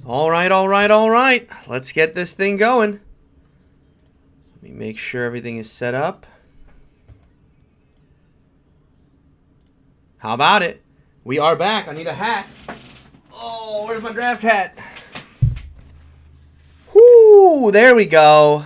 All right, all right, all right. Let's get this thing going. Let me make sure everything is set up. How about it? We are back. I need a hat. Oh, where's my draft hat? Whoo, there we go.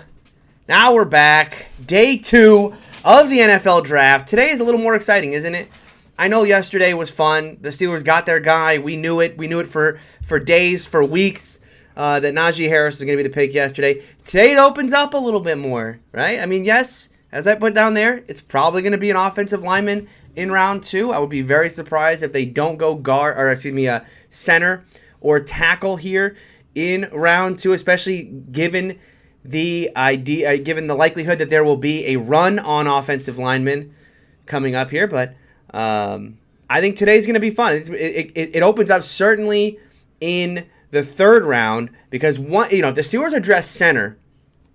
Now we're back. Day 2 of the NFL draft. Today is a little more exciting, isn't it? I know yesterday was fun. The Steelers got their guy. We knew it. We knew it for days, for weeks, that Najee Harris was going to be the pick yesterday. Today it opens up a little bit more, right? I mean, yes, as I put down there, it's probably going to be an offensive lineman in round 2. I would be very surprised if they don't go center or tackle here in round 2, especially given the likelihood that there will be a run on offensive linemen coming up here. But I think today's going to be fun. It opens up certainly in the third round because the Steelers address center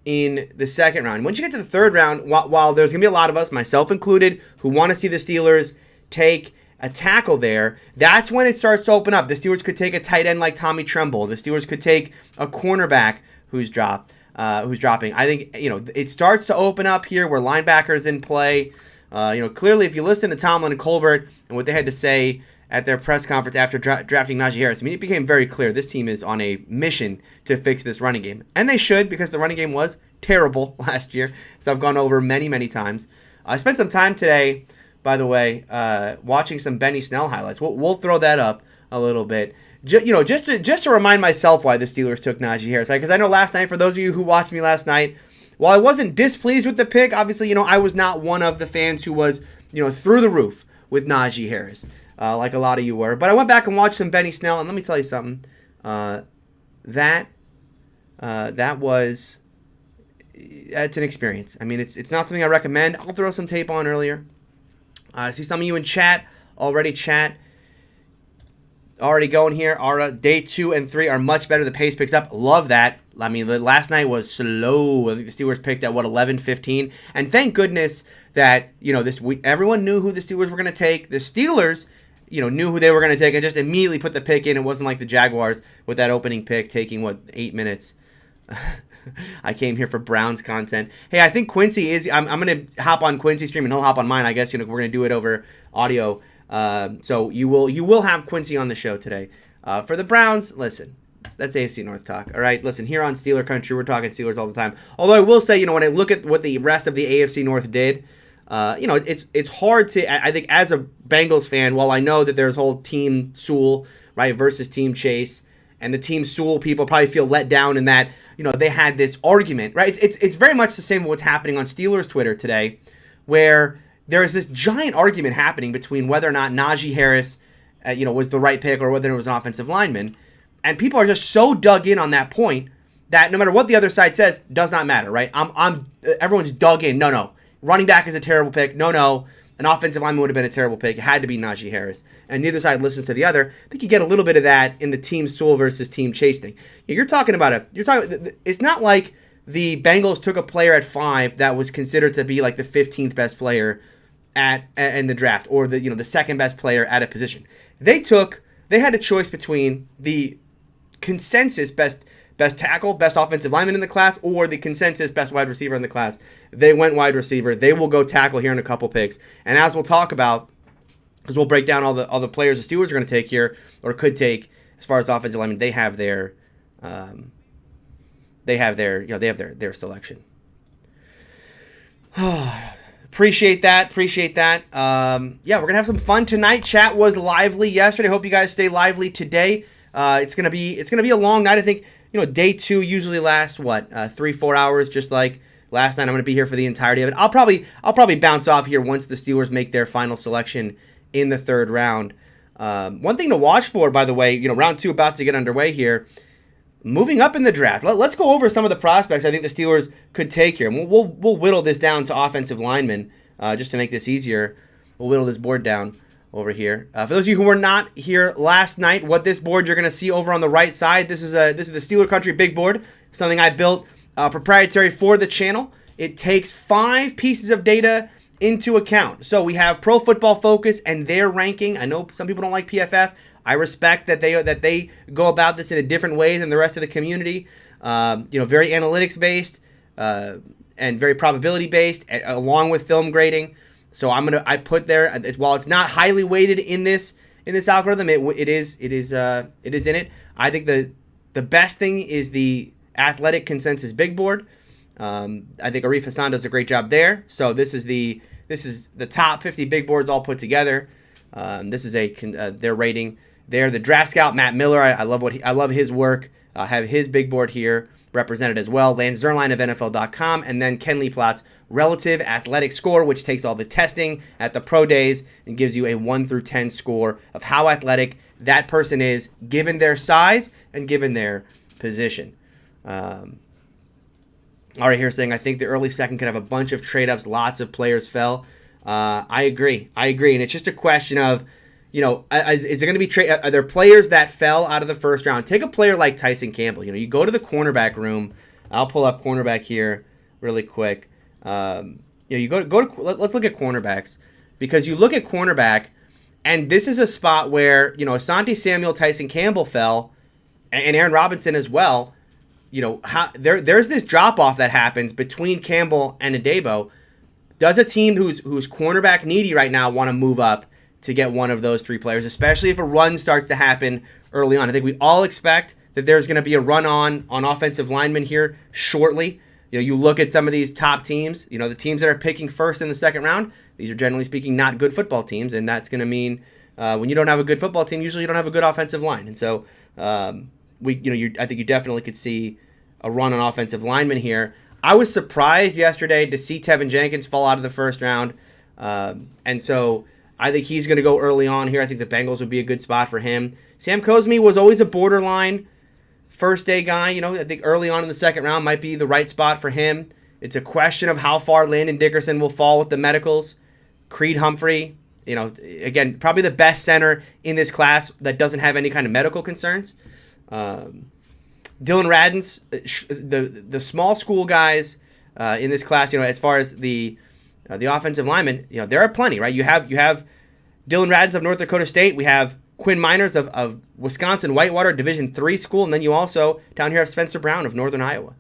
in the second round. Once you get to the third round, while there's going to be a lot of us, myself included, who want to see the Steelers take a tackle there, that's when it starts to open up. The Steelers could take a tight end like Tommy Tremble. The Steelers could take a cornerback who's dropping. I think it starts to open up here where linebackers in play. Clearly, if you listen to Tomlin and Colbert and what they had to say at their press conference after drafting Najee Harris, I mean, it became very clear this team is on a mission to fix this running game. And they should, because the running game was terrible last year, so I've gone over many, many times. I spent some time today, by the way, watching some Benny Snell highlights. We'll throw that up a little bit. Just to remind myself why the Steelers took Najee Harris, right? Because I know last night, for those of you who watched me last night, while I wasn't displeased with the pick, obviously, I was not one of the fans who was, through the roof with Najee Harris, like a lot of you were. But I went back and watched some Benny Snell, and let me tell you something. That's an experience. I mean, it's not something I recommend. I'll throw some tape on earlier. I see some of you in chat already. Already going here. Our day 2 and 3 are much better. The pace picks up. Love that. I mean, last night was slow. I think the Steelers picked at 11-15, and thank goodness that this week everyone knew who the Steelers were going to take. The Steelers, knew who they were going to take and just immediately put the pick in. It wasn't like the Jaguars with that opening pick taking 8 minutes. I came here for Browns content. Hey, I think Quincy is. I'm going to hop on Quincy's stream and he'll hop on mine. I guess we're going to do it over audio. So you will have Quincy on the show today. For the Browns, listen, that's AFC North talk. All right, listen, here on Steeler Country, we're talking Steelers all the time. Although I will say, when I look at what the rest of the AFC North did, it's hard to. I think as a Bengals fan, while I know that there's whole Team Sewell, right, versus Team Chase, and the Team Sewell people probably feel let down in that they had this argument, right? It's very much the same with what's happening on Steelers Twitter today, where there is this giant argument happening between whether or not Najee Harris, was the right pick or whether it was an offensive lineman. And people are just so dug in on that point that no matter what the other side says, does not matter, right? Everyone's dug in. No. Running back is a terrible pick. No. An offensive lineman would have been a terrible pick. It had to be Najee Harris. And neither side listens to the other. I think you get a little bit of that in the Team Sewell versus Team Chase thing. It's not like the Bengals took a player at 5 that was considered to be like the 15th best player in the draft, or the second best player at a position. They had a choice between the consensus best tackle, best offensive lineman in the class, or the consensus best wide receiver in the class. They went wide receiver. They will go tackle here in a couple picks. And as we'll talk about, because we'll break down all the players the Steelers are going to take here, or could take as far as offensive linemen, they have their selection. Appreciate that. We're gonna have some fun tonight. Chat was lively yesterday. Hope you guys stay lively today. It's gonna be a long night. I think day 2 usually lasts 3-4 hours, just like last night. I'm gonna be here for the entirety of it. I'll probably bounce off here once the Steelers make their final selection in the third round. One thing to watch for, by the way, round 2 about to get underway here. Moving up in the draft, let's go over some of the prospects I think the Steelers could take here. And we'll whittle this down to offensive linemen just to make this easier. We'll whittle this board down over here. For those of you who were not here last night, what this board you're going to see over on the right side, this is the Steeler Country Big Board, something I built proprietary for the channel. It takes 5 pieces of data into account. So we have Pro Football Focus and their ranking. I know some people don't like PFF. I respect that they go about this in a different way than the rest of the community. Very analytics based and very probability based, along with film grading. So I put there, while it's not highly weighted in this algorithm, it is in it. I think the best thing is the athletic consensus big board. I think Arif Hassan does a great job there. So this is the top 50 big boards all put together. This is their rating there. The draft scout Matt Miller, I love his work. I have his big board here represented as well. Lance Zierlein of NFL.com, and then Ken Lee Plott's relative athletic score, which takes all the testing at the pro days and gives you a 1 through 10 score of how athletic that person is given their size and given their position. All right, here saying, I think the early second could have a bunch of trade-ups. Lots of players fell. I agree. And it's just a question of, is there going to be are there players that fell out of the first round? Take a player like Tyson Campbell. You go to the cornerback room. I'll pull up cornerback here really quick. You go to let's look at cornerbacks, because you look at cornerback, and this is a spot where Asante Samuel, Tyson Campbell fell, and Aaron Robinson as well. There's this drop off that happens between Campbell and Adebo. Does a team who's cornerback needy right now want to move up to get one of those three players, especially if a run starts to happen early on? I think we all expect that there's going to be a run on offensive linemen here shortly. You look at some of these top teams, the teams that are picking first in the second round, these are generally speaking not good football teams, and that's going to mean when you don't have a good football team, usually you don't have a good offensive line. And so I think you definitely could see a run on offensive linemen here. I was surprised yesterday to see Tevin Jenkins fall out of the first round, and so I think he's going to go early on here. I think the Bengals would be a good spot for him. Sam Cosmi was always a borderline first-day guy. I think early on in the second round might be the right spot for him. It's a question of how far Landon Dickerson will fall with the medicals. Creed Humphrey, again, probably the best center in this class that doesn't have any kind of medical concerns. Dylan Radins, the small school guys in this class, as far as the offensive linemen, there are plenty, right? You have Dylan Radins of North Dakota State. We have Quinn Miners of Wisconsin Whitewater, Division III school. And then you also, down here, have Spencer Brown of Northern Iowa.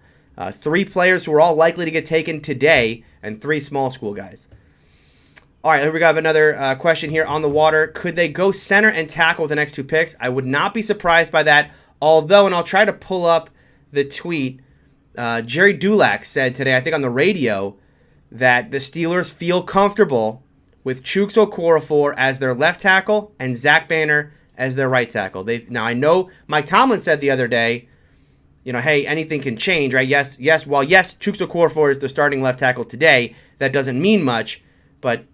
3 players who are all likely to get taken today, and 3 small school guys. All right, we got another question here on the water. Could they go center and tackle with the next 2 picks? I would not be surprised by that. Although, and I'll try to pull up the tweet, Jerry Dulac said today, I think on the radio, that the Steelers feel comfortable with Chuks Okorafor as their left tackle and Zach Banner as their right tackle. Now, I know Mike Tomlin said the other day, hey, anything can change, right? Yes, Chuks Okorafor is the starting left tackle today. That doesn't mean much, but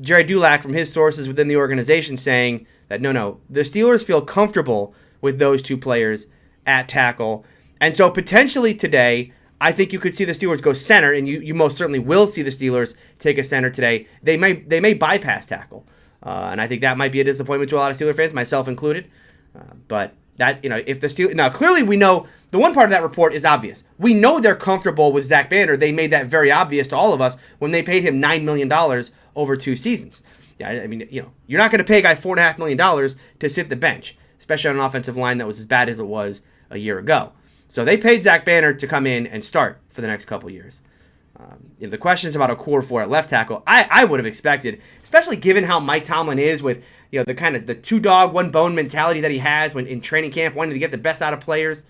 Jerry Dulac from his sources within the organization saying that no, the Steelers feel comfortable with those 2 players at tackle. And so potentially today, I think you could see the Steelers go center, and you most certainly will see the Steelers take a center today. They may bypass tackle, and I think that might be a disappointment to a lot of Steelers fans, myself included. But that if the Steelers now clearly we know the one part of that report is obvious. We know they're comfortable with Zach Banner. They made that very obvious to all of us when they paid him $9 million over 2 seasons. Yeah, I mean you're not going to pay a guy $4.5 million to sit the bench, especially on an offensive line that was as bad as it was a year ago. So they paid Zach Banner to come in and start for the next couple years. The questions about Okorafor at left tackle, I would have expected, especially given how Mike Tomlin is with the kind of the 2-dog, 1-bone mentality that he has when in training camp, wanting to get the best out of players.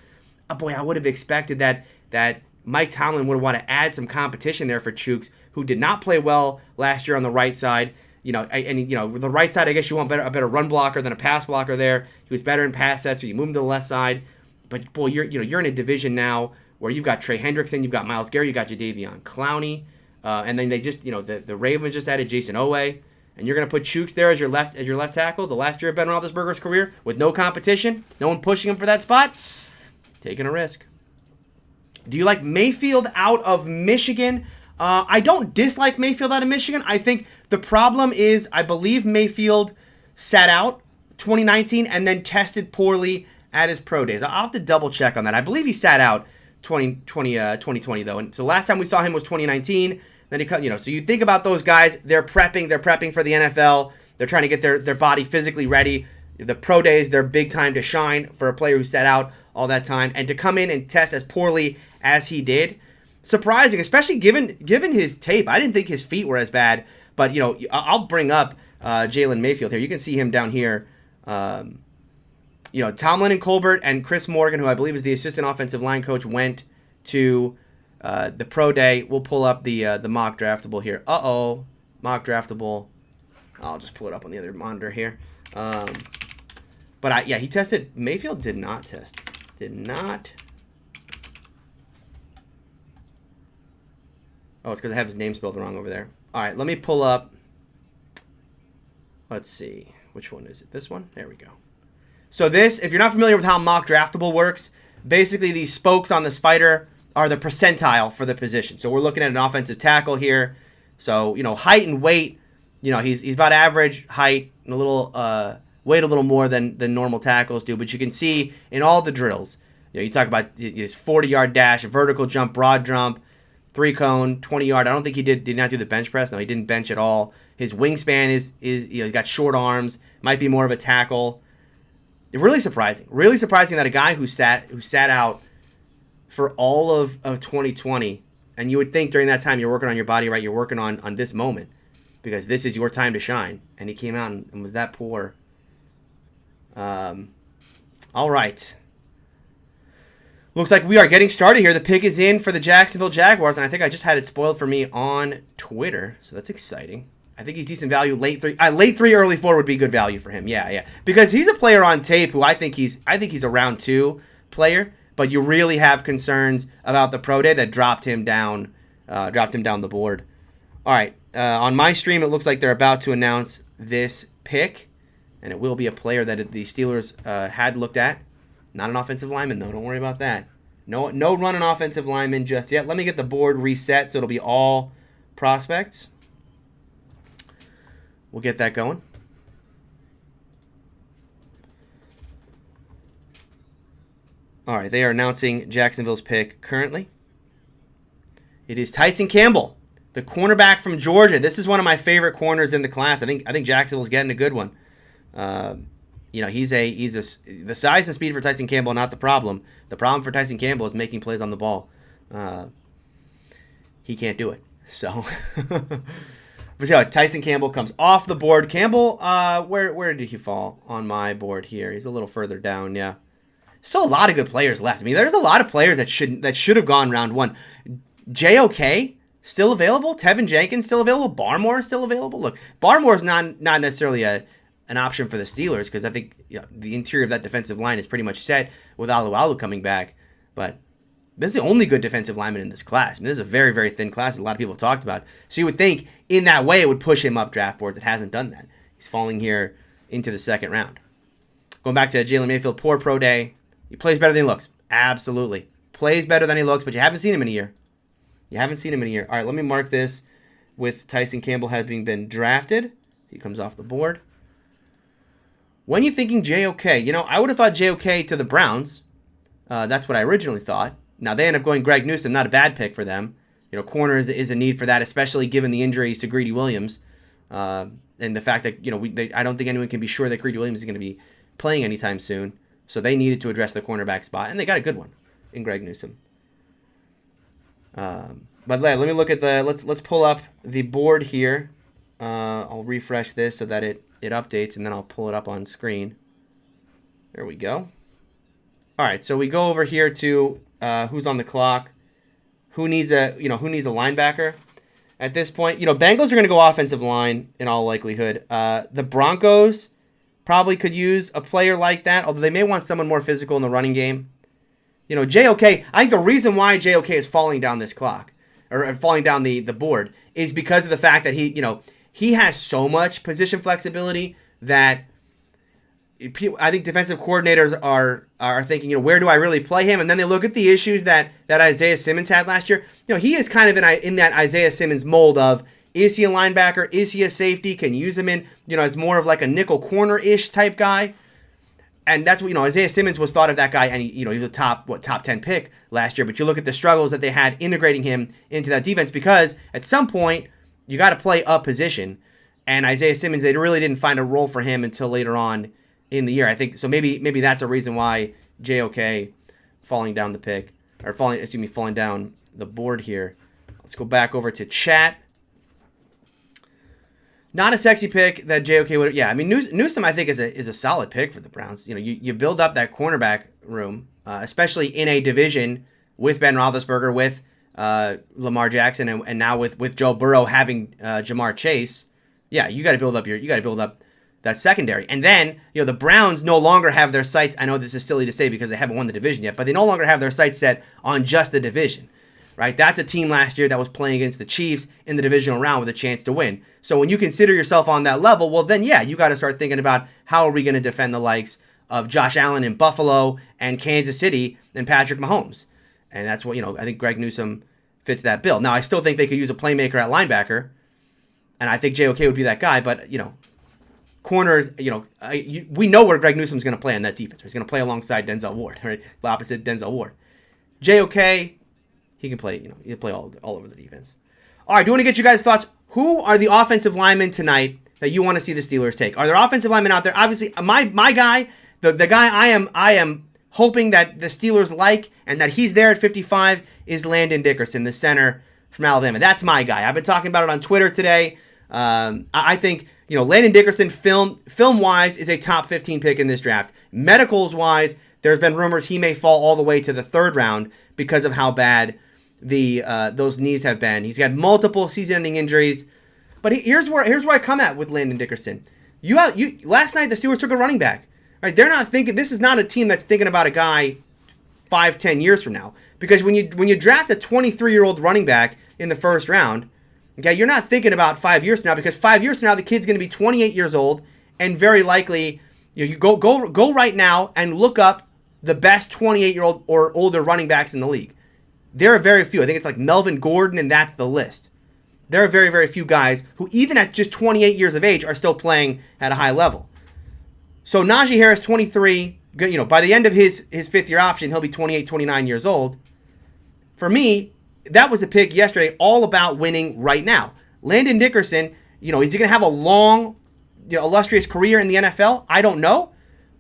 I would have expected that Mike Tomlin would want to add some competition there for Chuks, who did not play well last year on the right side. With the right side, I guess you want a better run blocker than a pass blocker there. He was better in pass sets, so you move him to the left side. But boy, you're in a division now where you've got Trey Hendrickson, you've got Myles Garrett, you got Jadeveon Clowney, and then they just the Ravens just added Jason Owe, and you're gonna put Chuks there as your left tackle. The last year of Ben Roethlisberger's career with no competition, no one pushing him for that spot, taking a risk. Do you like Mayfield out of Michigan? I don't dislike Mayfield out of Michigan. I think the problem is I believe Mayfield sat out 2019 and then tested poorly at his pro days. I'll have to double check on that. I believe he sat out 2020 though. And so last time we saw him was 2019. Then he cut, so you think about those guys, they're prepping for the NFL. They're trying to get their body physically ready. The pro day is their big time to shine for a player who sat out all that time, and to come in and test as poorly as he did, surprising, especially given his tape. I didn't think his feet were as bad, but I'll bring up Jalen Mayfield here. You can see him down here. Tomlin and Colbert and Chris Morgan, who I believe is the assistant offensive line coach, went to the pro day. We'll pull up the mock draftable here. Mock draftable. I'll just pull it up on the other monitor here. But he tested. Mayfield did not test. Did not. Oh, it's because I have his name spelled wrong over there. All right, let me pull up. Let's see. Which one is it? This one? There we go. So this, if you're not familiar with how mock draftable works, basically these spokes on the spider are the percentile for the position. So we're looking at an offensive tackle here. So, height and weight, he's about average height and a little weight a little more than normal tackles do. But you can see in all the drills, you talk about his 40-yard dash, vertical jump, broad jump, 3-cone, 20-yard. I don't think he did not do the bench press. No, he didn't bench at all. His wingspan is he's got short arms, might be more of a tackle. Really surprising. Really surprising that a guy who sat out for all of 2020, and you would think during that time you're working on your body, right? You're working on this moment because this is your time to shine. And he came out and was that poor. All right. Looks like we are getting started here. The pick is in for the Jacksonville Jaguars, and I think I just had it spoiled for me on Twitter, so that's exciting. I think he's decent value. Late 3, early 4 would be good value for him. Yeah. Because he's a player on tape who I think he's a round 2 player, but you really have concerns about the pro day that dropped him down the board. All right. On my stream, it looks like they're about to announce this pick, and it will be a player that the Steelers had looked at. Not an offensive lineman, though. Don't worry about that. No running offensive lineman just yet. Let me get the board reset so it'll be all prospects. We'll get that going. All right, they are announcing Jacksonville's pick currently. It is Tyson Campbell, the cornerback from Georgia. This is one of my favorite corners in the class. I think Jacksonville's getting a good one. He's the size and speed for Tyson Campbell, not the problem. The problem for Tyson Campbell is making plays on the ball. He can't do it. So, but see how Tyson Campbell comes off the board. Campbell, where did he fall on my board here? He's a little further down. Yeah, still a lot of good players left. I mean, there's a lot of players that should have gone round 1. JOK still available. Tevin Jenkins still available. Barmore still available. Look, Barmore's not necessarily an option for the Steelers because I think the interior of that defensive line is pretty much set with Alualu coming back. But this is the only good defensive lineman in this class. I mean, this is a very, very thin class that a lot of people have talked about. So you would think in that way it would push him up draft boards. It hasn't done that. He's falling here into the second round. Going back to Jalen Mayfield, poor pro day. He plays better than he looks. Absolutely. Plays better than he looks, but you haven't seen him in a year. All right, let me mark this with Tyson Campbell having been drafted. He comes off the board. When are you thinking JOK? I would have thought JOK to the Browns. That's what I originally thought. Now, they end up going Greg Newsome, not a bad pick for them. Corner is a need for that, especially given the injuries to Greedy Williams. And the fact that, I don't think anyone can be sure that Greedy Williams is going to be playing anytime soon. So they needed to address the cornerback spot, and they got a good one in Greg Newsome. But let me look at let's pull up the board here. I'll refresh this so that it updates, and then I'll pull it up on screen. There we go. All right, so we go over here to who's on the clock, who needs a linebacker at this point. Bengals are going to go offensive line in all likelihood. The Broncos probably could use a player like that, although they may want someone more physical in the running game. JOK, I think the reason why JOK is falling down this clock, or falling down the board, is because of the fact that he has so much position flexibility that I think defensive coordinators are thinking, where do I really play him? And then they look at the issues that Isaiah Simmons had last year. He is kind of in that Isaiah Simmons mold of, is he a linebacker? Is he a safety? Can you use him in, as more of like a nickel corner-ish type guy? And that's what, Isaiah Simmons was thought of that guy, and he was a top 10 pick last year. But you look at the struggles that they had integrating him into that defense, because at some point you got to play a position. And Isaiah Simmons, they really didn't find a role for him until later on in the year. I think so. Maybe that's a reason why JOK falling down the pick or falling down the board here. Let's go back over to chat. Not a sexy pick that JOK would. Yeah, I mean Newsome I think is a solid pick for the Browns. You know, you build up that cornerback room, especially in a division with Ben Roethlisberger, with Lamar Jackson, and now with Joe Burrow having Jamar Chase. Yeah, you got to build up that secondary, and then the Browns no longer have their sights. I know this is silly to say because they haven't won the division yet, but they no longer have their sights set on just the division. Right, that's a team last year that was playing against the Chiefs in the divisional round with a chance to win. So when you consider yourself on that level, well then yeah, you got to start thinking about how are we going to defend the likes of Josh Allen in Buffalo and Kansas City and Patrick Mahomes. And that's what, I think Greg Newsome fits that bill. Now I still think they could use a playmaker at linebacker, and I think JOK would be that guy, but corners, we know where Greg Newsome's going to play on that defense. He's going to play alongside Denzel Ward, right? Opposite Denzel Ward. JOK, he can play, he can play all over the defense. All right, do you want to get you guys' thoughts? Who are the offensive linemen tonight that you want to see the Steelers take? Are there offensive linemen out there? Obviously, my guy, the guy I am hoping that the Steelers like and that he's there at 55 is Landon Dickerson, the center from Alabama. That's my guy. I've been talking about it on Twitter today. I think Landon Dickerson film-wise is a top 15 pick in this draft. Medicals-wise, there's been rumors he may fall all the way to the third round because of how bad those knees have been. He's got multiple season-ending injuries, but here's where I come at with Landon Dickerson. Last night the Steelers took a running back. Right? They're not thinking. This is not a team that's thinking about a guy 5-10 years from now, because when you draft a 23-year-old running back in the first round, okay, you're not thinking about 5 years from now, because 5 years from now the kid's going to be 28 years old, and very likely you go right now and look up the best 28-year-old or older running backs in the league. There are very few. I think it's like Melvin Gordon, and that's the list. There are very, very few guys who, even at just 28 years of age, are still playing at a high level. So Najee Harris, 23, by the end of his fifth-year option, he'll be 28, 29 years old. For me, that was a pick yesterday all about winning right now. Landon Dickerson, is he going to have a long, illustrious career in the NFL? I don't know.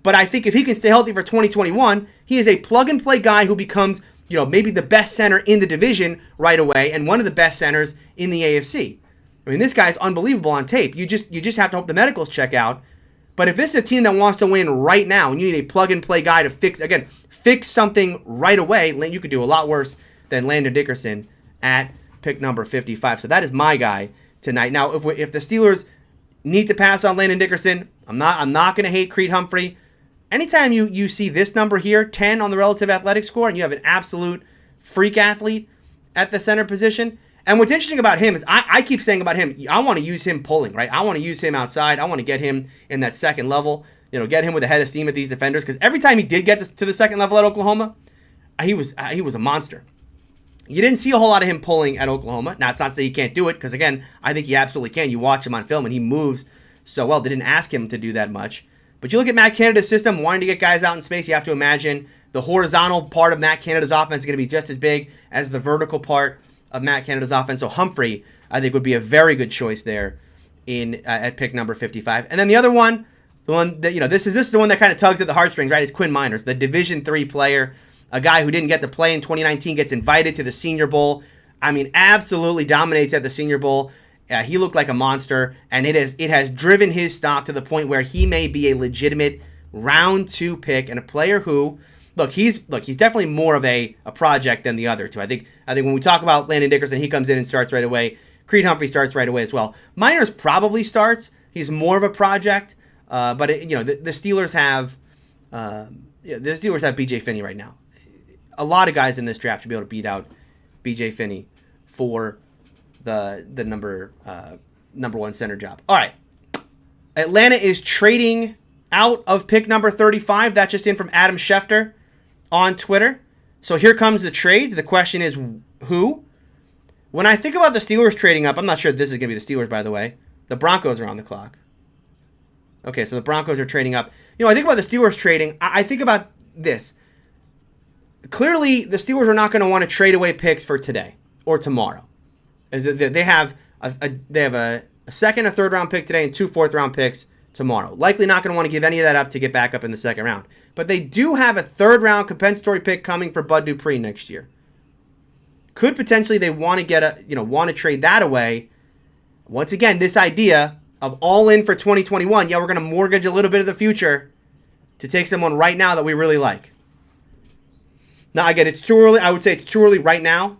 But I think if he can stay healthy for 2021, he is a plug-and-play guy who becomes maybe the best center in the division right away, and one of the best centers in the AFC. I mean, this guy's unbelievable on tape. You just have to hope the medicals check out. But if this is a team that wants to win right now, and you need a plug-and-play guy to fix something right away, you could do a lot worse than Landon Dickerson at pick number 55. So that is my guy tonight. Now, if the Steelers need to pass on Landon Dickerson, I'm not going to hate Creed Humphrey. Anytime you see this number here, 10 on the relative athletic score, and you have an absolute freak athlete at the center position. And what's interesting about him is I keep saying about him, I want to use him pulling, right? I want to use him outside. I want to get him in that second level, get him with a head of steam at these defenders. Because every time he did get to the second level at Oklahoma, he was a monster. You didn't see a whole lot of him pulling at Oklahoma. Now, it's not to say he can't do it, because, again, I think he absolutely can. You watch him on film, and he moves so well. They didn't ask him to do that much. But you look at Matt Canada's system, wanting to get guys out in space, you have to imagine the horizontal part of Matt Canada's offense is going to be just as big as the vertical part of Matt Canada's offense. So Humphrey, I think, would be a very good choice there at pick number 55. And then the other one, the one that, this is the one that kind of tugs at the heartstrings, right, is Quinn Miners, the Division III player, a guy who didn't get to play in 2019, gets invited to the Senior Bowl. I mean, absolutely dominates at the Senior Bowl. He looked like a monster, and it has driven his stock to the point where he may be a legitimate round 2 pick, and a player who, he's definitely more of a project than the other two. I think when we talk about Landon Dickerson, he comes in and starts right away. Creed Humphrey starts right away as well. Miners probably starts. He's more of a project, but the Steelers have B.J. Finney right now. A lot of guys in this draft should be able to beat out B.J. Finney for the number one center job. All right. Atlanta is trading out of pick number 35. That's just in from Adam Schefter on Twitter. So here comes the trade. The question is who? When I think about the Steelers trading up, I'm not sure this is going to be the Steelers, by the way. The Broncos are on the clock. Okay, so the Broncos are trading up. I think about the Steelers trading. I think about this. Clearly, the Steelers are not going to want to trade away picks for today or tomorrow. They have a second or third round pick today and 2 fourth round picks tomorrow. Likely not going to want to give any of that up to get back up in the second round. But they do have a third-round compensatory pick coming for Bud Dupree next year. Could potentially they want to get want to trade that away. Once again, this idea of all in for 2021. Yeah, we're going to mortgage a little bit of the future to take someone right now that we really like. Now, again, it's too early. I would say it's too early right now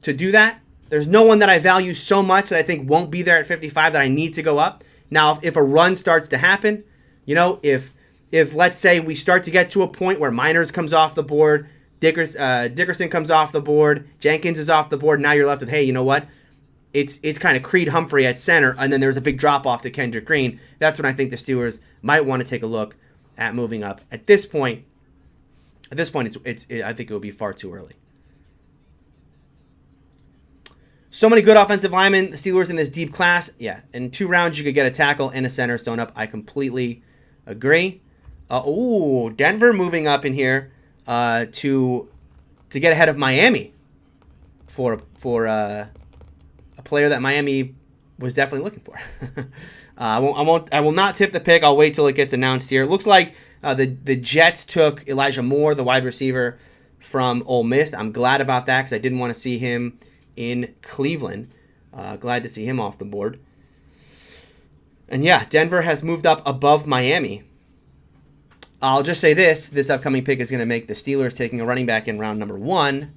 to do that. There's no one that I value so much that I think won't be there at 55 that I need to go up. Now, if a run starts to happen, if let's say we start to get to a point where Miners comes off the board, Dickerson comes off the board, Jenkins is off the board, now you're left with, hey, you know what? It's kind of Creed Humphrey at center, and then there's a big drop-off to Kendrick Green. That's when I think the Steelers might want to take a look at moving up. At this point, I think it would be far too early. So many good offensive linemen, the Steelers in this deep class. Yeah, in 2 rounds you could get a tackle and a center sewn up. I completely agree. Denver moving up in here to get ahead of Miami for a player that Miami was definitely looking for. I will not tip the pick. I'll wait till it gets announced here. It looks like the Jets took Elijah Moore, the wide receiver from Ole Miss. I'm glad about that because I didn't want to see him in Cleveland. Glad to see him off the board. And yeah, Denver has moved up above Miami. I'll just say this upcoming pick is going to make the Steelers taking a running back in round number 1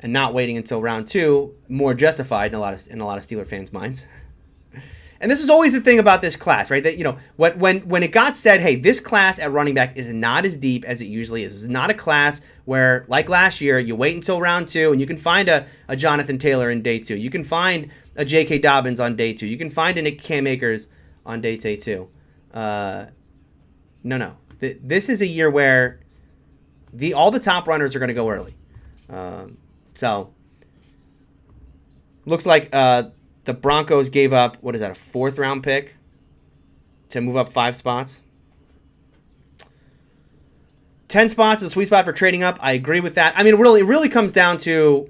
and not waiting until round 2 more justified in a lot of Steeler fans' minds. And this is always the thing about this class, right? That when it got said, hey, this class at running back is not as deep as it usually is. It's not a class where, like last year, you wait until round 2 and you can find a Jonathan Taylor in day 2. You can find a J.K. Dobbins on day 2. You can find a Nick Cam Akers on day 2. No. This is a year where all the top runners are going to go early. So looks like the Broncos gave up, what is that, a 4th round pick to move up 5 spots. 10 spots is the sweet spot for trading up. I agree with that. I mean, it really comes down to,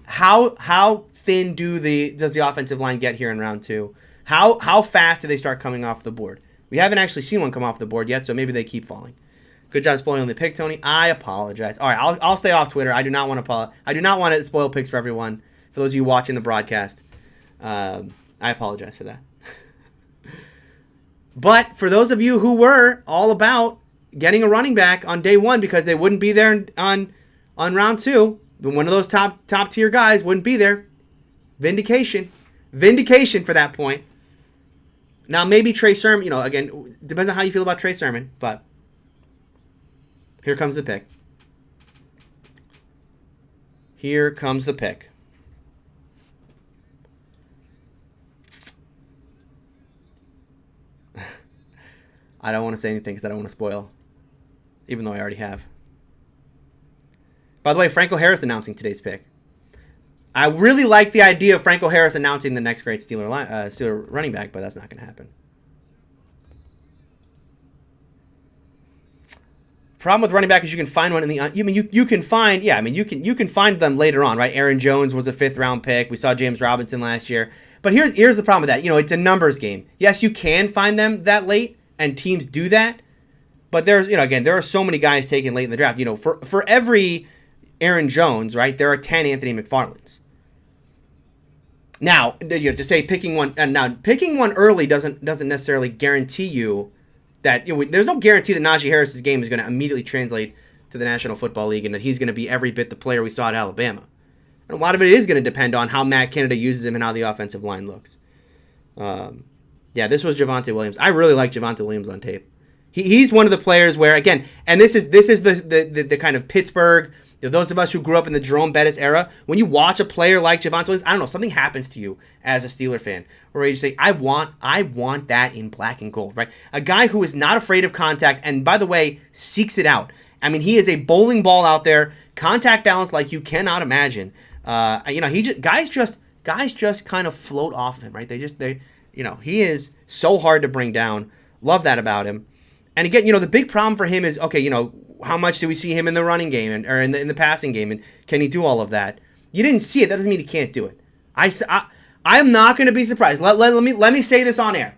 how thin does the offensive line get here in round 2? How fast do they start coming off the board? We haven't actually seen one come off the board yet, so maybe they keep falling. Good job spoiling the pick, Tony. I apologize. All right, I'll stay off Twitter. I do not want to spoil picks for everyone. For those of you watching the broadcast, I apologize for that. But for those of you who were all about getting a running back on day 1 because they wouldn't be there on round 2, one of those top tier guys wouldn't be there. Vindication for that point. Now maybe Trey Sermon, again, depends on how you feel about Trey Sermon, but here comes the pick. I don't want to say anything because I don't want to spoil, even though I already have. By the way, Franco Harris announcing today's pick. I really like the idea of Franco Harris announcing the next great Steeler running back, but that's not going to happen. Problem with running back is you can find one in the. You can find them later on, right? Aaron Jones was a 5th round pick. We saw James Robinson last year, but here's the problem with that. It's a numbers game. Yes, you can find them that late, and teams do that, but there's there are so many guys taken late in the draft. For every Aaron Jones, right, there are 10 Anthony McFarlands. Now, to say picking one early doesn't necessarily guarantee you that there's no guarantee that Najee Harris's game is going to immediately translate to the National Football League and that he's going to be every bit the player we saw at Alabama. And a lot of it is going to depend on how Matt Canada uses him and how the offensive line looks. This was Javonte Williams. I really like Javonte Williams on tape. He's one of the players where, again, and this is the kind of Pittsburgh, those of us who grew up in the Jerome Bettis era, when you watch a player like Javonte Williams, I don't know, something happens to you as a Steeler fan, where you say, I want that in black and gold, right? A guy who is not afraid of contact, and by the way, seeks it out. I mean, he is a bowling ball out there, contact balance like you cannot imagine. Guys just kind of float off of him, right? He is so hard to bring down. Love that about him. And again, the big problem for him is, okay, how much do we see him in the running game or in the passing game, and can he do all of that? You didn't see it. That doesn't mean he can't do it. I'm not going to be surprised. Let me say this on air.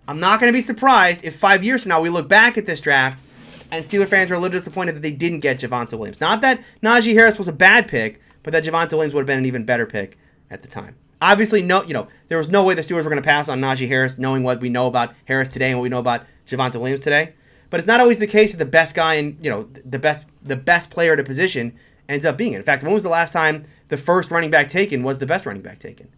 I'm not going to be surprised if 5 years from now we look back at this draft and Steeler fans are a little disappointed that they didn't get Javonte Williams. Not that Najee Harris was a bad pick, but that Javonte Williams would have been an even better pick at the time. Obviously, there was no way the Steelers were going to pass on Najee Harris, knowing what we know about Harris today and what we know about Javonte Williams today. But it's not always the case that the best guy and the best player at a position ends up being it. In fact, when was the last time the first running back taken was the best running back taken?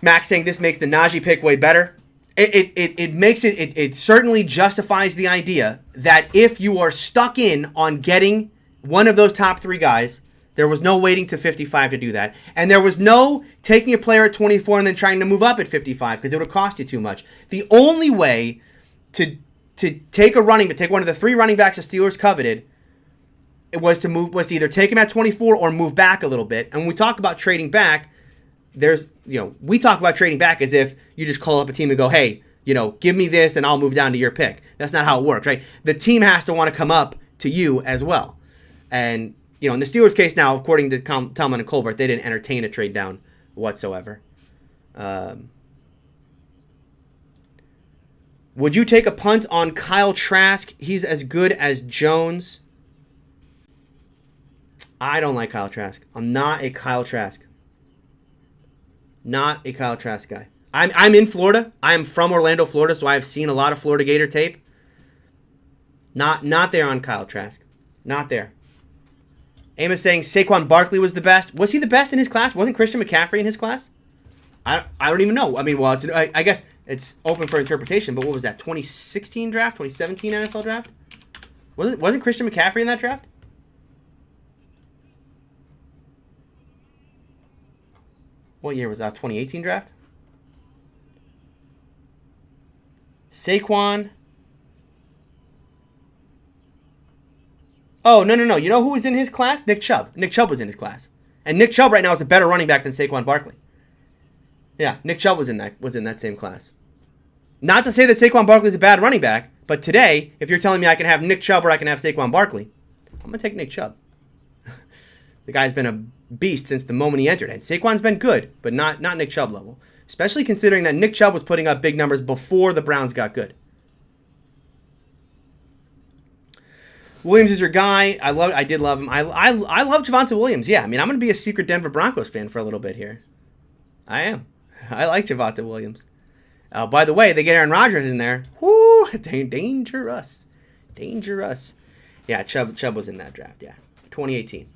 Max saying this makes the Najee pick way better. It certainly justifies the idea that if you are stuck in on getting one of those top 3 guys, there was no waiting to 55 to do that. And there was no taking a player at 24 and then trying to move up at 55 because it would have cost you too much. The only way to take one of the 3 running backs the Steelers coveted, it was to either take him at 24 or move back a little bit. And when we talk about trading back, we talk about trading back as if you just call up a team and go, hey, give me this and I'll move down to your pick. That's not how it works, right? The team has to want to come up to you as well. And, in the Steelers' case now, according to Tillman and Colbert, they didn't entertain a trade down whatsoever. Would you take a punt on Kyle Trask? He's as good as Jones. I don't like Kyle Trask. I'm not a Kyle Trask. Not a Kyle Trask guy. I'm in Florida. I am from Orlando, Florida, so I've seen a lot of Florida Gator tape. Not there on Kyle Trask. Not there. Amos saying Saquon Barkley was the best. Was he the best in his class? Wasn't Christian McCaffrey in his class? I don't even know. I mean, well, I guess it's open for interpretation, but what was that, 2016 draft? 2017 NFL draft? Wasn't Christian McCaffrey in that draft? What year was that? 2018 draft? Saquon. Oh, no. You know who was in his class? Nick Chubb. Nick Chubb was in his class. And Nick Chubb right now is a better running back than Saquon Barkley. Yeah, Nick Chubb was in that same class. Not to say that Saquon Barkley is a bad running back, but today, if you're telling me I can have Nick Chubb or I can have Saquon Barkley, I'm going to take Nick Chubb. The guy's been a beast since the moment he entered. And Saquon's been good, but not Nick Chubb level. Especially considering that Nick Chubb was putting up big numbers before the Browns got good. Williams is your guy. I did love him. I love Javonte Williams. Yeah, I mean, I'm going to be a secret Denver Broncos fan for a little bit here. I am. I like Javonte Williams. By the way, they get Aaron Rodgers in there. Whoo, dangerous. Dangerous. Yeah, Chubb was in that draft, yeah. 2018.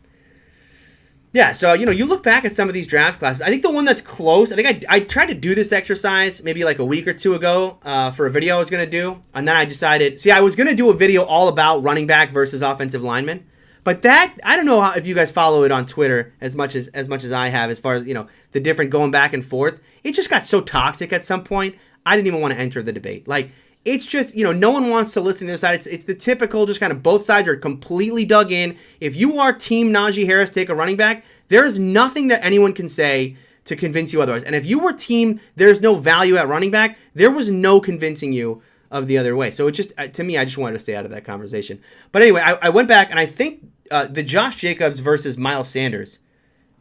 Yeah, so, you look back at some of these draft classes. I think the one that's close, I think I tried to do this exercise maybe like a week or two ago for a video I was going to do. And then I decided, I was going to do a video all about running back versus offensive lineman. But that, I don't know if you guys follow it on Twitter as much as I have, as far as, the different going back and forth. It just got so toxic at some point, I didn't even want to enter the debate. Like, it's just, no one wants to listen to the other side. It's the typical, just kind of both sides are completely dug in. If you are team Najee Harris, take a running back, there is nothing that anyone can say to convince you otherwise. And if you were team, there's no value at running back, there was no convincing you of the other way. So it just, to me, I just wanted to stay out of that conversation. But anyway, I went back and I think the Josh Jacobs versus Miles Sanders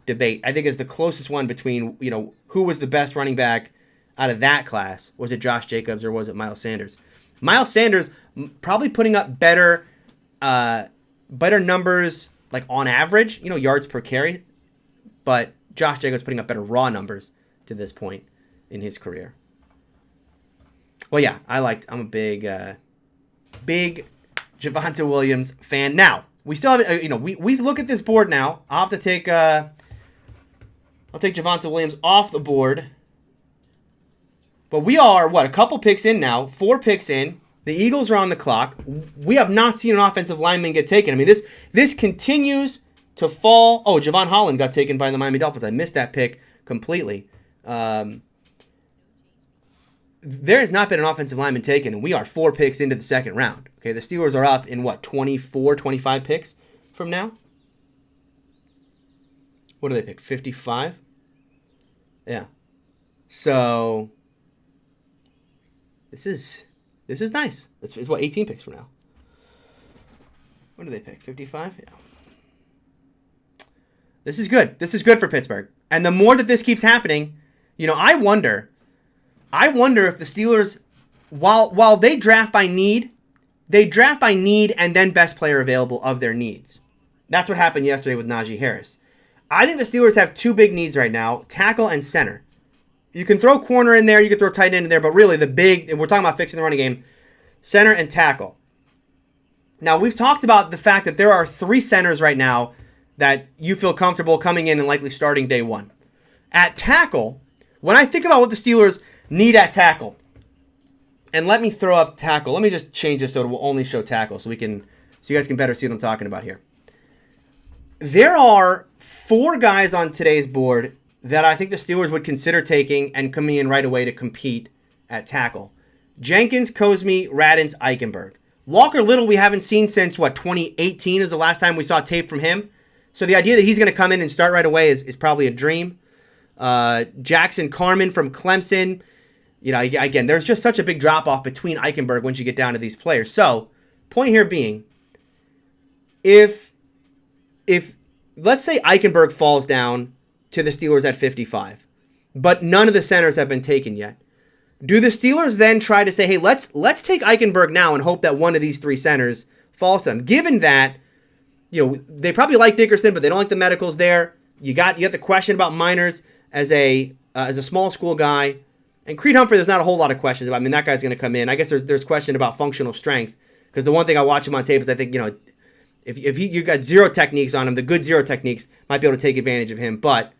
debate, I think is the closest one between, who was the best running back out of that class. Was it Josh Jacobs or was it Miles Sanders? Miles Sanders probably putting up better numbers, like on average, yards per carry. But Josh Jacobs putting up better raw numbers to this point in his career. Well, yeah, I'm a big Javonte Williams fan. Now, we still have, we look at this board now. I'll take Javonte Williams off the board. But we are, a couple picks in now, 4 picks in. The Eagles are on the clock. We have not seen an offensive lineman get taken. I mean, this continues to fall. Oh, Javon Holland got taken by the Miami Dolphins. I missed that pick completely. There has not been an offensive lineman taken, and we are 4 picks into the second round. Okay, the Steelers are up in 24, 25 picks from now? What do they pick? 55? Yeah. So this is nice. It's 18 picks from now. What do they pick? 55? Yeah. This is good. This is good for Pittsburgh. And the more that this keeps happening, I wonder, I wonder if the Steelers, while they draft by need and then best player available of their needs. That's what happened yesterday with Najee Harris. I think the Steelers have two big needs right now, tackle and center. You can throw corner in there, you can throw tight end in there, but really we're talking about fixing the running game, center and tackle. Now, we've talked about the fact that there are 3 centers right now that you feel comfortable coming in and likely starting day one. At tackle, when I think about what the Steelers need at tackle, and let me throw up tackle. Let me just change this so it will only show tackle so you guys can better see what I'm talking about here. There are 4 guys on today's board that I think the Steelers would consider taking and coming in right away to compete at tackle. Jenkins, Cosme, Radins, Eichenberg. Walker Little we haven't seen since, 2018 is the last time we saw tape from him. So the idea that he's going to come in and start right away is probably a dream. Jackson Carman from Clemson. Again, there's just such a big drop-off between Eichenberg once you get down to these players. So, point here being, if let's say Eichenberg falls down to the Steelers at 55, but none of the centers have been taken yet, do the Steelers then try to say, hey, let's take Eichenberg now and hope that one of these 3 centers falls to them? Given that, they probably like Dickerson, but they don't like the medicals there. You got the question about Miners as a small school guy. And Creed Humphrey, there's not a whole lot of questions about. I mean, that guy's going to come in. I guess there's question about functional strength, because the one thing I watch him on tape is I think, if you got zero techniques on him, the good zero techniques might be able to take advantage of him. But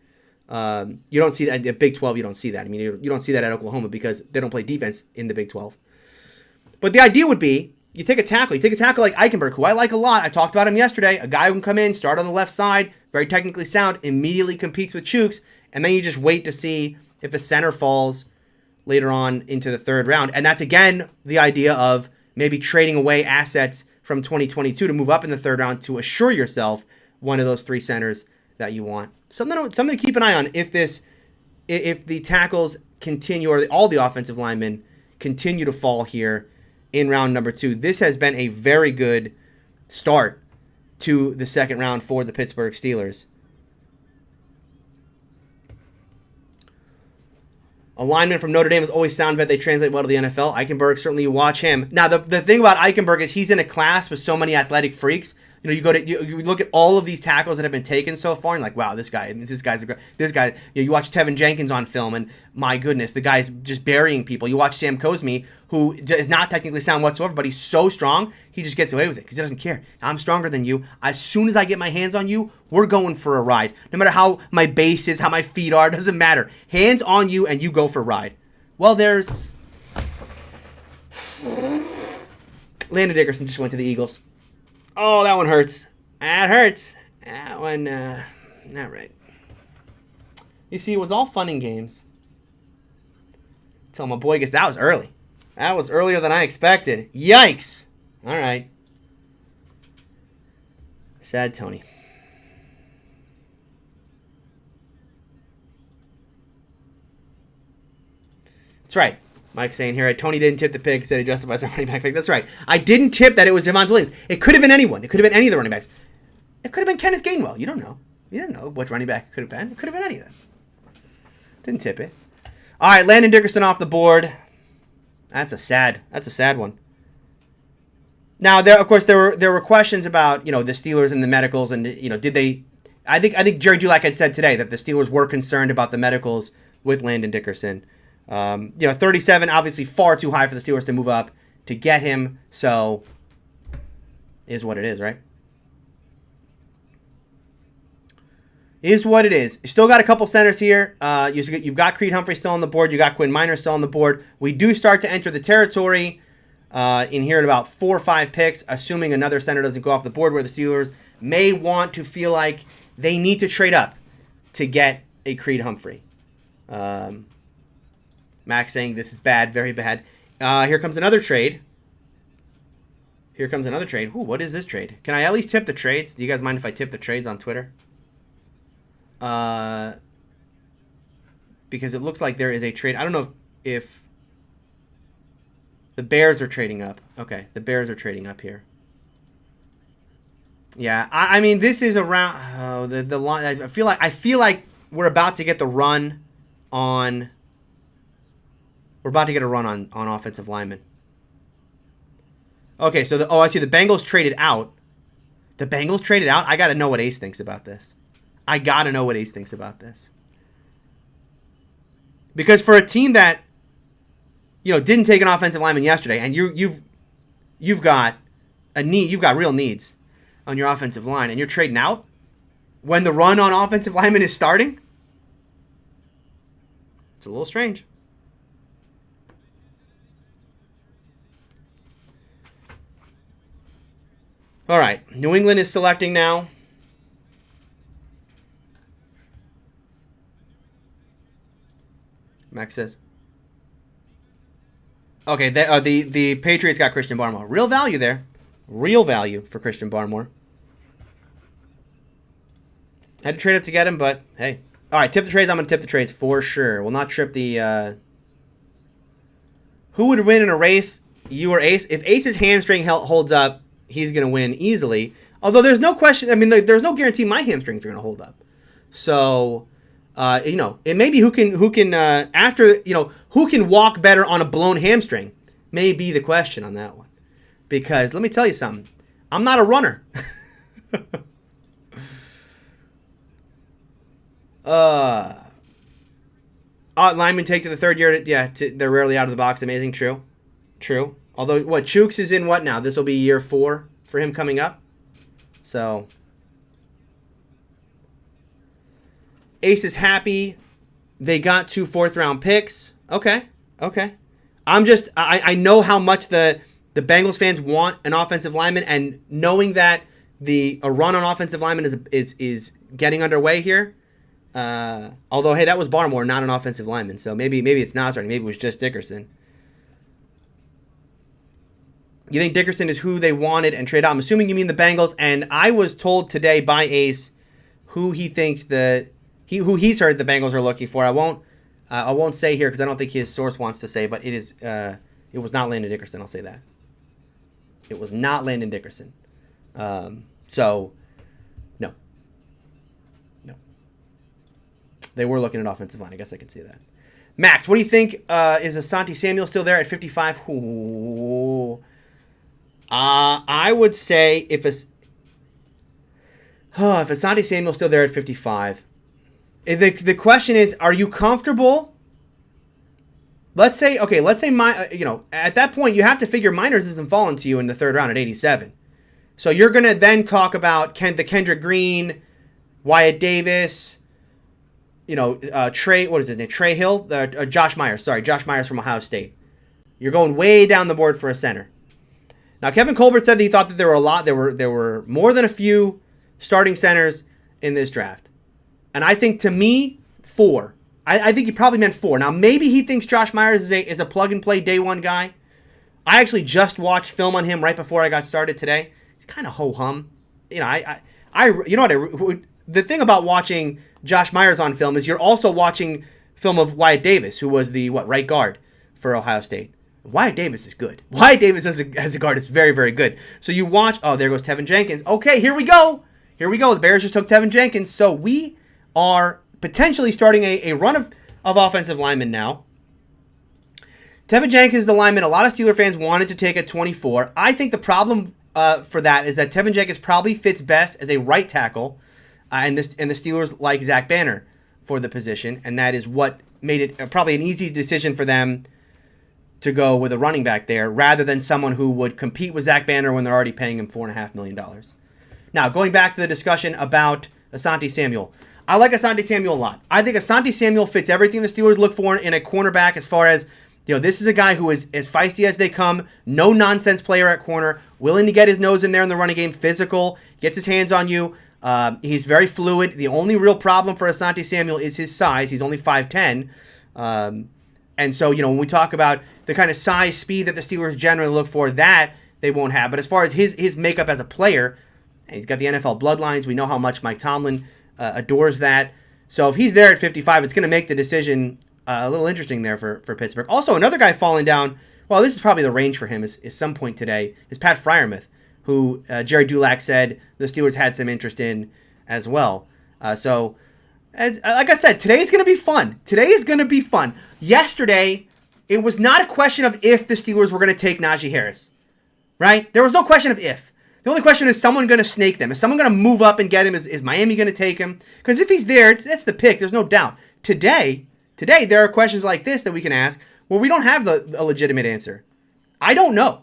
you don't see that at Big 12. You don't see that. I mean, you don't see that at Oklahoma because they don't play defense in the Big 12. But the idea would be you take a tackle. You take a tackle like Eichenberg, who I like a lot. I talked about him yesterday. A guy who can come in, start on the left side, very technically sound, immediately competes with Chooks, and then you just wait to see if a center falls later on into the 3rd round. And that's, again, the idea of maybe trading away assets from 2022 to move up in the 3rd round to assure yourself one of those 3 centers that you want. Something to keep an eye on if the tackles continue, or all the offensive linemen continue to fall here in round number 2. This has been a very good start to the 2nd round for the Pittsburgh Steelers. A lineman from Notre Dame is always sound vet. They translate well to the NFL. Eichenberg, certainly you watch him. Now, the thing about Eichenberg is he's in a class with so many athletic freaks. You look at all of these tackles that have been taken so far, and like, wow, this guy. You watch Tevin Jenkins on film, and my goodness, the guy's just burying people. You watch Sam Cosme, who is not technically sound whatsoever, but he's so strong, he just gets away with it because he doesn't care. I'm stronger than you. As soon as I get my hands on you, we're going for a ride. No matter how my base is, how my feet are, it doesn't matter. Hands on you, and you go for a ride. Well, there's Landon Dickerson just went to the Eagles. Oh, that one hurts. That hurts. That one, not right. You see, it was all fun and games. Tell my boy, that was early. That was earlier than I expected. Yikes. All right. Sad Tony. That's right. Mike's saying here, Tony didn't tip the pick, said he justifies a running back pick. That's right. I didn't tip that it was Javonte Williams. It could have been anyone. It could have been any of the running backs. It could have been Kenneth Gainwell. You don't know. You don't know which running back it could have been. It could have been any of them. Didn't tip it. All right, Landon Dickerson off the board. That's a sad one. Now, of course, there were questions about, the Steelers and the medicals, and did they? I think Jerry Dulac had said today that the Steelers were concerned about the medicals with Landon Dickerson. 37 obviously far too high for the Steelers to move up to get him. So, is what it is, right? Is what it is. You still got a couple centers here. You've got Creed Humphrey still on the board. You got Quinn Minor still on the board. We do start to enter the territory in here at about 4 or 5 picks, assuming another center doesn't go off the board, where the Steelers may want to feel like they need to trade up to get a Creed Humphrey. Max saying this is bad, very bad. Here comes another trade. Ooh, what is this trade? Can I at least tip the trades? Do you guys mind if I tip the trades on Twitter? Because it looks like there is a trade. I don't know if the Bears are trading up. Okay, the Bears are trading up here. Yeah, I mean, this is around the line. I feel like we're about to get the run on We're about to get a run on offensive linemen. Okay, so I see the Bengals traded out. The Bengals traded out? I got to know what Ace thinks about this. Because for a team that, didn't take an offensive lineman yesterday, and you've got a need, you've got real needs on your offensive line, and you're trading out when the run on offensive linemen is starting? It's a little strange. All right, New England is selecting now. Max says. Okay, the Patriots got Christian Barmore. Real value there. Real value for Christian Barmore. Had to trade up to get him, but hey. All right, tip the trades. I'm going to tip the trades for sure. We'll not trip the... Who would win in a race? You or Ace? If Ace's hamstring holds up, he's going to win easily. Although there's no question. I mean, there's no guarantee my hamstrings are going to hold up. So, it may be who can who can walk better on a blown hamstring may be the question on that one. Because let me tell you something. I'm not a runner. Linemen take to the third year. They're rarely out of the box. Amazing. True. Although, Chooks is in what now? This will be year 4 for him coming up. So, Ace is happy. They got 2 4th-round picks. Okay. I know how much the Bengals fans want an offensive lineman, and knowing that a run on offensive lineman is getting underway here. Although, hey, that was Barmore, not an offensive lineman. So maybe it's not starting. Maybe it was just Dickerson. You think Dickerson is who they wanted and trade out? I'm assuming you mean the Bengals. And I was told today by Ace who he thinks who he's heard the Bengals are looking for. I won't say here because I don't think his source wants to say, but it was not Landon Dickerson. I'll say that. It was not Landon Dickerson. So, no. They were looking at offensive line. I guess I could say that. Max, what do you think? Is Asante Samuel still there at 55? Ooh. I would say if Asante Samuel's still there at 55, the question is, are you comfortable? Let's say at that point you have to figure Miners isn't falling to you in the 3rd round at 87. So you're going to then talk about the Kendrick Green, Wyatt Davis, Trey, what is his name? Trey Hill, Josh Myers. Sorry, Josh Myers from Ohio State. You're going way down the board for a center. Now, Kevin Colbert said that he thought that there were more than a few starting centers in this draft. And I think, to me, 4. I think he probably meant 4. Now, maybe he thinks Josh Myers is a plug-and-play day one guy. I actually just watched film on him right before I got started today. He's kind of ho-hum. The thing about watching Josh Myers on film is you're also watching film of Wyatt Davis, who was the right guard for Ohio State. Wyatt Davis is good. Wyatt Davis as a guard is very, very good. So you watch, there goes Tevin Jenkins. Okay, here we go. The Bears just took Tevin Jenkins. So we are potentially starting a run of offensive linemen now. Tevin Jenkins is the lineman a lot of Steeler fans wanted to take at 24. I think the problem for that is that Tevin Jenkins probably fits best as a right tackle, and the Steelers like Zach Banner for the position, and that is what made it probably an easy decision for them to go with a running back there rather than someone who would compete with Zach Banner when they're already paying him $4.5 million. Now, going back to the discussion about Asante Samuel. I like Asante Samuel a lot. I think Asante Samuel fits everything the Steelers look for in a cornerback as far as, this is a guy who is as feisty as they come, no-nonsense player at corner, willing to get his nose in there in the running game, physical, gets his hands on you. He's very fluid. The only real problem for Asante Samuel is his size. He's only 5'10". And so, when we talk about the kind of size, speed that the Steelers generally look for, that they won't have. But as far as his makeup as a player, he's got the NFL bloodlines. We know how much Mike Tomlin adores that. So if he's there at 55, it's going to make the decision a little interesting there for Pittsburgh. Also, another guy falling down, well, this is probably the range for him is some point today, is Pat Freiermuth, who Jerry Dulac said the Steelers had some interest in as well. So, like I said, today is going to be fun. Yesterday, It was not a question of if the Steelers were going to take Najee Harris, right? There was no question of if. The only question is someone going to snake them? Is someone going to move up and get him? Is Miami going to take him? Because if he's there, that's the pick. There's no doubt. Today, there are questions like this that we can ask where we don't have a legitimate answer. I don't know.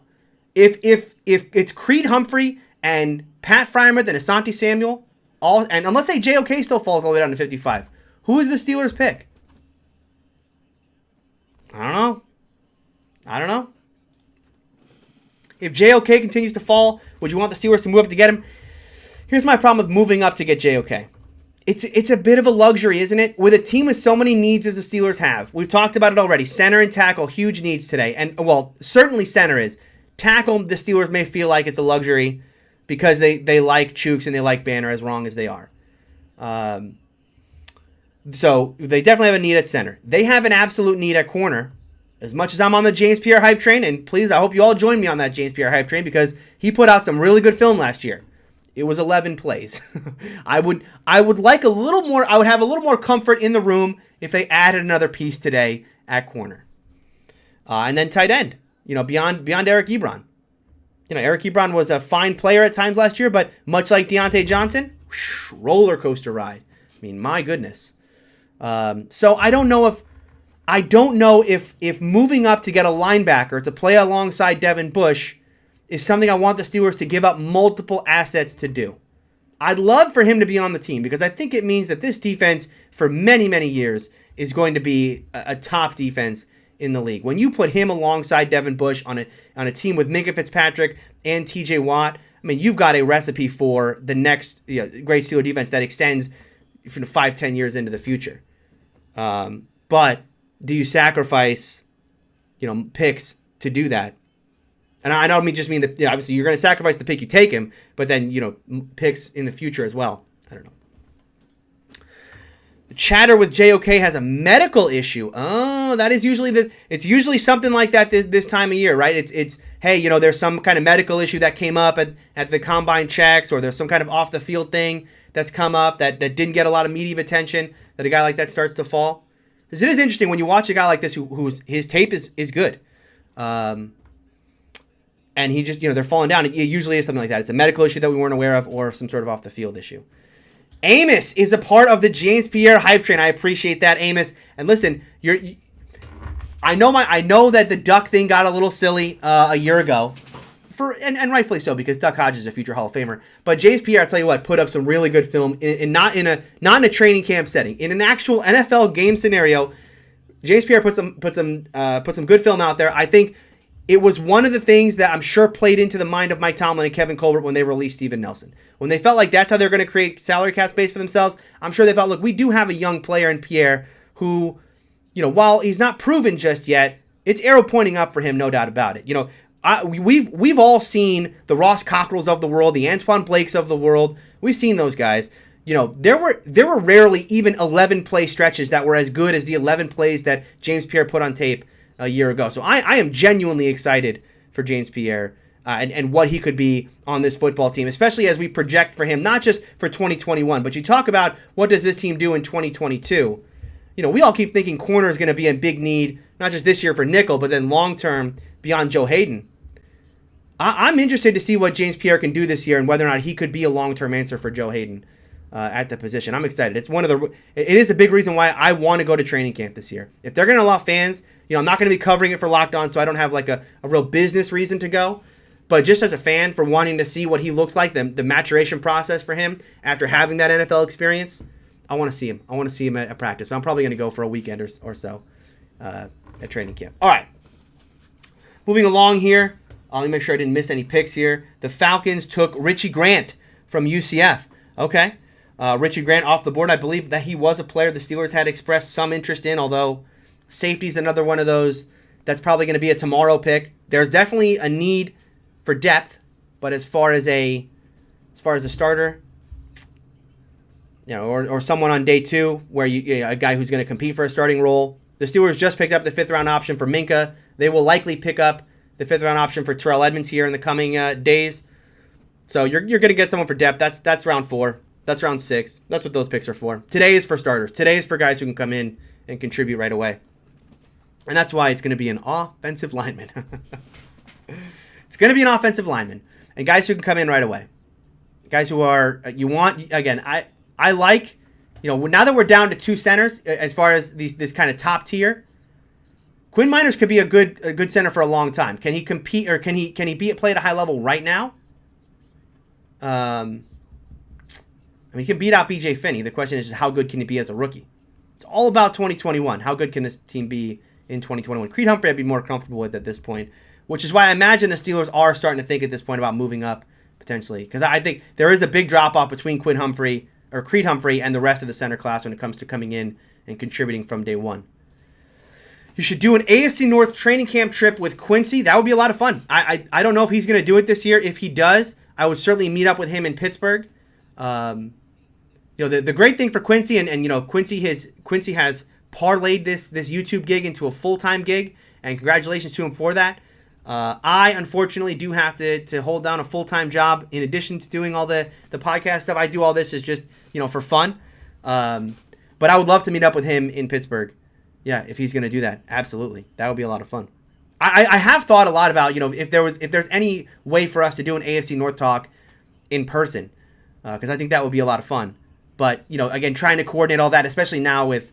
If it's Creed Humphrey and Pat Freiermuth and Asante Samuel, and let's say JOK still falls all the way down to 55, who is the Steelers' pick? I don't know. If JOK continues to fall, would you want the Steelers to move up to get him? Here's my problem with moving up to get JOK. It's a bit of a luxury, isn't it? With a team with so many needs as the Steelers have. We've talked about it already. Center and tackle, huge needs today. And, well, certainly center is. Tackle, the Steelers may feel like it's a luxury because they like Chooks and they like Banner, as wrong as they are. So they definitely have a need at center. They have an absolute need at corner. As much as I'm on the James Pierre hype train, and please, I hope you all join me on that James Pierre hype train because he put out some really good film last year. It was 11 plays. I would like a little more. I would have a little more comfort in the room if they added another piece today at corner, and then tight end. Beyond Eric Ebron. Eric Ebron was a fine player at times last year, but much like Deontay Johnson, roller coaster ride. I mean, my goodness. So I don't know if moving up to get a linebacker to play alongside Devin Bush is something I want the Steelers to give up multiple assets to do. I'd love for him to be on the team because I think it means that this defense for many, many years is going to be a top defense in the league. When you put him alongside Devin Bush on a team with Minkah Fitzpatrick and TJ Watt, I mean, you've got a recipe for the next great Steeler defense that extends 5-10 years into the future. But do you sacrifice, picks to do that? And I don't just mean that, obviously you're going to sacrifice the pick you take him, but then, picks in the future as well. I don't know. The chatter with JOK has a medical issue. Oh, that is it's usually something like that this time of year, right? It's hey, there's some kind of medical issue that came up at the combine checks, or there's some kind of off the field thing that's come up that didn't get a lot of media attention, that a guy like that starts to fall. Because it is interesting when you watch a guy like this who's his tape is good. And he just, they're falling down. It usually is something like that. It's a medical issue that we weren't aware of or some sort of off the field issue. Amos is a part of the James Pierre hype train. I appreciate that, Amos. And listen, I know that the Duck thing got a little silly a year ago, and rightfully so because Duck Hodges is a future Hall of Famer. But James Pierre, I'll tell you what, put up some really good film, not in a training camp setting, in an actual NFL game scenario. James Pierre put some good film out there. I think it was one of the things that I'm sure played into the mind of Mike Tomlin and Kevin Colbert when they released Steven Nelson. When they felt like that's how they're going to create salary cap space for themselves, I'm sure they thought, look, we do have a young player in Pierre who, while he's not proven just yet, it's arrow pointing up for him, no doubt about it. We've all seen the Ross Cockrells of the world, the Antoine Blakes of the world. We've seen those guys. There were rarely even 11 play stretches that were as good as the 11 plays that James Pierre put on tape a year ago. So I am genuinely excited for James Pierre and what he could be on this football team, especially as we project for him, not just for 2021, but you talk about what does this team do in 2022. We all keep thinking corner is going to be in big need, not just this year for nickel, but then long-term beyond Joe Hayden. I'm interested to see what James Pierre can do this year and whether or not he could be a long-term answer for Joe Hayden at the position. I'm excited. It is a big reason why I want to go to training camp this year. If they're going to allow fans, I'm not going to be covering it for Locked On, so I don't have like a real business reason to go. But just as a fan, for wanting to see what he looks like, the maturation process for him after having that NFL experience, I want to see him. I want to see him at practice. So I'm probably going to go for a weekend or so at training camp. All right. Moving along here. Let me make sure I didn't miss any picks here. The Falcons took Richie Grant from UCF. Okay. Richie Grant off the board. I believe that he was a player the Steelers had expressed some interest in, although safety's another one of those that's probably going to be a tomorrow pick. There's definitely a need for depth, but as far as a starter, or someone on day two where a guy who's going to compete for a starting role. The Steelers just picked up the 5th round option for Minkah. They will likely pick up the 5th round option for Terrell Edmonds here in the coming days. So you're going to get someone for depth. That's round 4. That's round 6. That's what those picks are for. Today is for starters. Today is for guys who can come in and contribute right away. And that's why it's going to be an offensive lineman. It's going to be an offensive lineman. And guys who can come in right away. Guys who are, you want, again, I like, now that we're down to 2 centers, as far as this kind of top tier, Quinn Miners could be a good center for a long time. Can he compete, or can he play at a high level right now? He can beat out BJ Finney. The question is just how good can he be as a rookie? It's all about 2021. How good can this team be in 2021? Creed Humphrey I'd be more comfortable with at this point, which is why I imagine the Steelers are starting to think at this point about moving up potentially, because I think there is a big drop-off between Creed Humphrey and the rest of the center class when it comes to coming in and contributing from day one. You should do an AFC North training camp trip with Quincy. That would be a lot of fun. I don't know if he's going to do it this year. If he does, I would certainly meet up with him in Pittsburgh. The great thing for Quincy, and Quincy has parlayed this YouTube gig into a full-time gig, and congratulations to him for that. I unfortunately do have to hold down a full-time job in addition to doing all the podcast stuff. I do all this is just for fun, but I would love to meet up with him in Pittsburgh. Yeah, if he's going to do that, absolutely, that would be a lot of fun. I have thought a lot about if there's any way for us to do an AFC North talk in person, because I think that would be a lot of fun. But again, trying to coordinate all that, especially now with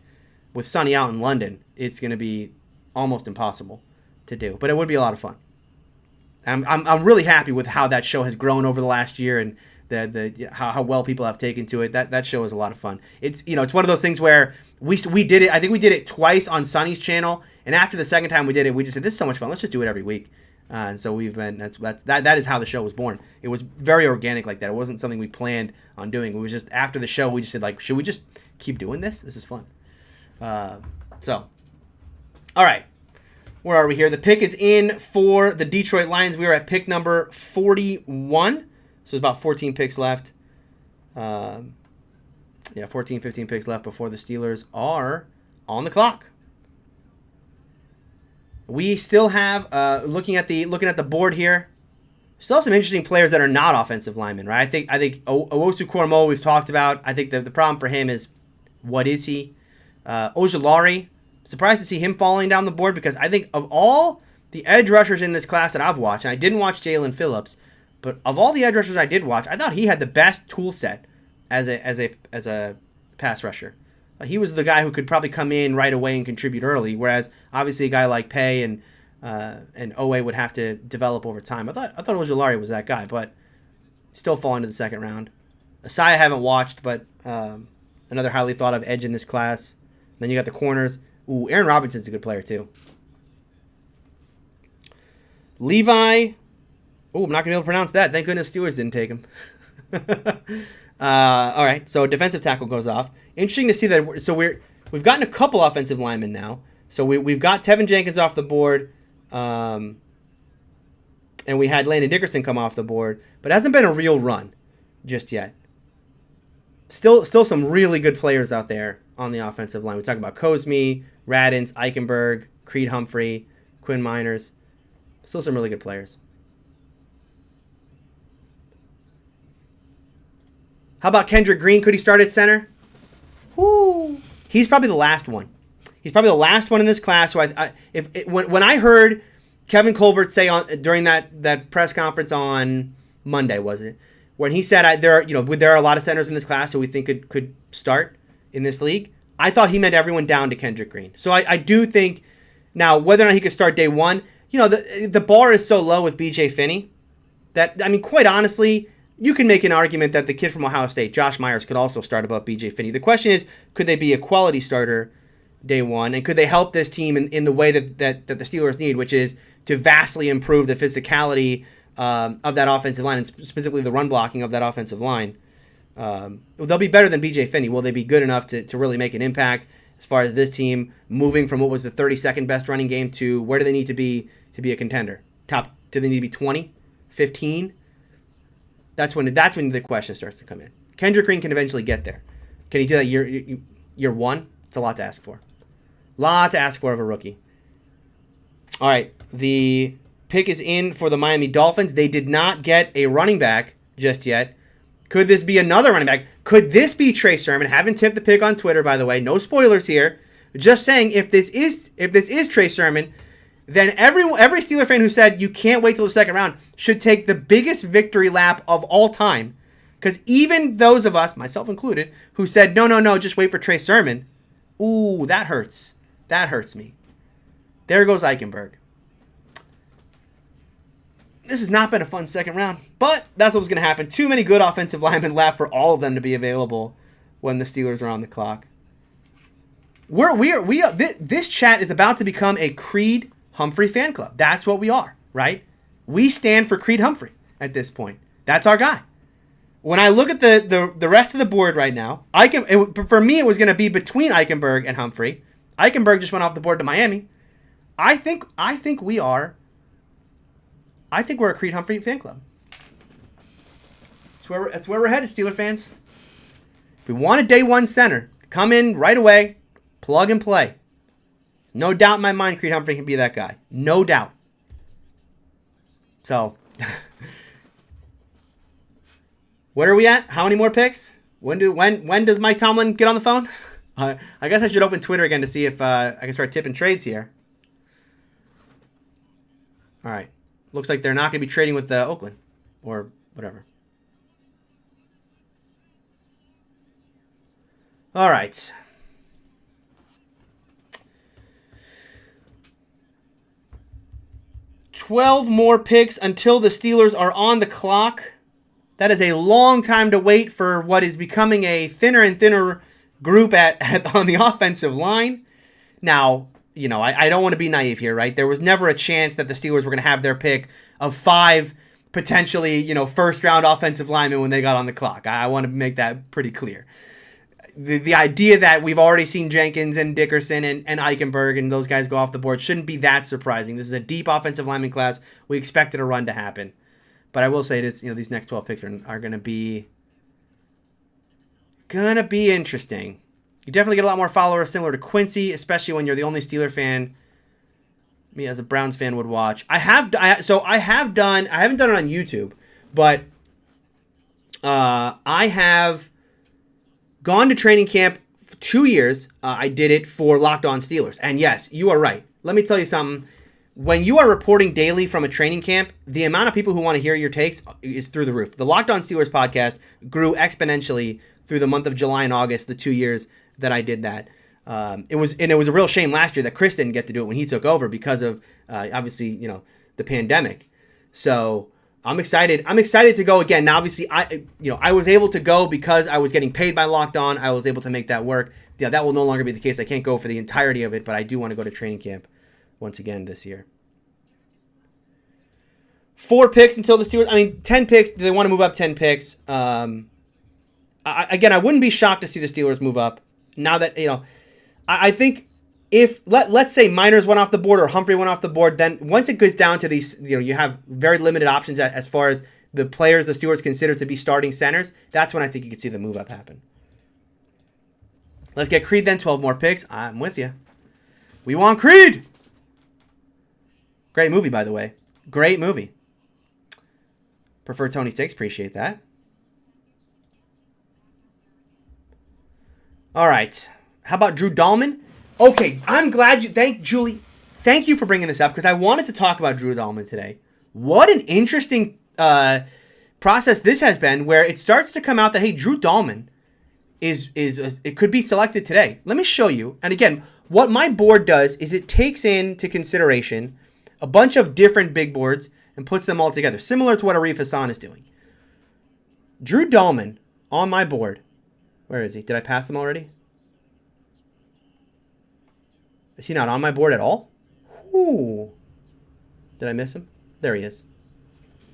Sonny out in London, it's going to be almost impossible to do. But it would be a lot of fun. I'm really happy with how that show has grown over the last year, and how well people have taken to it. That show is a lot of fun. It's it's one of those things where we did it. I think we did it twice on Sonny's channel, and after the second time we did it, we just said, this is so much fun. Let's just do it every week. And so we've been. That is how the show was born. It was very organic like that. It wasn't something we planned on doing. It was just after the show we just said, should we just keep doing this? This is fun. All right. Where are we here? The pick is in for the Detroit Lions. We are at pick number 41. So there's about 14 picks left. 14, 15 picks left before the Steelers are on the clock. We still have, looking at the board here, still have some interesting players that are not offensive linemen, right? I think Owusu-Koramoah we've talked about. I think the problem for him is, what is he? Ojulari, surprised to see him falling down the board, because I think of all the edge rushers in this class that I've watched, and I didn't watch Jalen Phillips, but of all the edge rushers I did watch, I thought he had the best tool set as a pass rusher. He was the guy who could probably come in right away and contribute early, whereas obviously a guy like Pay and Owe would have to develop over time. I thought Ojulari was that guy, but still fall into the second round. Asai I haven't watched, but another highly thought of edge in this class. And then you got the corners. Ooh, Aaron Robinson's a good player too. Levi. Oh, I'm not going to be able to pronounce that. Thank goodness Steelers didn't take him. All right, so defensive tackle goes off. Interesting to see that. So we've gotten a couple offensive linemen now. So we've got Tevin Jenkins off the board, and we had Landon Dickerson come off the board, but it hasn't been a real run just yet. Still some really good players out there on the offensive line. We talk about Cosme, Radins, Eichenberg, Creed Humphrey, Quinn Miners. Still some really good players. How about Kendrick Green? Could he start at center? Woo! He's probably the last one. He's probably the last one in this class. So when I heard Kevin Colbert say during that press conference on Monday, was it, when he said there are a lot of centers in this class who we think could start in this league, I thought he meant everyone down to Kendrick Green. So I do think now whether or not he could start day one, the bar is so low with BJ Finney that, quite honestly, you can make an argument that the kid from Ohio State, Josh Myers, could also start above BJ Finney. The question is, could they be a quality starter day one, and could they help this team in the way that the Steelers need, which is to vastly improve the physicality of that offensive line, and specifically the run blocking of that offensive line. They'll be better than BJ Finney. Will they be good enough to really make an impact as far as this team moving from what was the 32nd best running game to where do they need to be a contender? Do they need to be 20, 15? That's when the question starts to come in. Kendrick Green can eventually get there. Can he do that year one? It's a lot to ask for. Lot to ask for of a rookie. All right, the pick is in for the Miami Dolphins. They did not get a running back just yet. Could this be another running back? Could this be Trey Sermon? Haven't tipped the pick on Twitter, by the way. No spoilers here. Just saying, if this is Trey Sermon, then every Steeler fan who said you can't wait till the second round should take the biggest victory lap of all time. Because even those of us, myself included, who said, no, just wait for Trey Sermon, ooh, that hurts. That hurts me. There goes Eichenberg. This has not been a fun second round, but that's what was going to happen. Too many good offensive linemen left for all of them to be available when the Steelers are on the clock. This chat is about to become a Creed Humphrey fan club. That's what we are, right? We stand for Creed Humphrey at this point. That's our guy. When I look at the rest of the board right now, for me it was going to be between Eichenberg and Humphrey. Eichenberg just went off the board to Miami. I think we're a Creed Humphrey fan club. That's where we're headed, Steeler fans. If we want a day one center, come in right away, plug and play. No doubt in my mind Creed Humphrey can be that guy. No doubt. So, where are we at? How many more picks? When does Mike Tomlin get on the phone? I guess I should open Twitter again to see if I can start tipping trades here. All right. Looks like they're not going to be trading with Oakland or whatever. All right. $12 more picks until the Steelers are on the clock. That is a long time to wait for what is becoming a thinner and thinner group on the offensive line. Now, I don't want to be naive here, right? There was never a chance that the Steelers were going to have their pick of 5 potentially, first-round offensive linemen when they got on the clock. I want to make that pretty clear. The idea that we've already seen Jenkins and Dickerson and Eichenberg and those guys go off the board shouldn't be that surprising. This is a deep offensive lineman class. We expected a run to happen. But I will say this, these next 12 picks are going to be interesting. You definitely get a lot more followers similar to Quincy, especially when you're the only Steeler fan me as a Browns fan would watch. I haven't done it on YouTube, but I have gone to training camp for 2 years. I did it for Locked On Steelers. And yes, you are right. Let me tell you something. When you are reporting daily from a training camp, the amount of people who want to hear your takes is through the roof. The Locked On Steelers podcast grew exponentially through the month of July and August, the 2 years that I did that. It was a real shame last year that Chris didn't get to do it when he took over because of obviously the pandemic. So I'm excited. I'm excited to go again. Now, obviously, I was able to go because I was getting paid by Locked On. I was able to make that work. Yeah, that will no longer be the case. I can't go for the entirety of it, but I do want to go to training camp once again this year. 4 picks until the Steelers. 10 picks. Do they want to move up 10 picks? I wouldn't be shocked to see the Steelers move up. Now that, I think if, let's say Miners went off the board or Humphrey went off the board, then once it goes down to these, you have very limited options as far as the players the Steelers consider to be starting centers, that's when I think you could see the move up happen. Let's get Creed then, 12 more picks. I'm with you. We want Creed! Great movie, by the way. Great movie. Prefer Tony Sticks. Appreciate that. All right. How about Drew Dahlman? Okay, I'm glad Julie. Thank you for bringing this up because I wanted to talk about Drew Dahlman today. What an interesting process this has been where it starts to come out that, hey, Drew Dahlman it could be selected today. Let me show you. And again, what my board does is it takes into consideration a bunch of different big boards and puts them all together, similar to what Arif Hassan is doing. Drew Dahlman on my board. Where is he? Did I pass him already? Is he not on my board at all? Ooh. Did I miss him? There he is.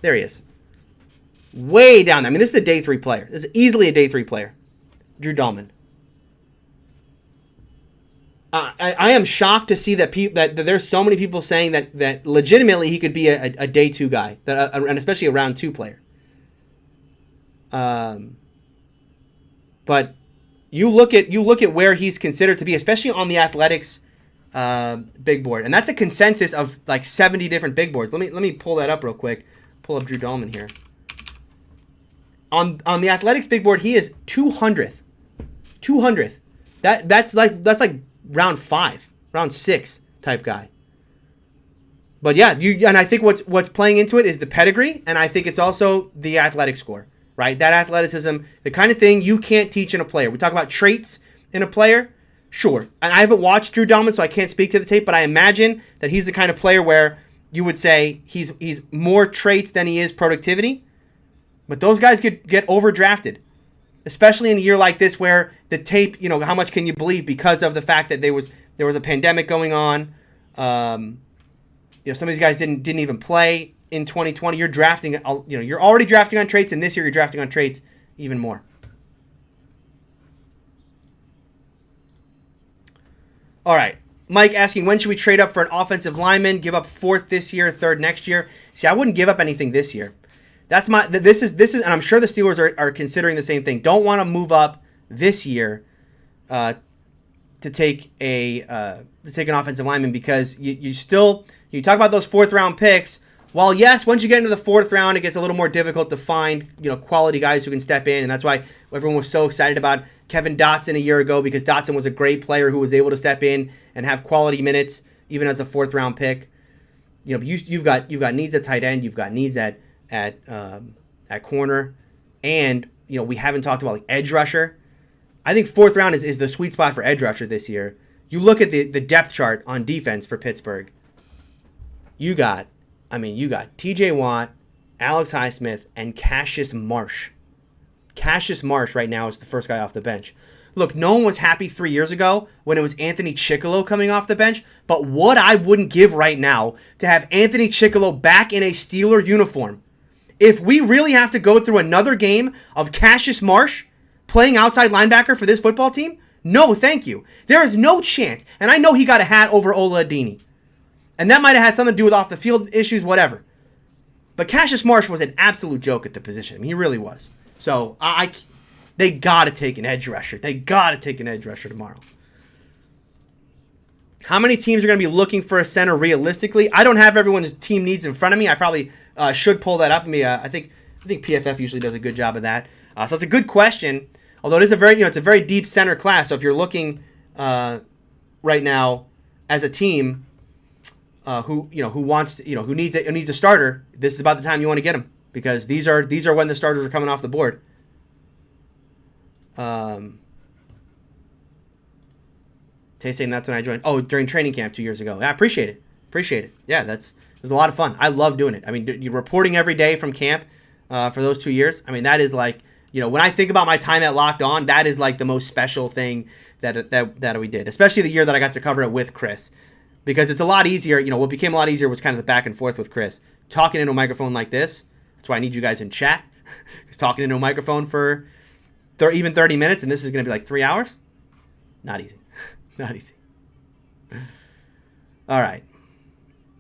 There he is. Way down there. This is a day 3 player. This is easily a day 3 player. Drew Dahlman. I am shocked to see that that there's so many people saying that legitimately he could be a day 2 guy, and especially a round 2 player. But you look at where he's considered to be, especially on the Athletics big board, and that's a consensus of like 70 different big boards. Let me pull that up real quick. Pull up Drew Dahlman here. On the Athletics big board, he is 200th. 200th. That's like round 5, round 6 type guy. But yeah, and I think what's playing into it is the pedigree, and I think it's also the athletic score, right? That athleticism, the kind of thing you can't teach in a player. We talk about traits in a player, sure. And I haven't watched Drew Dalman, so I can't speak to the tape, but I imagine that he's the kind of player where you would say he's more traits than he is productivity. But those guys get overdrafted, especially in a year like this where the tape, how much can you believe because of the fact that there was a pandemic going on. Some of these guys didn't even play in 2020. You're drafting, you're already drafting on traits, and this year you're drafting on traits even more. All right. Mike asking, when should we trade up for an offensive lineman? Give up 4th this year, 3rd next year. See, I wouldn't give up anything this year. This is, and I'm sure the Steelers are considering the same thing. Don't want to move up this year to take an offensive lineman because you talk about those 4th round picks. Well, yes, once you get into the 4th round, it gets a little more difficult to find quality guys who can step in, and that's why everyone was so excited about Kevin Dotson a year ago, because Dotson was a great player who was able to step in and have quality minutes even as a 4th round pick. You've got needs at tight end, you've got needs at corner, and we haven't talked about like edge rusher. I think 4th round is the sweet spot for edge rusher this year. You look at the depth chart on defense for Pittsburgh. You got T.J. Watt, Alex Highsmith, and Cassius Marsh. Cassius Marsh right now is the first guy off the bench. Look, no one was happy 3 years ago when it was Anthony Chickillo coming off the bench, but what I wouldn't give right now to have Anthony Chickillo back in a Steeler uniform. If we really have to go through another game of Cassius Marsh playing outside linebacker for this football team, no, thank you. There is no chance, and I know he got a hat over Ola Adini, and that might have had something to do with off-the-field issues, whatever. But Cassius Marsh was an absolute joke at the position. I mean, he really was. So, they got to take an edge rusher. They got to take an edge rusher tomorrow. How many teams are going to be looking for a center realistically? I don't have everyone's team needs in front of me. I probably should pull that up. I think PFF usually does a good job of that. So it's a good question. Although it is it's a very deep center class. So if you're looking right now as a team who needs a starter, this is about the time you want to get them, because these are when the starters are coming off the board. Tay saying that's when I joined. Oh, during training camp 2 years ago. Yeah, I appreciate it. Yeah, it was a lot of fun. I love doing it. I mean, you're reporting every day from camp for those 2 years. I mean, that is like, when I think about my time at Locked On, that is like the most special thing that we did, especially the year that I got to cover it with Chris, because it's a lot easier. What became a lot easier was kind of the back and forth with Chris, talking into a microphone like this. That's why I need you guys in chat. Because talking into a microphone for even 30 minutes, and this is going to be like 3 hours, not easy. Not easy. All right.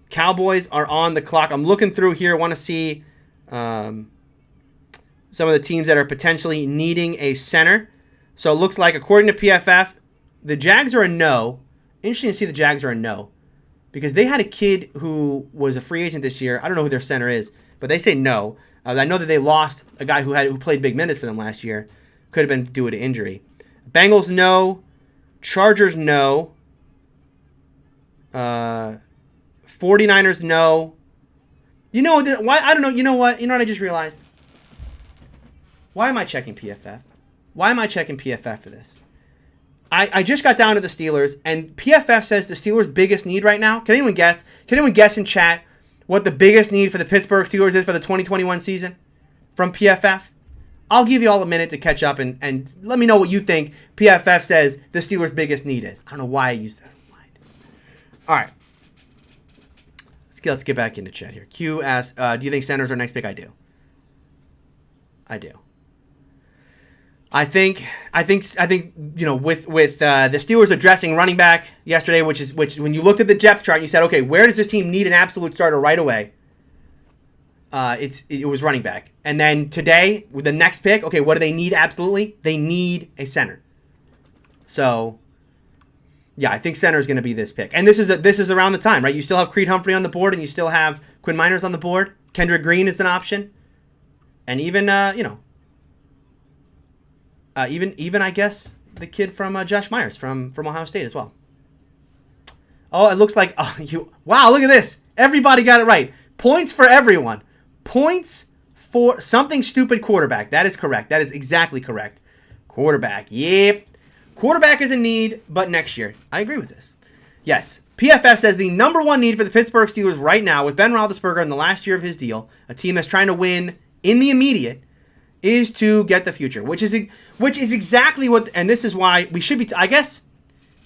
Cowboys are on the clock. I'm looking through here. I want to see some of the teams that are potentially needing a center. So it looks like, according to PFF, the Jags are a no. Interesting to see the Jags are a no, because they had a kid who was a free agent this year. I don't know who their center is, but they say no. I know that they lost a guy who played big minutes for them last year. Could have been due to injury. Bengals, no. Chargers, no. 49ers, no. Why? I don't know. You know what I just realized? Why am I checking PFF? Why am I checking PFF for this? I just got down to the Steelers, and PFF says the Steelers' biggest need right now. Can anyone guess? Can anyone guess in chat what the biggest need for the Pittsburgh Steelers is for the 2021 season from PFF? I'll give you all a minute to catch up and let me know what you think PFF says the Steelers' biggest need is. I don't know why I used that. All right. Let's get back into chat here. Q asks, do you think center's our next pick? I do. I think with the Steelers addressing running back yesterday, which when you looked at the depth chart and you said, okay, where does this team need an absolute starter right away? It was running back. And then today, with the next pick, okay, what do they need absolutely? They need a center. So, yeah, I think center is going to be this pick. And this is around the time, right? You still have Creed Humphrey on the board, and you still have Quinn Miners on the board. Kendrick Green is an option. And even, even I guess, the kid from Josh Myers from Ohio State as well. Oh, it looks like wow, look at this. Everybody got it right. Points for everyone. Points for something stupid quarterback. That is correct. That is exactly correct. Quarterback. Yep. Quarterback is a need, but next year. I agree with this. Yes. PFF says the number one need for the Pittsburgh Steelers right now, with Ben Roethlisberger in the last year of his deal, a team that's trying to win in the immediate, is to get the future, which is exactly what, and this is why we should be, I guess,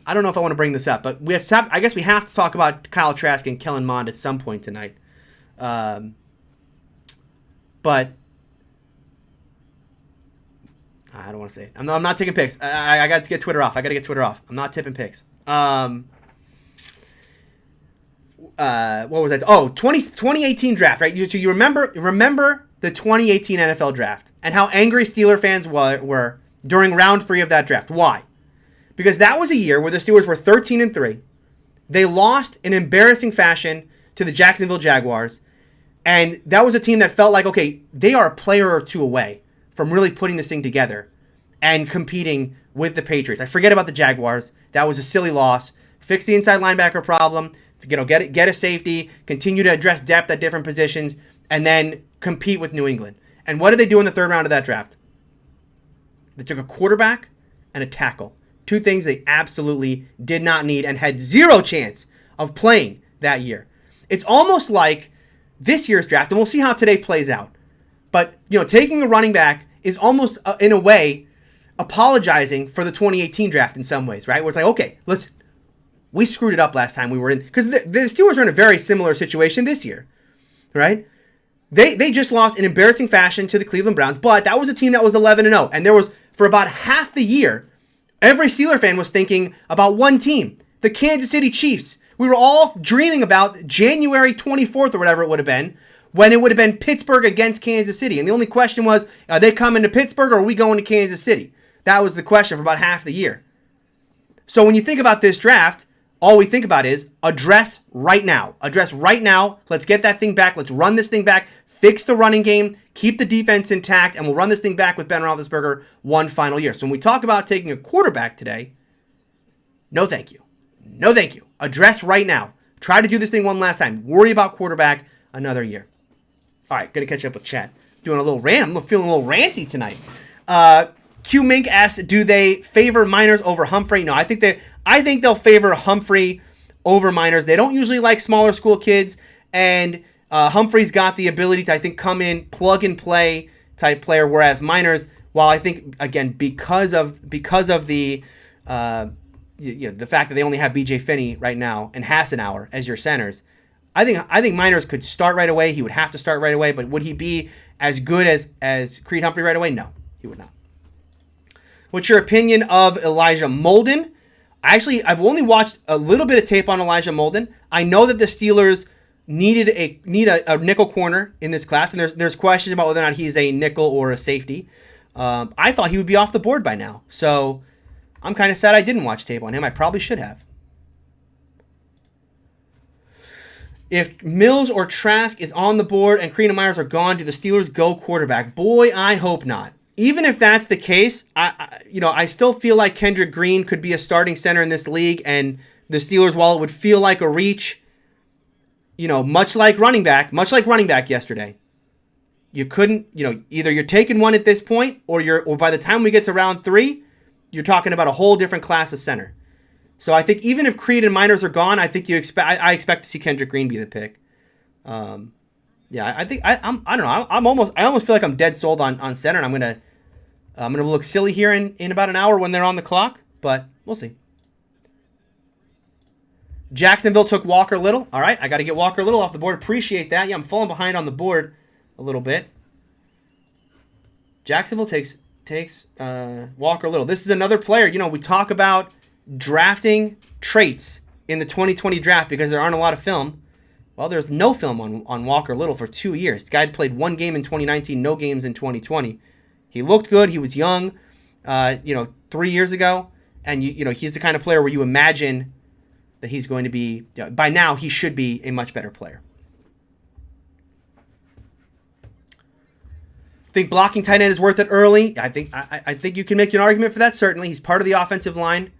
I don't know if I want to bring this up, but I guess we have to talk about Kyle Trask and Kellen Mond at some point tonight. But I don't want to say it. I'm not taking picks. I got to get Twitter off. I'm not tipping picks. What was that? Oh, 2018 draft, right? So you remember the 2018 NFL draft and how angry Steeler fans were during round 3 of that draft. Why? Because that was a year where the Steelers were 13-3. They lost in embarrassing fashion to the Jacksonville Jaguars. And that was a team that felt like, okay, they are a player or two away from really putting this thing together and competing with the Patriots. I forget about the Jaguars. That was a silly loss. Fix the inside linebacker problem. Get a safety. Continue to address depth at different positions. And then compete with New England. And what did they do in the 3rd round of that draft? They took a quarterback and a tackle. 2 things they absolutely did not need and had zero chance of playing that year. It's almost like this year's draft, and we'll see how today plays out. But, taking a running back is almost, in a way, apologizing for the 2018 draft in some ways, right? Where it's like, okay, we screwed it up last time we were in, because the Steelers are in a very similar situation this year, right? They just lost in embarrassing fashion to the Cleveland Browns, but that was a team that was 11-0, and there was, for about half the year, every Steeler fan was thinking about one team, the Kansas City Chiefs. We were all dreaming about January 24th or whatever it would have been, when it would have been Pittsburgh against Kansas City. And the only question was, are they coming to Pittsburgh or are we going to Kansas City? That was the question for about half the year. So when you think about this draft, all we think about is address right now. Address right now. Let's get that thing back. Let's run this thing back. Fix the running game. Keep the defense intact. And we'll run this thing back with Ben Roethlisberger one final year. So when we talk about taking a quarterback today, no thank you. No thank you. Address right now. Try to do this thing one last time. Worry about quarterback another year. All right, going to catch up with chat. Doing a little rant. I'm feeling a little ranty tonight. Q Mink asks, do they favor Miners over Humphrey? No, I think they'll favor Humphrey over Miners. They don't usually like smaller school kids, and Humphrey's got the ability to, I think, come in, plug and play type player, whereas Miners, while I think, again, because of the the fact that they only have BJ Finney right now and Hassenauer as your centers, I think Miners could start right away. He would have to start right away, but would he be as good as Creed Humphrey right away? No, he would not. What's your opinion of Elijah Molden? I've only watched a little bit of tape on Elijah Molden. I know that the Steelers need a nickel corner in this class, and there's questions about whether or not he's a nickel or a safety. I thought he would be off the board by now, so I'm kind of sad I didn't watch tape on him. I probably should have. If Mills or Trask is on the board and Creed and Myers are gone, do the Steelers go quarterback? Boy, I hope not. Even if that's the case, I still feel like Kendrick Green could be a starting center in this league, and the Steelers, while it would feel like a reach, much like running back yesterday, you couldn't, either you're taking one at this point, or by the time we get to round 3, you're talking about a whole different class of center. So I think even if Creed and Miners are gone, I think I expect to see Kendrick Green be the pick. I think I don't know. I almost feel like I'm dead sold on center, and I'm gonna look silly here in about an hour when they're on the clock, but we'll see. Jacksonville took Walker Little. All right, I got to get Walker Little off the board. Appreciate that. Yeah, I'm falling behind on the board a little bit. Jacksonville takes Walker Little. This is another player. We talk about drafting traits in the 2020 draft because there aren't a lot of film. Well, there's no film on Walker Little for 2 years. The guy played 1 game in 2019, no games in 2020. He looked good. He was young, 3 years ago. And, he's the kind of player where you imagine that he's going to be, by now, he should be a much better player. Think blocking tight end is worth it early. I think you can make an argument for that, certainly. He's part of the offensive line.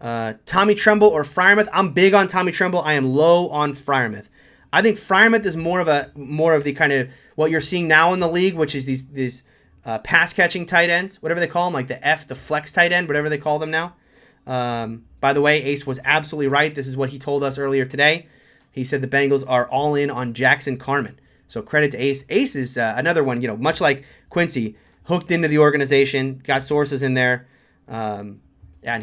Tommy Tremble or Freiermuth. I'm big on Tommy Tremble. I am low on Freiermuth. I think Freiermuth is more of the kind of what you're seeing now in the league, which is these pass catching tight ends, whatever they call them, like the flex tight end, whatever they call them now. By the way, Ace was absolutely right. This is what he told us earlier today. He said the Bengals are all in on Jackson Carman. So credit to Ace. Ace is another one, much like Quincy, hooked into the organization, got sources in there. And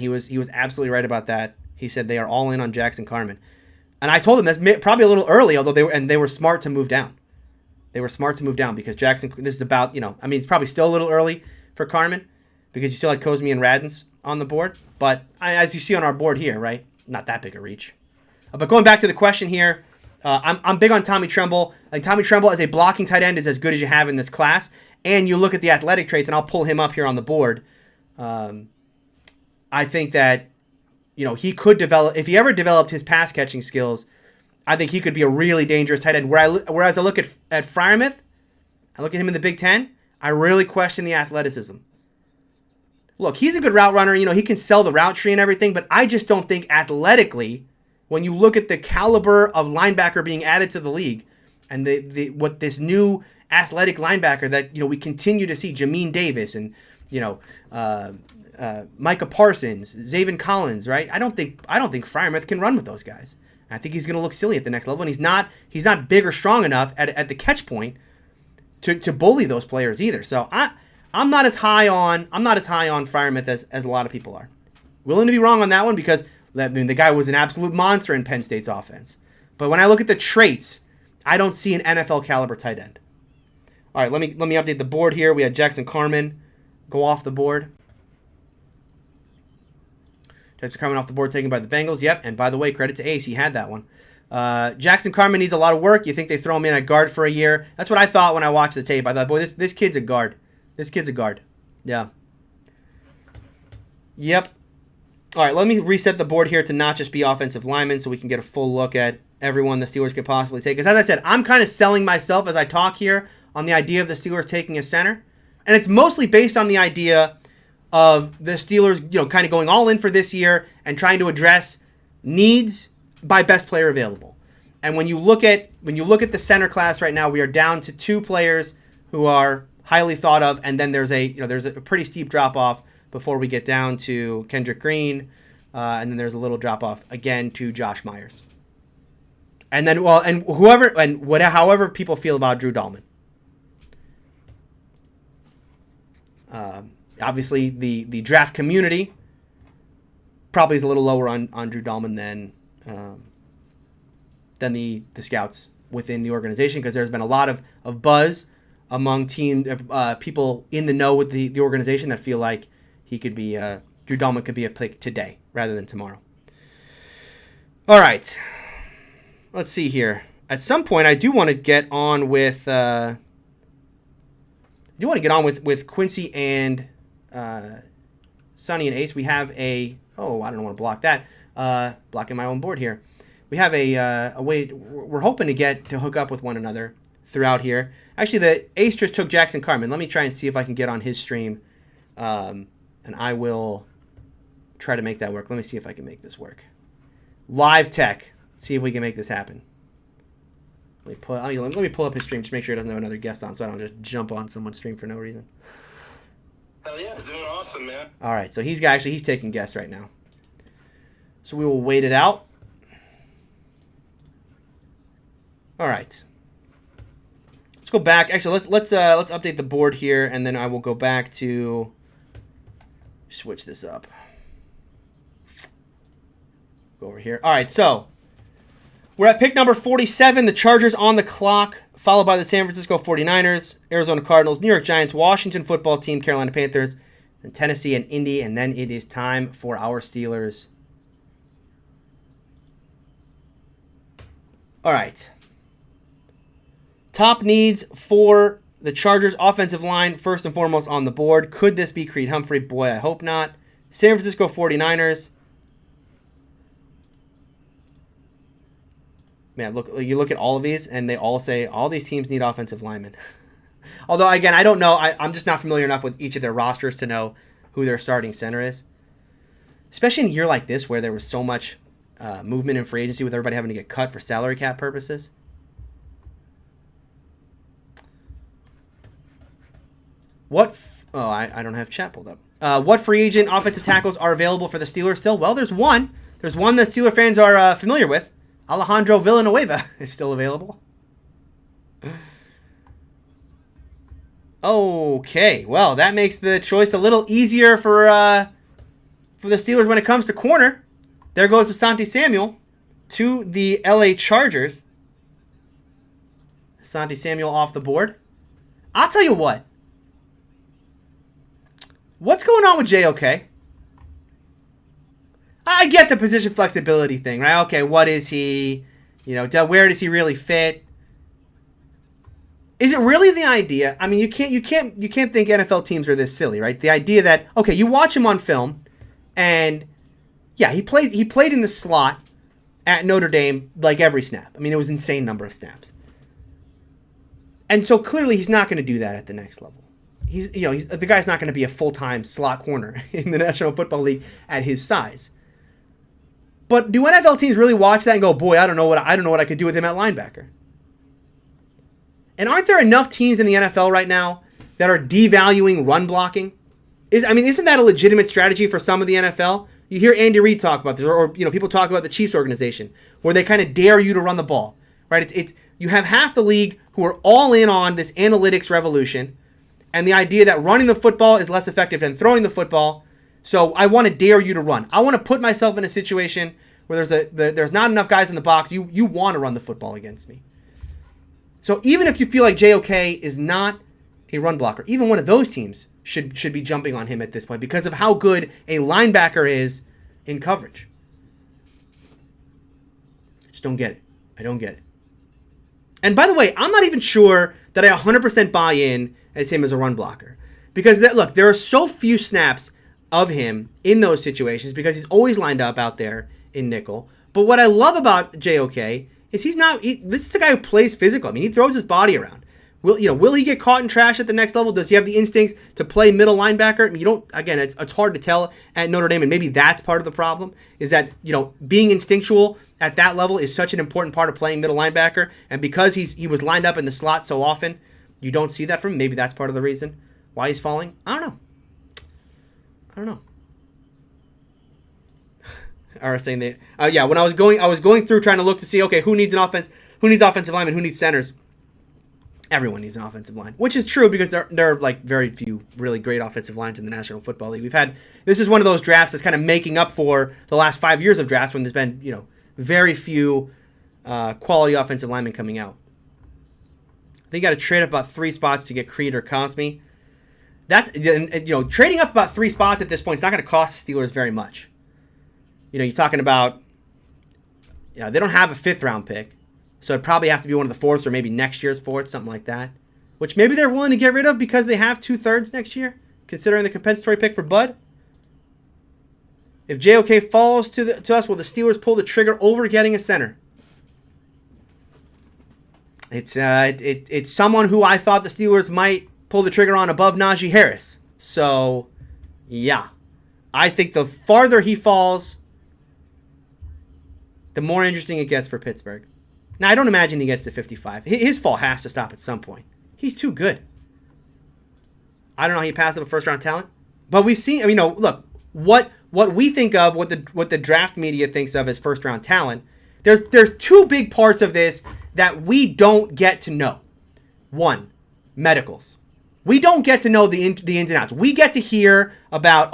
he was absolutely right about that. He said they are all in on Jackson Carman. And I told him that's probably a little early, although they were smart to move down. They were smart to move down because Jackson, this is about, it's probably still a little early for Carman because you still had Cosme and Radens on the board. But as you see on our board here, right, not that big a reach. But going back to the question here, I'm big on Tommy Tremble. Like Tommy Tremble as a blocking tight end is as good as you have in this class. And you look at the athletic traits, and I'll pull him up here on the board. I think that, he could develop, if he ever developed his pass catching skills, I think he could be a really dangerous tight end. Whereas I look at Freiermuth, I look at him in the Big Ten, I really question the athleticism. Look, he's a good route runner. He can sell the route tree and everything, but I just don't think athletically, when you look at the caliber of linebacker being added to the league and what this new athletic linebacker that, we continue to see, Jamin Davis and, Micah Parsons, Zaven Collins, right? I don't think Freiermuth can run with those guys. I think he's going to look silly at the next level, and he's not big or strong enough at the catch point to bully those players either. So I'm not as high on Freiermuth as a lot of people are. Willing to be wrong on that one because the guy was an absolute monster in Penn State's offense. But when I look at the traits, I don't see an NFL caliber tight end. All right, let me update the board here. We had Jackson Carman go off the board. Jackson Carman off the board, taken by the Bengals. Yep, and by the way, credit to Ace. He had that one. Jackson Carman needs a lot of work. You think they throw him in at guard for a year? That's what I thought when I watched the tape. I thought, boy, this kid's a guard. This kid's a guard. Yeah. Yep. All right, let me reset the board here to not just be offensive linemen so we can get a full look at everyone the Steelers could possibly take. Because as I said, I'm kind of selling myself as I talk here on the idea of the Steelers taking a center. And it's mostly based on the idea of the Steelers, kind of going all in for this year and trying to address needs by best player available. And when you look at the center class right now, we are down to 2 players who are highly thought of, and then there's a pretty steep drop off before we get down to Kendrick Green, and then there's a little drop off again to Josh Myers. And then however people feel about Drew Dahlman. Obviously, the draft community probably is a little lower on Drew Dahlman than the scouts within the organization because there's been a lot of buzz among people in the know with the organization that feel like he could be Drew Dahlman could be a pick today rather than tomorrow. All right, let's see here. At some point, I do want to get on with Quincy and Sonny and Ace. We have I don't want to block that. Blocking my own board here. We have a way. We're hoping to hook up with one another throughout here. Actually, the Ace just took Jackson Carman. Let me try and see if I can get on his stream, and I will try to make that work. Let me see if I can make this work. Live tech. See if we can make this happen. Let me pull up his stream. Just make sure he doesn't have another guest on, so I don't just jump on someone's stream for no reason. Hell yeah, doing awesome, man. All right, so he's taking guests right now. So we will wait it out. All right. Let's go back. Actually, let's update the board here, and then I will go back to switch this up. Go over here. All right, so we're at pick number 47. The Chargers on the clock, followed by the San Francisco 49ers, Arizona Cardinals, New York Giants, Washington Football Team, Carolina Panthers, and Tennessee and Indy. And then it is time for our Steelers. All right. Top needs for the Chargers offensive line, first and foremost on the board. Could this be Creed Humphrey? Boy, I hope not. San Francisco 49ers. Man, you look at all of these, and they all say all these teams need offensive linemen. Although, again, I don't know. I'm just not familiar enough with each of their rosters to know who their starting center is. especially in a year like this where there was so much movement in free agency with everybody having to get cut for salary cap purposes. I don't have chat pulled up. What free agent offensive tackles are available for the Steelers still? Well, there's one. There's one that Steeler fans are familiar with. Alejandro Villanueva is still available. Okay, well, that makes the choice a little easier for the Steelers when it comes to corner. There goes Asante Samuel to the LA Chargers. Asante Samuel off the board. I'll tell you what. What's going on with JOK? I get the position flexibility thing, right? Okay, what is he? Where does he really fit? Is it really the idea? I mean, you can't think NFL teams are this silly, right? The idea that, okay, you watch him on film, and yeah, he played in the slot at Notre Dame like every snap. I mean, it was an insane number of snaps. And so clearly he's not going to do that at the next level. The guy's not going to be a full-time slot corner in the National Football League at his size. But do NFL teams really watch that and go, boy, I don't know what I could do with him at linebacker? And aren't there enough teams in the NFL right now that are devaluing run blocking? Isn't that a legitimate strategy for some of the NFL? You hear Andy Reid talk about this, or people talk about the Chiefs organization, where they kind of dare you to run the ball, right? It's you have half the league who are all in on this analytics revolution, and the idea that running the football is less effective than throwing the football. So I want to dare you to run. I want to put myself in a situation where there's not enough guys in the box. You want to run the football against me. So even if you feel like JOK is not a run blocker, even one of those teams should be jumping on him at this point because of how good a linebacker is in coverage. Just don't get it. I don't get it. And by the way, I'm not even sure that I 100% buy in as him as a run blocker. Because, look, there are so few snaps of him in those situations because he's always lined up out there in nickel. But what I love about JOK is this is a guy who plays physical. I mean, he throws his body around. Will he get caught in trash at the next level? Does he have the instincts to play middle linebacker? I mean, it's hard to tell at Notre Dame, and maybe that's part of the problem, is that, being instinctual at that level is such an important part of playing middle linebacker, and because he was lined up in the slot so often, you don't see that from him. Maybe that's part of the reason why he's falling. I don't know. Or saying that, when I was going through trying to look to see, okay, who needs offensive linemen, who needs centers. Everyone needs an offensive line, which is true because there are like very few really great offensive lines in the National Football League. This is one of those drafts that's kind of making up for the last 5 years of drafts when there's been, very few quality offensive linemen coming out. They got to trade up about 3 spots to get Creed or Cosme. That's, trading up about 3 spots at this point is not going to cost the Steelers very much. You're talking about, they don't have a 5th round pick. So it'd probably have to be one of the 4th or maybe next year's 4th, something like that. Which maybe they're willing to get rid of because they have 2/3 next year, considering the compensatory pick for Bud. If JOK falls to us, will the Steelers pull the trigger over getting a center? It's someone who I thought the Steelers might pull the trigger on above Najee Harris. So, yeah. I think the farther he falls, the more interesting it gets for Pittsburgh. Now, I don't imagine he gets to 55. His fall has to stop at some point. He's too good. I don't know how you pass up a first-round talent. But we've seen, look, what we think of, what the draft media thinks of as first-round talent, there's 2 big parts of this that we don't get to know. 1, medicals. We don't get to know the ins and outs. We get to hear about,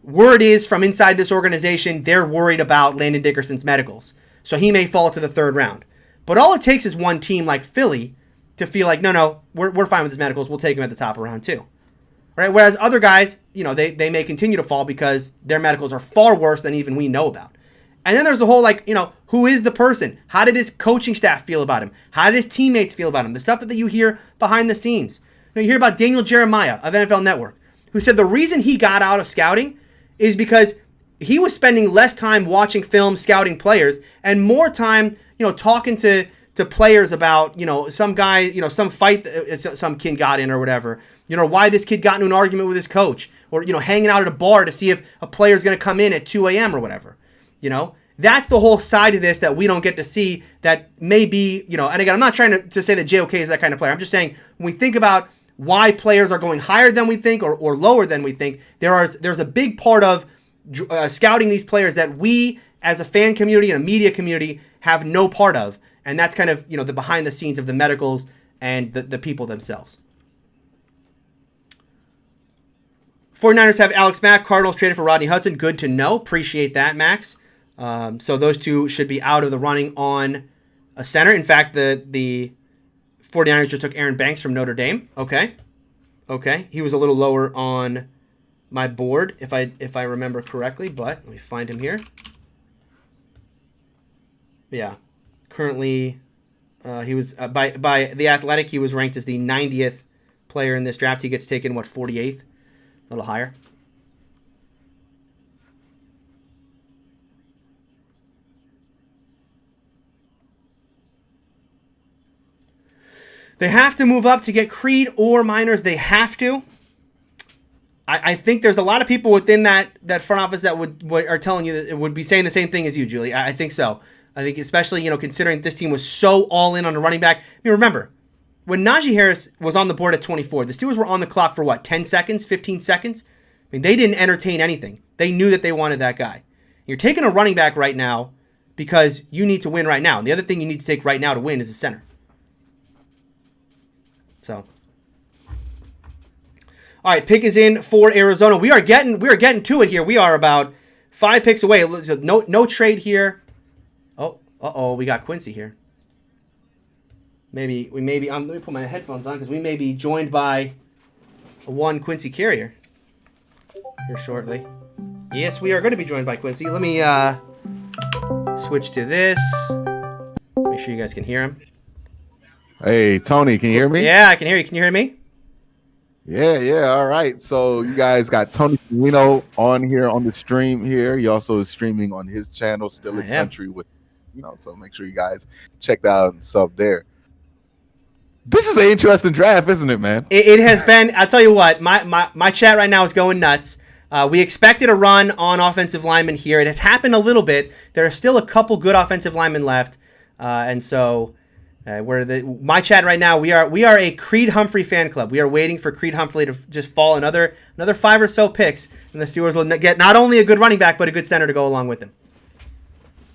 word is from inside this organization, they're worried about Landon Dickerson's medicals. So he may fall to the 3rd round. But all it takes is one team like Philly to feel like, no, we're fine with his medicals. We'll take him at the top of round 2. Right? Whereas other guys, they may continue to fall because their medicals are far worse than even we know about. And then there's the whole, who is the person? How did his coaching staff feel about him? How did his teammates feel about him? The stuff that you hear behind the scenes. You hear about Daniel Jeremiah of NFL Network, who said the reason he got out of scouting is because he was spending less time watching film, scouting players, and more time, talking to to players about, some guy, some fight some kid got in or whatever, why this kid got into an argument with his coach, or, hanging out at a bar to see if a player's going to come in at 2 a.m. or whatever, That's the whole side of this that we don't get to see, that may be, and again, I'm not trying to say that JOK is that kind of player. I'm just saying, when we think about why players are going higher than we think or lower than we think, there's a big part of scouting these players that we as a fan community and a media community have no part of. And that's kind of, the behind the scenes of the medicals and the people themselves. 49ers have Alex Mack. Cardinals traded for Rodney Hudson. Good to know. Appreciate that, Max. So those two should be out of the running on a center. In fact, the 49ers just took Aaron Banks from Notre Dame. Okay. He was a little lower on my board, if I remember correctly, but let me find him here. Yeah. Currently, he was by The Athletic, he was ranked as the 90th player in this draft. He gets taken, 48th? A little higher. They have to move up to get Creed or Miners. They have to. I think there's a lot of people within that front office that are telling you that it would be saying the same thing as you, Julie. I think so. I think especially, considering this team was so all in on a running back. I mean, remember, when Najee Harris was on the board at 24, the Steelers were on the clock for 10 seconds, 15 seconds? I mean, they didn't entertain anything. They knew that they wanted that guy. You're taking a running back right now because you need to win right now. And the other thing you need to take right now to win is a center. So, all right, pick is in for Arizona. We are getting to it here. We are about 5 picks away. No trade here. Oh, we got Quincy here. Let me put my headphones on because we may be joined by one Quincy Carrier here shortly. Yes, we are going to be joined by Quincy. Let me switch to this. Make sure you guys can hear him. Hey, Tony, can you hear me? Yeah, I can hear you. Can you hear me? Yeah. All right. So you guys got Tony Firmino on here on the stream here. He also is streaming on his channel, Still in Country with, so make sure you guys check that out and sub there. This is an interesting draft, isn't it, man? It has been. I'll tell you what, my chat right now is going nuts. We expected a run on offensive linemen here. It has happened a little bit. There are still a couple good offensive linemen left, and so my chat right now. We are a Creed Humphrey fan club. We are waiting for Creed Humphrey to just fall another 5 or so picks, and the Steelers will get not only a good running back but a good center to go along with him.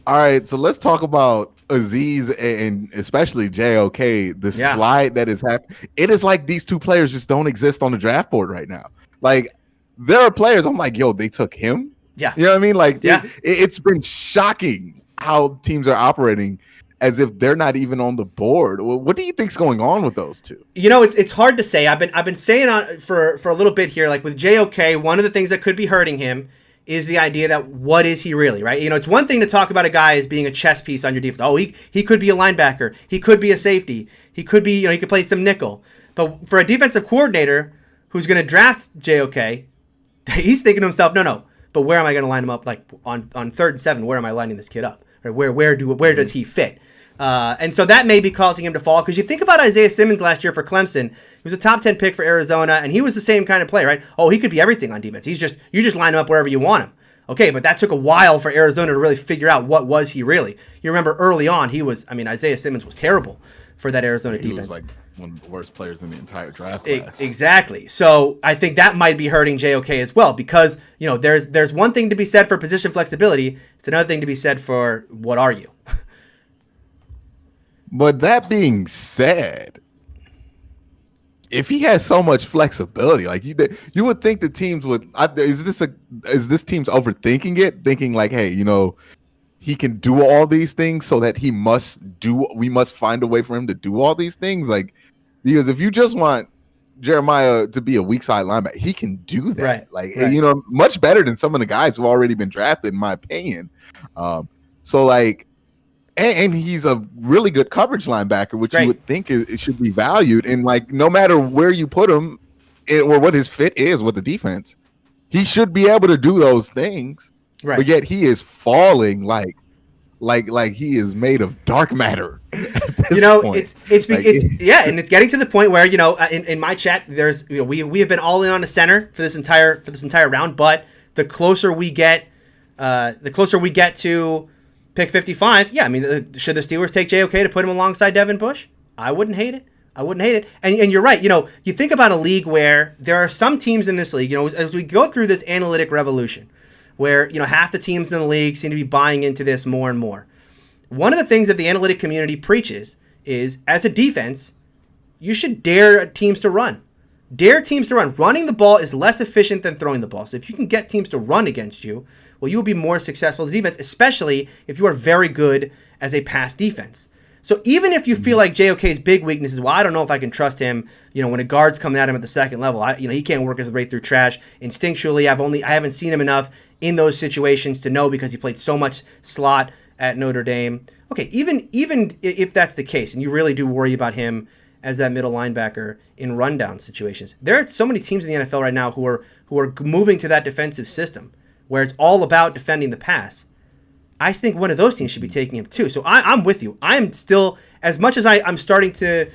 All right, so let's talk about Azeez and especially JOK. The slide that is happening. It is like these two players just don't exist on the draft board right now. Like, there are players I'm like, yo, they took him. Yeah, you know what I mean? Like, yeah. It's been shocking how teams are operating as if they're not even on the board. What do you think's going on with those two? It's hard to say. I've been saying for a little bit here. Like with JOK, one of the things that could be hurting him is the idea that what is he really, right? It's one thing to talk about a guy as being a chess piece on your defense. Oh, he could be a linebacker. He could be a safety. He could be, he could play some nickel. But for a defensive coordinator who's going to draft JOK, he's thinking to himself, no. But where am I going to line him up? Like on 3rd and 7, where am I lining this kid up? Or where does he fit? And so that may be causing him to fall. Because you think about Isaiah Simmons last year for Clemson. He was a top 10 pick for Arizona, and he was the same kind of player, right? Oh, he could be everything on defense. You just line him up wherever you want him. Okay, but that took a while for Arizona to really figure out what was he really. You remember early on, Isaiah Simmons was terrible for that Arizona defense. He was like one of the worst players in the entire draft class. Exactly. So I think that might be hurting JOK as well because, there's one thing to be said for position flexibility. It's another thing to be said for what are you? But that being said, if he has so much flexibility, like you would think the teams would. Is this team's overthinking it, thinking like, hey, he can do all these things, so that we must find a way for him to do all these things, like because if you just want Jeremiah to be a weak side linebacker, he can do that, right. Much better than some of the guys who've already been drafted, in my opinion. So like. And he's a really good coverage linebacker, which you would think it should be valued. And like, no matter where you put him or what his fit is with the defense, he should be able to do those things. Right. But yet he is falling like he is made of dark matter at this point. Like, it's yeah, and it's getting to the point where in my chat there's we have been all in on a center for this entire round, but the closer we get to pick 55, yeah, I mean, should the Steelers take JOK to put him alongside Devin Bush? I wouldn't hate it. And you're right. You think about a league where there are some teams in this league, as we go through this analytic revolution, where, half the teams in the league seem to be buying into this more and more. One of the things that the analytic community preaches is, as a defense, you should dare teams to run. Dare teams to run. Running the ball is less efficient than throwing the ball. So if you can get teams to run against you, well, you will be more successful as a defense, especially if you are very good as a pass defense. So even if you feel like JOK's big weakness is, well, I don't know if I can trust him, when a guard's coming at him at the second level, he can't work his way through trash. Instinctually, I haven't seen him enough in those situations to know, because he played so much slot at Notre Dame. Okay, even if that's the case, and you really do worry about him as that middle linebacker in rundown situations, there are so many teams in the NFL right now who are moving to that defensive system where it's all about defending the pass. I think one of those teams should be taking him too. So I'm with you. I'm still, as much as I'm starting to,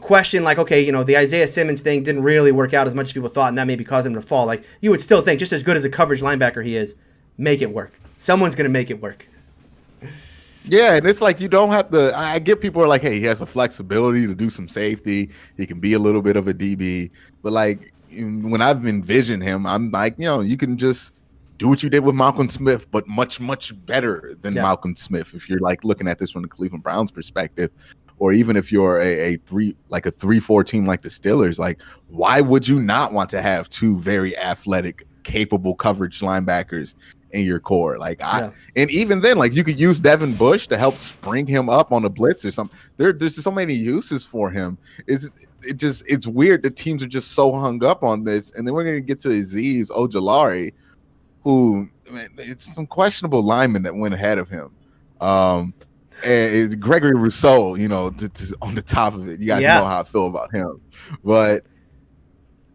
question, like, okay, the Isaiah Simmons thing didn't really work out as much as people thought, and that maybe caused him to fall. Like, you would still think, just as good as a coverage linebacker he is, make it work. Someone's going to make it work. Yeah, and it's like, you don't have to. I get people are like, hey, he has the flexibility to do some safety. He can be a little bit of a DB. But like, when I've envisioned him, I'm like, you can just do what you did with Malcolm Smith, but much, much better than Malcolm Smith. If you're like looking at this from the Cleveland Browns perspective, or even if you're a 3-4 team like the Steelers, like, why would you not want to have two very athletic, capable coverage linebackers in your core? Like, and even then, like, you could use Devin Bush to help spring him up on a blitz or something. There's just so many uses for him. It's weird that teams are just so hung up on this. And then we're gonna get to Azeez Ojulari, who, it's some questionable linemen that went ahead of him. And Gregory Rousseau, on the top of it. You guys know how I feel about him. But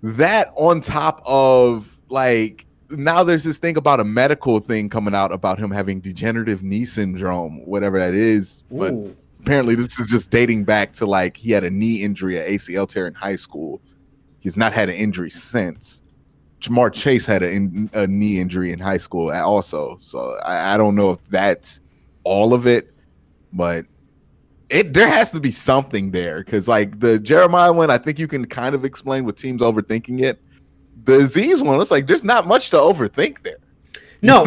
that on top of, like, now there's this thing about a medical thing coming out about him having degenerative knee syndrome, whatever that is. Ooh. But apparently this is just dating back to, like, he had a knee injury, an ACL tear in high school. He's not had an injury since. Jamar Chase had a knee injury in high school also. So I don't know if that's all of it, but there has to be something there, because, like, the Jeremiah one, I think you can kind of explain with teams overthinking it. The Azeez one, it's like there's not much to overthink there. No,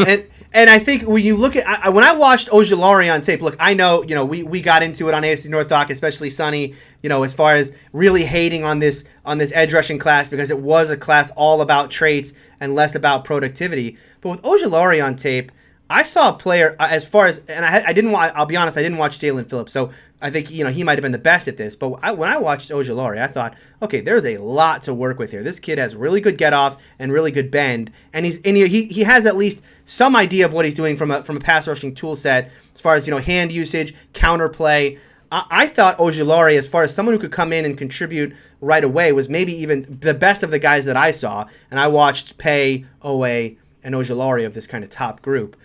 and I think when you look at, when I watched Ojulari on tape, look, I know, we got into it on AFC North Talk, especially Sonny, as far as really hating on this edge rushing class, because it was a class all about traits and less about productivity. But with Ojulari on tape, I saw a player as far as, and I'll be honest, I didn't watch Jalen Phillips, so I think, he might have been the best at this. But when I watched Ojulari, I thought, okay, there's a lot to work with here. This kid has really good get off and really good bend, and he has at least some idea of what he's doing from a pass rushing tool set as far as, hand usage, counterplay. I thought Ojulari, as far as someone who could come in and contribute right away, was maybe even the best of the guys that I saw. And I watched Pay, Owe, and Ojulari of this kind of top group.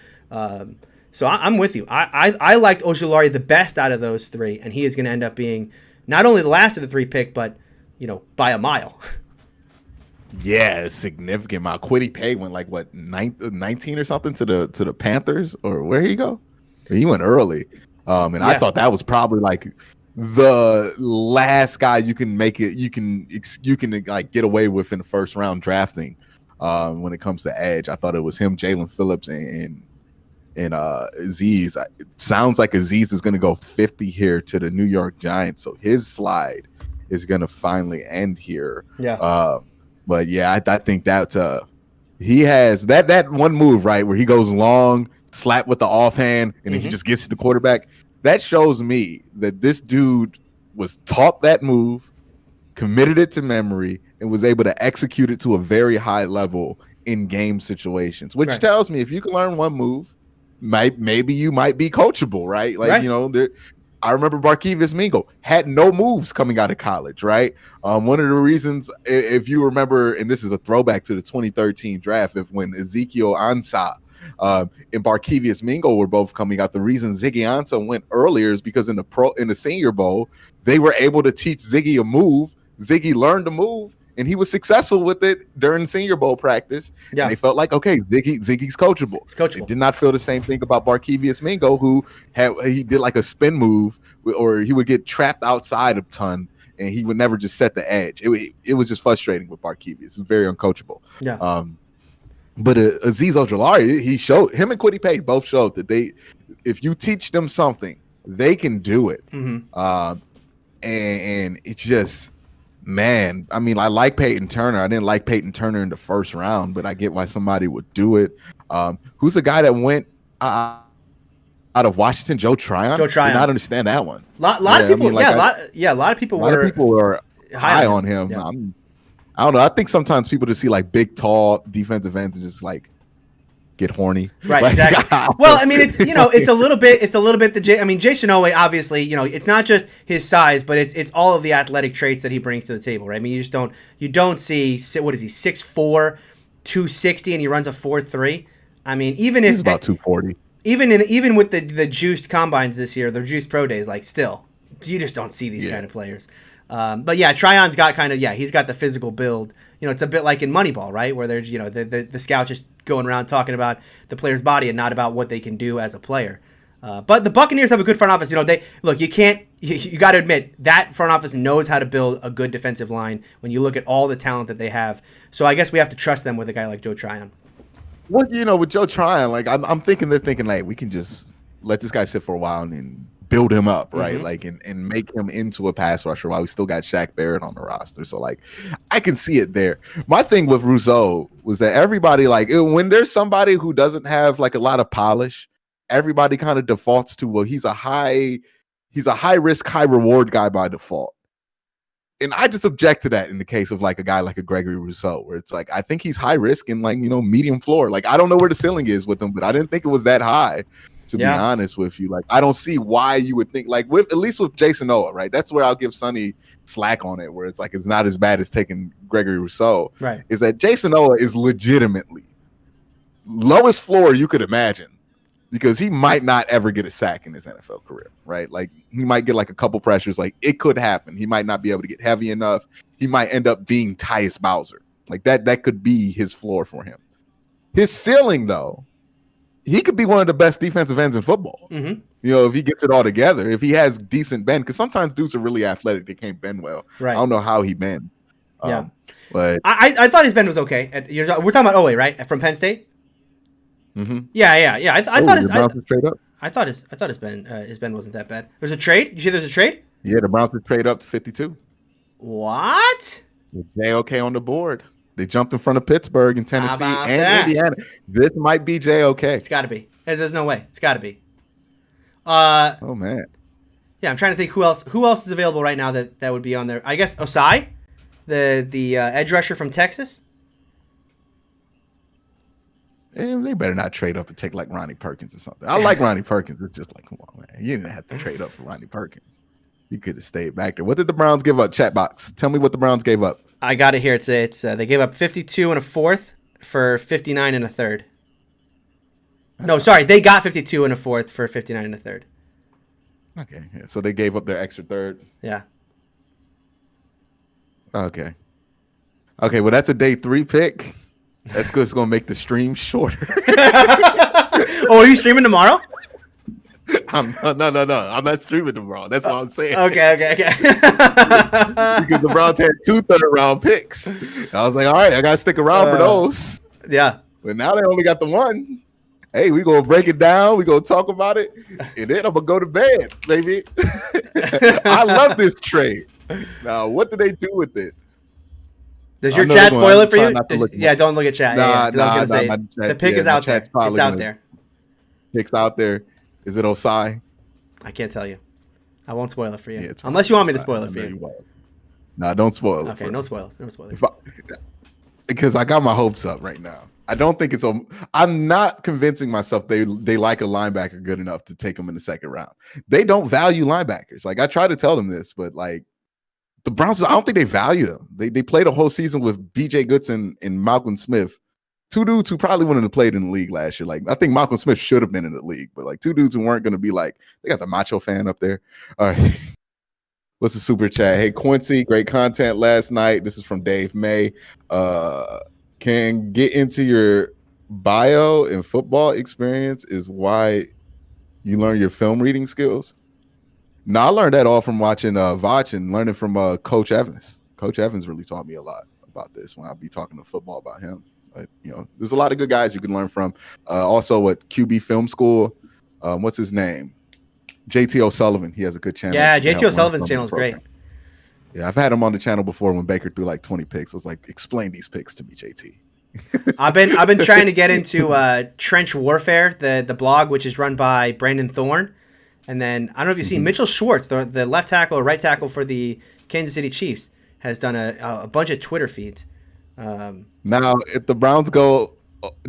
So I'm with you. I liked Ojulari the best out of those three, and he is going to end up being not only the last of the three pick, but by a mile. Yeah, a significant amount. Kwity Paye went like 19 or something to the Panthers, or where he go? He went early, and I thought that was probably like the last guy you can make it. You can like get away with in the first round drafting. When it comes to edge, I thought it was him, Jalen Phillips, and Azeez. It sounds like Azeez is going to go 50 here to the New York Giants, so his slide is going to finally end here. Yeah. But yeah, I think that he has that one move, right, where he goes long, slap with the offhand, and then he just gets to the quarterback. That shows me that this dude was taught that move, committed it to memory, and was able to execute it to a very high level in game situations, which tells me if you can learn one move, maybe you might be coachable, right? Like, I remember Barkevius Mingo had no moves coming out of college, right? One of the reasons, if you remember, and this is a throwback to the 2013 draft, when Ezekiel Ansah And Barkevious Mingo were both coming out. The reason Ziggy Ansah went earlier is because in the Senior Bowl, they were able to teach Ziggy a move. Ziggy learned the move, and he was successful with it during Senior Bowl practice. Yeah. And they felt like, okay, Ziggy's coachable. It's coachable. They did not feel the same thing about Barkevious Mingo, who he did like a spin move, or he would get trapped outside a ton, and he would never just set the edge. It was just frustrating with Barkevious. It's very uncoachable. Yeah. But Azeez Ojulari, him and Kwity Paye both showed that if you teach them something, they can do it. Mm-hmm. And it's just, man, I mean, I like Peyton Turner. I didn't like Peyton Turner in the first round, but I get why somebody would do it. Who's the guy that went out of Washington? Joe Tryon. Did not understand that one. A lot of people. I mean, a lot of people were high on him. Yeah. I don't know. I think sometimes people just see like big, tall defensive ends and just like get horny. Right. Like, exactly. Well, I mean, it's a little bit Jason Oweh, obviously, it's not just his size, but it's all of the athletic traits that he brings to the table, right? I mean, you don't see, what is he, 6'4", 260, and he runs a 4.3. I mean, even if he's about 240. Even with the juiced combines this year, the juiced pro days, like still, you just don't see these kind of players. But yeah, Tryon's got he's got the physical build. It's a bit like in Moneyball, right? Where there's, the scout just going around talking about the player's body and not about what they can do as a player. But the Buccaneers have a good front office. You got to admit that front office knows how to build a good defensive line when you look at all the talent that they have. So I guess we have to trust them with a guy like Joe Tryon. Well, with Joe Tryon, like I'm thinking they're thinking like we can just let this guy sit for a while and build him up, right? Mm-hmm. Like and make him into a pass rusher while we still got Shaq Barrett on the roster. So like I can see it there. My thing with Rousseau was that everybody, like, when there's somebody who doesn't have like a lot of polish, everybody kind of defaults to, well, he's a high risk, high reward guy by default. And I just object to that in the case of like a guy like a Gregory Rousseau, where it's like, I think he's high risk and like, medium floor. Like, I don't know where the ceiling is with him, but I didn't think it was that high, to be honest with you. Like, I don't see why you would think, like, at least with Jason Oweh, right? That's where I'll give Sonny slack on it, where it's like, it's not as bad as taking Gregory Rousseau. Right. Is that Jason Oweh is legitimately lowest floor you could imagine, because he might not ever get a sack in his NFL career, right? Like, he might get like a couple pressures. Like, it could happen. He might not be able to get heavy enough. He might end up being Tyus Bowser. Like, that could be his floor for him. His ceiling, though, he could be one of the best defensive ends in football. Mm-hmm. If he gets it all together, if he has decent bend, because sometimes dudes are really athletic, they can't bend well. Right. I don't know how he bends. Yeah. But I thought his bend was okay. We're talking about Oweh, right? From Penn State? Mm-hmm. Yeah. I thought his trade up. I thought his bend wasn't that bad. There's a trade. You see, there's a trade. Yeah, the Browns would trade up to 52. What? With JOK on the board. They jumped in front of Pittsburgh and Tennessee and that? Indiana. This might be JOK. It's got to be. There's no way. It's got to be. Oh man. Yeah, I'm trying to think who else is available right now that would be on there. I guess Osai, the edge rusher from Texas. They better not trade up and take like Ronnie Perkins or something. I like Ronnie Perkins. It's just like, come on, man. You didn't have to trade up for Ronnie Perkins. You could have stayed back there. What did the Browns give up? Chat box. Tell me what the Browns gave up. I got it here. It's they gave up 52 and a fourth for 59 and a third. They got 52 and a fourth for 59 and a third. Okay, yeah, so they gave up their extra third. Yeah. Okay, well, that's a day 3 pick. That's good. It's going to make the stream shorter. Oh, are you streaming tomorrow? No. I'm not streaming tomorrow. That's what I'm saying. Okay. Because the Browns had 2 third-round picks. I was like, all right, I got to stick around for those. Yeah. But now they only got the one. Hey, we going to break it down. We going to talk about it. And then I'm going to go to bed, baby. I love this trade. Now, what do they do with it? Does your chat spoil it for you? Don't look at chat. The pick is out there. It's out there. Pick's out there. Is it Osai? I can't tell you. I won't spoil it for you. Yeah, unless you want me to spoil it for you. Nah, don't spoil it. Okay, no spoilers. No spoilers. Because I got my hopes up right now. I don't think it's I'm not convincing myself they like a linebacker good enough to take him in the second round. They don't value linebackers. Like, I try to tell them this, but like, the Browns, I don't think they value them. They played a whole season with B.J. Goodson and Malcolm Smith two dudes who probably wouldn't have played in the league last year. Like, I think Malcolm Smith should have been in the league, but like two dudes who weren't going to be like, they got the macho fan up there. All right. What's the super chat? Hey, Quincy, great content last night. This is from Dave May. Can get into your bio and football experience is why you learn your film reading skills. Now, I learned that all from watching Vach and learning from Coach Evans. Coach Evans really taught me a lot about this when I'll be talking to football about him. But, you know, there's a lot of good guys you can learn from. Also at QB Film School, what's his name? JT O'Sullivan. He has a good channel. Yeah, JT O'Sullivan's channel is great. Yeah, I've had him on the channel before when Baker threw like 20 picks. I was like, explain these picks to me, JT. I've been trying to get into Trench Warfare, the blog, which is run by Brandon Thorne. And then, I don't know if you've seen Mitchell Schwartz, the left tackle or right tackle for the Kansas City Chiefs, has done a bunch of Twitter feeds. Now, if the Browns go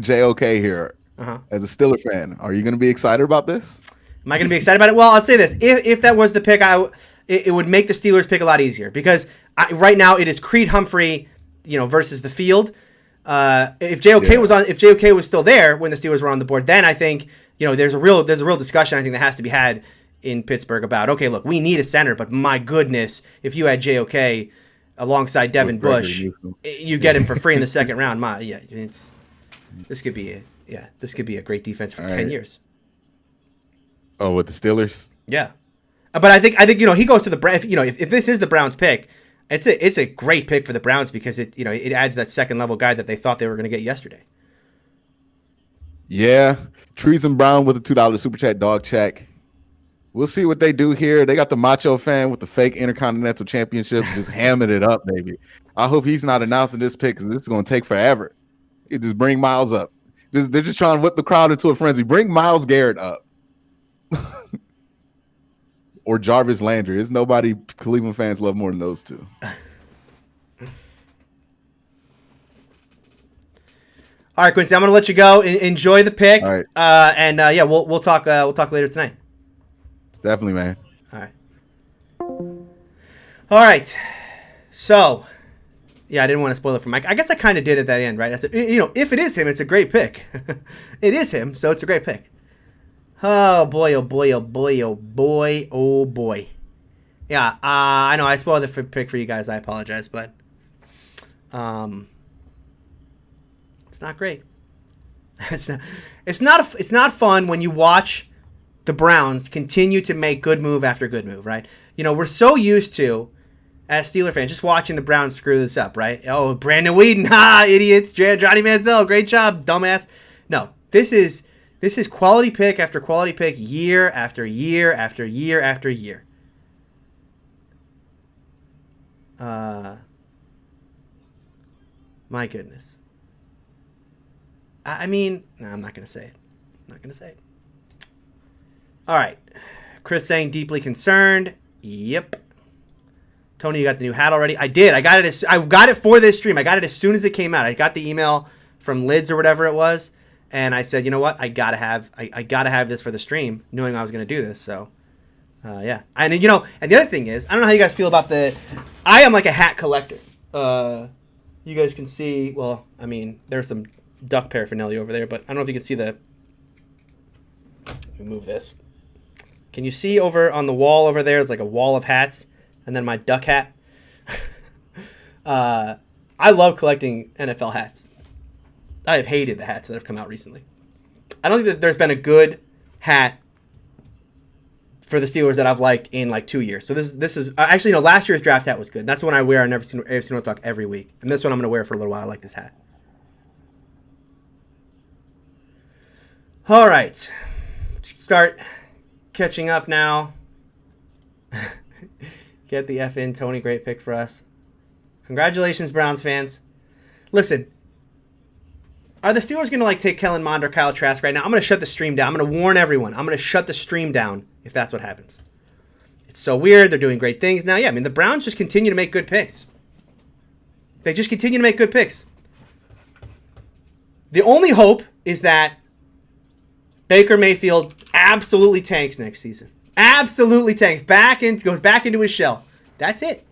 JOK here, as a Steeler fan, are you going to be excited about this? Am I going to be excited about it? Well, I'll say this. If that was the pick, it would make the Steelers pick a lot easier. Because right now, it is Creed Humphrey, versus the field. If JOK was still there when the Steelers were on the board, then I think there's a real discussion I think that has to be had in Pittsburgh about, okay, look, we need a center, but my goodness, if you had JOK alongside Devin Bush, you get him for free in the second round. This could be a great defense for 10 years. Oh, with the Steelers? Yeah, but I think he goes to the Browns. If this is the Browns pick, it's a great pick for the Browns because it adds that second level guy that they thought they were going to get yesterday. Yeah, Treason Brown with a $2 super chat dog check. We'll see what they do here. They got the macho fan with the fake Intercontinental Championship just hamming it up, baby. I hope he's not announcing this pick because this is going to take forever. You just bring Miles up. They're just trying to whip the crowd into a frenzy. Bring Myles Garrett up. Or Jarvis Landry. There's nobody Cleveland fans love more than those two. All right, Quincy, I'm gonna let you go. Enjoy the pick. All right. We'll talk later tonight. Definitely, man. All right. So, yeah, I didn't want to spoil it for Mike. I guess I kind of did at that end, right? I said, if it is him, it's a great pick. It is him, so it's a great pick. Oh boy! Oh boy! Oh boy! Oh boy! Oh boy! Yeah, I know I spoiled the pick for you guys. I apologize, but it's not great. It's not fun when you watch the Browns continue to make good move after good move, right? We're so used to, as Steeler fans, just watching the Browns screw this up, right? Oh, Brandon Weeden, idiots! Johnny Manziel, great job, dumbass. No, this is quality pick after quality pick, year after year after year after year. My goodness. I mean, no, I'm not going to say it. All right. Chris saying deeply concerned. Yep. Tony, you got the new hat already? I did. I got it for this stream. I got it as soon as it came out. I got the email from Lids or whatever it was, and I said, you know what? I gotta have this for the stream, knowing I was going to do this. So, yeah. And and the other thing is, I don't know how you guys feel about I am like a hat collector. You guys can see. Well, I mean, there's some duck paraphernalia over there, but I don't know if you can see let me move this. Can you see over on the wall over there? It's like a wall of hats, and then my duck hat. I love collecting NFL hats. I have hated the hats that have come out recently. I don't think that there's been a good hat for the Steelers that I've liked in like 2 years. So this is actually, last year's draft hat was good. That's the one I wear on AFC North Talk every week, and this one I'm going to wear for a little while. I like this hat. All right, start catching up now. Get the F in, Tony. Great pick for us. Congratulations, Browns fans. Listen, are the Steelers going to take Kellen Mond or Kyle Trask right now? I'm going to shut the stream down. I'm going to warn everyone. I'm going to shut the stream down if that's what happens. It's so weird. They're doing great things now. Yeah, I mean, the Browns just continue to make good picks. They just continue to make good picks. The only hope is that Baker Mayfield absolutely tanks next season. Absolutely tanks. Goes back into his shell. That's it.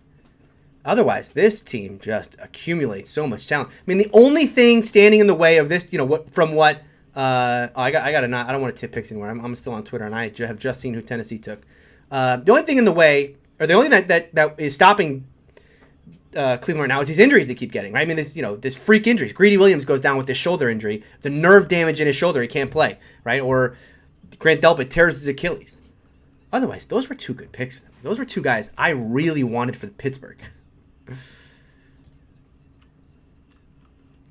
Otherwise, this team just accumulates so much talent. I mean, the only thing standing in the way of this, I don't want to tip picks anymore. I'm still on Twitter, and I have just seen who Tennessee took. The only thing in the way, or the only thing that is stopping Cleveland right now is these injuries they keep getting. Right? I mean, this freak injuries. Greedy Williams goes down with this shoulder injury, the nerve damage in his shoulder, he can't play. Right? Or Grant Delpit tears his Achilles. Otherwise, those were two good picks for them. Those were two guys I really wanted for Pittsburgh.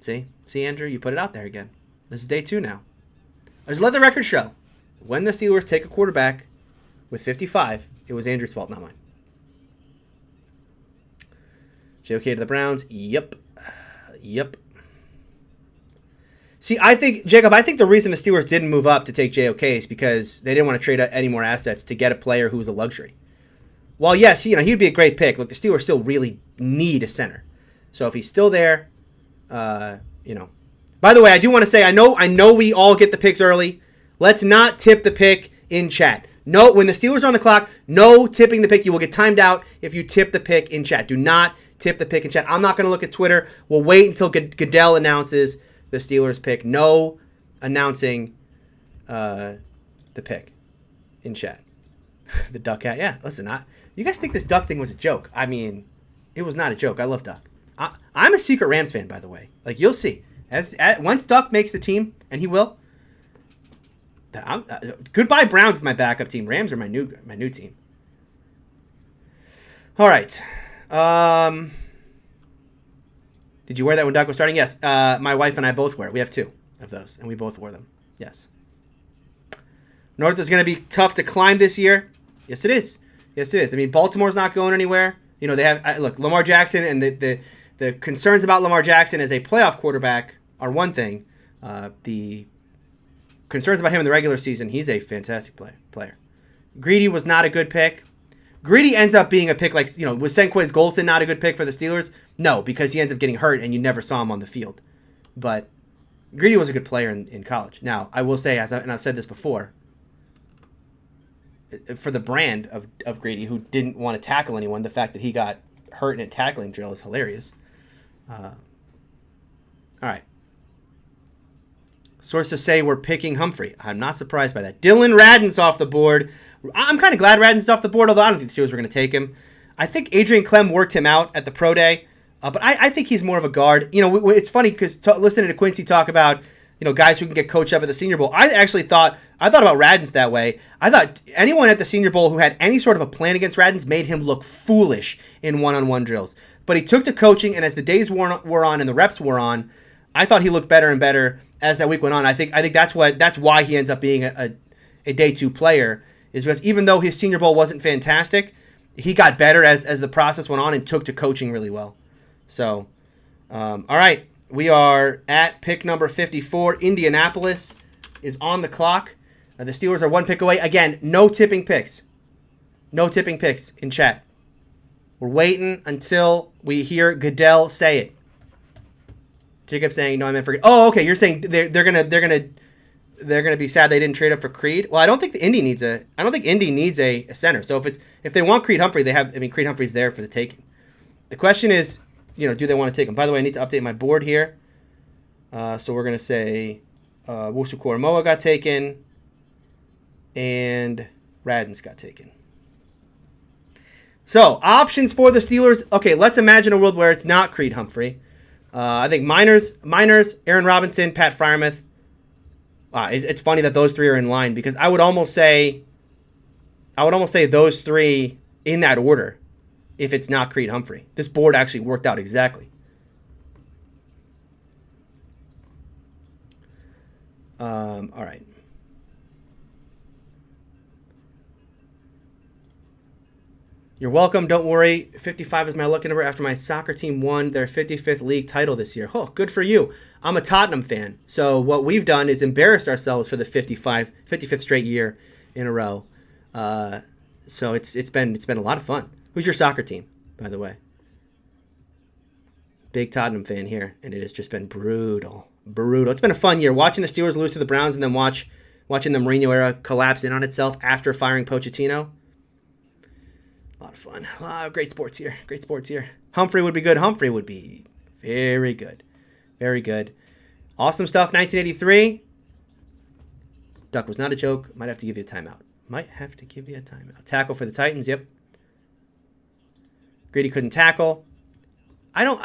See, Andrew, you put it out there again. This is day 2 now. Just let the record show. When the Steelers take a quarterback with 55, it was Andrew's fault, not mine. JOK to the Browns. Yep. See, I think the reason the Steelers didn't move up to take JOK is because they didn't want to trade any more assets to get a player who was a luxury. Well, yes, he'd be a great pick. Look, the Steelers still really need a center. So if he's still there, By the way, I do want to say, I know we all get the picks early. Let's not tip the pick in chat. No, when the Steelers are on the clock, no tipping the pick. You will get timed out if you tip the pick in chat. Do not tip the pick in chat. I'm not going to look at Twitter. We'll wait until Goodell announces the Steelers pick. No announcing the pick in chat. The Duck hat. Yeah, listen, you guys think this Duck thing was a joke. I mean, it was not a joke. I love Duck. I'm a secret Rams fan, by the way. Like, you'll see. Once Duck makes the team, and he will, goodbye Browns is my backup team. Rams are my new team. All right. Did you wear that when Duck was starting? Yes. My wife and I both wear it. We have 2 of those, and we both wore them. Yes. North is going to be tough to climb this year. Yes, it is. I mean, Baltimore's not going anywhere. They have Lamar Jackson, and the concerns about Lamar Jackson as a playoff quarterback are one thing. The concerns about him in the regular season, he's a fantastic player. Greedy was not a good pick. Greedy ends up being a pick was Senquez Golson not a good pick for the Steelers? No, because he ends up getting hurt and you never saw him on the field. But Greedy was a good player in college. Now, I will say, and I've said this before, for the brand of Greedy, who didn't want to tackle anyone, the fact that he got hurt in a tackling drill is hilarious. All right. Sources say we're picking Humphrey. I'm not surprised by that. Dylan Radden's off the board. I'm kind of glad Radden's off the board, although I don't think the Steelers were going to take him. I think Adrian Clem worked him out at the pro day, but I think he's more of a guard. It's funny because listening to Quincy talk about guys who can get coached up at the Senior Bowl, I thought about Radden's that way. I thought anyone at the Senior Bowl who had any sort of a plan against Radden's made him look foolish in one-on-one drills. But he took to coaching, and as the days wore on and the reps wore on, I thought he looked better and better as that week went on. I think that's why he ends up being a day 2 player, is because even though his Senior Bowl wasn't fantastic, he got better as the process went on and took to coaching really well. So, all right, we are at pick number 54. Indianapolis is on the clock. The Steelers are 1 pick away. Again, no tipping picks. No tipping picks in chat. We're waiting until we hear Goodell say it. Jacob saying, "No, I meant for." Oh, okay. You're saying they're gonna be sad they didn't trade up for Creed. Well, I don't think Indy needs a center. So if they want Creed Humphrey, Creed Humphrey's there for the taking. The question is, do they want to take him? By the way, I need to update my board here. So we're gonna say Wusu Koromoa got taken, and Radden's got taken. So options for the Steelers. Okay, let's imagine a world where it's not Creed Humphrey. I think Miners, Aaron Robinson, Pat Freiermuth. It's funny that those 3 are in line because I would almost say those 3 in that order if it's not Creed Humphrey. This board actually worked out exactly. All right. You're welcome. Don't worry. 55 is my lucky number after my soccer team won their 55th league title this year. Oh, good for you. I'm a Tottenham fan. So what we've done is embarrassed ourselves for the 55th straight year in a row. So it's been a lot of fun. Who's your soccer team, by the way? Big Tottenham fan here, and it has just been brutal. It's been a fun year. Watching the Steelers lose to the Browns and then watching the Mourinho era collapse in on itself after firing Pochettino. A lot of fun. Great sports here. Great sports here. Humphrey would be good. Humphrey would be very good. Very good. Awesome stuff, 1983. Duck was not a joke. Might have to give you a timeout. Tackle for the Titans, yep. Grady couldn't tackle. I know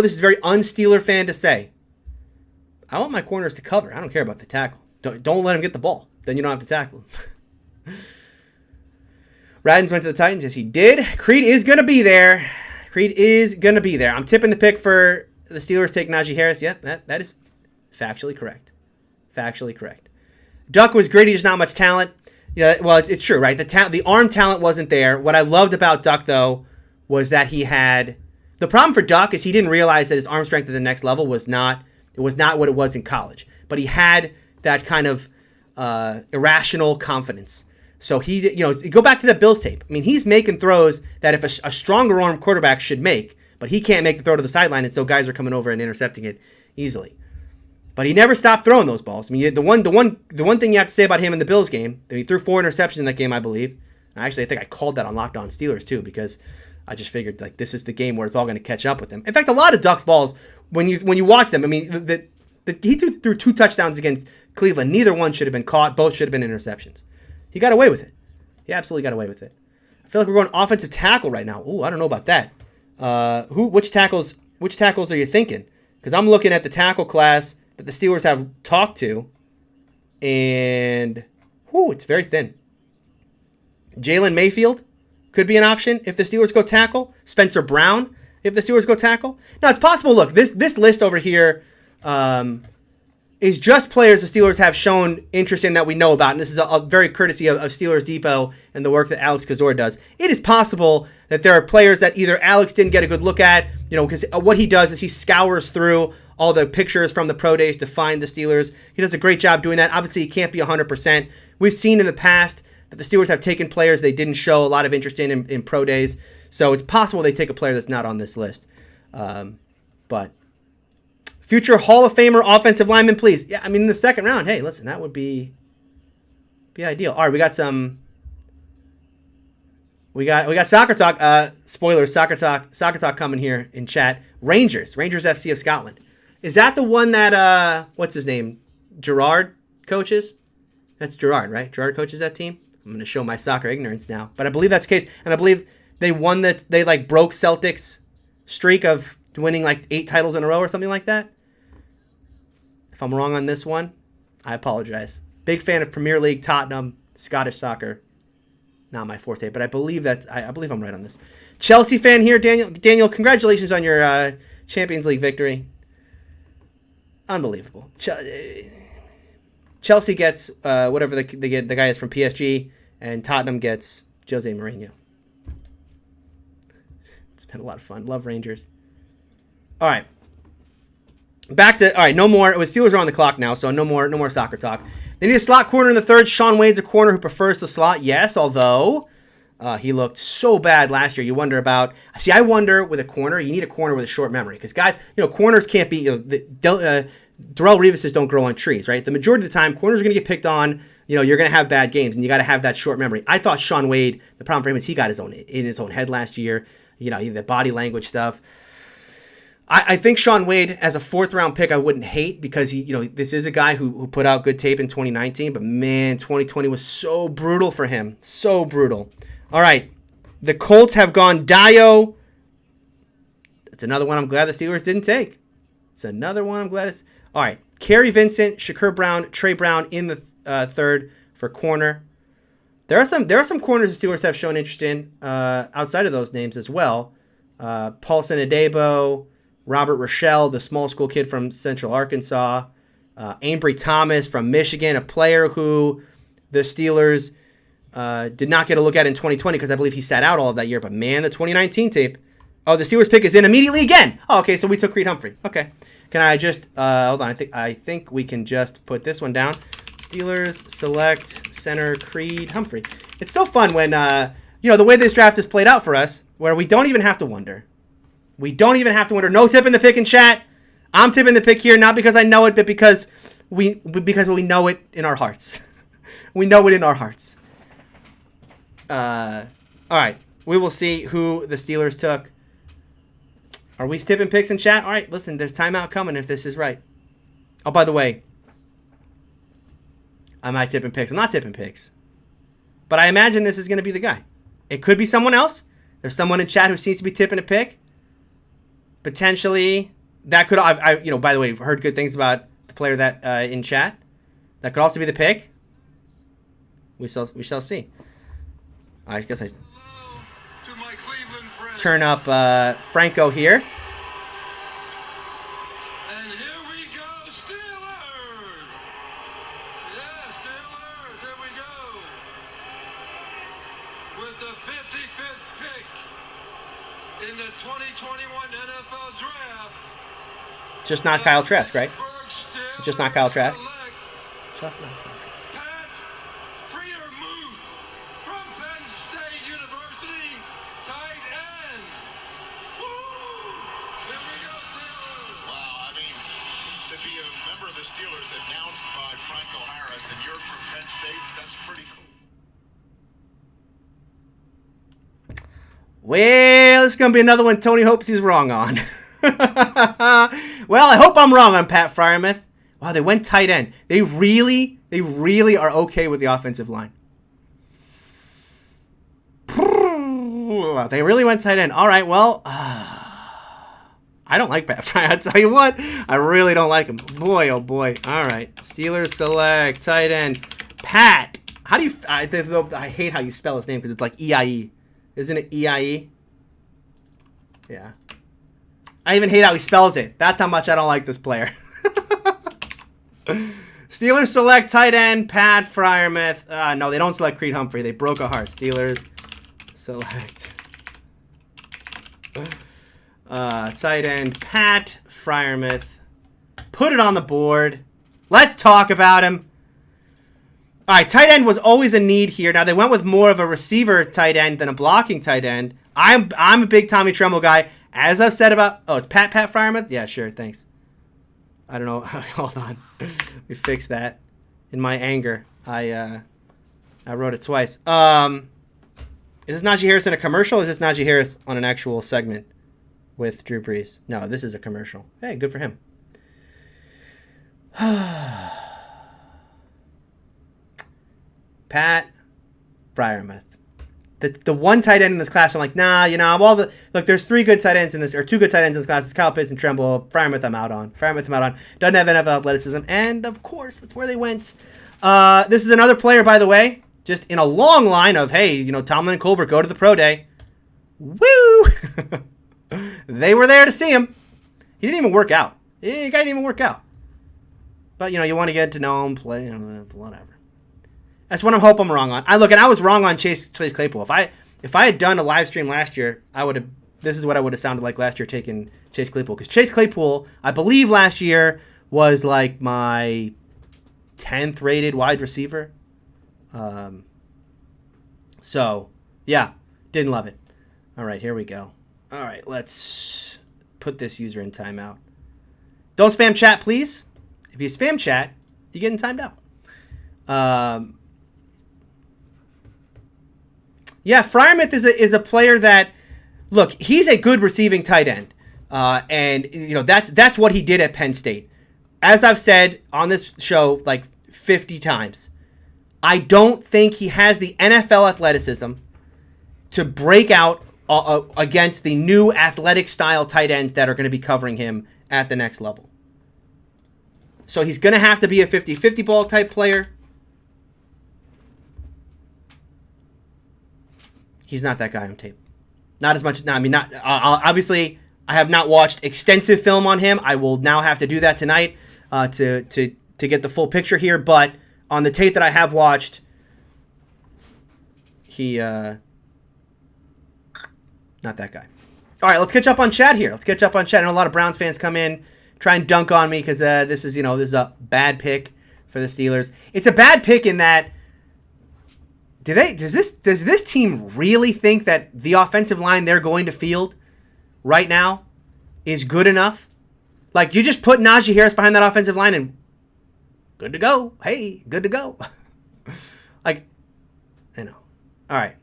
this is very un-Steeler fan to say. I want my corners to cover. I don't care about the tackle. Don't let him get the ball. Then you don't have to tackle him. Radins went to the Titans. Yes, he did. Creed is going to be there. I'm tipping the pick for the Steelers take Najee Harris. Yeah, that is factually correct. Duck was gritty, just not much talent. Yeah, well, it's true, right? The arm talent wasn't there. What I loved about Duck, though, was that he had... The problem for Duck is he didn't realize that his arm strength at the next level was not what it was in college. But he had that kind of irrational confidence. So he, go back to the Bills tape. I mean, he's making throws that if a stronger arm quarterback should make, but he can't make the throw to the sideline, and so guys are coming over and intercepting it easily. But he never stopped throwing those balls. I mean, the one thing you have to say about him in the Bills game, he threw 4 interceptions in that game, I believe. Actually, I think I called that on Locked On Steelers too, because I just figured like this is the game where it's all going to catch up with him. In fact, a lot of Duck's balls, when you watch them, I mean, he threw 2 touchdowns against Cleveland. Neither one should have been caught. Both should have been interceptions. He got away with it. He absolutely got away with it. I feel like we're going offensive tackle right now. Ooh, I don't know about that. Which tackles are you thinking? Because I'm looking at the tackle class that the Steelers have talked to, and it's very thin. Jalen Mayfield could be an option if the Steelers go tackle. Spencer Brown if the Steelers go tackle. Now, it's possible. Look, this list over here is just players the Steelers have shown interest in that we know about, and this is a very courtesy of Steelers Depot and the work that Alex Kazor does. It is possible that there are players that either Alex didn't get a good look at, because what he does is he scours through all the pictures from the pro days to find the Steelers. He does a great job doing that. Obviously, he can't be 100%. We've seen in the past that the Steelers have taken players they didn't show a lot of interest in pro days, so it's possible they take a player that's not on this list. But future Hall of Famer offensive lineman, please. Yeah, I mean, in the second round, hey, listen, that would be ideal. All right, we got soccer talk. Spoilers, soccer talk coming here in chat. Rangers FC of Scotland. Is that the one that what's his name? Gerard coaches? That's Gerard, right? Gerard coaches that team. I'm going to show my soccer ignorance now, but I believe that's the case, and I believe they won that. They broke Celtics' streak of winning 8 titles in a row or something like that. If I'm wrong on this one, I apologize. Big fan of Premier League, Tottenham, Scottish soccer. Not my forte, but I believe I'm right on this. Chelsea fan here, Daniel. Daniel, congratulations on your Champions League victory. Unbelievable. Chelsea gets whatever the guy is from PSG, and Tottenham gets Jose Mourinho. It's been a lot of fun. Love Rangers. All right. No more. Steelers are on the clock now, so no more soccer talk. They need a slot corner in the third. Sean Wade's a corner who prefers the slot. Yes, although he looked so bad last year. You wonder about... See, I wonder with a corner, you need a corner with a short memory. Because guys, corners can't be... Darrelle Revises don't grow on trees, right? The majority of the time, corners are going to get picked on. You're going to have bad games, and you got to have that short memory. I thought Sean Wade, the problem for him is he got in his own head last year. The body language stuff. I think Sean Wade, as a 4th-round pick, I wouldn't hate because this is a guy who put out good tape in 2019, but man, 2020 was so brutal for him. So brutal. All right. The Colts have gone Dio. It's another one I'm glad the Steelers didn't take. All right. Kerry Vincent, Shakur Brown, Trey Brown in the third for corner. There are some corners the Steelers have shown interest in outside of those names as well. Paulson Adebo, Robert Rochelle, the small school kid from Central Arkansas. Ambry Thomas from Michigan, a player who the Steelers did not get a look at in 2020 because I believe he sat out all of that year. But man, the 2019 tape. Oh, the Steelers pick is in immediately again. Oh, okay, so we took Creed Humphrey. Okay. Can I just hold on? I think we can just put this one down. Steelers select center Creed Humphrey. It's so fun when the way this draft is played out for us, where we don't even have to wonder. No tipping the pick in chat. I'm tipping the pick here, not because I know it, but because we know it in our hearts. We know it in our hearts. All right. We will see who the Steelers took. Are we tipping picks in chat? All right, listen, there's timeout coming if this is right. Oh, by the way, am I tipping picks? I'm not tipping picks. But I imagine this is going to be the guy. It could be someone else. There's someone in chat who seems to be tipping a pick. Potentially, that could, by the way, I've heard good things about the player that in chat. That could also be the pick. We shall see. I guess I turn up Franco here. And here we go, Steelers! Yeah, Steelers, here we go. With the 55th pick in the 2021 NFL Draft. Just not Kyle Trask, right? Just not Kyle Trask. Just not Kyle Trask. Steelers announced by Franco Harris, and you're from Penn State. That's pretty cool. Well, it's going to be another one Tony hopes he's wrong on. Well, I hope I'm wrong on Pat Freiermuth. Wow, they went tight end. They really are okay with the offensive line. They really went tight end. All right, well, I don't like Pat Fry. I'll tell you what. I really don't like him. Boy, oh boy. All right. Steelers select tight end. Pat. How do you... I hate how you spell his name because it's like E-I-E. Isn't it E-I-E? Yeah. I even hate how he spells it. That's how much I don't like this player. Steelers select tight end. Pat Freiermuth. No, they don't select Creed Humphrey. They broke a heart. Steelers select... tight end Pat Freiermuth. Put it on the board. Let's talk about him. All right, tight end was always a need here. Now they went with more of a receiver tight end than a blocking tight end. I'm a big Tommy Tremble guy. As I've said about... Oh, it's Pat Freiermuth? Yeah, sure, thanks. I don't know. Hold on. We fixed that. In my anger, I wrote it twice. Is this Najee Harris in a commercial, or is this Najee Harris on an actual segment with Drew Brees? No, this is a commercial. Hey, good for him. Pat Freiermuth. The one tight end in this class, I'm like, nah, look, there's three good tight ends in this, or two good tight ends in this class. It's Kyle Pitts and Tremble. Freiermuth I'm out on. Doesn't have NFL athleticism. And, of course, that's where they went. This is another player, by the way, just in a long line of, hey, Tomlin and Colbert, go to the pro day. Woo! They were there to see him. He didn't even work out. The guy didn't even work out. But, you want to get to know him, play, whatever. That's what I hope I'm wrong on. I was wrong on Chase Claypool. If I had done a live stream last year, this is what I would have sounded like last year taking Chase Claypool. Because Chase Claypool, I believe last year, was like my 10th rated wide receiver. So, yeah, didn't love it. All right, here we go. All right, let's put this user in timeout. Don't spam chat, please. If you spam chat, you're getting timed out. Yeah, Freiermuth is a player that, look, he's a good receiving tight end. And, that's what he did at Penn State. As I've said on this show like 50 times, I don't think he has the NFL athleticism to break out against the new athletic style tight ends that are going to be covering him at the next level. So he's going to have to be a 50-50 ball type player. He's not that guy on tape. Not as much. Obviously, I have not watched extensive film on him. I will now have to do that tonight to get the full picture here. But on the tape that I have watched, he not that guy. All right, let's catch up on chat here. I know a lot of Browns fans come in, try and dunk on me because this is a bad pick for the Steelers. It's a bad pick in that. Does this team really think that the offensive line they're going to field right now is good enough? Like, you just put Najee Harris behind that offensive line and good to go. I know. All right.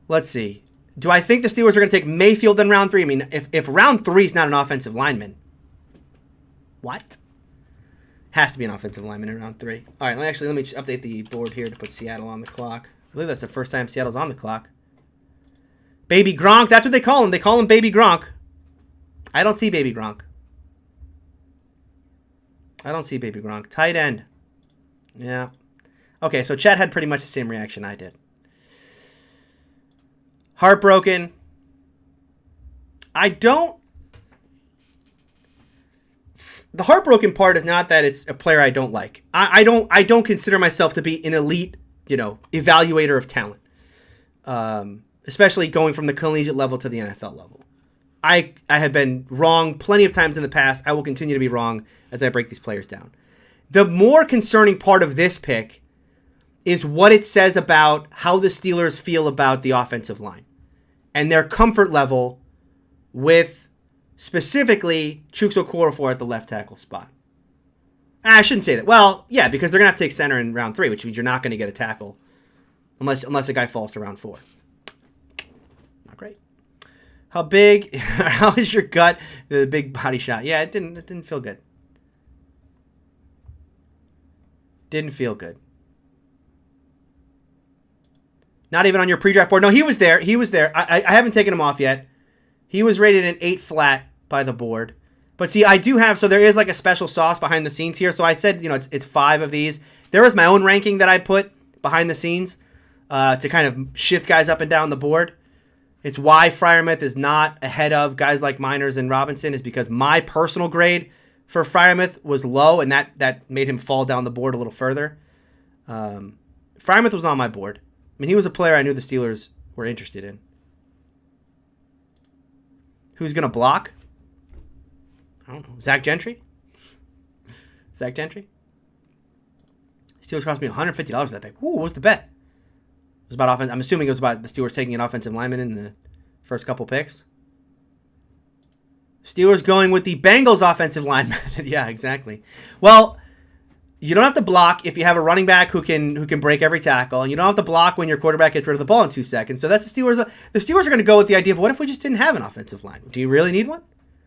Let's see. Do I think the Steelers are going to take Mayfield in round 3? I mean, if round 3 is not an offensive lineman, what? Has to be an offensive lineman in round 3. All right, let me just update the board here to put Seattle on the clock. I believe that's the first time Seattle's on the clock. Baby Gronk, that's what they call him. They call him Baby Gronk. I don't see Baby Gronk. I don't see Baby Gronk. Tight end. Yeah. Okay, so Chad had pretty much the same reaction I did. Heartbroken. The heartbroken part is not that it's a player I don't like. I don't consider myself to be an elite, evaluator of talent. Especially going from the collegiate level to the NFL level. I have been wrong plenty of times in the past. I will continue to be wrong as I break these players down. The more concerning part of this pick is what it says about how the Steelers feel about the offensive line and their comfort level with specifically Chuks Okorafor at the left tackle spot. I shouldn't say that. Well, yeah, because they're going to have to take center in round 3, which means you're not going to get a tackle unless a guy falls to round 4. Not great. How is your gut? The big body shot. Yeah, it didn't feel good. Didn't feel good. Not even on your pre-draft board. No, he was there. I haven't taken him off yet. He was rated an 8 flat by the board. But see, I do have, so there is like a special sauce behind the scenes here. So I said, it's 5 of these. There is my own ranking that I put behind the scenes to kind of shift guys up and down the board. It's why Freiermuth is not ahead of guys like Miners and Robinson is because my personal grade for Freiermuth was low, and that made him fall down the board a little further. Freiermuth was on my board. I mean, he was a player I knew the Steelers were interested in. Who's going to block? I don't know. Zach Gentry? Steelers cost me $150 for that pick. Ooh, what's the bet? It was about offense. I'm assuming it was about the Steelers taking an offensive lineman in the first couple picks. Steelers going with the Bengals offensive lineman. Yeah, exactly. Well, you don't have to block if you have a running back who can break every tackle, and you don't have to block when your quarterback gets rid of the ball in 2 seconds. So that's the Steelers. The Steelers are going to go with the idea of what if we just didn't have an offensive line? Do you really need one?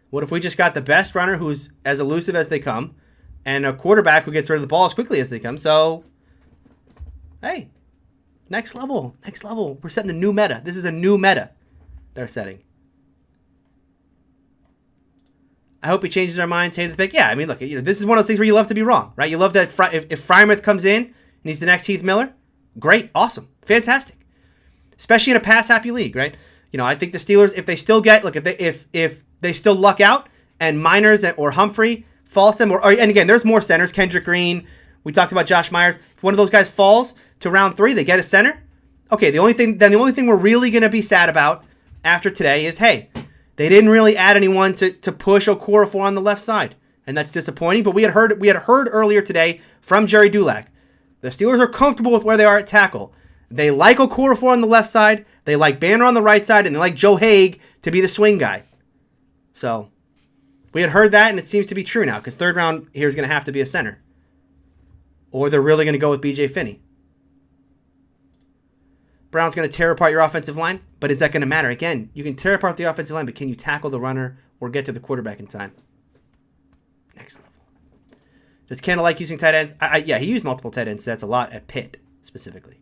What if we just got the best runner who's as elusive as they come, and a quarterback who gets rid of the ball as quickly as they come? So, hey, next level. We're setting the new meta. This is a new meta they're setting. I hope he changes our mind, hated the pick. Yeah, I mean, look, this is one of those things where you love to be wrong, right? You love that if Freiermuth comes in and he's the next Heath Miller, great, awesome, fantastic. Especially in a pass-happy league, right? I think the Steelers, if they still get, look, if they still luck out and Miners or Humphrey falls to them, and again, there's more centers, Kendrick Green, we talked about Josh Myers. If one of those guys falls to round 3, they get a center. Okay, the only thing we're really going to be sad about after today is, hey, they didn't really add anyone to push Okorafor on the left side, and that's disappointing. But we had heard earlier today from Jerry Dulac, the Steelers are comfortable with where they are at tackle. They like Okorafor on the left side, they like Banner on the right side, and they like Joe Haig to be the swing guy. So we had heard that, and it seems to be true now because third round here is going to have to be a center, or they're really going to go with B.J. Finney. Brown's going to tear apart your offensive line, but is that going to matter? Again, you can tear apart the offensive line, but can you tackle the runner or get to the quarterback in time? Next level. Does Kendall like using tight ends? Yeah, he used multiple tight end sets a lot at Pitt, specifically.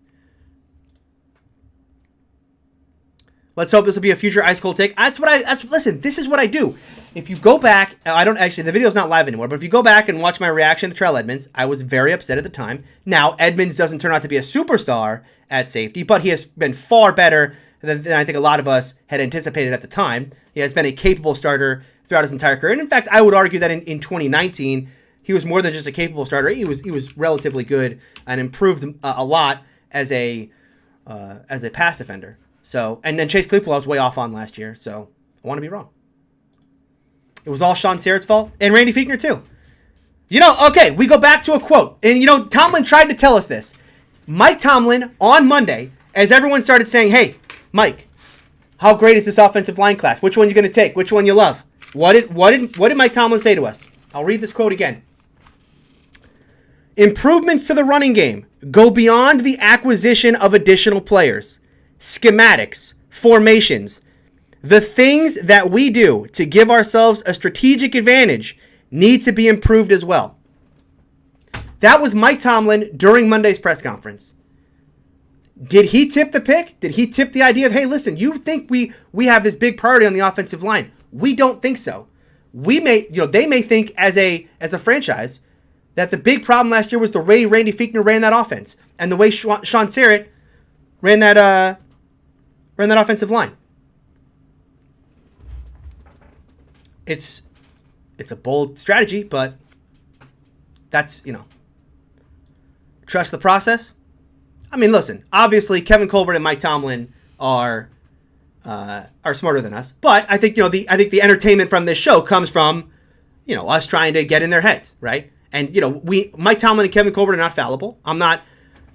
Let's hope this will be a future ice cold take. Listen, this is what I do. If you go back, the video's not live anymore, but if you go back and watch my reaction to Terrell Edmonds, I was very upset at the time. Now, Edmonds doesn't turn out to be a superstar at safety, but he has been far better than I think a lot of us had anticipated at the time. He has been a capable starter throughout his entire career. And in fact, I would argue that in 2019, he was more than just a capable starter. He was relatively good and improved a lot as a pass defender. So, and then Chase Claypool I was way off on last year, so I want to be wrong. It was all Sean Sarrett's fault, and Randy Fichtner too. Okay, we go back to a quote, and Tomlin tried to tell us this. Mike Tomlin on Monday, as everyone started saying, "Hey, Mike, how great is this offensive line class? Which one you going to take? Which one you love?" What did Mike Tomlin say to us? I'll read this quote again. Improvements to the running game go beyond the acquisition of additional players. schematics, formations, the things that we do to give ourselves a strategic advantage need to be improved as well. That was Mike Tomlin during Monday's press conference. Did he tip the pick? Did he tip the idea of, hey, listen, you think we have this big priority on the offensive line? We don't think so. They may think as a franchise that the big problem last year was the way Randy Fichtner ran that offense and the way Sean Sarrett ran that offensive line. It's a bold strategy, but that's, trust the process. I mean, listen, obviously Kevin Colbert and Mike Tomlin are smarter than us, but I think the entertainment from this show comes from us trying to get in their heads, right? And Mike Tomlin and Kevin Colbert are not fallible. I'm not,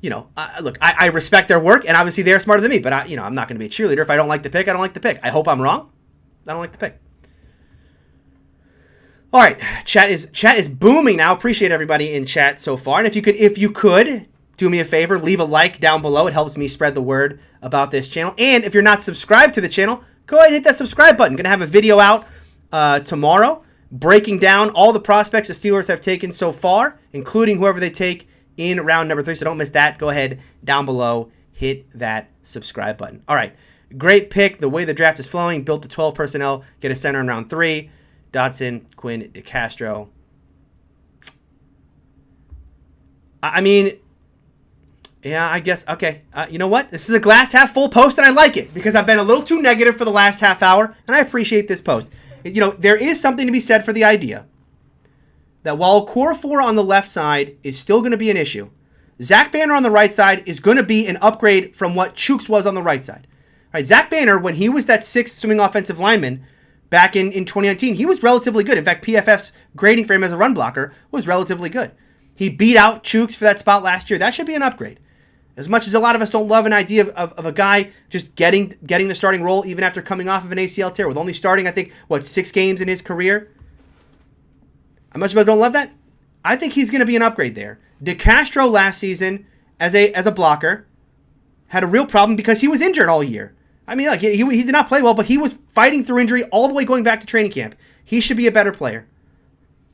look, I respect their work, and obviously they're smarter than me, but I'm not going to be a cheerleader. If I don't like the pick, I don't like the pick. I hope I'm wrong. I don't like the pick. All right, chat is booming now. Appreciate everybody in chat so far, and if you could do me a favor, leave a like down below. It helps me spread the word about this channel. And if you're not subscribed to the channel, go ahead and hit that subscribe button. Going to have a video out tomorrow breaking down all the prospects the Steelers have taken so far, including whoever they take in round number 3. So don't miss that. Go ahead down below, hit that subscribe button. All right, great pick. The way the draft is flowing, built to 12 personnel, get a center in round 3. Dotson, Quinn, DeCastro. I mean, yeah, I guess. Okay. You know what? This is a glass half full post, and I like it because I've been a little too negative for the last half hour, and I appreciate this post. There is something to be said for the idea that while core 4 on the left side is still going to be an issue, Zach Banner on the right side is going to be an upgrade from what Chooks was on the right side. All right, Zach Banner, when he was that 6th swing offensive lineman back in 2019, he was relatively good. In fact, PFF's grading for him as a run blocker was relatively good. He beat out Chooks for that spot last year. That should be an upgrade. As much as a lot of us don't love an idea of a guy just getting the starting role even after coming off of an ACL tear, with only starting, I think, 6 games in his career. As much as I don't love that, I think he's going to be an upgrade there. DeCastro last season as a blocker had a real problem because he was injured all year. I mean, he did not play well, but he was fighting through injury all the way going back to training camp. He should be a better player.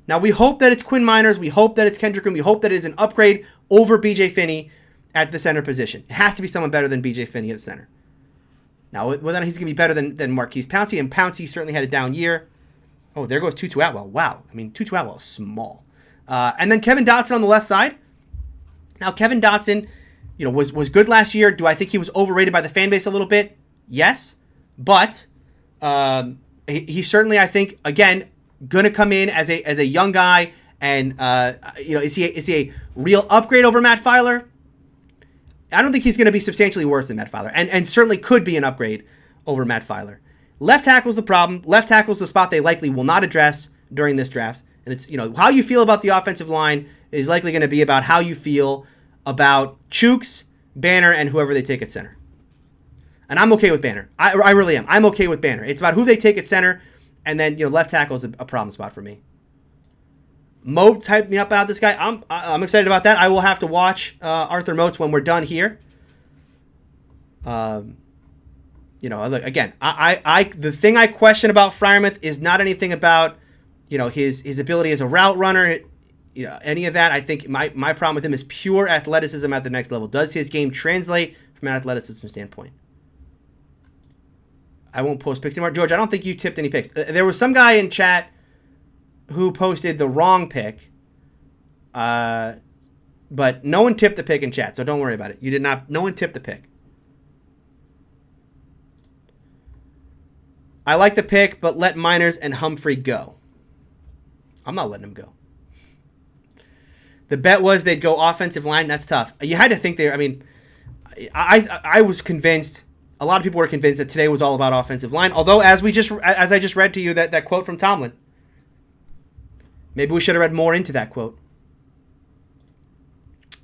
Now, we hope that it's Quinn Miners. We hope that it's Kendrick, and we hope that it is an upgrade over B.J. Finney at the center position. It has to be someone better than B.J. Finney at center. Now, whether or not he's going to be better than Marquise Pouncey, and Pouncey certainly had a down year. Oh, there goes Tutu Atwell. Wow. I mean, Tutu Atwell is small. And then Kevin Dotson on the left side. Now, Kevin Dotson, was good last year. Do I think he was overrated by the fan base a little bit? Yes. But he certainly, I think, again, going to come in as a young guy. And, is he a real upgrade over Matt Filer? I don't think he's going to be substantially worse than Matt Filer, and certainly could be an upgrade over Matt Filer. Left tackle's the problem. Left tackle's the spot they likely will not address during this draft. And it's, how you feel about the offensive line is likely going to be about how you feel about Chooks, Banner, and whoever they take at center. And I'm okay with Banner. I really am. I'm okay with Banner. It's about who they take at center, and then, left tackle's a problem spot for me. Moat typed me up about this guy. I'm excited about that. I will have to watch Arthur Moats when we're done here. Look, again, the thing I question about Freiermuth is not anything about, his ability as a route runner, any of that. I think my problem with him is pure athleticism at the next level. Does his game translate from an athleticism standpoint? I won't post picks anymore. George, I don't think you tipped any picks. There was some guy in chat who posted the wrong pick, but no one tipped the pick in chat, so don't worry about it. You did not. No one tipped the pick. I like the pick, but let Miners and Humphrey go. I'm not letting them go. The bet was they'd go offensive line. That's tough. You had to think they. I mean, I was convinced. A lot of people were convinced that today was all about offensive line. Although, as I just read to you that quote from Tomlin. Maybe we should have read more into that quote.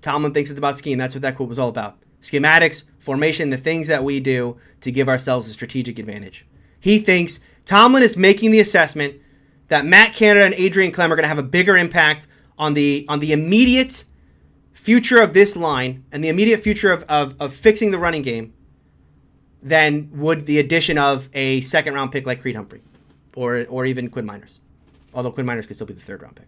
Tomlin thinks it's about scheme. That's what that quote was all about. Schematics, formation, the things that we do to give ourselves a strategic advantage. He thinks Tomlin is making the assessment that Matt Canada and Adrian Clem are going to have a bigger impact on the immediate future of this line and the immediate future of fixing the running game than would the addition of a second-round pick like Creed Humphrey or even Quinn Miners. Although Quinn Miners could still be the third-round pick.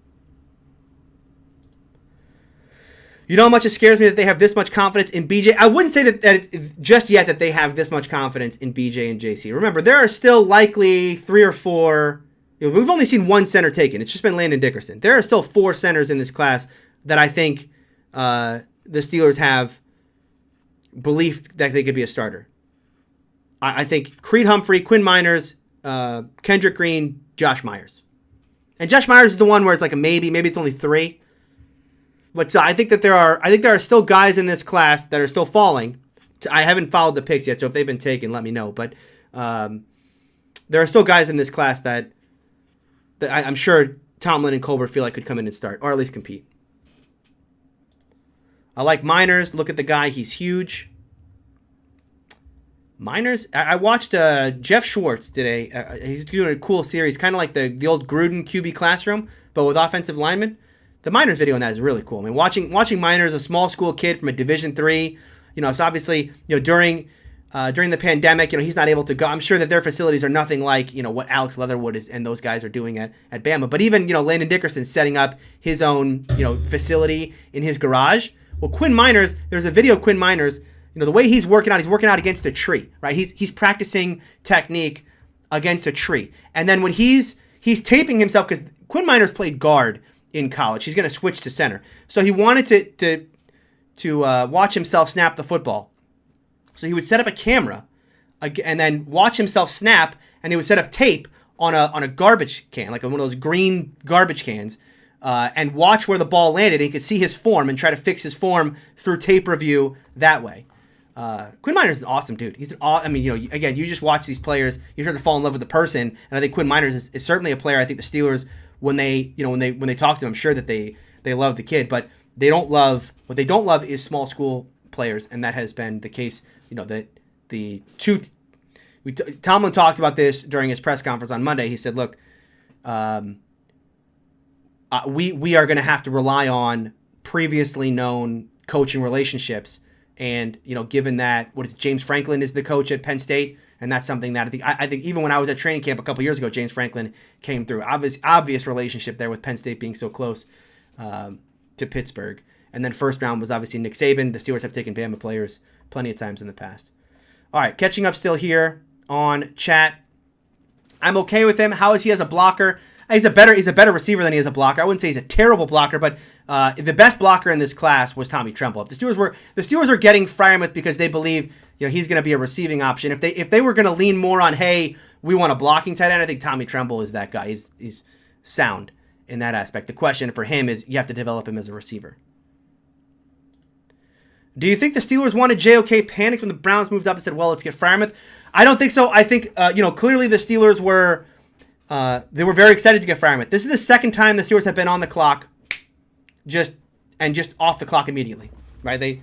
You know how much it scares me that they have this much confidence in BJ? I wouldn't say that it's just yet that they have this much confidence in BJ and JC. Remember, there are still likely 3 or 4. We've only seen one center taken. It's just been Landon Dickerson. There are still 4 centers in this class that I think the Steelers have belief that they could be a starter. I think Creed Humphrey, Quinn Miners, Kendrick Green, Josh Myers. And Josh Myers is the one where it's like a maybe. Maybe it's only 3. But I think that there are still guys in this class that are still falling. I haven't followed the picks yet, so if they've been taken, let me know. But there are still guys in this class that I'm sure Tomlin and Colbert feel like could come in and start, or at least compete. I like Miners. Look at the guy; he's huge. Miners. I watched Jeff Schwartz today. He's doing a cool series, kind of like the old Gruden QB classroom, but with offensive linemen. The Miners video on that is really cool. I mean, watching Miners, a small school kid from a Division III, it's obviously, during the pandemic, he's not able to go. I'm sure that their facilities are nothing like, what Alex Leatherwood is and those guys are doing at Bama. But even, Landon Dickerson setting up his own, facility in his garage. Well, Quinn Miners, there's a video of Quinn Miners, the way he's working out against a tree, right? He's practicing technique against a tree. And then when he's taping himself, because Quinn Miners played guard in college. He's going to switch to center. So he wanted to watch himself snap the football. So he would set up a camera and then watch himself snap, and he would set up tape on a garbage can, like one of those green garbage cans, and watch where the ball landed. And he could see his form and try to fix his form through tape review that way. Quinn Miners is an awesome dude. Again, you just watch these players, you start to fall in love with the person, and I think Quinn Miners is certainly a player. I think the Steelers, when they talk to him, I'm sure that they love the kid, but they don't love what they don't love is small school players, and that has been the case. Tomlin talked about this during his press conference on Monday. He said, "Look, we are going to have to rely on previously known coaching relationships, and given that James Franklin is the coach at Penn State." And that's something that I think even when I was at training camp a couple years ago, James Franklin came through. Obvious relationship there with Penn State being so close to Pittsburgh. And then first round was obviously Nick Saban. The Steelers have taken Bama players plenty of times in the past. All right, catching up still here on chat. I'm okay with him. How is he as a blocker? He's a better receiver than he is a blocker. I wouldn't say he's a terrible blocker, but the best blocker in this class was Tommy Tremble. If the Steelers are getting Freiermuth because they believe he's going to be a receiving option. If they were going to lean more on, hey, we want a blocking tight end, I think Tommy Tremble is that guy. He's sound in that aspect. The question for him is you have to develop him as a receiver. Do you think the Steelers wanted JOK, panicked when the Browns moved up and said, well, let's get Freiermuth? I don't think so. I think clearly the Steelers were very excited to get Freiermuth. This is the second time the Steelers have been on the clock, just off the clock immediately, right?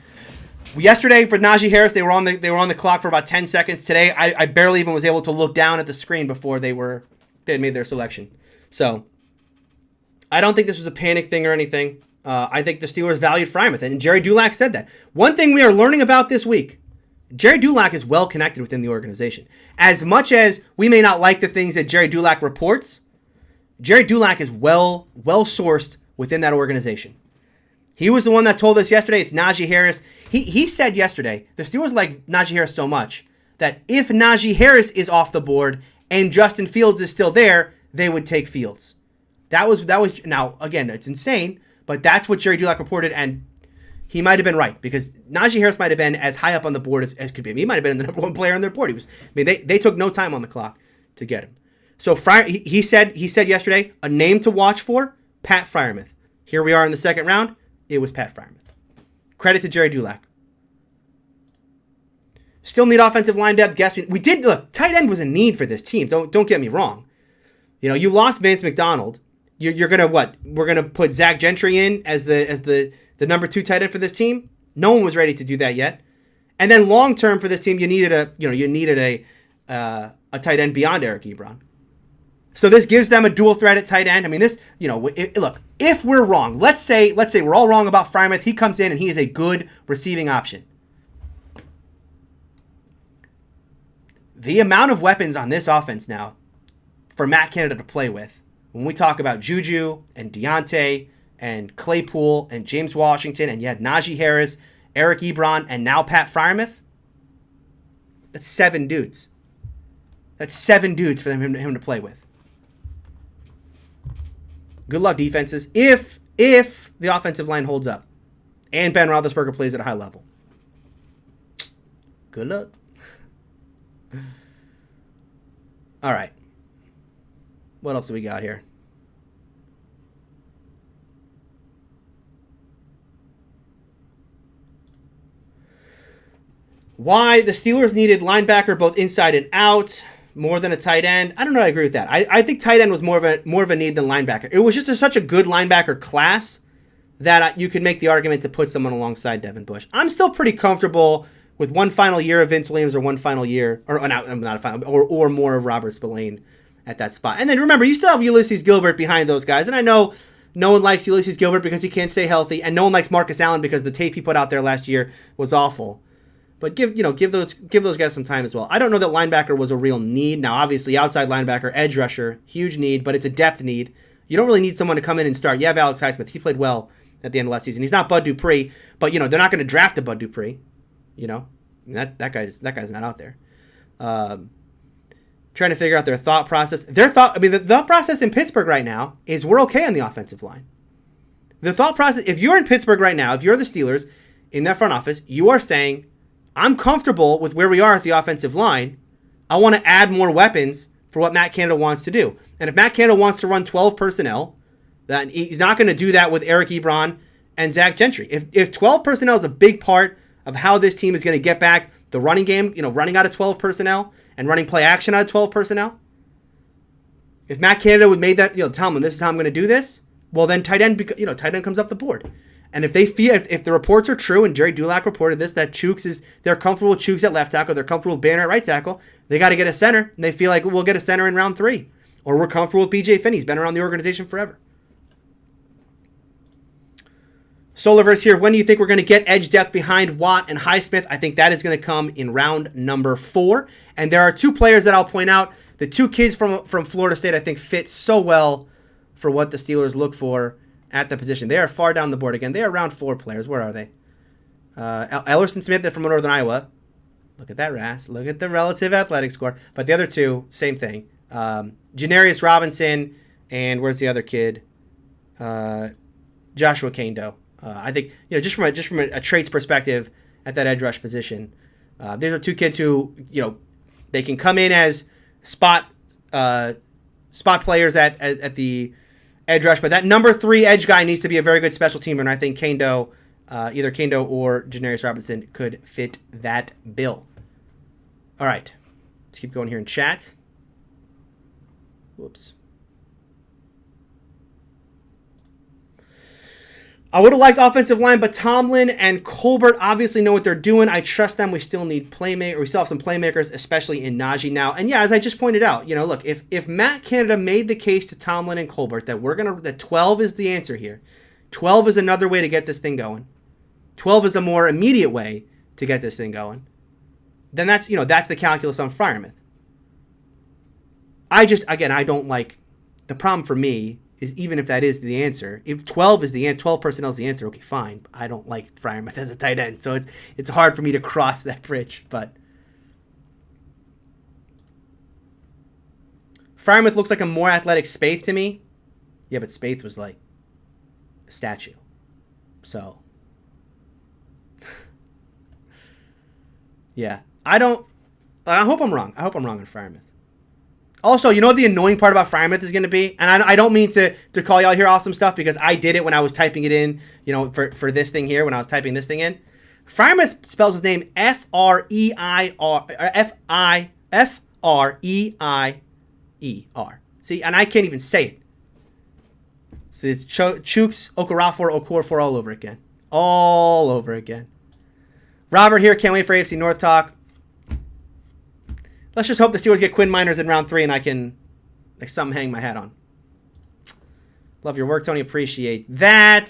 Yesterday for Najee Harris, they were on the clock for about 10 seconds. Today, I barely even was able to look down at the screen before they had made their selection. So I don't think this was a panic thing or anything. I think the Steelers valued Freiermuth, and Jerry Dulac said that. One thing we are learning about this week, Jerry Dulac is well connected within the organization. As much as we may not like the things that Jerry Dulac reports, Jerry Dulac is well sourced within that organization. He was the one that told us yesterday it's Najee Harris. He said yesterday the Steelers like Najee Harris so much that if Najee Harris is off the board and Justin Fields is still there, they would take Fields. That was now again, it's insane, but that's what Jerry Dulac reported, and he might have been right because Najee Harris might have been as high up on the board as could be. He might have been the number one player on their board. They took no time on the clock to get him. So he said yesterday a name to watch for, Pat Freiermuth. Here we are in the second round. It was Pat Freiermuth. Credit to Jerry Dulac. Still need offensive line depth. Guess we did. Look, tight end was a need for this team. Don't get me wrong. You lost Vance McDonald. You're gonna what? We're gonna put Zach Gentry in as the number 2 tight end for this team. No one was ready to do that yet. And then long term for this team, you needed a tight end beyond Eric Ebron. So this gives them a dual threat at tight end. I mean, look, if we're wrong, let's say we're all wrong about Freiermuth. He comes in and he is a good receiving option. the amount of weapons on this offense now for Matt Canada to play with, when we talk about Juju and Deontay and Claypool and James Washington, and you had Najee Harris, Eric Ebron, and now Pat Freiermuth, that's 7 dudes. That's 7 dudes for him to play with. Good luck, defenses, if the offensive line holds up and Ben Roethlisberger plays at a high level. Good luck. All right. What else do we got here? Why the Steelers needed linebacker both inside and out more than a tight end. I don't know. I agree with that. I think tight end was more of a need than linebacker. It was just such a good linebacker class that you could make the argument to put someone alongside Devin Bush. I'm still pretty comfortable with one final year of Vince Williams or one final year, or not a final, or more of Robert Spillane at that spot. And then remember, you still have Ulysses Gilbert behind those guys. And I know no one likes Ulysses Gilbert because he can't stay healthy, and no one likes Marcus Allen because the tape he put out there last year was awful. But give those guys some time as well. I don't know that linebacker was a real need. Now, obviously, outside linebacker, edge rusher, huge need, but it's a depth need. You don't really need someone to come in and start. You have Alex Highsmith. He played well at the end of last season. He's not Bud Dupree, but they're not going to draft a Bud Dupree. That guy's not out there. Trying to figure out their thought process. The thought process in Pittsburgh right now is we're okay on the offensive line. The thought process, if you're in Pittsburgh right now, if you're the Steelers in that front office, you are saying, I'm comfortable with where we are at the offensive line. I want to add more weapons for what Matt Canada wants to do. And if Matt Canada wants to run 12 personnel, then he's not going to do that with Eric Ebron and Zach Gentry. If 12 personnel is a big part of how this team is going to get back the running game, running out of 12 personnel and running play action out of 12 personnel, if Matt Canada would make that, tell them this is how I'm going to do this, well then tight end comes up the board. And if the reports are true, and Jerry Dulac reported this, that they're comfortable with Chooks at left tackle, they're comfortable with Banner at right tackle, they got to get a center, and they feel like we'll get a center in round 3. Or we're comfortable with BJ Finney. He's been around the organization forever. Solarverse here, when do you think we're going to get edge depth behind Watt and Highsmith? I think that is going to come in round number 4. And there are 2 players that I'll point out. The 2 kids from Florida State I think fit so well for what the Steelers look for at the position. They are far down the board again. They are round 4 players. Where are they? Ellerson Smith from Northern Iowa. Look at that RAS. Look at the relative athletic score. But the other 2, same thing. Janarius Robinson, and where's the other kid? Joshua Kando. I think just from a traits perspective at that edge rush position, these are 2 kids who they can come in as spot players at the edge rush, but that number 3 edge guy needs to be a very good special teamer, and I think Kando, either Kando or Janarius Robinson could fit that bill. All right, let's keep going here in chat. Whoops. I would have liked offensive line, but Tomlin and Colbert obviously know what they're doing. I trust them. We still need playmakers. We still have some playmakers, especially in Najee now. And yeah, as I just pointed out, look, if Matt Canada made the case to Tomlin and Colbert that 12 is the answer here, 12 is another way to get this thing going, 12 is a more immediate way to get this thing going, then that's the calculus on Freiermuth. I don't like, the problem for me is, even if that is the answer, if 12 is the answer, 12 personnel is the answer, okay, fine. I don't like Freiermuth as a tight end, so it's hard for me to cross that bridge. But Freiermuth looks like a more athletic Spaeth to me. Yeah, but Spaeth was like a statue. So yeah, I hope I'm wrong. I hope I'm wrong on Freiermuth. Also, what the annoying part about Freiermuth is going to be? And I don't mean to call y'all here awesome stuff, because I did it when I was typing it in, for this thing here, when I was typing this thing in. Freiermuth spells his name F-R-E-I-E-R. See, and I can't even say it. So it's Chooks, Okorafor all over again. All over again. Robert here, can't wait for AFC North talk. Let's just hope the Steelers get Quinn Miners in round 3 and I can something hang my hat on. Love your work, Tony. Appreciate that.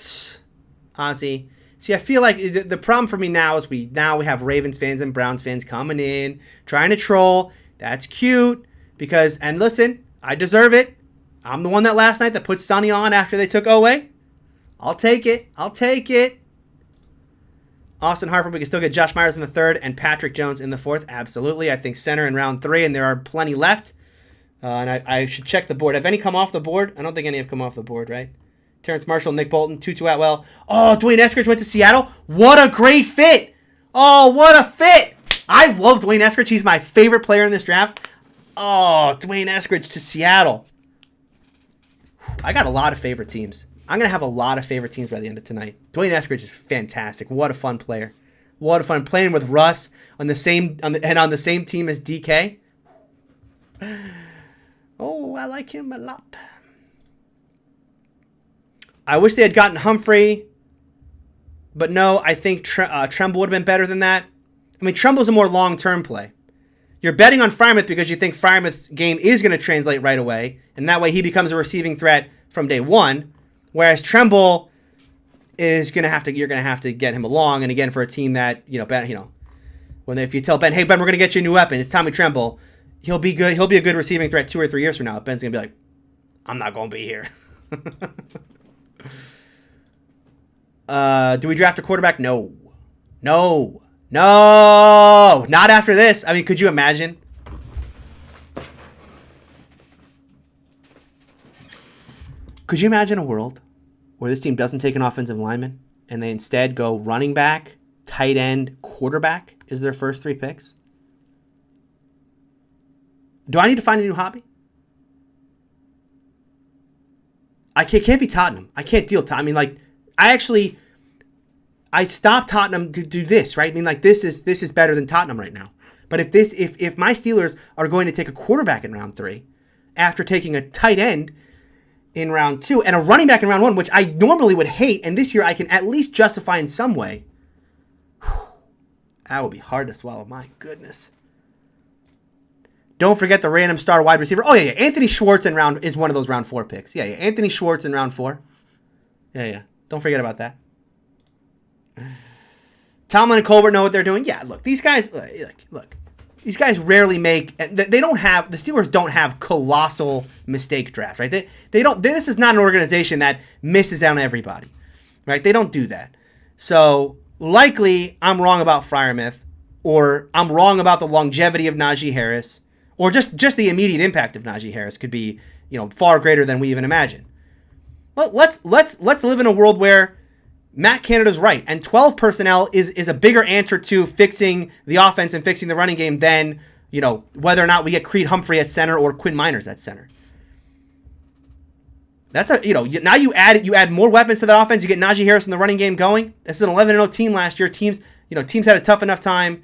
Ozzy. See, I feel like the problem for me now is we have Ravens fans and Browns fans coming in, trying to troll. That's cute because, and listen, I deserve it. I'm the one that last night that put Sonny on after they took Oweh. I'll take it. I'll take it. Austin Harper, we can still get Josh Myers in the third and Patrick Jones in the fourth. Absolutely. I think center in round 3, and there are plenty left. And I should check the board. Have any come off the board? I don't think any have come off the board, right? Terrence Marshall, Nick Bolton, Tutu Atwell. Oh, Dwayne Eskridge went to Seattle. What a great fit. Oh, what a fit. I love Dwayne Eskridge. He's my favorite player in this draft. Oh, Dwayne Eskridge to Seattle. I got a lot of favorite teams. I'm going to have a lot of favorite teams by the end of tonight. Dwayne Eskridge is fantastic. What a fun player. What a fun playing with Russ on the same on the same team as DK. Oh, I like him a lot. I wish they had gotten Humphrey, but no, I think Tremble would have been better than that. I mean, Tremble's a more long-term play. You're betting on Freiermuth because you think Freiermuth's game is going to translate right away, and that way he becomes a receiving threat from day one. Whereas Tremble is you're gonna have to get him along, and again for a team that Ben, if you tell Ben, hey Ben, we're gonna get you a new weapon, it's Tommy Tremble, he'll be good. He'll be a good receiving threat 2 or 3 years from now. Ben's gonna be like, I'm not gonna be here. Do we draft a quarterback? No, not after this. I mean, could you imagine? Could you imagine a world where this team doesn't take an offensive lineman and they instead go running back, tight end, quarterback is their first 3 picks? Do I need to find a new hobby? I can't be Tottenham. I can't deal Tottenham. I mean, I stopped Tottenham to do this, right? I mean, this is better than Tottenham right now. But if my Steelers are going to take a quarterback in round 3 after taking a tight end in round 2 and a running back in round 1, which I normally would hate, and this year I can at least justify in some way, that would be hard to swallow. My goodness. Don't forget the random star wide receiver. Oh, yeah. Anthony Schwartz is one of those round 4 picks. Yeah. Anthony Schwartz in round 4. Yeah. Don't forget about that. Tomlin and Colbert know what they're doing. Yeah, look, these guys, look. These guys rarely make. The Steelers don't have colossal mistake drafts, right? They don't. This is not an organization that misses out on everybody, right? They don't do that. So likely, I'm wrong about Freiermuth, or I'm wrong about the longevity of Najee Harris, or just the immediate impact of Najee Harris could be, far greater than we even imagine. But let's live in a world where Matt Canada's right, and 12 personnel is a bigger answer to fixing the offense and fixing the running game than, whether or not we get Creed Humphrey at center or Quinn Miners at center. That's now you add more weapons to that offense. You get Najee Harris in the running game going. This is an 11-0 team last year. Teams had a tough enough time,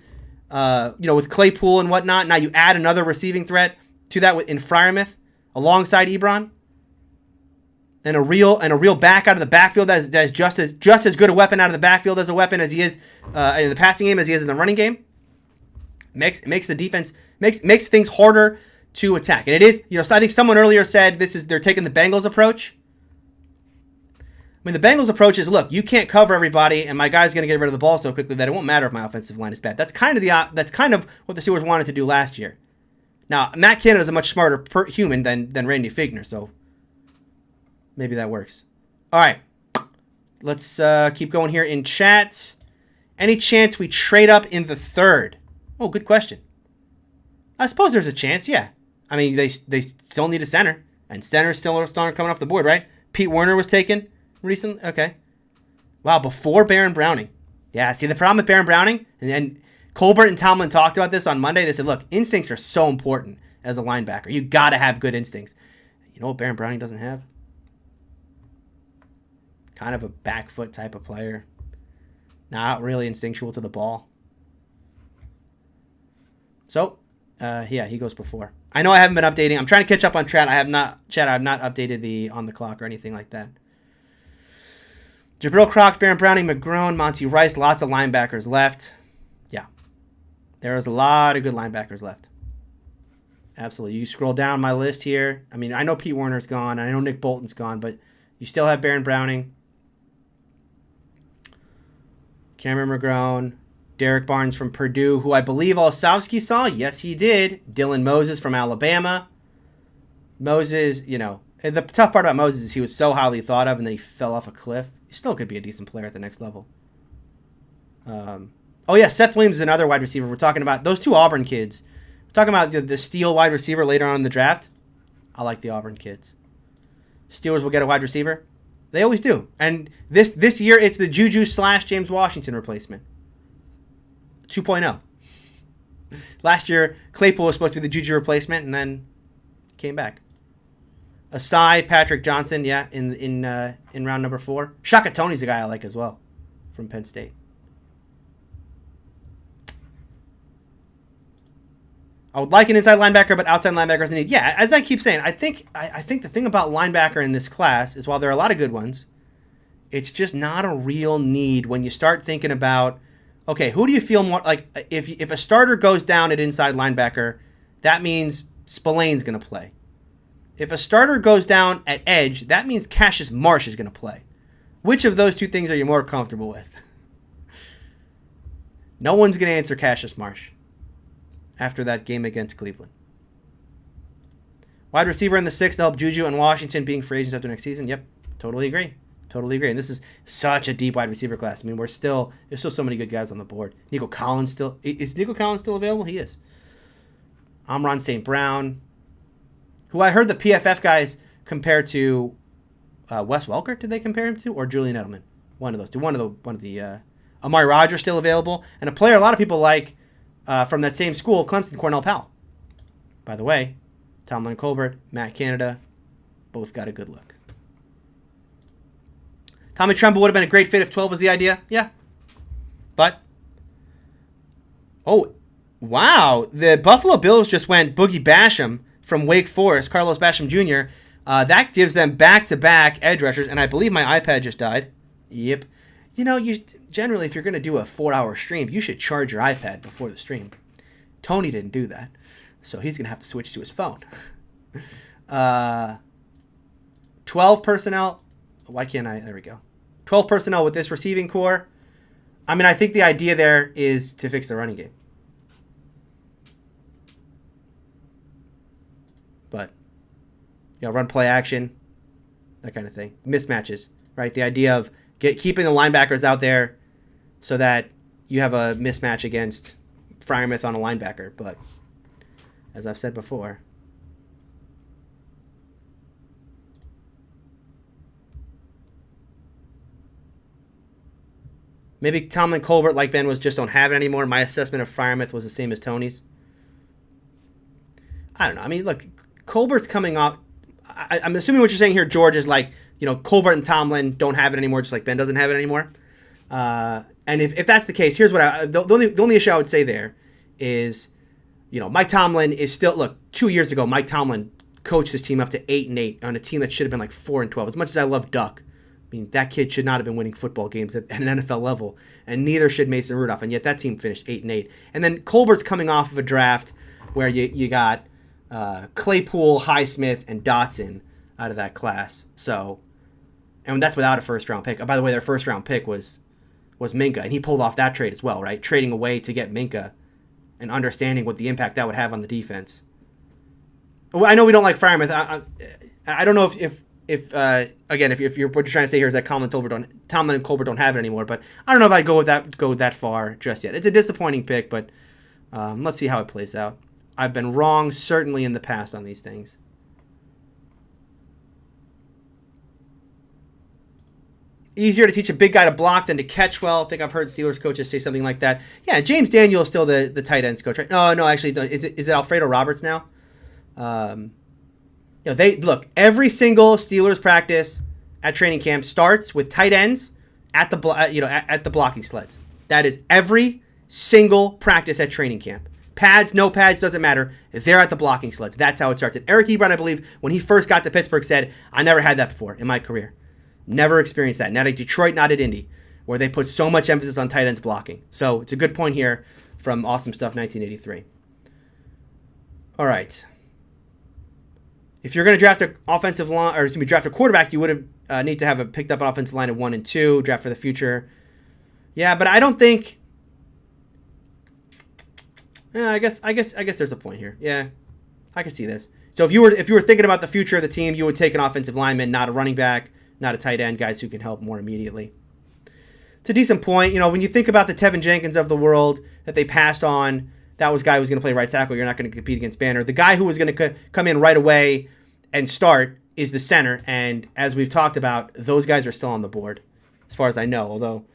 with Claypool and whatnot. Now you add another receiving threat to that in Freiermuth alongside Ebron. And a real back out of the backfield that is just as good a weapon out of the backfield as a weapon as he is in the passing game as he is in the running game. Makes the defense makes things harder to attack. And it is, so I think someone earlier said they're taking the Bengals approach. I mean, the Bengals approach is, look, you can't cover everybody, and my guy's going to get rid of the ball so quickly that it won't matter if my offensive line is bad. That's kind of what the Steelers wanted to do last year. Now, Matt Canada is a much smarter human than Randy Figner, so maybe that works. All right. Let's keep going here in chat. Any chance we trade up in the 3rd? Oh, good question. I suppose there's a chance, yeah. I mean, they still need a center, and centers still aren't coming off the board, right? Pete Werner was taken recently. Okay. Wow, before Baron Browning. Yeah, see, the problem with Baron Browning, and Colbert and Tomlin talked about this on Monday. They said, look, instincts are so important as a linebacker. You got to have good instincts. You know what Baron Browning doesn't have? Kind of a back foot type of player. Not really instinctual to the ball. So, he goes before. I know I haven't been updating. I'm trying to catch up on chat. I have not updated the on the clock or anything like that. Jabril Crocs, Baron Browning, McGrone, Monty Rice. Lots of linebackers left. Yeah. There is a lot of good linebackers left. Absolutely. You scroll down my list here. I mean, I know Pete Werner's gone. I know Nick Bolton's gone, but you still have Baron Browning, Cameron McGrone, Derek Barnes from Purdue, who I believe Olszewski saw. Yes, he did. Dylan Moses from Alabama. Moses, and the tough part about Moses is he was so highly thought of, and then he fell off a cliff. He still could be a decent player at the next level. Seth Williams is another wide receiver. We're talking about those two Auburn kids. We're talking about the Steel wide receiver later on in the draft. I like the Auburn kids. Steelers will get a wide receiver. They always do. And this year, it's the Juju / James Washington replacement. 2.0. Last year, Claypool was supposed to be the Juju replacement, and then came back. Asai, Patrick Johnson, in round number 4. Shaka Tony's a guy I like as well, from Penn State. I would like an inside linebacker, but outside linebackers is need. Yeah, as I keep saying, I think the thing about linebacker in this class is while there are a lot of good ones, it's just not a real need when you start thinking about, okay, who do you feel more like if a starter goes down at inside linebacker, that means Spillane's going to play. If a starter goes down at edge, that means Cassius Marsh is going to play. Which of those two things are you more comfortable with? No one's going to answer Cassius Marsh after that game against Cleveland. Wide receiver in the 6th to help Juju and Washington being free agents after next season. Yep, totally agree. And this is such a deep wide receiver class. I mean, there's still so many good guys on the board. Nico Collins is Nico Collins still available? He is. Amon St. Brown, who I heard the PFF guys compare to Wes Welker. Did they compare him to, or Julian Edelman? One of those two. One of the Amari Rogers still available, and a player a lot of people like from that same school, Clemson, Cornell Powell. By the way, Tomlin Colbert, Matt Canada, both got a good look. Tommy Tremble would have been a great fit if 12 was the idea. Yeah. But, oh, wow. The Buffalo Bills just went Boogie Basham from Wake Forest, Carlos Basham Jr. That gives them back-to-back edge rushers, and I believe my iPad just died. Yep. You generally, if you're going to do a 4-hour stream, you should charge your iPad before the stream. Tony didn't do that, so he's going to have to switch to his phone. 12 personnel. Why can't I? There we go. 12 personnel with this receiving core. I mean, I think the idea there is to fix the running game. But, run play action, that kind of thing. Mismatches, right? The idea of keeping the linebackers out there so that you have a mismatch against Freiermuth on a linebacker. But, as I've said before, maybe Tomlin Colbert, like Ben, just don't have it anymore. My assessment of Freiermuth was the same as Tony's. I don't know. I mean, look, Colbert's coming off. I'm assuming what you're saying here, George, is like, Colbert and Tomlin don't have it anymore, just like Ben doesn't have it anymore. And if that's the case, here's what the only issue I would say there is, Mike Tomlin is still, look, 2 years ago, Mike Tomlin coached his team up to 8-8 on a team that should have been like 4-12. As much as I love Duck, I mean, that kid should not have been winning football games at an NFL level, and neither should Mason Rudolph, and yet that team finished 8-8. And then Colbert's coming off of a draft where you got Claypool, Highsmith, and Dotson out of that class. So, and that's without a first-round pick. Oh, by the way, their first-round pick was Minka, and he pulled off that trade as well, right? Trading away to get Minka and understanding what the impact that would have on the defense. Well, I know we don't like Freiermuth. I don't know if again, if you're what you're trying to say here is that Tomlin and Colbert don't have it anymore, but I don't know if I'd go that far just yet. It's a disappointing pick, but let's see how it plays out. I've been wrong certainly in the past on these things. Easier to teach a big guy to block than to catch well. I think I've heard Steelers coaches say something like that. Yeah, James Daniel is still the tight ends coach, right? No, actually, is it Alfredo Roberts now? They look, every single Steelers practice at training camp starts with tight ends at the blocking sleds. That is every single practice at training camp. Pads, no pads, doesn't matter. They're at the blocking sleds. That's how it starts. And Eric Ebron, I believe, when he first got to Pittsburgh, said, "I never had that before in my career. Never experienced that. Not at Detroit, not at Indy, where they put so much emphasis on tight ends blocking." So it's a good point here from Awesome Stuff 1983. All right. If you're going to draft draft a quarterback, you would have need to have picked up an offensive line of 1 and 2, draft for the future. Yeah, but I don't think Yeah, I guess there's a point here. Yeah, I can see this. So if you were thinking about the future of the team, you would take an offensive lineman, not a running back, not a tight end, guys who can help more immediately. It's a decent point. When you think about the Tevin Jenkins of the world that they passed on, that was a guy who was going to play right tackle. You're not going to compete against Banner. The guy who was going to come in right away and start is the center. And as we've talked about, those guys are still on the board, as far as I know. Although,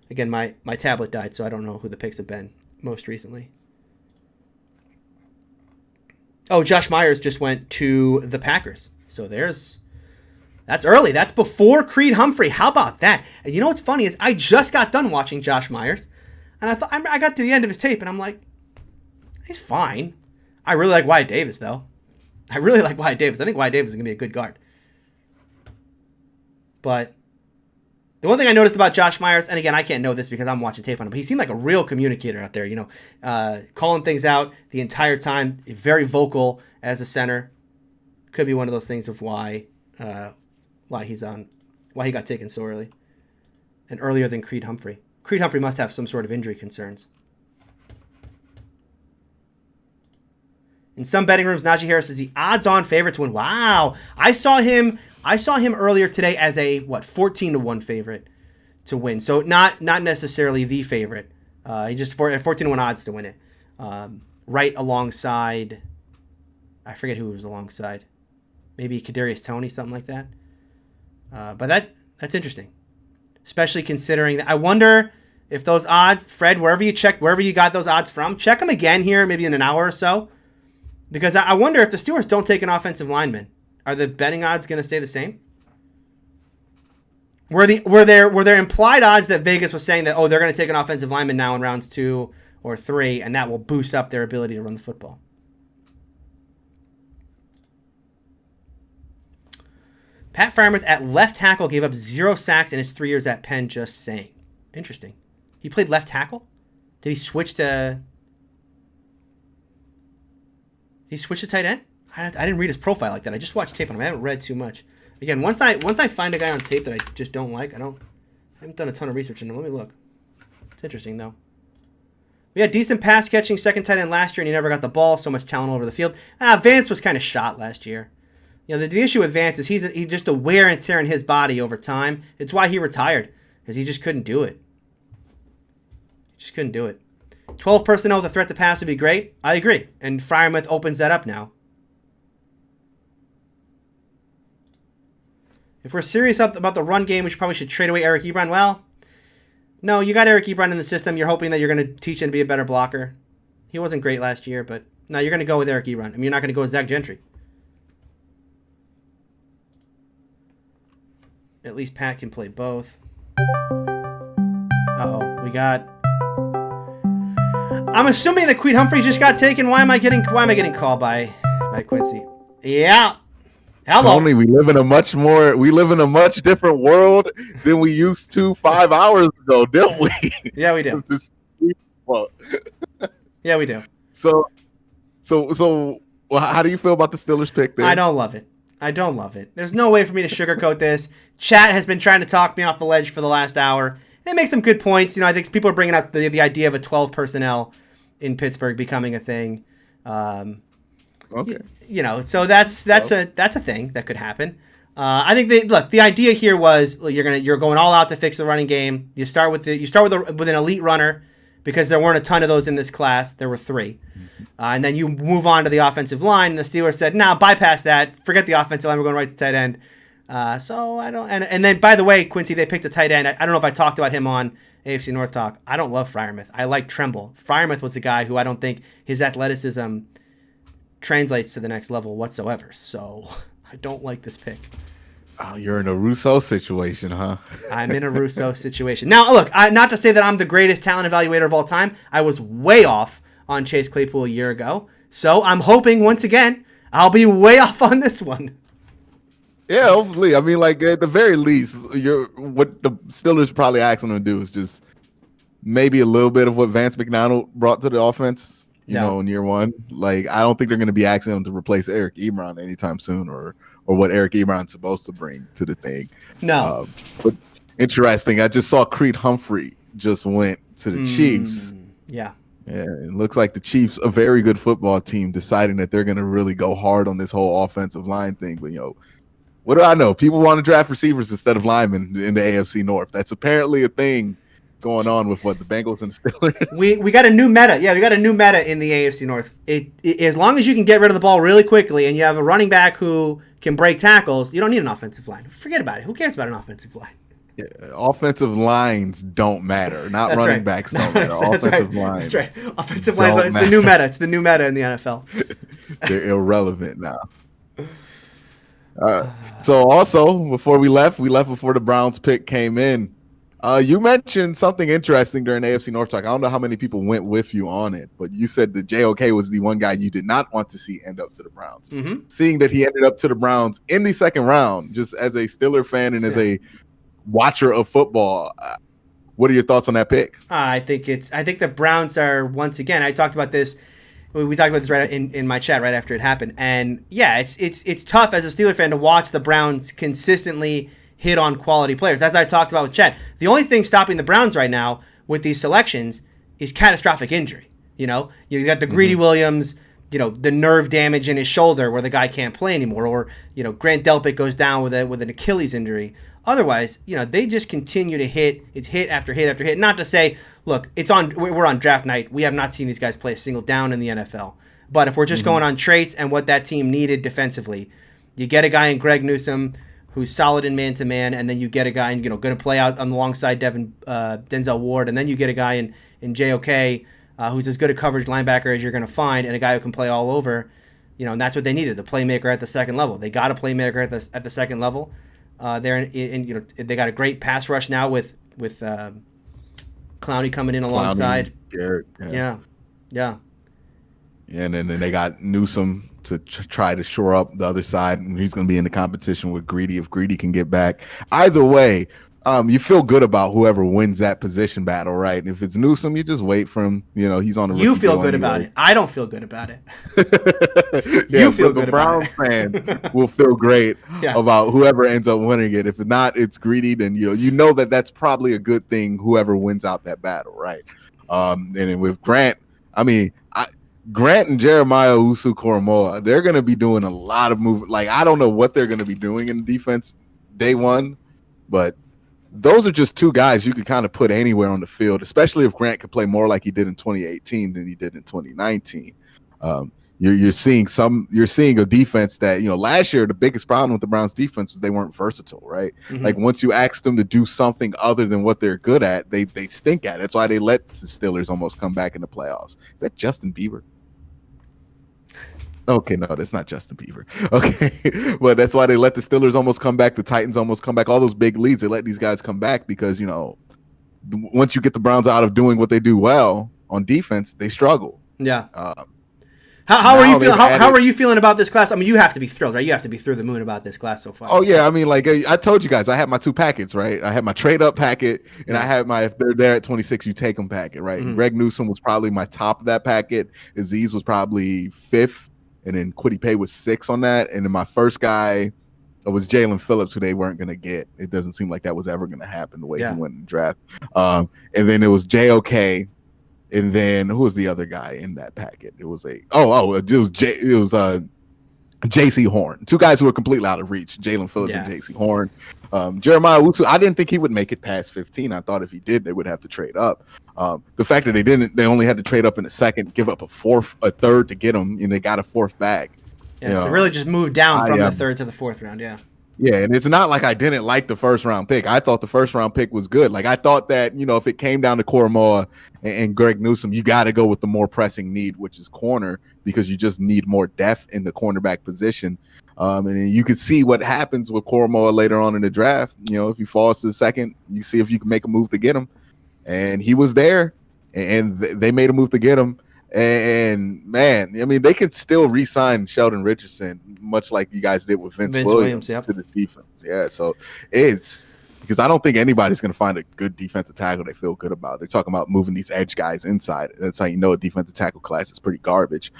again, my tablet died, so I don't know who the picks have been most recently. Oh, Josh Myers just went to the Packers. So that's early. That's before Creed Humphrey. How about that? And you know what's funny is I just got done watching Josh Myers, and I got to the end of his tape, and I'm like, he's fine. I really like Wyatt Davis, though. I really like Wyatt Davis. I think Wyatt Davis is going to be a good guard. But the one thing I noticed about Josh Myers, and again, I can't know this because I'm watching tape on him, but he seemed like a real communicator out there, calling things out the entire time, very vocal as a center. Could be one of those things of why he got taken so early. And earlier than Creed Humphrey. Creed Humphrey must have some sort of injury concerns. In some betting rooms, Najee Harris is the odds-on favorite to win. Wow. I saw him earlier today as a 14-1 favorite to win. So not necessarily the favorite. He just 14-1 odds to win it. Right alongside, I forget who he was alongside. Maybe Kadarius Toney, something like that. But that's interesting, especially considering that. I wonder if those odds, Fred, wherever you got those odds from, check them again here, maybe in an hour or so, because I wonder if the Steelers don't take an offensive lineman, are the betting odds going to stay the same? Were there implied odds that Vegas was saying that they're going to take an offensive lineman now in rounds 2 or 3, and that will boost up their ability to run the football? Pat Freiermuth at left tackle gave up 0 sacks in his 3 years at Penn, just saying. Interesting. He played left tackle? Did he switch to tight end? I didn't read his profile like that. I just watched tape on him. I haven't read too much. Again, once I find a guy on tape that I just don't like, I haven't done a ton of research into him. Let me look. It's interesting, though. We had decent pass catching second tight end last year, and he never got the ball. So much talent all over the field. Vance was kind of shot last year. The issue with Vance is he's just the wear and tear in his body over time. It's why he retired, because he just couldn't do it. 12 personnel with a threat to pass would be great. I agree. And Freiermuth opens that up now. If we're serious about the run game, we probably should trade away Eric Ebron. Well, no, you got Eric Ebron in the system. You're hoping that you're going to teach him to be a better blocker. He wasn't great last year, but no, you're going to go with Eric Ebron. You're not going to go with Zach Gentry. At least Pat can play both. We got. I'm assuming that Creed Humphrey just got taken. Why am I getting called by Quincy? Yeah. Hello. Tony, we live in a much different world than we used to 5 hours ago, don't we? Yeah, we do. Yeah, we do. So, how do you feel about the Steelers pick there? I don't love it. There's no way for me to sugarcoat this. Chat has been trying to talk me off the ledge for the last hour. They make some good points. I think people are bringing up the idea of a 12 personnel in Pittsburgh becoming a thing. Okay. So that's a thing that could happen. I think the idea here was you're going all out to fix the running game. You start with an elite runner, because there weren't a ton of those in this class. There were 3. And then you move on to the offensive line. And the Steelers said, "Nah, bypass that. Forget the offensive line. We're going right to tight end." So I don't. And then, by the way, Quincy, they picked a tight end. I don't know if I talked about him on AFC North Talk. I don't love Freiermuth. I like Tremble. Freiermuth was a guy who I don't think his athleticism translates to the next level whatsoever. So I don't like this pick. Oh, you're in a Rousseau situation, huh? I'm in a Rousseau situation. Now, look, not to say that I'm the greatest talent evaluator of all time. I was way off on Chase Claypool a year ago. So I'm hoping, once again, I'll be way off on this one. Yeah, hopefully. I mean, at the very least, what the Steelers probably asking them to do is just maybe a little bit of what Vance McDonald brought to the offense, in year one. I don't think they're going to be asking them to replace Eric Ebron anytime soon, or what Eric Ebron's supposed to bring to the thing. No. But interesting. I just saw Creed Humphrey just went to the Chiefs. Yeah. Yeah, it looks like the Chiefs, a very good football team, deciding that they're going to really go hard on this whole offensive line thing. But what do I know? People want to draft receivers instead of linemen in the AFC North. That's apparently a thing going on with what the Bengals and the Steelers. We got a new meta. Yeah, we got a new meta in the AFC North. As long as you can get rid of the ball really quickly and you have a running back who can break tackles, you don't need an offensive line. Forget about it. Who cares about an offensive line? Yeah, offensive lines don't matter. Not That's running right. backs don't matter. That's Offensive right. lines. That's right. Offensive lines. don't It's the new meta. It's the new meta in the NFL. They're irrelevant now. So also before we left before the Browns pick came in. You mentioned something interesting during AFC North talk. I don't know how many people went with you on it, but you said that JOK was the one guy you did not want to see end up to the Browns. Mm-hmm. Seeing that he ended up to the Browns in the second round, just as a Steeler fan and as a watcher of football, what are your thoughts on that pick? I think the Browns are, once again, I talked about this. We talked about this right in my chat right after it happened, and yeah, it's tough as a Steeler fan to watch the Browns consistently hit on quality players. As I talked about with Chet, the only thing stopping the Browns right now with these selections is catastrophic injury. You got the Greedy Williams, the nerve damage in his shoulder where the guy can't play anymore, or Grant Delpit goes down with an Achilles injury. Otherwise, they just continue to hit. It's hit after hit after hit. Not to say, look, we're on draft night. We have not seen these guys play a single down in the NFL. But if we're just going on traits and what that team needed defensively, you get a guy in Greg Newsome who's solid in man-to-man, and then you get a guy going to play out on the alongside Denzel Ward, and then you get a guy in JOK who's as good a coverage linebacker as you're going to find, and a guy who can play all over. And that's what they needed, the playmaker at the second level. They got a playmaker at the second level. They got a great pass rush now with Clowney coming in alongside. Garrett, Yeah. And then they got Newsome to try to shore up the other side, and he's going to be in the competition with Greedy if Greedy can get back. Either way, you feel good about whoever wins that position battle, right? If it's Newsome, you just wait for him. He's on the. You feel good about it. I don't feel good about it. You feel good about it. The Browns fan will feel great about whoever ends up winning it. If not, it's Greedy, then you know that's probably a good thing. Whoever wins out that battle, right? And then with Grant, Grant and Jeremiah Usu-Koromoa, they're going to be doing a lot of movement. Like, I don't know what they're going to be doing in defense day one, but those are just two guys you could kind of put anywhere on the field, especially if Grant could play more like he did in 2018 than he did in 2019. You're seeing a defense that, last year, the biggest problem with the Browns defense was they weren't versatile, right? Mm-hmm. Like, once you ask them to do something other than what they're good at, they stink at it. That's why they let the Steelers almost come back in the playoffs. Is that Justin Bieber? Okay, no, that's not Justin Bieber. Okay, but that's why they let the Steelers almost come back, the Titans almost come back, all those big leads. They let these guys come back because, once you get the Browns out of doing what they do well on defense, they struggle. Yeah. How are you feeling? How are you feeling about this class? I mean, you have to be thrilled, right? You have to be through the moon about this class so far. Oh yeah, I told you guys, I had my two packets, right? I had my trade up packet, and I had my if they're there at 26, you take them packet, right? Mm-hmm. Greg Newsome was probably my top of that packet. Azeez was probably 5th, and then Kwity Paye was 6 on that, and then my first guy was Jalen Phillips, who they weren't going to get. It doesn't seem like that was ever going to happen the way he went in the draft. And then it was JOK. And then who was the other guy in that packet? It was J.C. Horn. Two guys who were completely out of reach, Jalen Phillips and J.C. Horn. Jeremiah Wusu, I didn't think he would make it past 15. I thought if he did, they would have to trade up. The fact that they only had to trade up in a second, give up a third to get him, and they got a 4th back. Yeah, so really just moved down from the 3rd to the 4th round, Yeah, and it's not like I didn't like the first round pick. I thought the first round pick was good. Like, I thought that, if it came down to Koromoa and Greg Newsome, you got to go with the more pressing need, which is corner, because you just need more depth in the cornerback position. And then you could see what happens with Koromoa later on in the draft. If he falls to the second, you see if you can make a move to get him. And he was there, and they made a move to get him. And man, they could still re-sign Sheldon Richardson, much like you guys did with Vince Williams to this defense. Yeah, so it's because I don't think anybody's going to find a good defensive tackle they feel good about. They're talking about moving these edge guys inside. That's how you know a defensive tackle class is pretty garbage.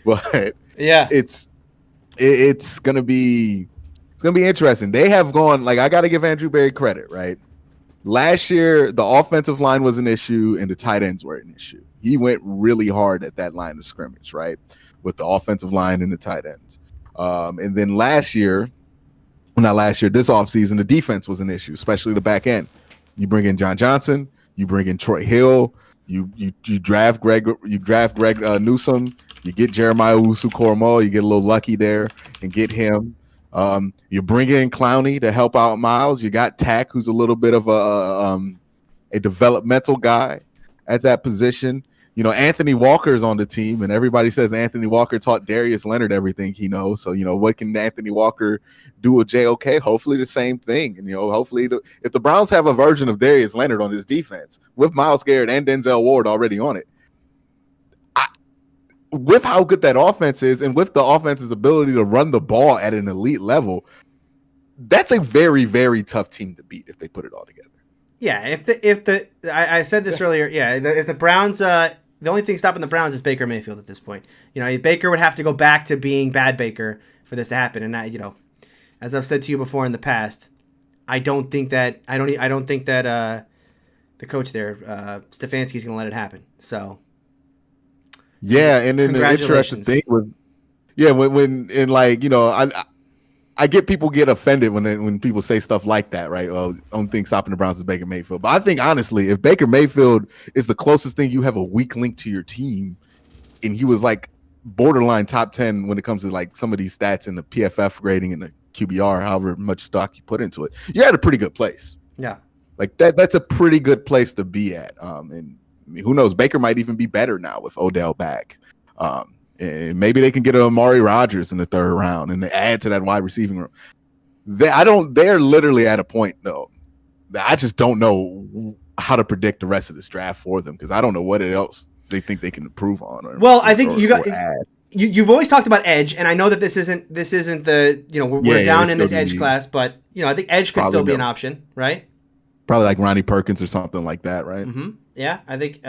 But yeah, it's going to be interesting. They have gone, like, I got to give Andrew Berry credit, right? Last year, the offensive line was an issue and the tight ends were an issue. He went really hard at that line of scrimmage, right, with the offensive line and the tight ends. And then last year, not last year, this offseason, the defense was an issue, especially the back end. You bring in John Johnson, you bring in Troy Hill, you draft Greg Newsome, you get Jeremiah Owusu-Koramoah, you get a little lucky there and get him. You bring in Clowney to help out Miles. You got Tack, who's a little bit of a developmental guy at that position. You know, Anthony Walker's on the team, and everybody says Anthony Walker taught Darius Leonard everything he knows. So, you know, what can Anthony Walker do with JOK? Hopefully the same thing. And, you know, hopefully if the Browns have a version of Darius Leonard on this defense with Myles Garrett and Denzel Ward already on it, with how good that offense is and with the offense's ability to run the ball at an elite level, that's a very, very tough team to beat if they put it all together. Yeah, I said this earlier. Yeah, if the Browns, the only thing stopping the Browns is Baker Mayfield at this point. You know, Baker would have to go back to being bad Baker for this to happen. And you know, as I've said to you before in the past, I don't think that the coach there, Stefanski's going to let it happen. So. Yeah, and then the interesting thing was, yeah, when and like, you know, I get people get offended when people say stuff like that, right? Well, only thing stopping the Browns is Baker Mayfield. But I think honestly, if Baker Mayfield is the closest thing you have a weak link to your team, and he was like borderline top 10 when it comes to like some of these stats in the PFF grading and the QBR, however much stock you put into it, you're at a pretty good place. Yeah, like that's a pretty good place to be at. And I mean, who knows? Baker might even be better now with Odell back. And maybe they can get an Amari Rodgers in the third round and they add to that wide receiving room. They're literally at a point though. I just don't know how to predict the rest of this draft for them because I don't know what else they think they can improve on. I think you've always talked about edge, and I know that this isn't the, you know, we're down in this edge class, but you know, I think edge could still be an option, right? Probably like Ronnie Perkins or something like that, right? Mm-hmm. Yeah, I think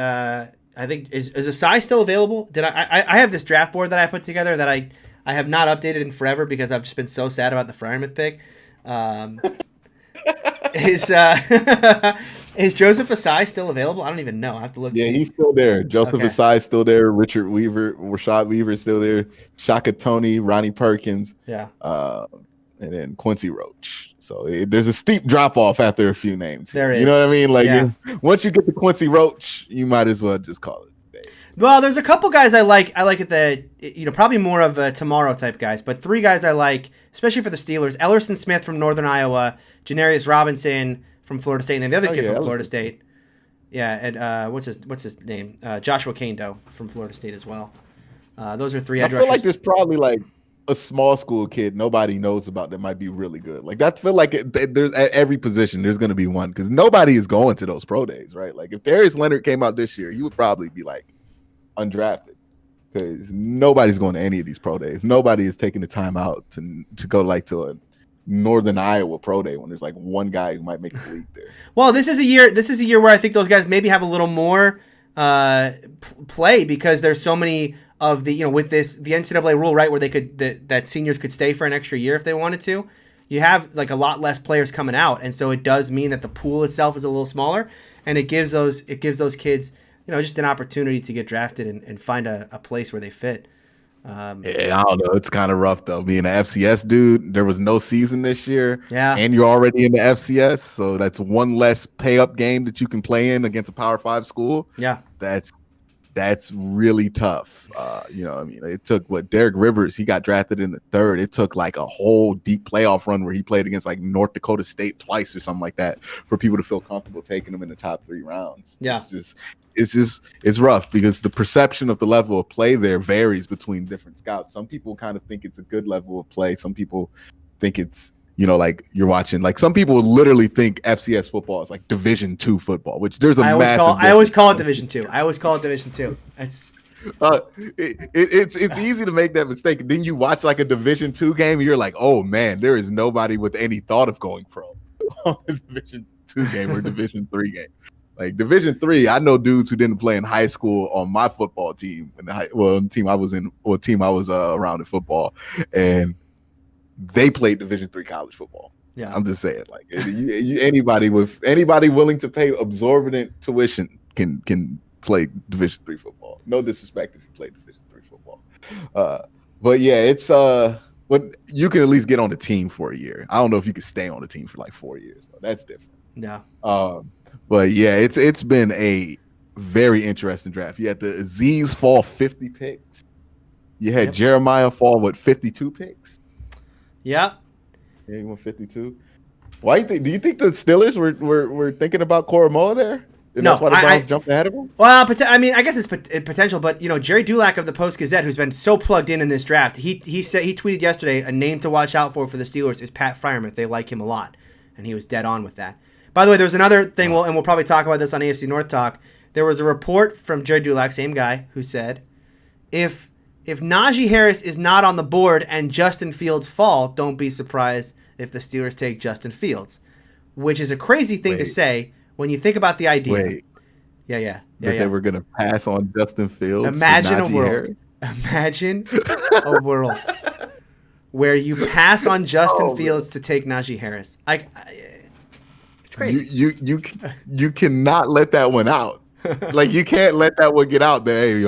is Asai still available? Did I have this draft board that I put together that I have not updated in forever because I've just been so sad about the Freiermuth pick. Is Joseph Asai still available? I don't even know. I have to look. Yeah, he's still there. Joseph Asai is still there. Rashad Weaver is still there. Shaka Toney, Ronnie Perkins. Yeah. And then Quincy Roach. So there's a steep drop off after a few names. There is. You know what I mean? Like once you get to Quincy Roach, you might as well just call it a day. Well, there's a couple guys I like. I like probably more of a tomorrow type guys, but three guys I like, especially for the Steelers: Ellerson Smith from Northern Iowa, Janarius Robinson from Florida State, and then the other kid from Florida State. Yeah, and what's his name? Joshua Kando from Florida State as well. Those are three edge rushers. I feel like there's probably like a small school kid nobody knows about that might be really good. Like that feel like there's at every position there's going to be one because nobody is going to those pro days, right? Like if Darius Leonard came out this year, he would probably be like undrafted because nobody's going to any of these pro days. Nobody is taking the time out to go like to a Northern Iowa pro day when there's like one guy who might make the league there. Well, this is a year where I think those guys maybe have a little more play because there's so many of the, you know, with the NCAA rule, right, where they could that seniors could stay for an extra year if they wanted to. You have like a lot less players coming out, and so it does mean that the pool itself is a little smaller, and it gives those kids, you know, just an opportunity to get drafted and find a place where they fit. Yeah, I don't know. It's kind of rough though. Being an FCS dude, there was no season this year. Yeah, and you're already in the FCS, so that's one less pay up game that you can play in against a Power 5 school. Yeah, that's really tough. You know, I mean, it took Derek Rivers, he got drafted in the third. It took like a whole deep playoff run where he played against like North Dakota State twice or something like that for people to feel comfortable taking him in the top 3 rounds. Yeah. It's rough because the perception of the level of play there varies between different scouts. Some people kind of think it's a good level of play. Some people think it's, you know, like you're watching, like some people literally think FCS football is like Division II football, which there's a massive. I always call it Division II. It's it's easy to make that mistake. Then you watch like a Division II game, and you're like, oh man, there is nobody with any thought of going pro on a Division II game or Division III game. Like Division III, I know dudes who didn't play in high school on my football team, the team I was in, or team I was around in football, and they played Division III college football. Yeah. I'm just saying, like anybody willing to pay absorbent tuition can play Division III football. No disrespect if you play Division III football, but yeah, it's when you can at least get on the team for a year. I don't know if you can stay on the team for like 4 years though. That's different. Yeah. But yeah, it's been a very interesting draft. You had the Aziz fall 50 picks. You had Jeremiah fall 52 picks. Yep. Yeah, he went 52. Why do you think the Steelers were thinking about Koromoa there? And No, that's why the Browns jumped ahead of him? Well, I mean, I guess it's potential, but Jerry Dulac of the Post-Gazette, who's been so plugged in this draft, he tweeted yesterday, a name to watch out for the Steelers is Pat Freiermuth. They like him a lot, and he was dead on with that. By the way, there's another thing, and we'll probably talk about this on AFC North Talk. There was a report from Jerry Dulac, same guy, who said, if Najee Harris is not on the board and Justin Fields fall, don't be surprised if the Steelers take Justin Fields, which is a crazy thing to say when you think about the idea. Wait. Yeah. They were going to pass on Justin Fields. Imagine a world. Imagine a world where you pass on Justin Fields to take Najee Harris. It's crazy. You cannot let that one out. Like you can't let that one get out there. Hey,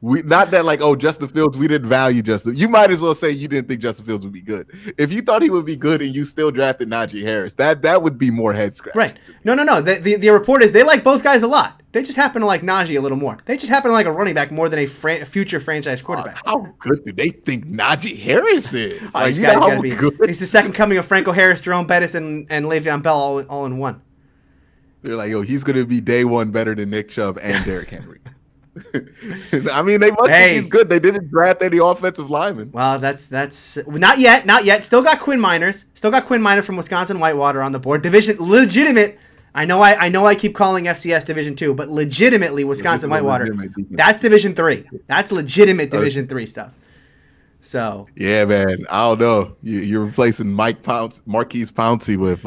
we not that like, oh, Justin Fields, we didn't value Justin. You might as well say you didn't think Justin Fields would be good. If you thought he would be good and you still drafted Najee Harris, that would be more head scratching. Right. No. The report is they like both guys a lot. They just happen to like Najee a little more. They just happen to like a running back more than a future franchise quarterback. How good do they think Najee Harris is? He's gotta be good. He's the second coming of Franco Harris, Jerome Bettis, and Le'Veon Bell all in one. They're like, yo, he's going to be day one better than Nick Chubb and Derrick Henry. I mean, they must think he's good. They didn't draft any offensive linemen. Well, that's not yet. Still got Quinn Miners. From Wisconsin Whitewater on the board. Division legitimate. I know I keep calling FCS Division 2, but legitimately Wisconsin Whitewater. That's Division 3. That's legitimate Division 3 stuff. So yeah, man. I don't know. You're replacing Marquise Pouncey with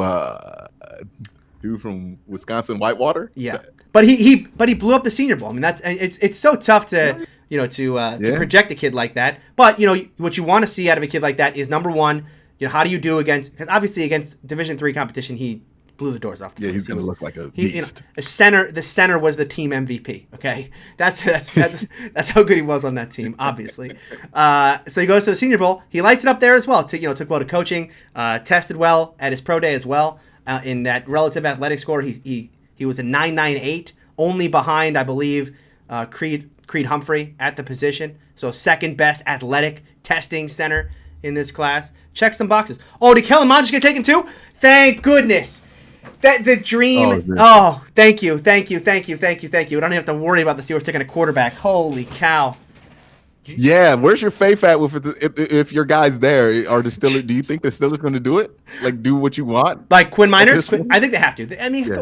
dude from Wisconsin Whitewater. Yeah. But he blew up the Senior Bowl. I mean, it's so tough to to project a kid like that. But what you want to see out of a kid like that is, number one, how do you do because obviously against Division III competition he blew the doors off. He's gonna look like a beast. The center was the team MVP. Okay, that's how good he was on that team. Obviously, so he goes to the Senior Bowl. He lights it up there as well. Took well to coaching, tested well at his pro day as well. In that relative athletic score, he was a 9.98, only behind, I believe, Creed Humphrey at the position. So second best athletic testing center in this class. Check some boxes. Oh, did Kellen Mond just get taken too? Thank goodness. That the dream. Oh, thank you. We don't even have to worry about the Steelers taking a quarterback. Holy cow. Yeah, where's your faith at with if your guy's there? Are the Steelers? Do you think the Steelers going to do it? Like, do what you want? Like Quinn Miners? I think they have to. I mean,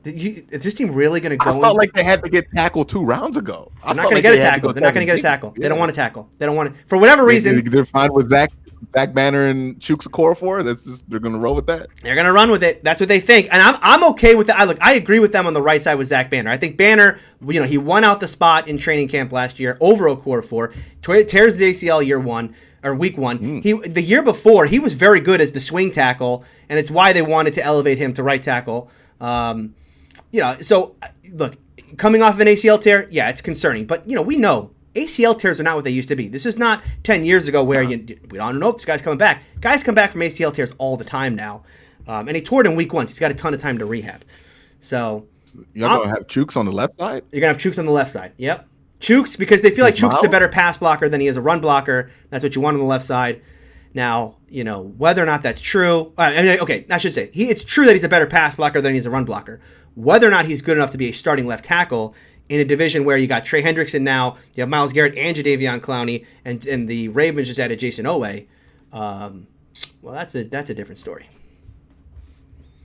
is this team really going to go? I felt like they had to get tackled 2 rounds ago. They're not going to get a tackle. They're not going to get a tackle. They don't want to tackle. They don't want to. For whatever reason, they're fine with Zach Banner and Chuks Okorafor. They're going to roll with that. They're going to run with it. That's what they think, and I'm okay with that. I agree with them on the right side with Zach Banner. I think Banner, he won out the spot in training camp last year over Okorafor. Tears the ACL week 1. The year before he was very good as the swing tackle, and it's why they wanted to elevate him to right tackle. So look, coming off of an ACL tear, yeah, it's concerning, but we know ACL tears are not what they used to be. This is not 10 years ago where we don't know if this guy's coming back. Guys come back from ACL tears all the time now. And he tore it in week 1. So he's got a ton of time to rehab. So you're going to have Chuks on the left side? You're going to have Chuks on the left side. Yep. Chuks, because they feel like Chuks is a better pass blocker than he is a run blocker. That's what you want on the left side. Now, whether or not that's true. I should say, it's true that he's a better pass blocker than he's a run blocker. Whether or not he's good enough to be a starting left tackle in a division where you got Trey Hendrickson now, you have Myles Garrett and Jadeveon Clowney, and the Ravens just added Jason Owe. Well, that's a different story.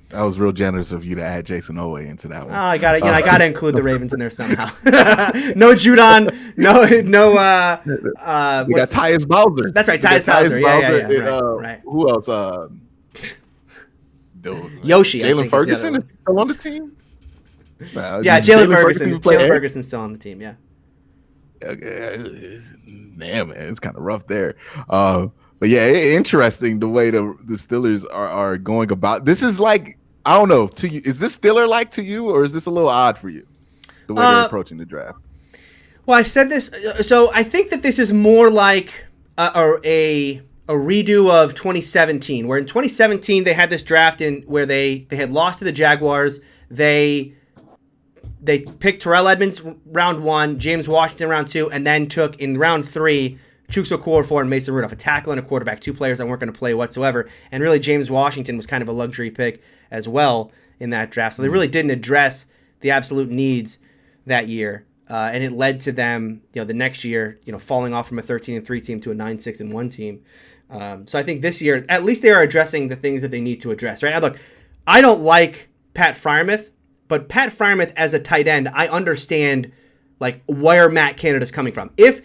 That was real generous of you to add Jason Owe into that one. Oh, I got I got to include the Ravens in there somehow. No Judon, no. We got Tyus Bowser. That's right, Tyus Bowser. Yeah. Right. Who else? Yoshi. Jalen Ferguson is still on the team. Jalen Ferguson. Jalen Ferguson's still on the team. Yeah. Damn, man, it's kind of rough there. But But yeah, interesting the way the Steelers are going about. This is like, I don't know, to you, is this Steeler like to you, or is this a little odd for you, the way they're approaching the draft? Well, I said this, so I think that this is more like a redo of 2017, where in 2017 they had this draft in where they had lost to the Jaguars. They picked Terrell Edmonds round 1, James Washington round 2, and then took in round 3 Chuks Okorafor and Mason Rudolph, a tackle and a quarterback, 2 players that weren't going to play whatsoever. And really, James Washington was kind of a luxury pick as well in that draft. So they really didn't address the absolute needs that year. And it led to them, the next year, falling off from a 13-3 team to a 9-6-1 team. So I think this year, at least they are addressing the things that they need to address. Right now, look, I don't like Pat Freiermuth, but Pat Freiermuth as a tight end, I understand like where Matt Canada's coming from. If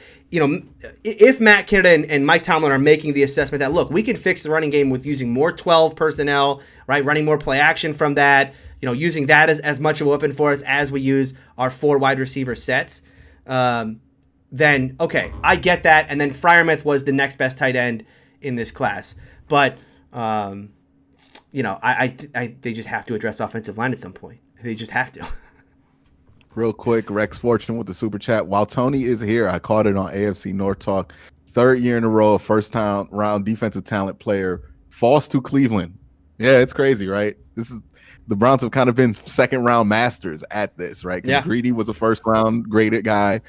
Matt Canada and Mike Tomlin are making the assessment that, look, we can fix the running game with using more 12 personnel, right, running more play action from that, using that as much of a weapon for us as we use our 4 wide receiver sets, then, okay, I get that. And then Freiermuth was the next best tight end in this class. But, they just have to address offensive line at some point. They just have to. Real quick, Rex Fortune with the super chat. While Tony is here, I caught it on AFC North Talk. 3rd year in a row, a first-time round defensive talent player falls to Cleveland. Yeah, it's crazy, right? The Browns have kind of been 2nd-round masters at this, right? Yeah. Greedy was a 1st-round graded guy.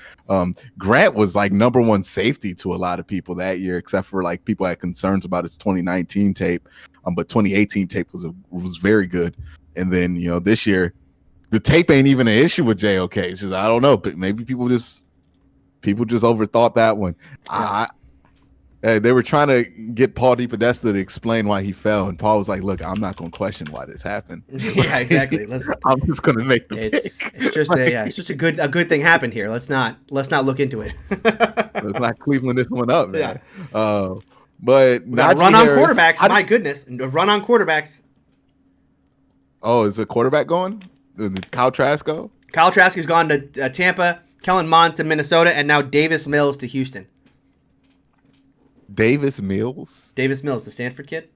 Grant was like number 1 safety to a lot of people that year, except for like people had concerns about his 2019 tape. But 2018 tape was very good. And then this year, the tape ain't even an issue with JOK. It's just, I don't know, but maybe people just overthought that one. Yeah. They were trying to get Paul DePodesta to explain why he fell, and Paul was like, "Look, I'm not going to question why this happened. Yeah, exactly. I'm just going to make the pick." It's just a good thing happened here. Let's not look into it. Let's not Cleveland this one up, man. Yeah. But run on quarterbacks. My goodness, run on quarterbacks. Oh, is the quarterback going? Did Kyle Trask go? Kyle Trask has gone to Tampa, Kellen Mond to Minnesota, and now Davis Mills to Houston. Davis Mills, the Stanford kid.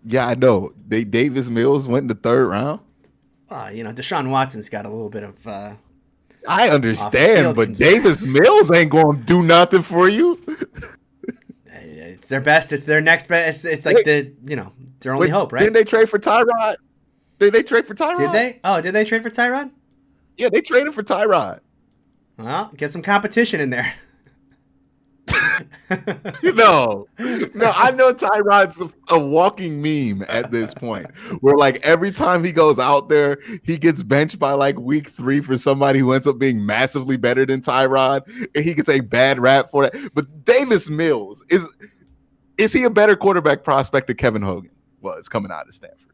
Yeah, I know. Davis Mills went in the 3rd round. Deshaun Watson's got a little bit of. I understand, but Davis Mills ain't going to do nothing for you. It's their best. It's their next best. It's like their only hope, right? Didn't they trade for Tyrod? Did they trade for Tyrod? Did they? Oh, did they trade for Tyrod? Yeah, they traded for Tyrod. Well, get some competition in there. No, I know Tyrod's a walking meme at this point. Where like every time he goes out there, he gets benched by like week 3 for somebody who ends up being massively better than Tyrod, and he gets a bad rap for that. But Davis Mills is he a better quarterback prospect than Kevin Hogan was coming out of Stanford?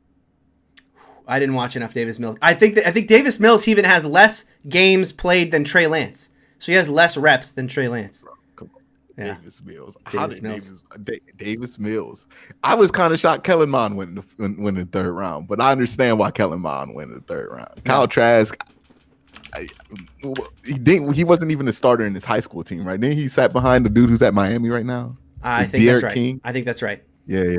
I didn't watch enough Davis Mills. I think Davis Mills even has less games played than Trey Lance, so he has less reps than Trey Lance. Yeah. Davis Mills. Davis Mills. I was kind of shocked Kellen Mond went in the 3rd round, but I understand why Kellen Mond went in the 3rd round. Yeah. Kyle Trask, he wasn't even a starter in his high school team, right? Then he sat behind the dude who's at Miami right now. I think that's right. King. I think that's right. Yeah.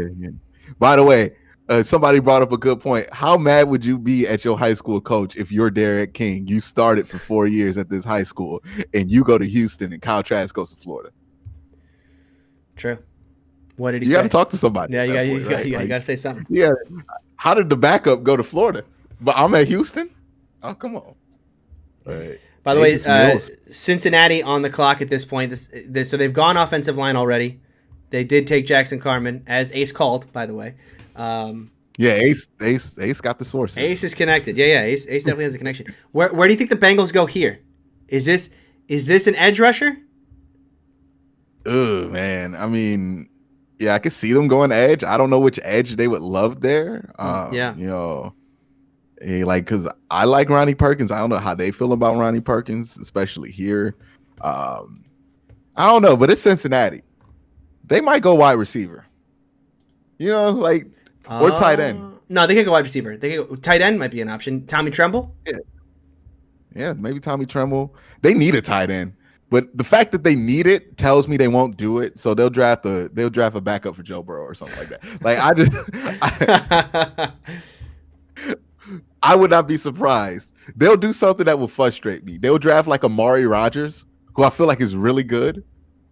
By the way, somebody brought up a good point. How mad would you be at your high school coach if you're Derek King? You started for 4 years at this high school, and you go to Houston, and Kyle Trask goes to Florida. True. What did he say? You got to talk to somebody. Yeah, you got to say something. Yeah. How did the backup go to Florida? But I'm at Houston? Oh, come on. Right. By the way, Cincinnati on the clock at this point. So they've gone offensive line already. They did take Jackson Carman, as Ace called, by the way. Yeah, Ace got the sources. Ace is connected. Yeah. Ace definitely has a connection. Where do you think the Bengals go here? Is this an edge rusher? Oh man, I mean, yeah, I could see them going edge. I don't know which edge they would love there. Because I like Ronnie Perkins. I don't know how they feel about Ronnie Perkins, especially here. I don't know, but it's Cincinnati. They might go wide receiver. Or tight end. No, they can go wide receiver. Tight end might be an option. Tommy Tremble? Yeah, maybe Tommy Tremble. They need a tight end. But the fact that they need it tells me they won't do it. So they'll draft a backup for Joe Burrow or something like that. Like I would not be surprised. They'll do something that will frustrate me. They'll draft like Amari Rodgers, who I feel like is really good,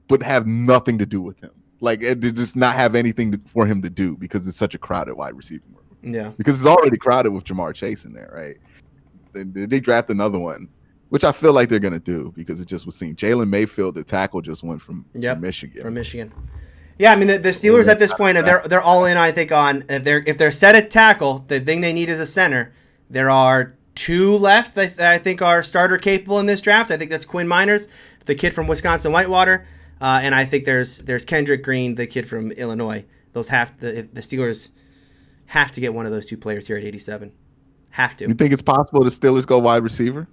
but have nothing to do with him. Like they just not have anything for him to do because it's such a crowded wide receiver room. Yeah. Because it's already crowded with Jamar Chase in there, right? They draft another one, which I feel like they're gonna do because it just would seem Jalen Mayfield, the tackle, just went from Michigan. From Michigan. Yeah, I mean the Steelers at this point they're all in. I think on if they're set at tackle, the thing they need is a center. There are two left that I think are starter capable in this draft. I think that's Quinn Miners, the kid from Wisconsin Whitewater, and I think there's Kendrick Green, the kid from Illinois. The Steelers have to get one of those two players here at 87. Have to. You think it's possible the Steelers go wide receiver?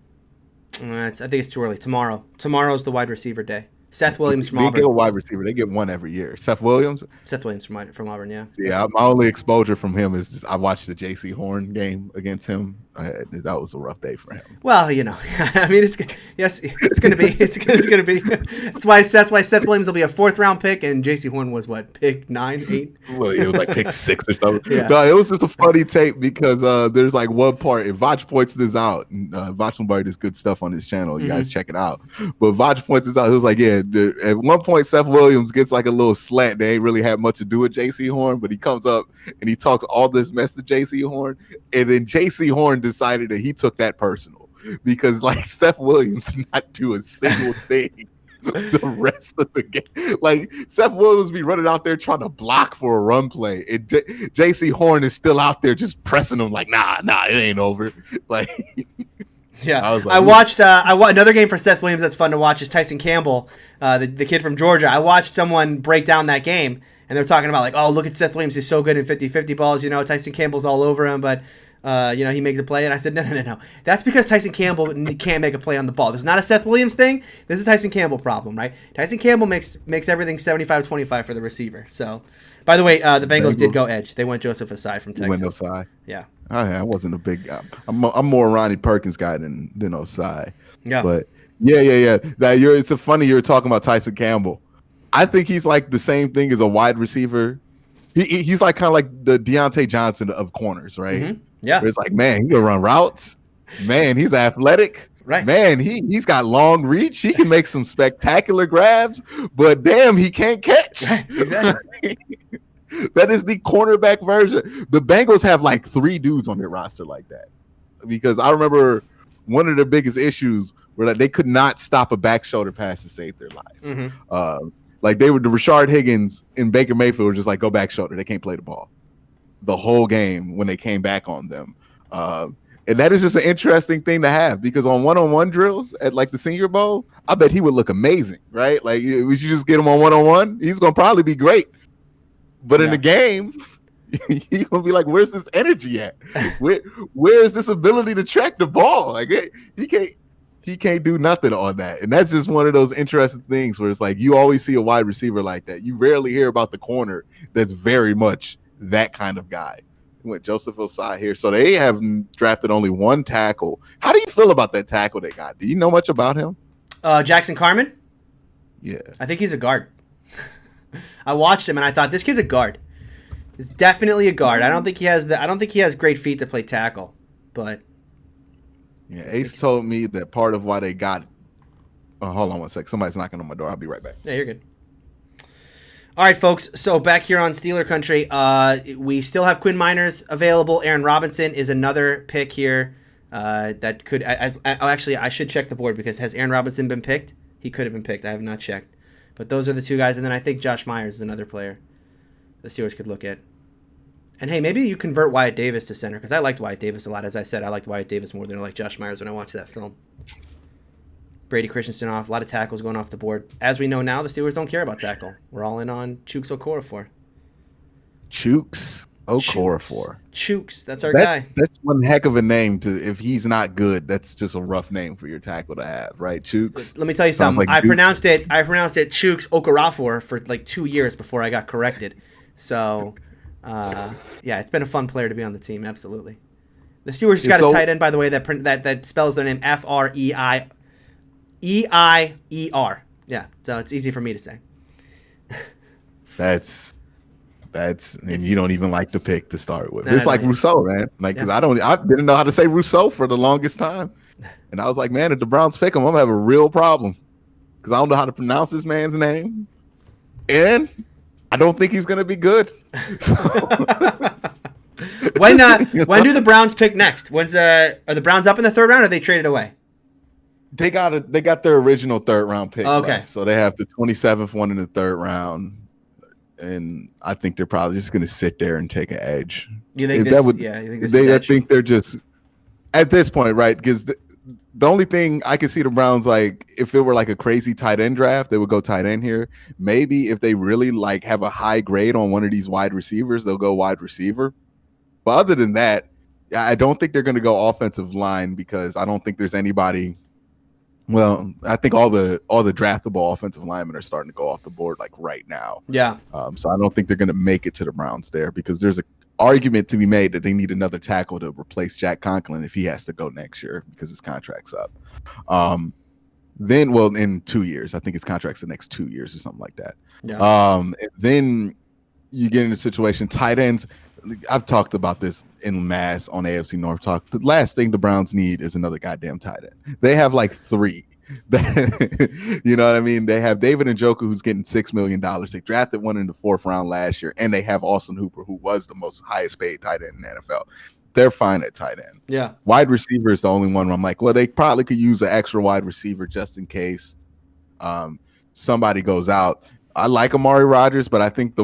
I think it's too early. Tomorrow's the wide receiver day. Seth Williams from Auburn. They get a wide receiver. They get one every year. Seth Williams from Auburn, yeah. Yeah, my only exposure from him is I watched the J.C. Horn game against him. That was a rough day for him. Well, I mean, it's going to be. That's why Seth Williams will be a 4th round pick, and J.C. Horn was what, pick 9, 8? Well, it was like pick 6 or something. Yeah. No, it was just a funny tape because there's like one part. If Vach points this out, and Vach Lombardi does good stuff on his channel. You guys check it out. But Vach points this out. He was like, yeah. At one point, Seth Williams gets like a little slant. They ain't really had much to do with J.C. Horn, but he comes up and he talks all this mess to J.C. Horn, and then J.C. Horn decided that he took that personal because like Seth Williams did not do a single thing the rest of the game. Like Seth Williams be running out there trying to block for a run play, and J.C. Horn is still out there just pressing him like, nah, it ain't over. Like. Yeah, I watched another game for Seth Williams that's fun to watch is Tyson Campbell, the kid from Georgia. I watched someone break down that game, and they're talking about like, oh, look at Seth Williams. He's so good in 50-50 balls. Tyson Campbell's all over him, but he makes a play. And I said, no. That's because Tyson Campbell can't make a play on the ball. This is not a Seth Williams thing. This is a Tyson Campbell problem, right? Tyson Campbell makes everything 75-25 for the receiver. So, by the way, the Bengals did go edge. They went Joseph Asai from Texas. Went Osai. Yeah. I wasn't a big. I'm more a Ronnie Perkins guy than Osai. Yeah. But yeah. It's a funny you're talking about Tyson Campbell. I think he's like the same thing as a wide receiver. He's like kind of like the Deontay Johnson of corners, right? Mm-hmm. Yeah. Where it's like, man, he can run routes. Man, he's athletic. Right. Man, he's got long reach. He can make some spectacular grabs, but damn, he can't catch. Right, exactly. That is the cornerback version. The Bengals have like 3 dudes on their roster like that. Because I remember one of the biggest issues were that they could not stop a back shoulder pass to save their life. Mm-hmm. Like the Rashard Higgins and Baker Mayfield were just like, go back shoulder. They can't play the ball the whole game when they came back on them. And that is just an interesting thing to have because on one-on-one drills at like the Senior Bowl, I bet he would look amazing, right? Like we should just get him on one-on-one. He's going to probably be great. But in the game, he's gonna be like, "Where's this energy at? Where is this ability to track the ball? Like he can't do nothing on that." And that's just one of those interesting things where it's like you always see a wide receiver like that. You rarely hear about the corner that's very much that kind of guy. We went Joseph Osai here, so they have drafted only 1 tackle. How do you feel about that tackle they got? Do you know much about him? Jackson Carman. Yeah, I think he's a guard. I watched him and I thought this kid's a guard. He's definitely a guard. I don't think he has great feet to play tackle, but yeah. Ace told me that part of why they got. Oh, hold on one sec. Somebody's knocking on my door. I'll be right back. Yeah, you're good. All right, folks. So back here on Steeler Country, we still have Quinn Miners available. Aaron Robinson is another pick here that could. Actually, I should check the board because has Aaron Robinson been picked? He could have been picked. I have not checked. But those are the 2 guys, and then I think Josh Myers is another player the Steelers could look at. And hey, maybe you convert Wyatt Davis to center, because I liked Wyatt Davis a lot. As I said, I liked Wyatt Davis more than I liked Josh Myers when I watched that film. Brady Christensen off, a lot of tackles going off the board. As we know now, the Steelers don't care about tackle. We're all in on Chooks Okorafor. Chooks Okorafor. Chooks, that's our guy. That's one heck of a name to. If he's not good, that's just a rough name for your tackle to have, right? Chooks. Let me tell you something. Like I pronounced it Chooks Okorafor for like 2 years before I got corrected. So, yeah, it's been a fun player to be on the team. Absolutely. The Steelers just got a tight end, by the way, that spells their name Freie. Eier. Yeah, so it's easy for me to say. That's and you don't even like the pick to start with. No, It's no, like yeah. Rousseau, man. Like, because Yeah. I didn't know how to say Rousseau for the longest time, and I was like, man, if the Browns pick him, I'm gonna have a real problem because I don't know how to pronounce this man's name, and I don't think he's gonna be good. So, When do the Browns pick next? Are the Browns up in the third round or are they traded away? they got their original third round pick. Okay. Left. So they have the 27th one in the third round. And I think they're probably just going to sit there and take an edge. You think If this? that would, Yeah, you think this? they, is I edge? think they're just at this point, right? Because the only thing I can see the Browns, like, if it were like a crazy tight end draft, they would go tight end here. Maybe if they really like have a high grade on one of these wide receivers, they'll go wide receiver. But other than that, I don't think they're going to go offensive line because I don't think there's anybody. Well, I think all the draftable offensive linemen are starting to go off the board like right now. Yeah. So I don't think they're going to make it to the Browns there because there's an argument to be made that they need another tackle to replace Jack Conklin if he has to go next year because his contract's up. Then, in 2 years, I think his contract's the next 2 years or something like that. Yeah. Then you get in a situation, tight ends. I've talked about this in mass on AFC North Talk. The last thing the Browns need is another goddamn tight end. They have like 3. You know what I mean? They have David Njoku, who's getting $6 million. They drafted one in the 4th round last year, and they have Austin Hooper, who was the most highest paid tight end in the NFL. They're fine at tight end. Yeah. Wide receiver is the only one where I'm like, well, they probably could use an extra wide receiver just in case somebody goes out. I like Amari Rodgers, but I think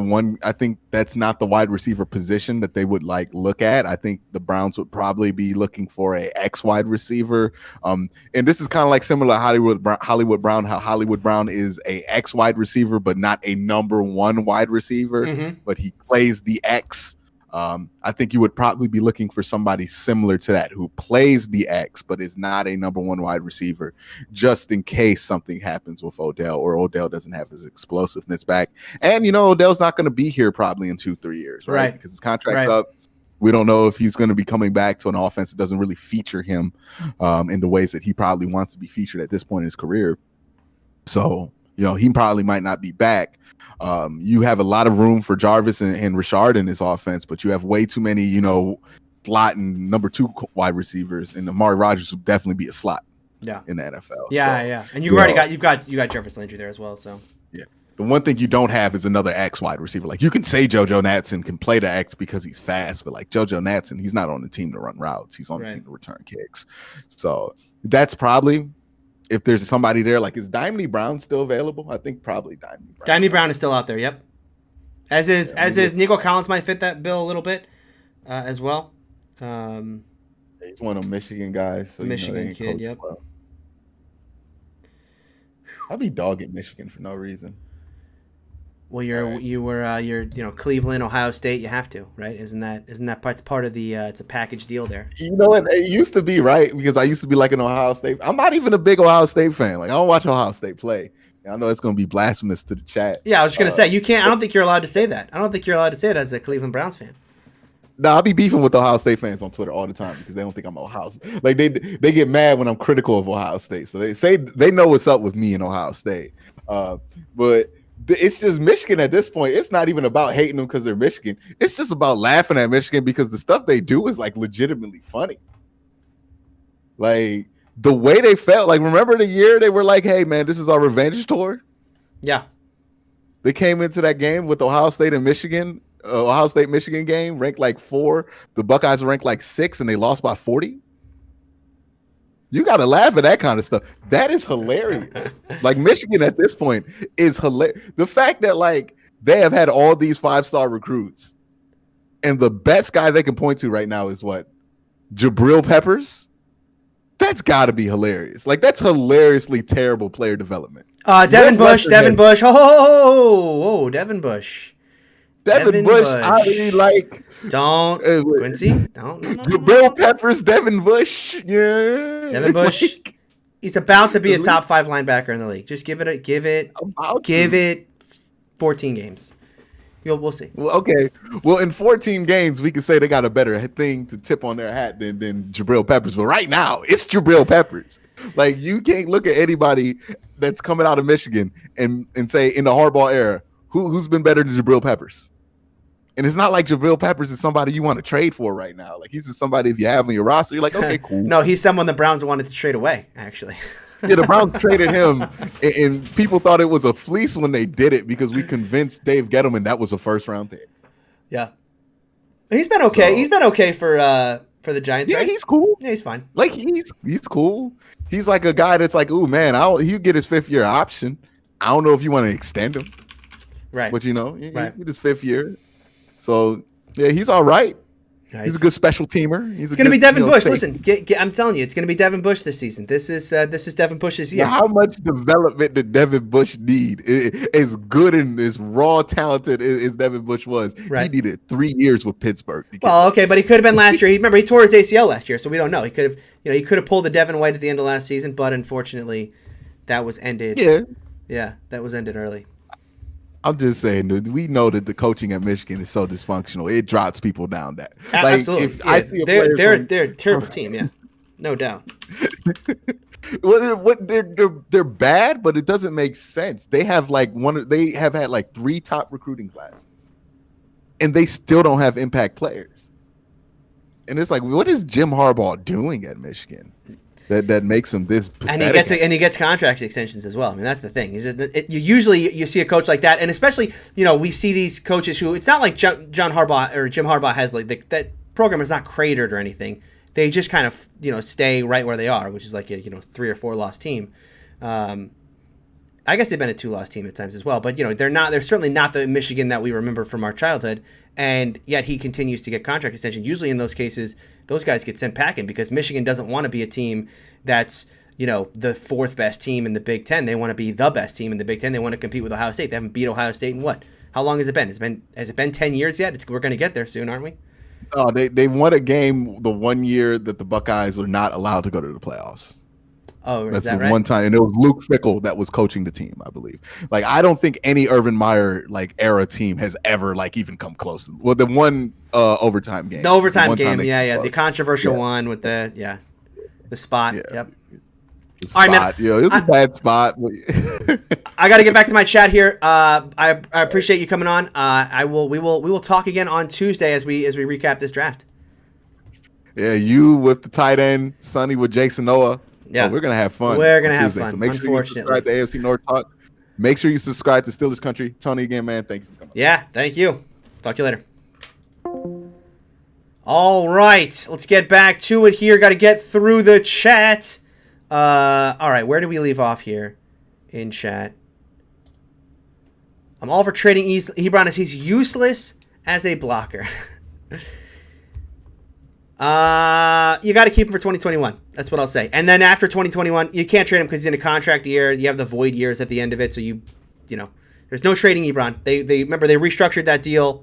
that's not the wide receiver position that they would like look at. I think the Browns would probably be looking for a X wide receiver. And this is kind of like similar to Hollywood Brown, how Hollywood Brown is a X wide receiver, but not a number 1 wide receiver, but he plays the X. I think you would probably be looking for somebody similar to that who plays the X but is not a number 1 wide receiver, just in case something happens with Odell or Odell doesn't have his explosiveness back. And Odell's not going to be here probably in 2-3 years, right? Because his contract's up. We don't know if he's going to be coming back to an offense that doesn't really feature him in the ways that he probably wants to be featured at this point in his career. So he probably might not be back. You have a lot of room for Jarvis and Richard in this offense, but you have way too many, slot and number 2 wide receivers, and Amari Rodgers would definitely be a slot. Yeah. In the NFL. Yeah. And you've got Jarvis Landry there as well. So yeah. The one thing you don't have is another X wide receiver. Like, you can say JoJo Natson can play the X because he's fast, but like JoJo Natson, he's not on the team to run routes. He's on the team to return kicks. So that's probably. If there's somebody there, like, is Dimely Brown still available? I think probably Dimely Brown. Dimely Brown is still out there. Yep. As is Nico Collins might fit that bill a little bit as well. He's one of them Michigan guys. So Michigan kid. Yep. Well. I'd be dogging Michigan for no reason. Well, you're Cleveland, Ohio State. You have to, right? Isn't that part of the? It's a package deal there. You know what? It used to be, right? Because I used to be like an Ohio State. I'm not even a big Ohio State fan. Like, I don't watch Ohio State play. I know it's going to be blasphemous to the chat. Yeah, I was just gonna say you can't. I don't think you're allowed to say that. I don't think you're allowed to say it as a Cleveland Browns fan. No, I'll be beefing with Ohio State fans on Twitter all the time because they don't think I'm Ohio State. Like, they get mad when I'm critical of Ohio State. So they say they know what's up with me in Ohio State. But it's just Michigan at this point. It's not even about hating them because they're Michigan. It's just about laughing at Michigan because the stuff they do is like legitimately funny. Like, the way they felt, like, remember the year they were like, hey man, this is our revenge tour? Yeah. They came into that game with Ohio State and Michigan, Ohio State Michigan game, ranked like 4. The Buckeyes ranked like 6 and they lost by 40. You got to laugh at that kind of stuff. That is hilarious. Like, Michigan at this point is hilarious. The fact that, like, they have had all these 5-star recruits and the best guy they can point to right now is what? Jabril Peppers? That's got to be hilarious. Like, that's hilariously terrible player development. Devin Bush. Oh, Devin Bush. Devin Bush. I mean, like, don't Quincy. Don't. Jabril Peppers, Devin Bush. Yeah. Devin Bush. Like, he's about to be a top 5 linebacker in the league. Just give it 14 games. We'll see. Well, okay. Well, in 14 games, we can say they got a better thing to tip on their hat than Jabril Peppers. But right now, it's Jabril Peppers. Like you can't look at anybody that's coming out of Michigan and say in the Harbaugh era who's been better than Jabril Peppers. And it's not like Jabril Peppers is somebody you want to trade for right now. Like he's just somebody if you have on your roster, you're like, okay, cool. No, he's someone the Browns wanted to trade away, actually. Yeah, the Browns traded him, and people thought it was a fleece when they did it because we convinced Dave Gettleman that was a first-round pick. Yeah, he's been okay. So, He's been okay for the Giants. Yeah, right? he's cool. Yeah, he's fine. Like he's cool. He's like a guy that's like, ooh man, he'll get his 5th-year option. I don't know if you want to extend him, Right. but he Right. get his 5th year. So yeah, he's all right. Yeah, He's a good special teamer. It's going to be Devin Bush. Listen, I'm telling you, it's going to be Devin Bush this season. This is Devin Bush's year. Now, how much development did Devin Bush need? As good and as raw talented as Devin Bush was, Right. he needed 3 years with Pittsburgh. Well, okay, but he could have been last year. Remember, he tore his ACL last year, so we don't know. He could have pulled the Devin White at the end of last season, but unfortunately, that was ended. Yeah, That was ended early. I'm just saying, dude, we know that the coaching at Michigan is so dysfunctional. It drops people down that. Absolutely, If I see a player they're a terrible team. Yeah, no doubt. they're bad, but it doesn't make sense. They have they have had like 3 top recruiting classes, and they still don't have impact players. And it's like, what is Jim Harbaugh doing at Michigan that makes him this pathetic? And he gets contract extensions as well. I mean, that's the thing. You see a coach like that, and especially we see these coaches who it's not like John Harbaugh or Jim Harbaugh has like that program is not cratered or anything. They just kind of stay right where they are, which is like a 3 or 4 loss team. I guess they've been a 2-loss team at times as well, but they're certainly not the Michigan that we remember from our childhood. And yet he continues to get contract extension. Usually in those cases, those guys get sent packing because Michigan doesn't want to be a team that's the 4th best team in the Big Ten. They want to be the best team in the Big Ten. They want to compete with Ohio State. They haven't beat Ohio State in what? How long has it been? Has it been 10 years yet? We're going to get there soon, aren't we? Oh, they won a game the one year that the Buckeyes were not allowed to go to the playoffs. Oh, that's that the right? one time, and it was Luke Fickell that was coaching the team, I believe. Like, I don't think any Urban Meyer era team has ever even come close. Well, the one overtime game, the overtime game, the controversial one with the spot. Yeah. Yep. All right, man. It was a bad spot. I got to get back to my chat here. I appreciate you coming on. We will talk again on Tuesday as we recap this draft. Yeah, you with the tight end, Sonny with Jason Noah. Yeah, we're gonna have fun. We're gonna have Tuesday. fun. So make sure you subscribe to AFC North Talk. Make sure you subscribe to Steelers Country. Tony, again, man, thank you for coming. Yeah, thank you. Talk to you later. All right, let's get back to it here. Got to get through the chat. All right, where do we leave off here in chat? I'm all for trading Hebron as he's useless as a blocker. You got to keep him for 2021. That's what I'll say. And then after 2021, you can't trade him because he's in a contract year. You have the void years at the end of it, so there's no trading Ebron. They remember they restructured that deal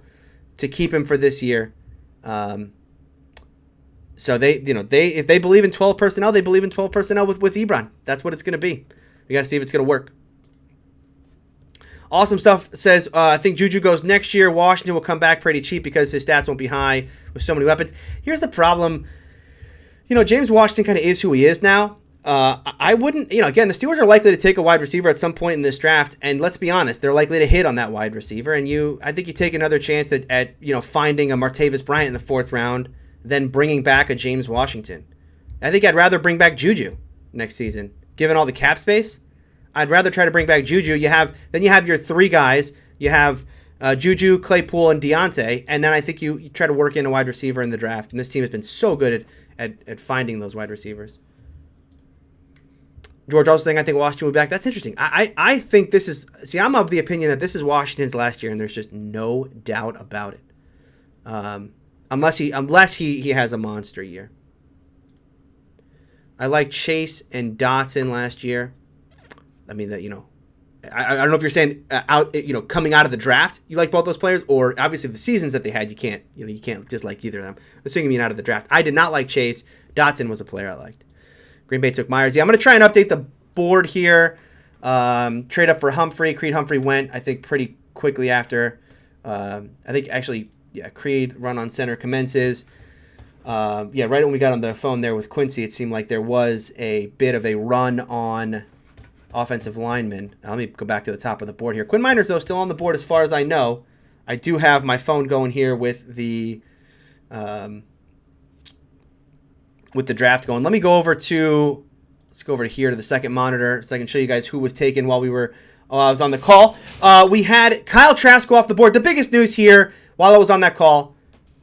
to keep him for this year. So if they believe in 12 personnel, they believe in 12 personnel with Ebron. That's what it's going to be. We got to see if it's going to work. Awesome Stuff says, I think Juju goes next year. Washington will come back pretty cheap because his stats won't be high with so many weapons. Here's the problem. James Washington kind of is who he is now. I wouldn't, again, the Steelers are likely to take a wide receiver at some point in this draft. And let's be honest, they're likely to hit on that wide receiver. And I think you take another chance at finding a Martavis Bryant in the 4th round than bringing back a James Washington. I think I'd rather bring back Juju next season, given all the cap space. I'd rather try to bring back Juju. You have your 3 guys. You have Juju, Claypool, and Deontay, and then I think you try to work in a wide receiver in the draft. And this team has been so good at finding those wide receivers. George also saying I think Washington will be back. That's interesting. I think this is I'm of the opinion that this is Washington's last year, and there's just no doubt about it. Unless he has a monster year. I like Chase and Dotson last year. I mean that I don't know if you're saying coming out of the draft you like both those players, or obviously the seasons that they had you can't dislike either of them. I'm saying you out of the draft. I did not like Chase. Dotson was a player I liked. Green Bay took Myers. Yeah, I'm gonna try and update the board here. Trade up for Humphrey. Creed Humphrey went I think pretty quickly after. I think actually Creed run on center commences. Yeah, right when we got on the phone there with Quincy, it seemed like there was a bit of a run on offensive linemen. Let me go back to the top of the board here. Quinn Miners, though, still on the board as far as I know. I do have my phone going here with the draft going. Let me go over to, let's go over here to the second monitor so I can show you guys who was taken while I was on the call. We had Kyle Trask go off the board. The biggest news here while I was on that call,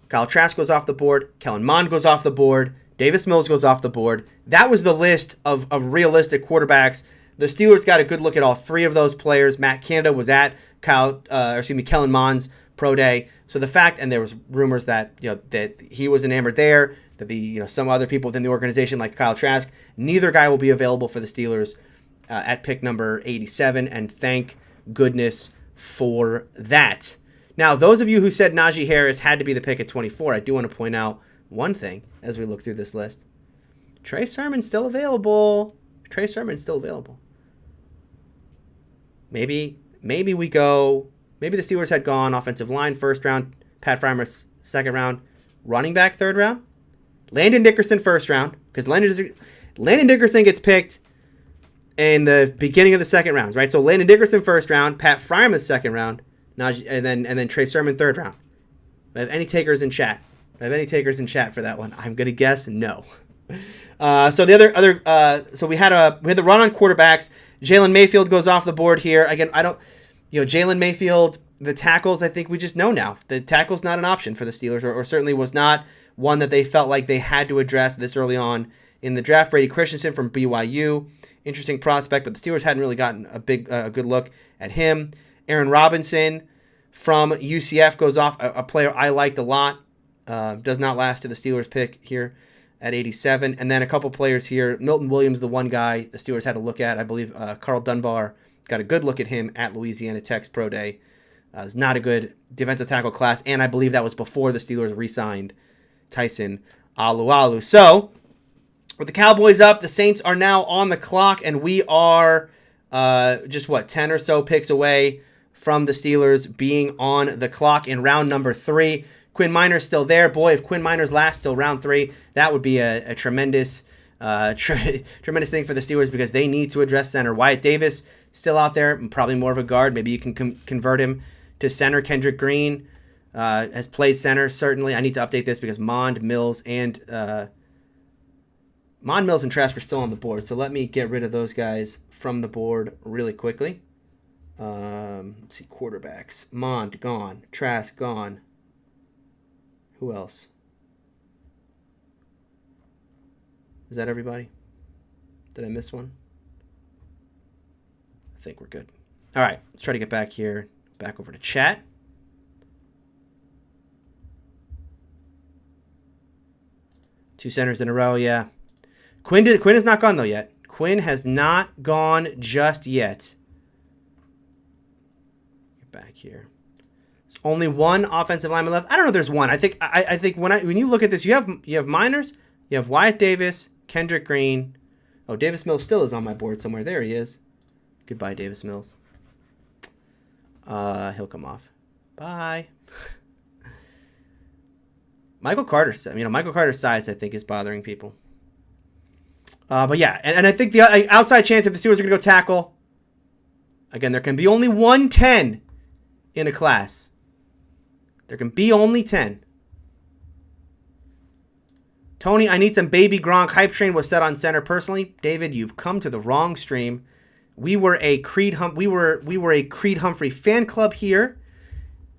Kyle Trask goes off the board. Kellen Mond goes off the board. Davis Mills goes off the board. That was the list of realistic quarterbacks. The Steelers got a good look at all three of those players. Matt Canada was at Kellen Mond's pro day. So the fact, and there was rumors that that he was enamored there, that some other people within the organization like Kyle Trask. Neither guy will be available for the Steelers at pick number 87, and thank goodness for that. Now, those of you who said Najee Harris had to be the pick at 24, I do want to point out one thing as we look through this list. Trey Sermon's still available. Maybe we go. Maybe the Steelers had gone offensive line first round, Pat Frymer second round, running back third round, Landon Dickerson first round, because Landon Dickerson gets picked in the beginning of the second rounds, right? So Landon Dickerson first round, Pat Frymer second round, and then Trey Sermon third round. Do I have any takers in chat? For that one? I'm gonna guess no. So the other so we had the run on quarterbacks. Jalen Mayfield goes off the board here. Again, Jalen Mayfield, the tackles, I think we just know now. The tackle's not an option for the Steelers, or certainly was not one that they felt like they had to address this early on in the draft. Brady Christensen from BYU, interesting prospect, but the Steelers hadn't really gotten a good look at him. Aaron Robinson from UCF goes off, a player I liked a lot. Does not last to the Steelers pick here at 87. And then a couple players here. Milton Williams, the one guy the Steelers had to look at. I believe Carl Dunbar got a good look at him at Louisiana Tech's Pro Day. It's not a good defensive tackle class, and I believe that was before the Steelers re-signed Tyson Alualu. So, with the Cowboys up, the Saints are now on the clock, and we are 10 or so picks away from the Steelers being on the clock in round number 3. Quinn Miners still there. Boy, if Quinn Miners lasts till round 3, that would be a tremendous tremendous thing for the Steelers, because they need to address center. Wyatt Davis still out there, probably more of a guard. Maybe you can convert him to center. Kendrick Green has played center, certainly. I need to update this because Mond, Mills, and Trask are still on the board. So let me get rid of those guys from the board really quickly. Let's see, quarterbacks. Mond, gone. Trask, gone. Who else? Is that everybody? Did I miss one? I think we're good. All right, let's try to get back here. Back over to chat. Two centers in a row, yeah. Quinn has not gone, though, yet. Quinn has not gone just yet. Get back here. There's only one offensive lineman left. I don't know if there's one. I think when you look at this, you have Miners, you have Wyatt Davis, Kendrick Green. Oh, Davis Mills still is on my board somewhere. There he is. Goodbye, Davis Mills. He'll come off. Bye. Michael Carter's size, I think, is bothering people. But yeah, and I think the outside chance if the Steelers are going to go tackle, again, there can be only 110 in a class. There can be only 10. Tony, I need some baby Gronk. Hype train was set on center. Personally, David, you've come to the wrong stream. We were a Creed Humphrey fan club here,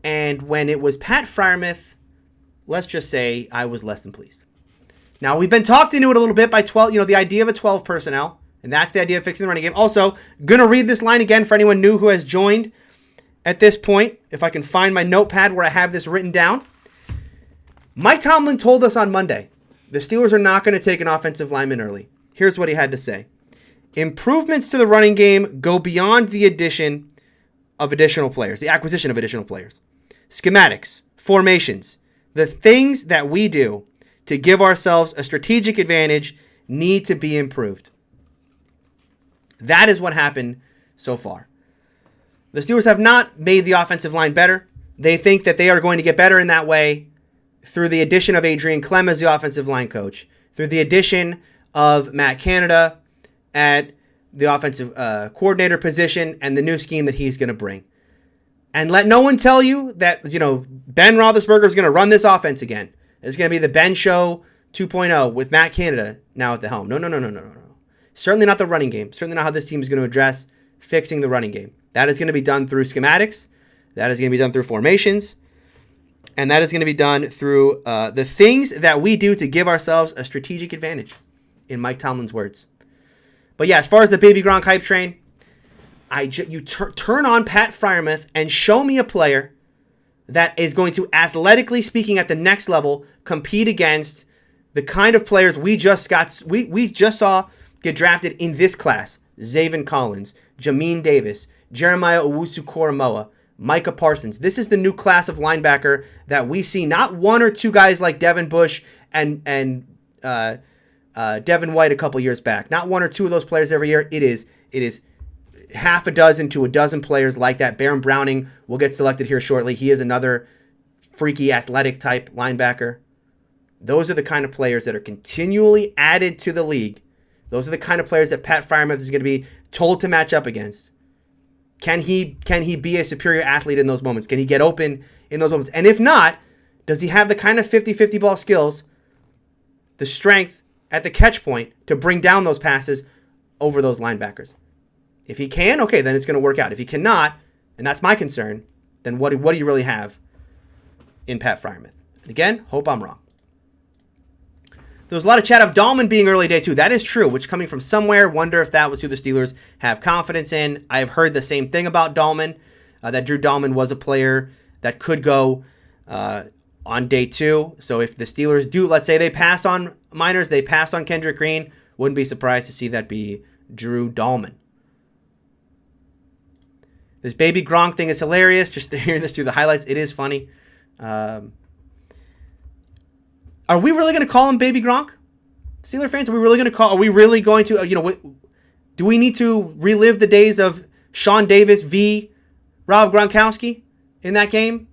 and when it was Pat Freiermuth, let's just say I was less than pleased. Now, we've been talked into it a little bit by 12, the idea of a 12 personnel, and that's the idea of fixing the running game. Also, going to read this line again for anyone new who has joined at this point, if I can find my notepad where I have this written down. Mike Tomlin told us on Monday, the Steelers are not going to take an offensive lineman early. Here's what he had to say. Improvements to the running game go beyond the addition of additional players, the acquisition of additional players. Schematics, formations, the things that we do to give ourselves a strategic advantage need to be improved. That is what happened so far. The Steelers have not made the offensive line better. They think that they are going to get better in that way. through the addition of Adrian Clem as the offensive line coach, through the addition of Matt Canada at the offensive coordinator position and the new scheme that he's going to bring. And let no one tell you that, Ben Roethlisberger is going to run this offense again. It's going to be the Ben Show 2.0 with Matt Canada now at the helm. No. Certainly not the running game. Certainly not how this team is going to address fixing the running game. That is going to be done through schematics. That is going to be done through formations. And that is going to be done through the things that we do to give ourselves a strategic advantage, in Mike Tomlin's words. But yeah, as far as the Baby Gronk hype train, turn on Pat Freiermuth and show me a player that is going to, athletically speaking, at the next level, compete against the kind of players we just saw get drafted in this class. Zaven Collins, Jamin Davis, Jeremiah Owusu-Koramoah, Micah Parsons. This is the new class of linebacker that we see. Not one or two guys like Devin Bush and Devin White a couple years back. Not one or two of those players every year. It is half a dozen to a dozen players like that. Baron Browning will get selected here shortly. He is another freaky athletic type linebacker. Those are the kind of players that are continually added to the league. Those are the kind of players that Pat Freiermuth is going to be told to match up against. Can he be a superior athlete in those moments? Can he get open in those moments? And if not, does he have the kind of 50-50 ball skills, the strength at the catch point to bring down those passes over those linebackers? If he can, okay, then it's going to work out. If he cannot, and that's my concern, then what do you really have in Pat Freiermuth? And again, hope I'm wrong. There was a lot of chat of Dahlman being early day 2. That is true, which coming from somewhere, wonder if that was who the Steelers have confidence in. I have heard the same thing about Dahlman, that Drew Dahlman was a player that could go on day 2. So if the Steelers do, let's say they pass on Miners, they pass on Kendrick Green, wouldn't be surprised to see that be Drew Dahlman. This Baby Gronk thing is hilarious. Just hearing this through the highlights, it is funny. Are we really going to call him Baby Gronk? Steeler fans, are we really going to, do we need to relive the days of Sean Davis v. Rob Gronkowski in that game?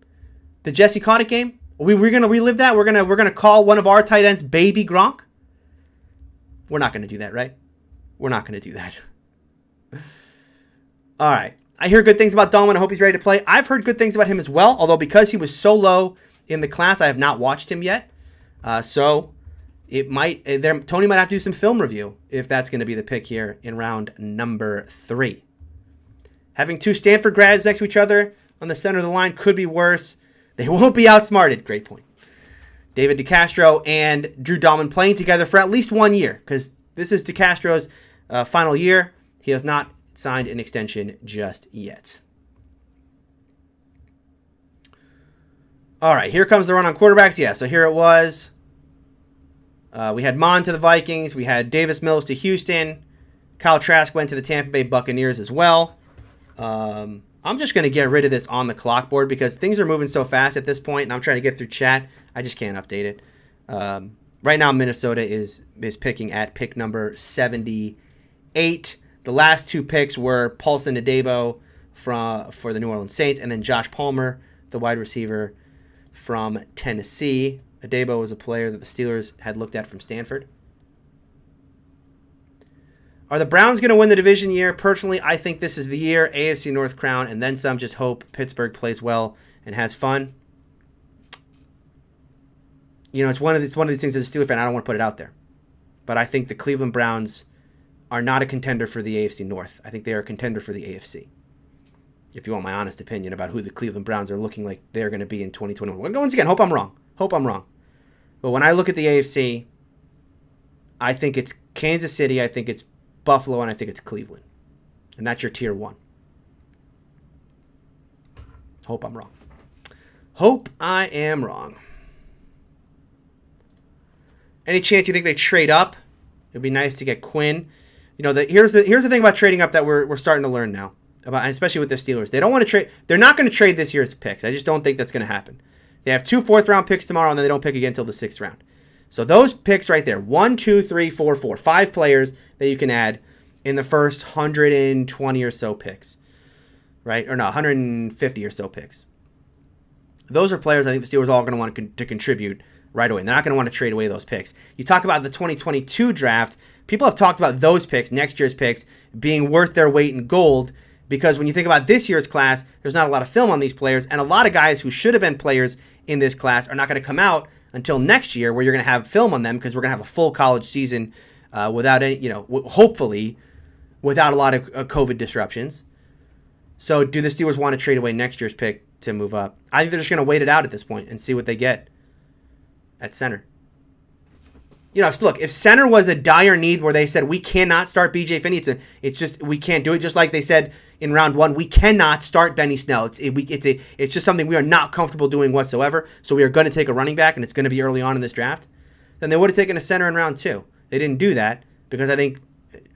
The Jesse Connick game? We're going to relive that? We're going to call one of our tight ends Baby Gronk? We're not going to do that, right? We're not going to do that. All right. I hear good things about Dahlman. I hope he's ready to play. I've heard good things about him as well, although because he was so low in the class, I have not watched him yet. So it might, Tony might have to do some film review if that's going to be the pick here in round number 3. Having two Stanford grads next to each other on the center of the line could be worse. They won't be outsmarted. Great point. David DeCastro and Drew Dahlman playing together for at least 1 year, because this is DeCastro's final year. He has not signed an extension just yet. All right, here comes the run on quarterbacks. Yeah, so here it was. We had Mon to the Vikings. We had Davis Mills to Houston. Kyle Trask went to the Tampa Bay Buccaneers as well. I'm just going to get rid of this on the clock board because things are moving so fast at this point, and I'm trying to get through chat. I just can't update it. Right now, Minnesota is picking at pick number 78. The last 2 picks were Paulson Adebo for the New Orleans Saints, and then Josh Palmer, the wide receiver from Tennessee. Adebo was a player that the Steelers had looked at from Stanford. Are the Browns going to win the division year? Personally, I think this is the year. AFC North crown, and then some. Just hope Pittsburgh plays well and has fun. It's one of these things as a Steelers fan, I don't want to put it out there. But I think the Cleveland Browns are not a contender for the AFC North. I think they are a contender for the AFC. If you want my honest opinion about who the Cleveland Browns are looking like they're going to be in 2021. Once again, hope I'm wrong. But when I look at the AFC, I think it's Kansas City, I think it's Buffalo, and I think it's Cleveland. And that's your tier 1. Hope I'm wrong. Hope I am wrong. Any chance you think they trade up? It'd be nice to get Quinn. Here's the thing about trading up that we're starting to learn now. Especially with the Steelers. They don't want to trade. They're not going to trade this year's picks. I just don't think that's going to happen. They have 2 4th-round picks tomorrow, and then they don't pick again until the 6th round. So those picks right there, 1, 2, 3, 4, 4, 5 players that you can add in the first 120 or so picks, right? Or no, 150 or so picks. Those are players I think the Steelers are all going to want to contribute right away. And they're not going to want to trade away those picks. You talk about the 2022 draft. People have talked about those picks, next year's picks, being worth their weight in gold because when you think about this year's class, there's not a lot of film on these players, and a lot of guys who should have been players in this class are not going to come out until next year where you're going to have film on them because we're going to have a full college season without any, hopefully without a lot of COVID disruptions. So do the Steelers want to trade away next year's pick to move up? I think they're just going to wait it out at this point and see what they get at center. Look, if center was a dire need where they said we cannot start BJ Finney, it's just we can't do it. Just like they said in round 1, we cannot start Benny Snell. It's just something we are not comfortable doing whatsoever. So we are going to take a running back, and it's going to be early on in this draft. Then they would have taken a center in round 2. They didn't do that because I think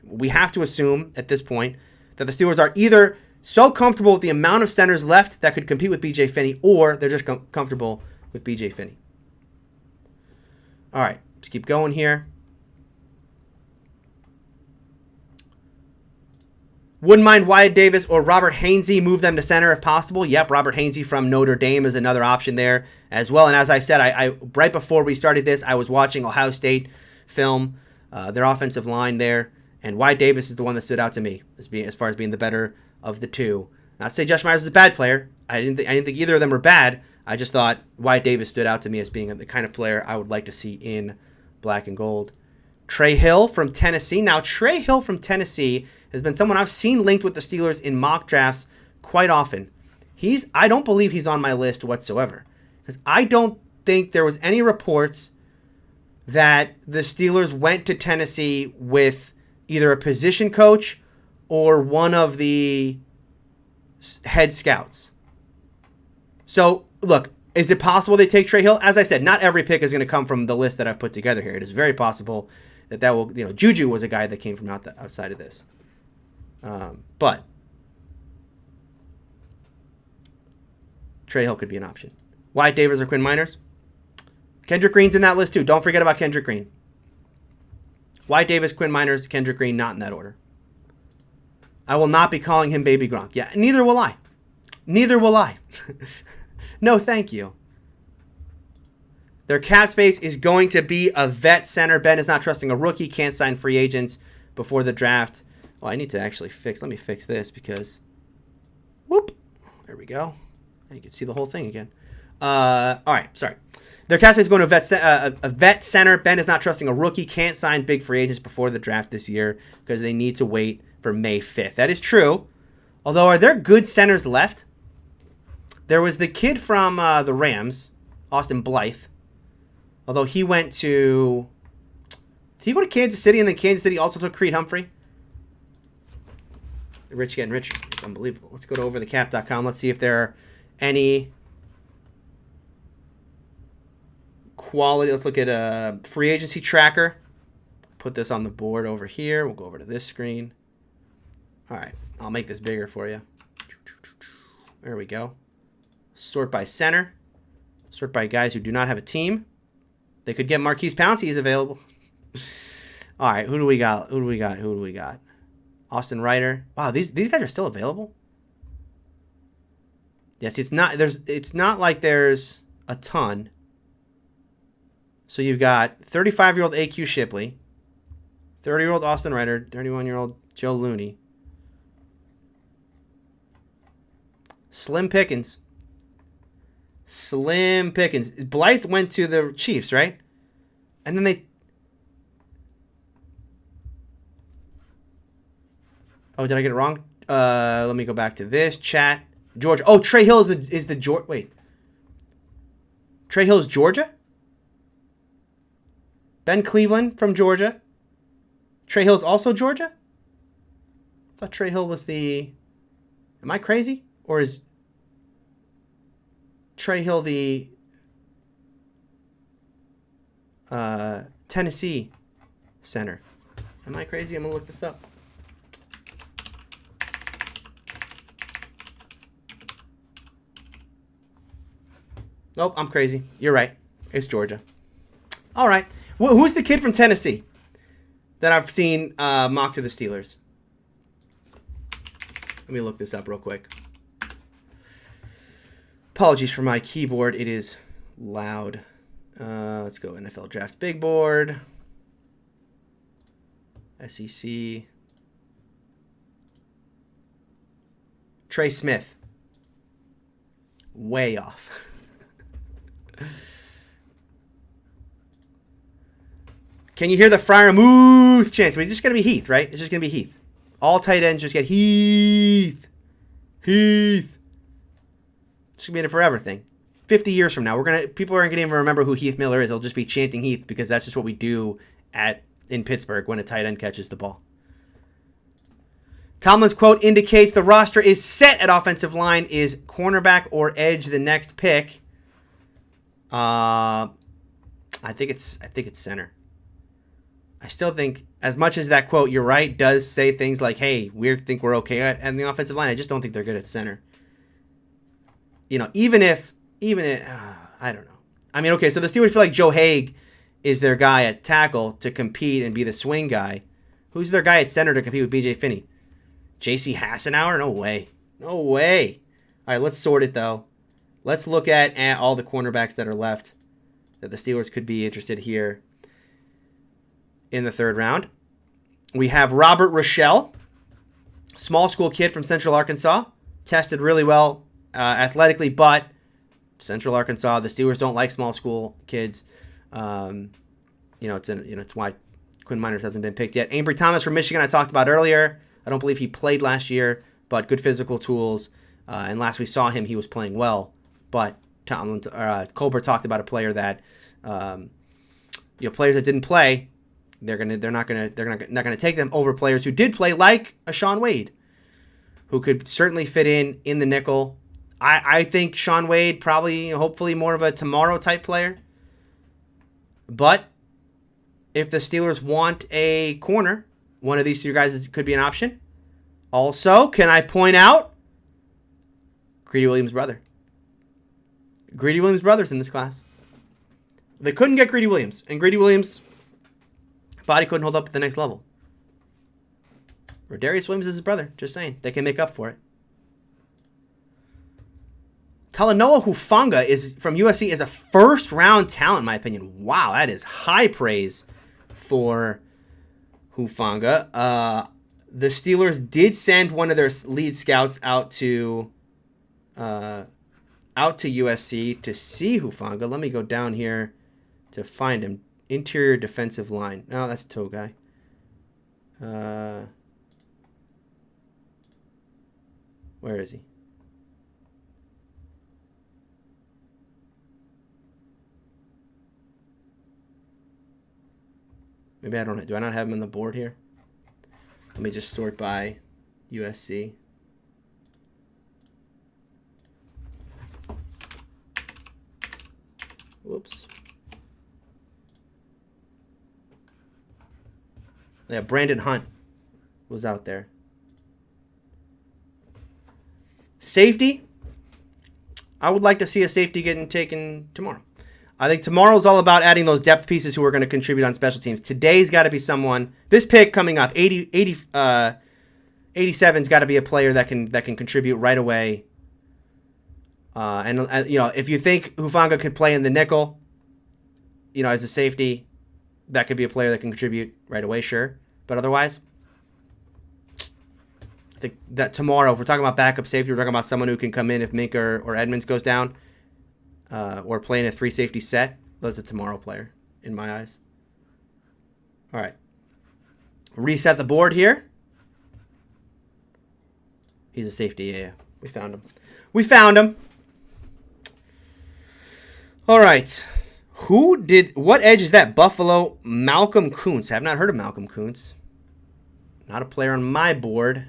we have to assume at this point that the Steelers are either so comfortable with the amount of centers left that could compete with BJ Finney, or they're just comfortable with BJ Finney. All right. Let's keep going here. Wouldn't mind Wyatt Davis or Robert Hainsey, move them to center if possible. Yep, Robert Hainsey from Notre Dame is another option there as well. And as I said, I right before we started this, I was watching Ohio State film, their offensive line there, and Wyatt Davis is the one that stood out to me as far as being the better of the two. Not to say Josh Myers is a bad player. I didn't think either of them were bad. I just thought Wyatt Davis stood out to me as being the kind of player I would like to see in black and gold. Trey Hill from Tennessee. Now, Trey Hill from Tennessee has been someone I've seen linked with the Steelers in mock drafts quite often. I don't believe he's on my list whatsoever because I don't think there was any reports that the Steelers went to Tennessee with either a position coach or one of the head scouts. So, look, is it possible they take Trey Hill? As I said, not every pick is going to come from the list that I've put together here. It is very possible that will, Juju was a guy that came from outside of this. But Trey Hill could be an option. Wyatt Davis or Quinn Miners? Kendrick Green's in that list too. Don't forget about Kendrick Green. Wyatt Davis, Quinn Miners, Kendrick Green, not in that order. I will not be calling him Baby Gronk. Yeah, neither will I. Neither will I. No, thank you. Their cap space is going to be a vet center. Ben is not trusting a rookie. Can't sign free agents before the draft. Oh, I need to actually let me fix this because, whoop, there we go. You can see the whole thing again. All right, sorry. Their cap space is going to a vet center. Ben is not trusting a rookie. Can't sign big free agents before the draft this year because they need to wait for May 5th. That is true. Although, are there good centers left? There was the kid from the Rams, Austin Blythe. Although he went to... Did he go to Kansas City and then Kansas City also took Creed Humphrey? Rich getting rich. It's unbelievable. Let's go to overthecap.com. Let's see if there are any quality. Let's look at a free agency tracker. Put this on the board over here. We'll go over to this screen. All right. I'll make this bigger for you. There we go. Sort by center. Sort by guys who do not have a team. They could get Marquise Pouncey. He's available. All right. Who do we got? Who do we got? Who do we got? Austin Ryder. Wow, these guys are still available? Yes, it's not like there's a ton. So you've got 35-year-old AQ Shipley, 30-year-old Austin Ryder, 31-year-old Joe Looney. Slim pickings. Slim pickings. Blythe went to the Chiefs, right? And then they... Oh, did I get it wrong? Let me go back to this. Chat. Georgia. Oh, Trey Hill is the Georgia... Wait. Trey Hill is Georgia? Ben Cleveland from Georgia. Trey Hill is also Georgia? I thought Trey Hill was the... Am I crazy? Or is Trey Hill the Tennessee center? Am I crazy? I'm going to look this up. Nope, I'm crazy. You're right. It's Georgia. All right. Who's the kid from Tennessee that I've seen mocked to the Steelers? Let me look this up real quick. Apologies for my keyboard. It is loud. Let's go NFL Draft Big Board. SEC. Trey Smith. Way off. Can you hear the Freiermuth chance? We're just going to be Heath, right? It's just going to be Heath. All tight ends just get Heath. Heath. It's going to be in a forever thing. 50 years from now, people aren't going to even remember who Heath Miller is. They'll just be chanting Heath because that's just what we do in Pittsburgh when a tight end catches the ball. Tomlin's quote indicates the roster is set at offensive line. Is cornerback or edge the next pick? I think it's center. I still think, as much as that quote, you're right, does say things like, hey, we think we're okay at the offensive line. I just don't think they're good at center. You know, even if, I don't know. I mean, okay, so the Steelers feel like Joe Haig is their guy at tackle to compete and be the swing guy. Who's their guy at center to compete with B.J. Finney? J.C. Hassenauer? No way. No way. All right, let's sort it, though. Let's look at all the cornerbacks that are left that the Steelers could be interested here in the third round. We have Robert Rochelle, small school kid from Central Arkansas, tested really well athletically, but Central Arkansas, the Steelers don't like small school kids. It's why Quinn Miners hasn't been picked yet. Ambry Thomas from Michigan, I talked about earlier. I don't believe he played last year, but good physical tools. And last we saw him, he was playing well. But Colbert talked about a player that, players that didn't play, they're not gonna take them over players who did play, like a Shaun Wade, who could certainly fit in the nickel. I think Shaun Wade probably, hopefully, more of a tomorrow type player. But if the Steelers want a corner, one of these two guys could be an option. Also, can I point out Greedy Williams' brother? Greedy Williams' brother's in this class. They couldn't get Greedy Williams, and Greedy Williams' body couldn't hold up at the next level. Rodarius Williams is his brother. Just saying. They can make up for it. Talanoa Hufanga from USC is a first-round talent, in my opinion. Wow, that is high praise for Hufanga. The Steelers did send one of their lead scouts out to USC to see Hufanga. Let me go down here to find him. Interior defensive line. No, that's toe guy. Where is he? Maybe I don't. Do I not have him on the board here? Let me just sort by USC. Whoops. Yeah, Brandon Hunt was out there. Safety. I would like to see a safety getting taken tomorrow. I think tomorrow's all about adding those depth pieces who are going to contribute on special teams. Today's got to be someone. This pick coming up, 87's got to be a player that can contribute right away. If you think Hufanga could play in the nickel, as a safety, that could be a player that can contribute right away, sure. But otherwise, I think that tomorrow, if we're talking about backup safety, we're talking about someone who can come in if Minka or Edmonds goes down. Or playing a 3-safety set. That's a tomorrow player, in my eyes. All right. Reset the board here. He's a safety, yeah. We found him. All right. What edge is that? Buffalo, Malcolm Kuntz. I have not heard of Malcolm Kuntz. Not a player on my board.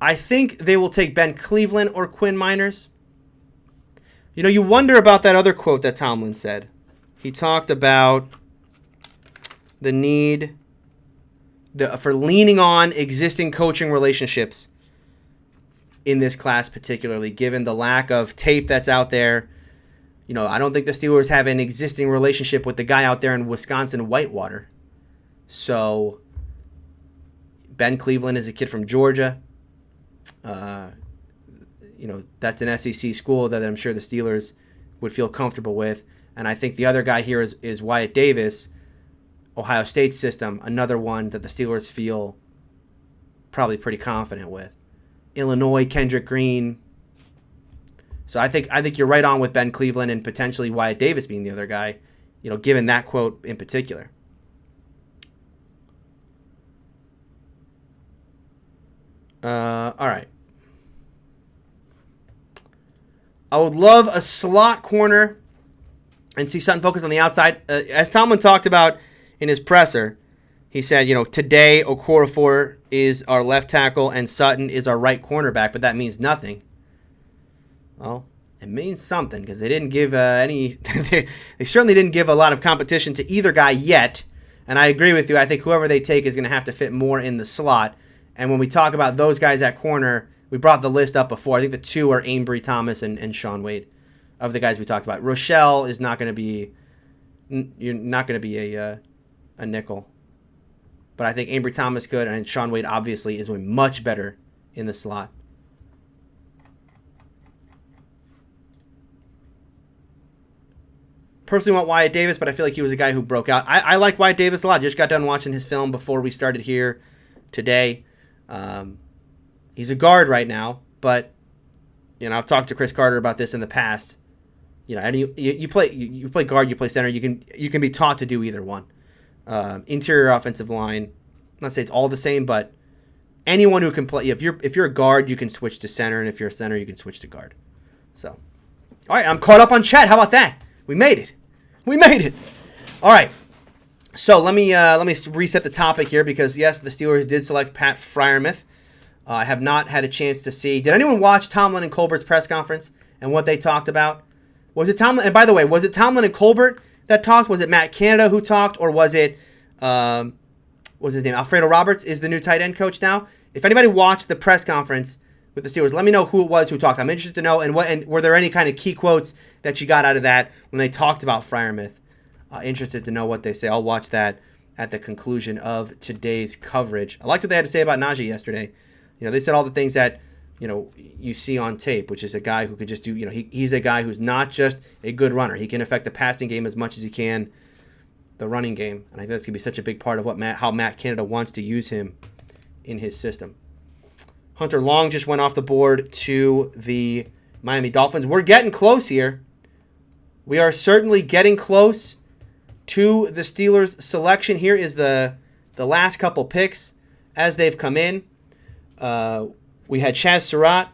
I think they will take Ben Cleveland or Quinn Miners. You wonder about that other quote that Tomlin said. He talked about the need for leaning on existing coaching relationships in this class, particularly given the lack of tape that's out there. I don't think the Steelers have an existing relationship with the guy out there in Wisconsin, Whitewater. So Ben Cleveland is a kid from Georgia. That's an SEC school that I'm sure the Steelers would feel comfortable with. And I think the other guy here is Wyatt Davis, Ohio State system, another one that the Steelers feel probably pretty confident with. Illinois, Kendrick Green. So I think you're right on with Ben Cleveland and potentially Wyatt Davis being the other guy, given that quote in particular. All right. I would love a slot corner and see Sutton focus on the outside. As Tomlin talked about in his presser, he said, today Okorafor is our left tackle and Sutton is our right cornerback, but that means nothing. Well, it means something because they didn't give any. They certainly didn't give a lot of competition to either guy yet. And I agree with you. I think whoever they take is going to have to fit more in the slot. And when we talk about those guys at corner, we brought the list up before. I think the two are Ainbury Thomas and Sean Wade of the guys we talked about. Rochelle is not going to be. You're not going to be a nickel. But I think Ainbury Thomas could, and Sean Wade obviously is much better in the slot. Personally want Wyatt Davis, but I feel like he was a guy who broke out. I like Wyatt Davis a lot. Just got done watching his film before we started here today. He's a guard right now, but I've talked to Chris Carter about this in the past. And you play guard, you play center. You can be taught to do either one. Interior offensive line. Not say it's all the same, but anyone who can play. If you're a guard, you can switch to center, and if you're a center, you can switch to guard. So, all right, I'm caught up on chat. How about that? We made it. All right. So let me reset the topic here because yes, the Steelers did select Pat Freiermuth. I have not had a chance to see. Did anyone watch Tomlin and Colbert's press conference and what they talked about? Was it Tomlin? And by the way, was it Tomlin and Colbert that talked? Was it Matt Canada who talked, or was it what's his name? Alfredo Roberts is the new tight end coach now. If anybody watched the press conference with the Steelers, let me know who it was who talked. I'm interested to know, and were there any kind of key quotes that you got out of that when they talked about Freiermuth? Interested to know what they say. I'll watch that at the conclusion of today's coverage. I liked what they had to say about Najee yesterday. They said all the things that you see on tape, which is a guy who could just do. He's a guy who's not just a good runner. He can affect the passing game as much as he can the running game, and I think that's gonna be such a big part of how Matt Canada wants to use him in his system. Hunter Long just went off the board to the Miami Dolphins. We're getting close here. We are certainly getting close to the Steelers' selection. Here is the last couple picks as they've come in. We had Chaz Surratt,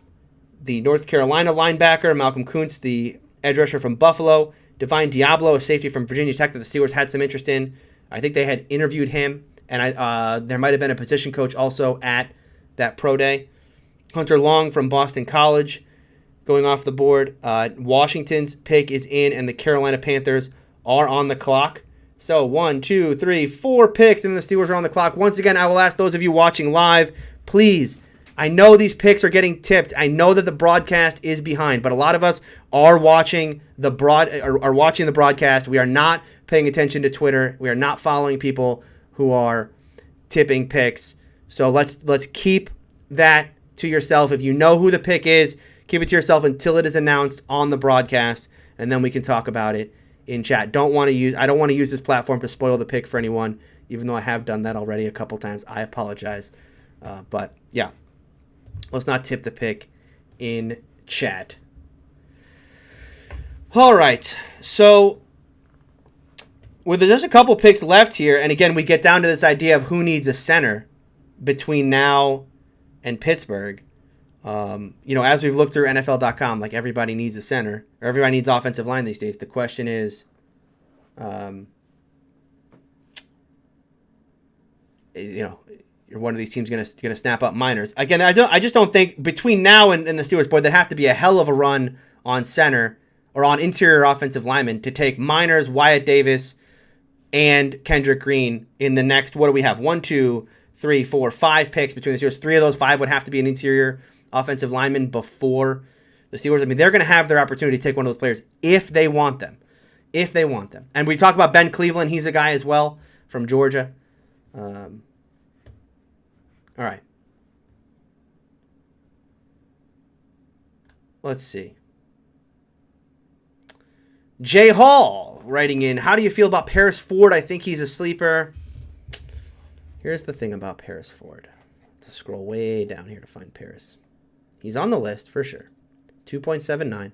the North Carolina linebacker, Malcolm Kuntz, the edge rusher from Buffalo, Divine Diablo, a safety from Virginia Tech that the Steelers had some interest in. I think they had interviewed him, and there might have been a position coach also at that pro day. Hunter Long from Boston College going off the board. Washington's pick is in, and the Carolina Panthers are on the clock. So 1, 2, 3, 4 picks, and the Steelers are on the clock. Once again, I will ask those of you watching live, please. I know these picks are getting tipped. I know that the broadcast is behind, but a lot of us are watching the broadcast. We are not paying attention to Twitter. We are not following people who are tipping picks. So let's keep that to yourself. If you know who the pick is, keep it to yourself until it is announced on the broadcast, and then we can talk about it in chat. I don't want to use this platform to spoil the pick for anyone, even though I have done that already a couple times. I apologize. But yeah, let's not tip the pick in chat. All right, so with just a couple picks left here, and again, we get down to this idea of who needs a center between now and Pittsburgh. As we've looked through NFL.com, like everybody needs a center, or everybody needs offensive line these days. The question is, you're one of these teams going to snap up minors again. I just don't think between now and the Steelers board, there'd have to be a hell of a run on center or on interior offensive linemen to take Miners, Wyatt Davis, and Kendrick Green in the next. What do we have? 1, 2, 3, 4, 5 picks between the Steelers. 3 of those 5 would have to be an interior offensive lineman before the Steelers. I mean, they're going to have their opportunity to take one of those players if they want them. And we talk about Ben Cleveland. He's a guy as well from Georgia. All right. Let's see. Jay Hall writing in, how do you feel about Paris Ford? I think he's a sleeper. Here's the thing about Paris Ford. To scroll way down here to find Paris. He's on the list for sure. 2.79.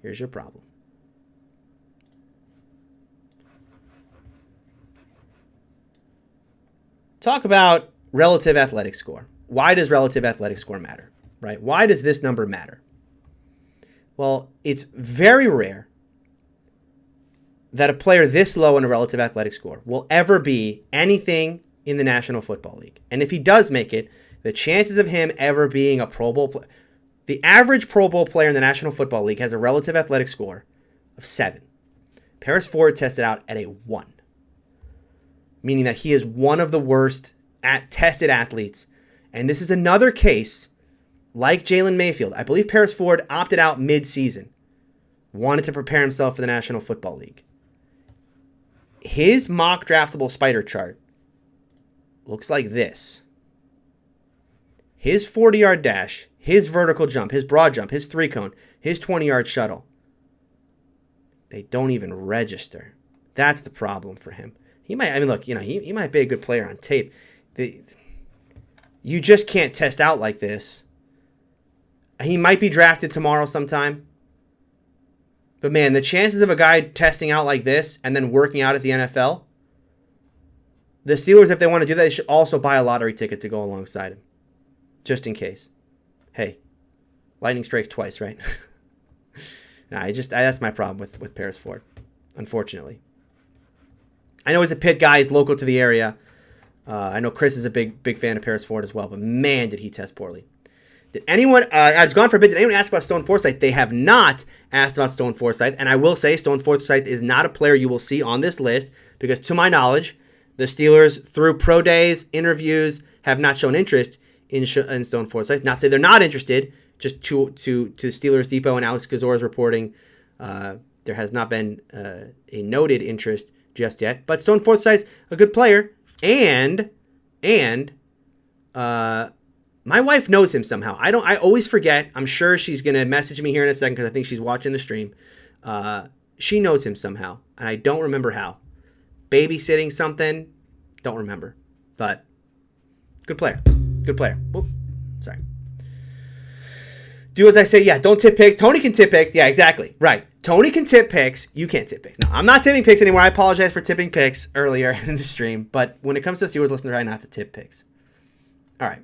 Here's your problem. Talk about relative athletic score. Why does relative athletic score matter? Right? Why does this number matter? Well, it's very rare that a player this low in a relative athletic score will ever be anything in the National Football League. And if he does make it, the chances of him ever being a Pro Bowl player, the average Pro Bowl player in the National Football League has a relative athletic score of 7. Paris Ford tested out at a 1, meaning that he is one of the worst tested athletes. And this is another case like Jalen Mayfield. I believe Paris Ford opted out mid-season, wanted to prepare himself for the National Football League. His mock draftable spider chart looks like this. His 40-yard dash, his vertical jump, his broad jump, his 3-cone, his 20-yard shuttle. They don't even register. That's the problem for him. He might, I mean, look, he might be a good player on tape. You just can't test out like this. He might be drafted tomorrow sometime. But man, the chances of a guy testing out like this and then working out at the NFL, the Steelers, if they want to do that, they should also buy a lottery ticket to go alongside him. Just in case. Hey, lightning strikes twice, right? That's my problem with Paris Ford, unfortunately. I know he's a Pitt guy. He's local to the area. I know Chris is a big fan of Paris Ford as well, but man, did he test poorly. Did anyone, I was gone for a bit, did anyone ask about Stone Forsythe? They have not asked about Stone Forsythe, and I will say Stone Forsythe is not a player you will see on this list, because to my knowledge, the Steelers, through pro days, interviews, have not shown interest in Stone Forsythe. Not say they're not interested, just to Steelers Depot and Alex Kazora's reporting, there has not been a noted interest just yet. But Stone Forsythe's a good player, and my wife knows him somehow. I always forget. I'm sure she's going to message me here in a second because I think she's watching the stream. She knows him somehow, and I don't remember how. Babysitting something, don't remember. But good player. Good player. Whoop. Sorry. Do as I say. Yeah, don't tip picks. Tony can tip picks. Yeah, exactly. Right. Tony can tip picks. You can't tip picks. No, I'm not tipping picks anymore. I apologize for tipping picks earlier in the stream. But when it comes to the Steelers, listen, try not to tip picks. All right.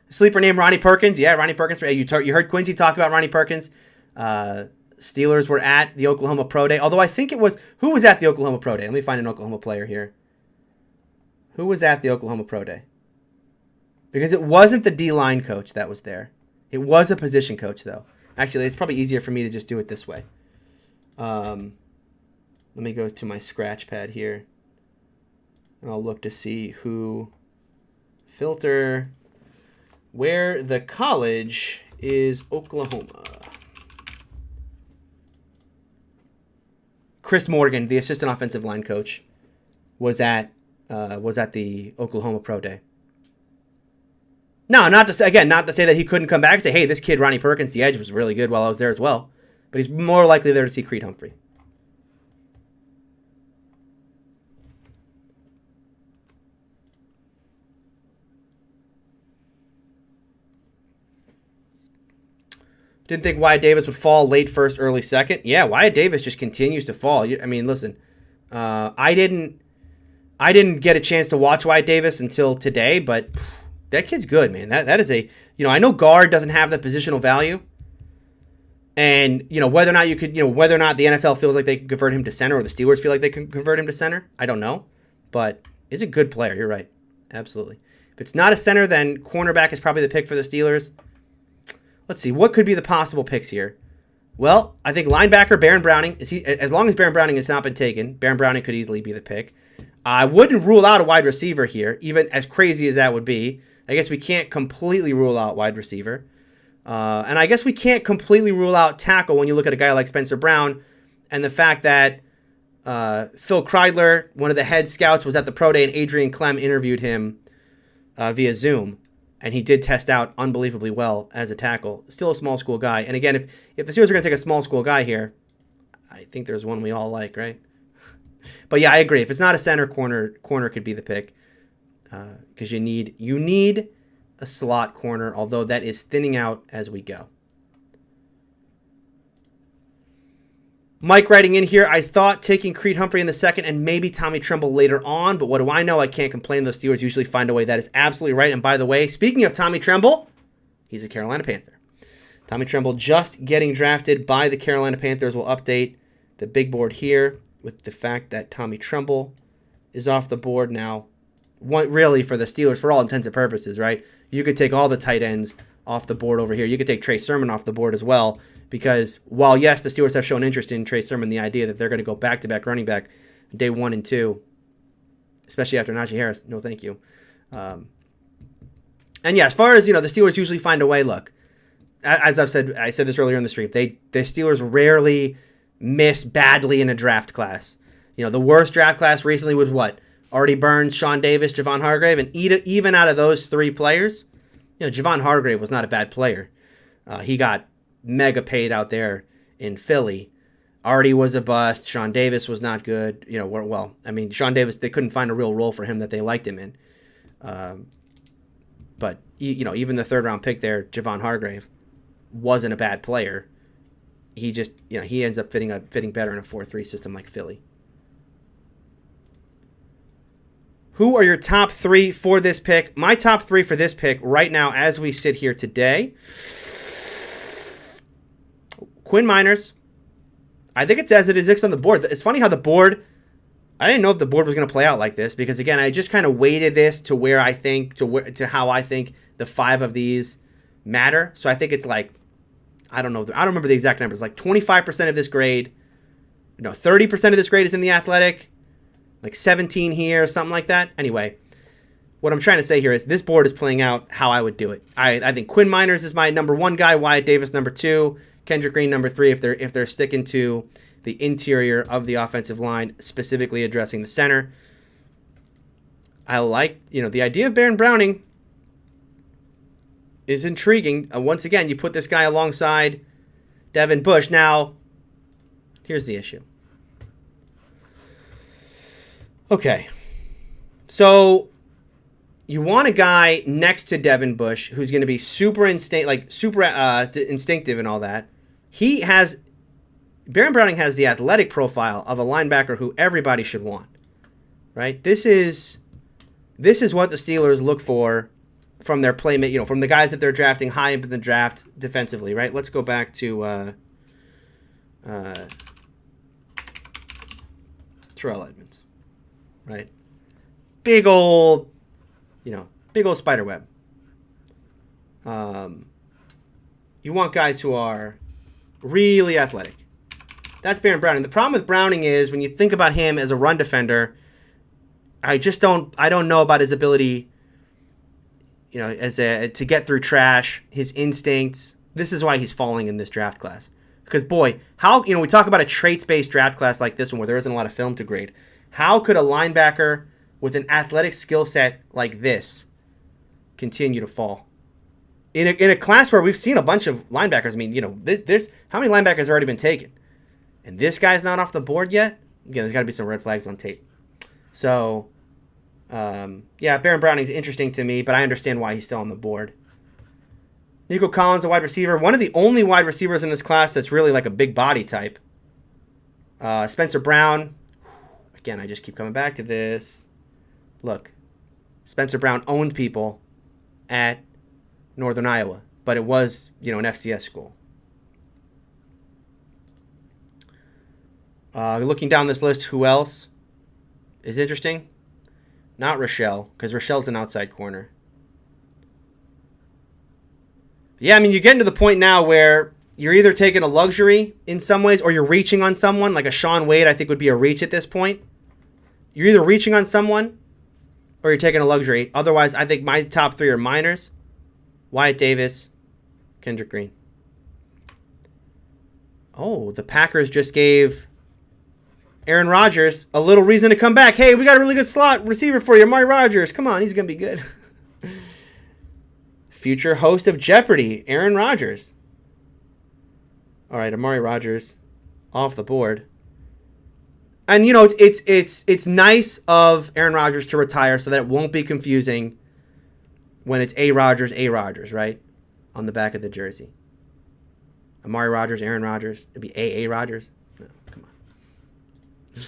Sleeper name Ronnie Perkins. Yeah, Ronnie Perkins. You heard Quincy talk about Ronnie Perkins. Steelers were at the Oklahoma Pro Day. Although I think it was... Who was at the Oklahoma Pro Day? Let me find an Oklahoma player here. Who was at the Oklahoma Pro Day? Because it wasn't the D-line coach that was there. It was a position coach, though. Actually, it's probably easier for me to just do it this way. Let me go to my scratch pad here. And I'll look to see who... Filter... Where the college is Oklahoma. Chris Morgan, the assistant offensive line coach, was at the Oklahoma Pro Day. No, not to say that he couldn't come back and say, hey, this kid Ronnie Perkins, the edge, was really good while I was there as well. But he's more likely there to see Creed Humphrey. Didn't think Wyatt Davis would fall late first, early second. Yeah, Wyatt Davis just continues to fall. I mean, listen, I didn't get a chance to watch Wyatt Davis until today, but that kid's good, man. That is a, I know guard doesn't have the positional value, and whether or not the NFL feels like they can convert him to center, or the Steelers feel like they can convert him to center, I don't know, but he's a good player. You're right, absolutely. If it's not a center, then cornerback is probably the pick for the Steelers. Let's see, what could be the possible picks here? Well, I think linebacker Baron Browning, as long as Baron Browning has not been taken, Baron Browning could easily be the pick. I wouldn't rule out a wide receiver here, even as crazy as that would be. I guess we can't completely rule out wide receiver. And I guess we can't completely rule out tackle when you look at a guy like Spencer Brown and the fact that Phil Kreidler, one of the head scouts, was at the Pro Day and Adrian Clem interviewed him via Zoom. And he did test out unbelievably well as a tackle. Still a small school guy. And again, if the Steelers are going to take a small school guy here, I think there's one we all like, right? But yeah, I agree. If it's not a center, corner could be the pick. Because you need a slot corner, although that is thinning out as we go. Mike writing in here, I thought taking Creed Humphrey in the second and maybe Tommy Tremble later on, but what do I know? I can't complain. The Steelers usually find a way. That is absolutely right. And by the way, speaking of Tommy Tremble, he's a Carolina Panther. Tommy Tremble just getting drafted by the Carolina Panthers. Will update the big board here with the fact that Tommy Tremble is off the board now. Really, for the Steelers, for all intents and purposes, right? You could take all the tight ends off the board over here. You could take Trey Sermon off the board as well. Because while, yes, the Steelers have shown interest in Trey Sermon, the idea that they're going to go back-to-back running back day 1 and 2, especially after Najee Harris, no thank you. And yeah, as far as, the Steelers usually find a way, look, as I said this earlier in the stream, the Steelers rarely miss badly in a draft class. The worst draft class recently was what? Artie Burns, Sean Davis, Javon Hargrave, and even out of those 3 players, Javon Hargrave was not a bad player. He got mega paid out there in Philly. Artie was a bust. Sean Davis was not good. Sean Davis, they couldn't find a real role for him that they liked him in. But even the 3rd-round pick there, Javon Hargrave, wasn't a bad player. He just, he ends up fitting better in a 4-3 system like Philly. Who are your top 3 for this pick? My top 3 for this pick right now as we sit here today. Quinn Miners. I think it's as it is on the board. It's funny how the board, I didn't know if the board was going to play out like this because, again, I just kind of weighted this to where I think, to how I think the 5 of these matter. So I think it's like, I don't know. I don't remember the exact numbers. Like 25% of this grade, 30% of this grade is in the athletic, like 17 here, something like that. Anyway, what I'm trying to say here is this board is playing out how I would do it. I think Quinn Miners is my number 1 guy, Wyatt Davis number 2, Kendrick Green number 3 if they're sticking to the interior of the offensive line, specifically addressing the center. I like, the idea of Baron Browning is intriguing. Once again, you put this guy alongside Devin Bush. Now, here's the issue. Okay, so you want a guy next to Devin Bush who's going to be super instinctive and all that. Baron Browning has the athletic profile of a linebacker who everybody should want, right? This is what the Steelers look for from their playmate, from the guys that they're drafting high up in the draft defensively, right? Let's go back to Terrell Edmonds, right? Big old spider web. You want guys who are really athletic. That's Baron Browning. The problem with Browning is when you think about him as a run defender, I don't know about his ability, to get through trash, his instincts. This is why he's falling in this draft class. Because boy, we talk about a traits-based draft class like this one where there isn't a lot of film to grade. How could a linebacker with an athletic skill set like this continue to fall? In a class where we've seen a bunch of linebackers, there's how many linebackers have already been taken? And this guy's not off the board yet? Again, there's got to be some red flags on tape. So, Baron Browning's interesting to me, but I understand why he's still on the board. Nico Collins, a wide receiver. One of the only wide receivers in this class that's really like a big body type. Spencer Brown. Again, I just keep coming back to this. Look, Spencer Brown owned people at Northern Iowa, but it was, an FCS school. Looking down this list, who else is interesting? Not Rochelle, because Rochelle's an outside corner. Yeah, you're getting to the point now where you're either taking a luxury in some ways or you're reaching on someone, like a Shaun Wade I think would be a reach at this point. You're either reaching on someone or you're taking a luxury. Otherwise, I think my top 3 are Miners, Wyatt Davis, Kendrick Green. Oh, the Packers just gave Aaron Rodgers a little reason to come back. Hey, we got a really good slot receiver for you, Amari Rodgers. Come on, he's going to be good. future host of Jeopardy, Aaron Rodgers. All right, Amari Rodgers off the board. And, you know, it's nice of Aaron Rodgers to retire so that it won't be confusing when it's A. Rodgers, right? On the back of the jersey. Amari Rodgers, Aaron Rodgers. It'd be A. Rodgers. No, come on.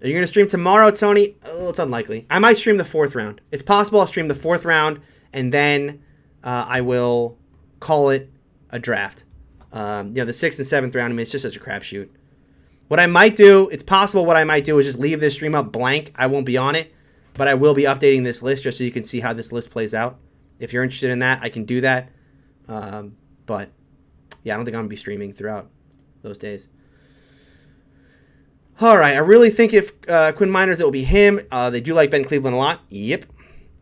Are you going to stream tomorrow, Tony? Oh, it's unlikely. I might stream the 4th round. It's possible I'll stream the 4th round, and then I will call it a draft. The 6th and 7th round, I mean, it's just such a crapshoot. What I might do, it's possible what I might do is just leave this stream up blank. I won't be on it, but I will be updating this list just so you can see how this list plays out. If you're interested in that, I can do that. But, yeah, I don't think I'm going to be streaming throughout those days. All right, I really think if Quinn Miners, it will be him. They do like Ben Cleveland a lot. Yep.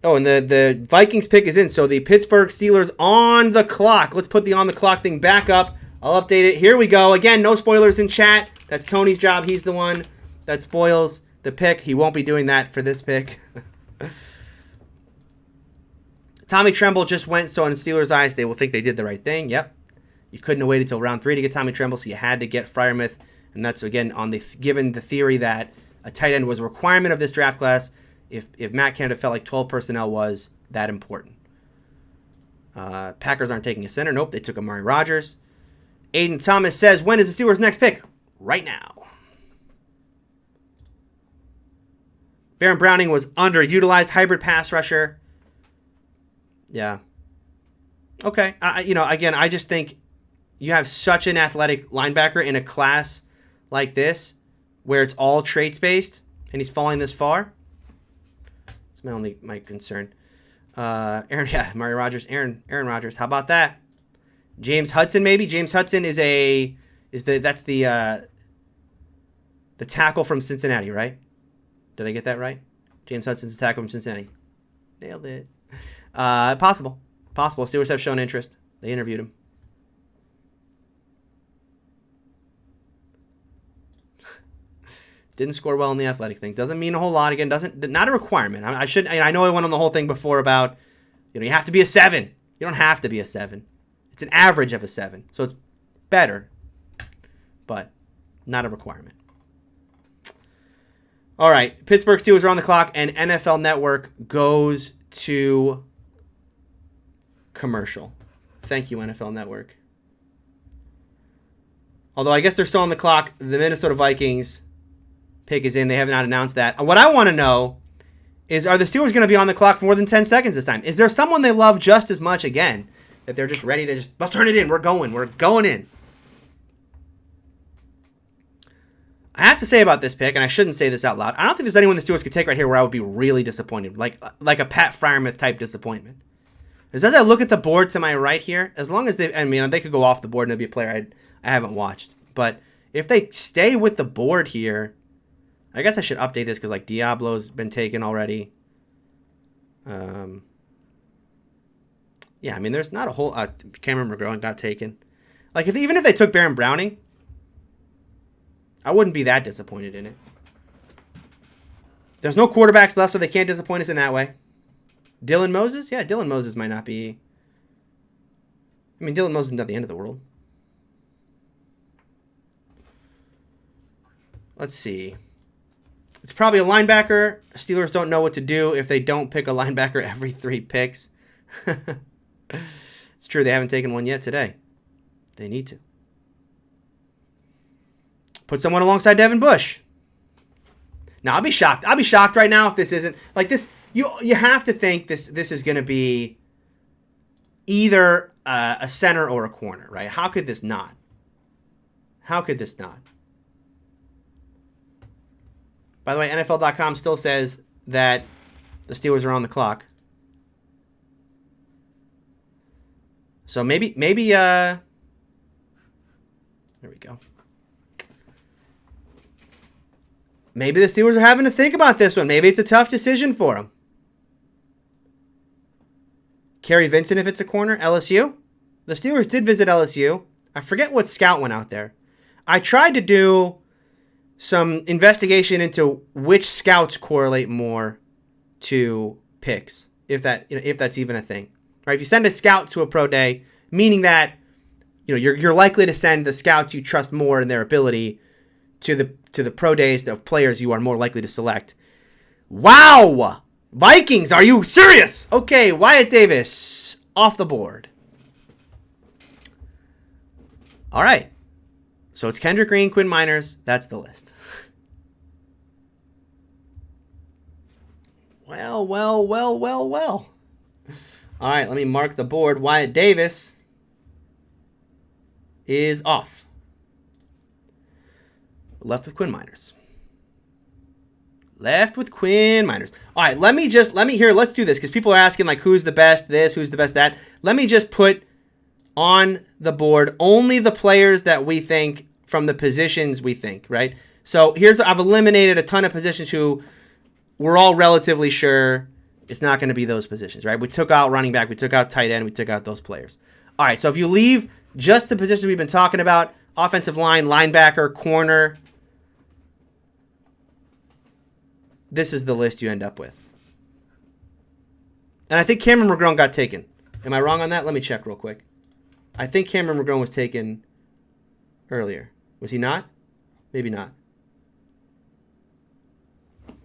Oh, and the Vikings pick is in, so the Pittsburgh Steelers on the clock. Let's put the on the clock thing back up. I'll update it. Here we go. Again, no spoilers in chat. That's Tony's job. He's the one that spoils the pick. He won't be doing that for this pick. Tommy Tremble just went, so in Steelers' eyes, they will think they did the right thing. Yep. You couldn't have waited until round 3 to get Tommy Tremble, so you had to get Freiermuth. And that's, again, given the theory that a tight end was a requirement of this draft class, if Matt Canada felt like 12 personnel was that important. Packers aren't taking a center. Nope, they took Amari Rodgers. Aiden Thomas says, when is the Steelers' next pick? Right now. Baron Browning was underutilized hybrid pass rusher. Yeah. Okay. Again, I just think you have such an athletic linebacker in a class like this where it's all traits-based and he's falling this far. That's my concern. Amari Rodgers, Aaron Rodgers. How about that? James Hudson, maybe. James Hudson is the tackle from Cincinnati, right? Did I get that right? James Hudson's the tackle from Cincinnati. Nailed it. Possible. Steelers have shown interest. They interviewed him. Didn't score well in the athletic thing. Doesn't mean a whole lot. Again, not a requirement. I know I went on the whole thing before about, you have to be a 7. You don't have to be a 7. It's an average of a 7. So it's better, but not a requirement. All right. Pittsburgh Steelers are on the clock, and NFL Network goes to commercial. Thank you, NFL Network. Although I guess they're still on the clock. The Minnesota Vikings pick is in. They have not announced that. What I want to know is, are the Steelers going to be on the clock for more than 10 seconds this time? Is there someone they love just as much again that they're just ready to let's turn it in. We're going in. I have to say about this pick, and I shouldn't say this out loud, I don't think there's anyone the Steelers could take right here where I would be really disappointed, like a Pat Freiermuth type disappointment. Because as I look at the board to my right here, as long as they could go off the board and there'd be a player I haven't watched. But if they stay with the board here, I guess I should update this because like Diablo's been taken already. Yeah, there's not a whole... Cameron McGrowan got taken. Like, even if they took Baron Browning, I wouldn't be that disappointed in it. There's no quarterbacks left, so they can't disappoint us in that way. Dylan Moses? Yeah, Dylan Moses might not be... Dylan Moses is not the end of the world. Let's see. It's probably a linebacker. Steelers don't know what to do if they don't pick a linebacker every 3 picks. It's true, they haven't taken one yet today. They need to. Put someone alongside Devin Bush. Now, I'll be shocked. I'll be shocked right now if this isn't... Like, this... You have to think this is going to be either a center or a corner, right? How could this not? How could this not? By the way, NFL.com still says that the Steelers are on the clock. So maybe there we go. Maybe the Steelers are having to think about this one. Maybe it's a tough decision for them. Kerry Vincent, if it's a corner, LSU. The Steelers did visit LSU. I forget what scout went out there. I tried to do some investigation into which scouts correlate more to picks, if that's even a thing. right? If you send a scout to a pro day, meaning that you're likely to send the scouts you trust more in their ability to the pro days of players you are more likely to select. Wow! Vikings, are you serious? Okay, Wyatt Davis off the board. All right. So it's Kendrick Green, Quinn Miners. That's the list. Well. All right, let me mark the board. Wyatt Davis is off. Left with Quinn Miners. Left with Quinn Miners. All right, let's do this because people are asking like who's the best this, who's the best that. Let me just put on the board only the players that we think from the positions we think, right? So I've eliminated a ton of positions who we're all relatively sure it's not going to be those positions, right? We took out running back, we took out tight end, we took out those players. All right, so if you leave just the positions we've been talking about, offensive line, linebacker, corner, this is the list you end up with. And I think Cameron McGrone got taken. Am I wrong on that? Let me check real quick. I think Cameron McGrone was taken earlier. Was he not? Maybe not.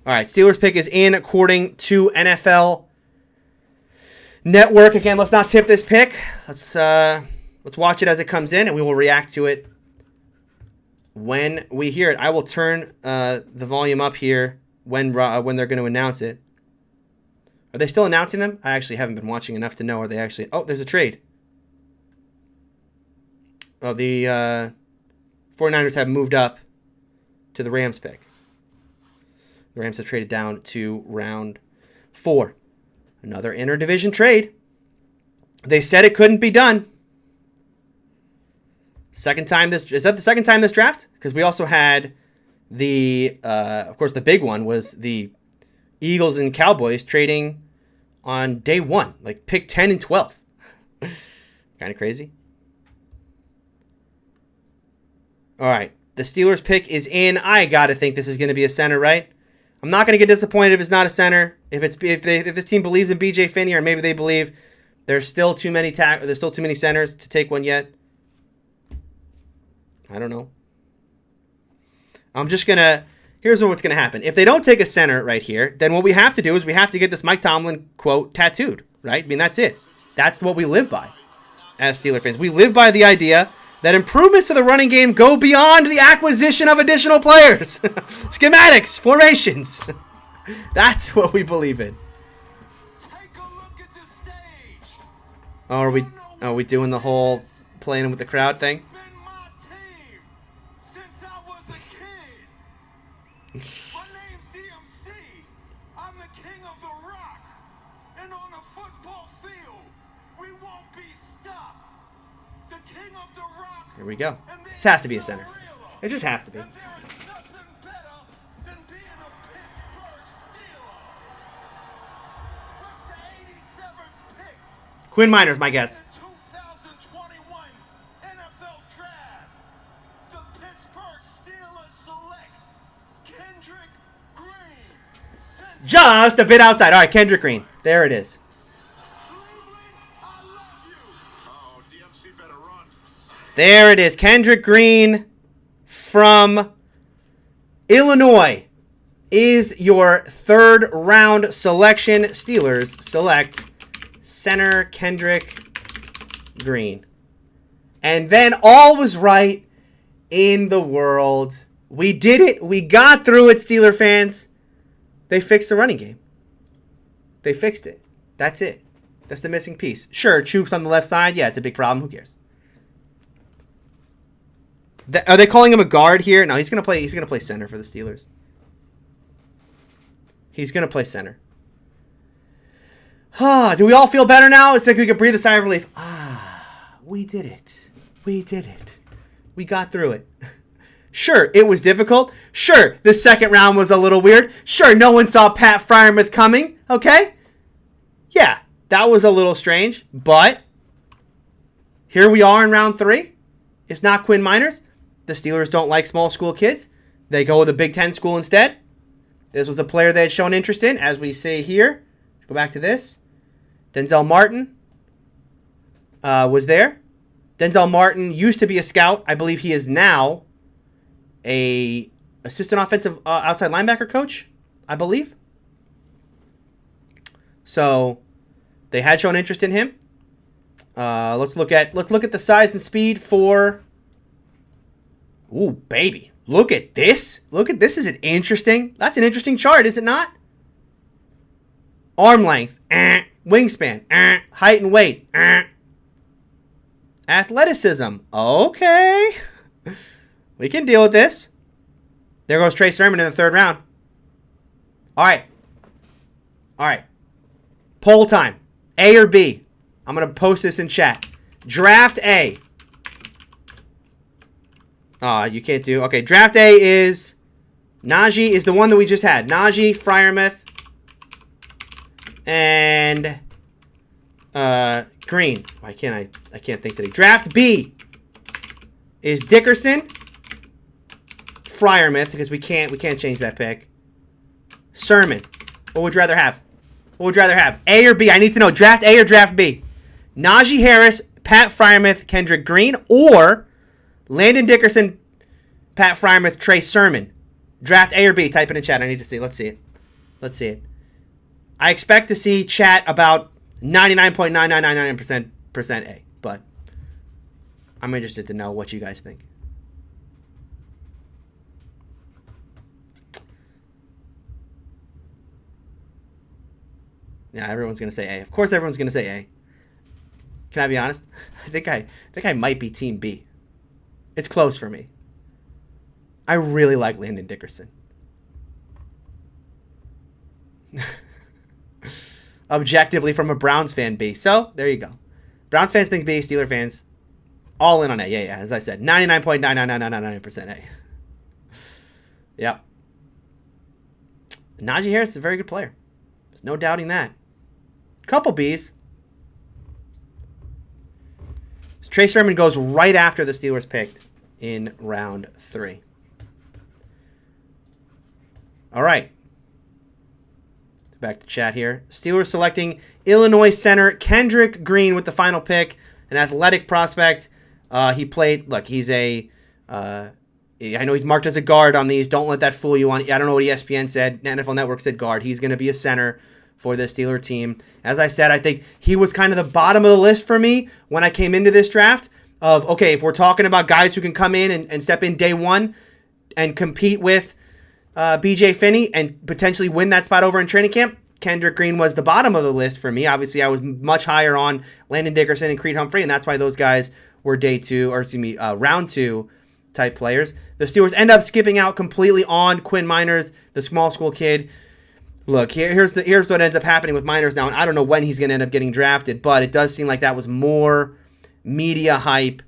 All right, Steelers pick is in according to NFL Network. Again, let's not tip this pick. Let's watch it as it comes in, and we will react to it when we hear it. I will turn the volume up here when they're going to announce it. Are they still announcing them? I actually haven't been watching enough to know. Are they actually? Oh, there's a trade. Oh, the 49ers have moved up to the Rams pick. The Rams have traded down to round 4. Another interdivision trade. They said it couldn't be done. Is that the second time this draft? Because we also had of course, the big one was the Eagles and Cowboys trading on day 1, like pick 10 and 12. Kind of crazy. All right, the Steelers pick is in. I gotta think this is going to be a center, right? I'm not going to get disappointed if it's not a center. If this team believes in BJ Finney, or maybe they believe there's still too many centers to take one yet. I don't know. Here's what's going to happen. If they don't take a center right here, then what we have to do is we have to get this Mike Tomlin quote tattooed, right? I mean, that's it. That's what we live by as Steeler fans. We live by the idea that improvements to the running game go beyond the acquisition of additional players. Schematics, formations. That's what we believe in. Take a look at the stage. Oh, are we doing the whole playing with the crowd thing? Been my team since I was a kid. My name's DMC. I'm the king of the rock. And on the football field, we won't be stopped. The king of the rock. Here we go. This has to be a center. It just has to be. And there's nothing better than being a Pittsburgh Steeler. With the 87th pick Quinn Miners, my guess. in 2021 NFL Draft, the Pittsburgh Steelers select Kendrick Green. Just a bit outside. All right, Kendrick Green. There it is. Cleveland, I love you. Oh, DMC better run. There it is. Kendrick Green from Illinois is your 3rd round selection. Steelers select center Kendrick Green. And then all was right in the world. We did it. We got through it, Steeler fans. They fixed the running game. They fixed it. That's it. That's the missing piece. Sure, Chooks on the left side. Yeah, it's a big problem. Who cares? Are they calling him a guard here? No, he's gonna play. He's gonna play center for the Steelers. He's gonna play center. Do we all feel better now? It's like we could breathe a sigh of relief. We did it. We did it. We got through it. Sure, it was difficult. Sure, the second round was a little weird. Sure, no one saw Pat Freiermuth coming. Okay? Yeah, that was a little strange. But here we are in round 3. It's not Quinn Miners. The Steelers don't like small school kids. They go with a Big Ten school instead. This was a player they had shown interest in, as we see here. Go back to this. Denzel Martin was there. Denzel Martin used to be a scout. I believe he is now a assistant offensive outside linebacker coach, I believe. So they had shown interest in him. Let's look at the size and speed for. Ooh, baby. Look at this. Look at this. Is it interesting? That's an interesting chart, is it not? Arm length. Wingspan. Height and weight. Athleticism. Okay. We can deal with this. There goes Trey Sermon in the 3rd round. All right. Poll time. A or B? I'm going to post this in chat. Draft A. You can't do. Okay, draft A is Najee is the one that we just had. Najee, Freiermuth, and Green. Why can't I can't think today. Draft B is Dickerson, Freiermuth, because we can't change that pick. Sermon. What would you rather have? What would you rather have? A or B? I need to know. Draft A or draft B? Najee Harris, Pat Freiermuth, Kendrick Green, or Landon Dickerson, Pat Freiermuth, Trey Sermon. Draft A or B? Type it in chat. I need to see. Let's see it. I expect to see chat about 99.9999% A, but I'm interested to know what you guys think. Yeah, everyone's gonna say A. Of course, everyone's gonna say A. Can I be honest? I think I might be Team B. It's close for me. I really like Landon Dickerson. Objectively, from a Browns fan, B. So there you go. Browns fans think B. Steeler fans all in on A. Yeah. As I said, 99.99999% A. Yep. Najee Harris is a very good player. There's no doubting that. Couple B's. Trey Sermon goes right after the Steelers picked in round 3. All right. Back to chat here. Steelers selecting Illinois center Kendrick Green with the final pick, an athletic prospect. He played. Look, he's a. I know he's marked as a guard on these. Don't let that fool you. I don't know what ESPN said. NFL Network said guard. He's going to be a center for the Steeler team. As I said, I think he was kind of the bottom of the list for me when I came into this draft. Of okay, if we're talking about guys who can come in and step in day one and compete with BJ Finney and potentially win that spot over in training camp, Kendrick Green was the bottom of the list for me. Obviously, I was much higher on Landon Dickerson and Creed Humphrey, and that's why those guys were round 2 type players. The Steelers end up skipping out completely on Quinn Miners, the small school kid. Look, here's what ends up happening with Miners now, and I don't know when he's going to end up getting drafted, but it does seem like that was more media hype,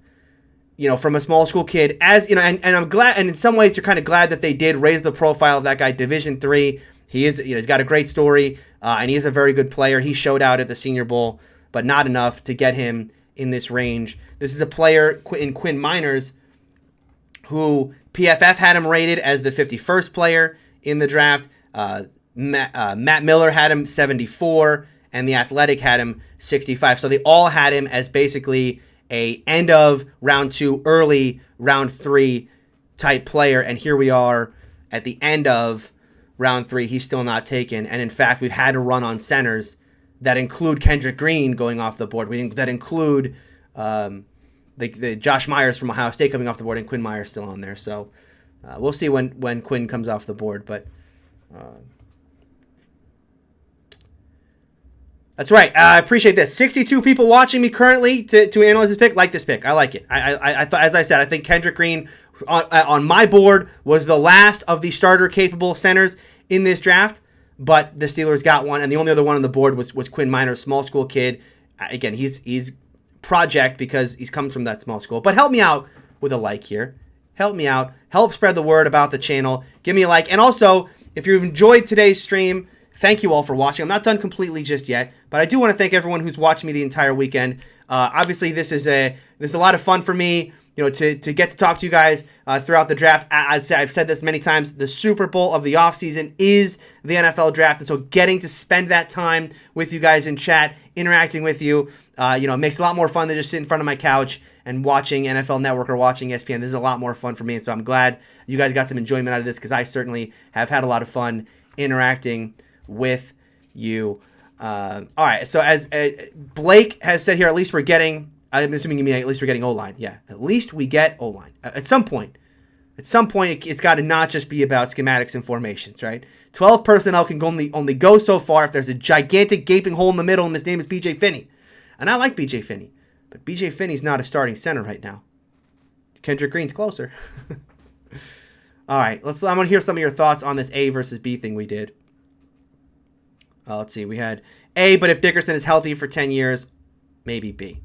from a small school kid. As and I'm glad, and in some ways you're kind of glad that they did raise the profile of that guy. Division III, he is, he's got a great story, and he is a very good player. He showed out at the Senior Bowl, but not enough to get him in this range. This is a player in Quinn Miners who PFF had him rated as the 51st player in the draft. Matt Miller had him 74, and The Athletic had him 65. So they all had him as basically a end of round 2, early round 3 type player. And here we are at the end of round 3. He's still not taken. And in fact, we've had to run on centers that include Kendrick Green going off the board. That include the Josh Myers from Ohio State coming off the board, and Quinn Myers still on there. So we'll see when Quinn comes off the board. But that's right. I appreciate this. 62 people watching me currently to analyze this pick. Like this pick. I like it. I thought, as I said, I think Kendrick Green on my board was the last of the starter capable centers in this draft, but the Steelers got one, and the only other one on the board was Quinn Miners, small school kid. Again, he's project because he's comes from that small school. But help me out with a like here. Help me out. Help spread the word about the channel. Give me a like. And also, if you've enjoyed today's stream, thank you all for watching. I'm not done completely just yet, but I do want to thank everyone who's watching me the entire weekend. Obviously, this is a lot of fun for me. to get to talk to you guys throughout the draft. As I've said this many times, the Super Bowl of the offseason is the NFL draft. And so getting to spend that time with you guys in chat, interacting with you, it makes it a lot more fun than just sitting in front of my couch and watching NFL Network or watching ESPN. This is a lot more fun for me. And so I'm glad you guys got some enjoyment out of this, because I certainly have had a lot of fun interacting with you. All right. So as Blake has said here, at least we're getting... I'm assuming you mean at least we're getting O-line. Yeah, at least we get O-line. At some point, it's got to not just be about schematics and formations, right? 12 personnel can only go so far if there's a gigantic gaping hole in the middle, and his name is B.J. Finney. And I like B.J. Finney, but B.J. Finney's not a starting center right now. Kendrick Green's closer. All right, I'm going to hear some of your thoughts on this A versus B thing we did. Let's see. We had A, but if Dickerson is healthy for 10 years, maybe B.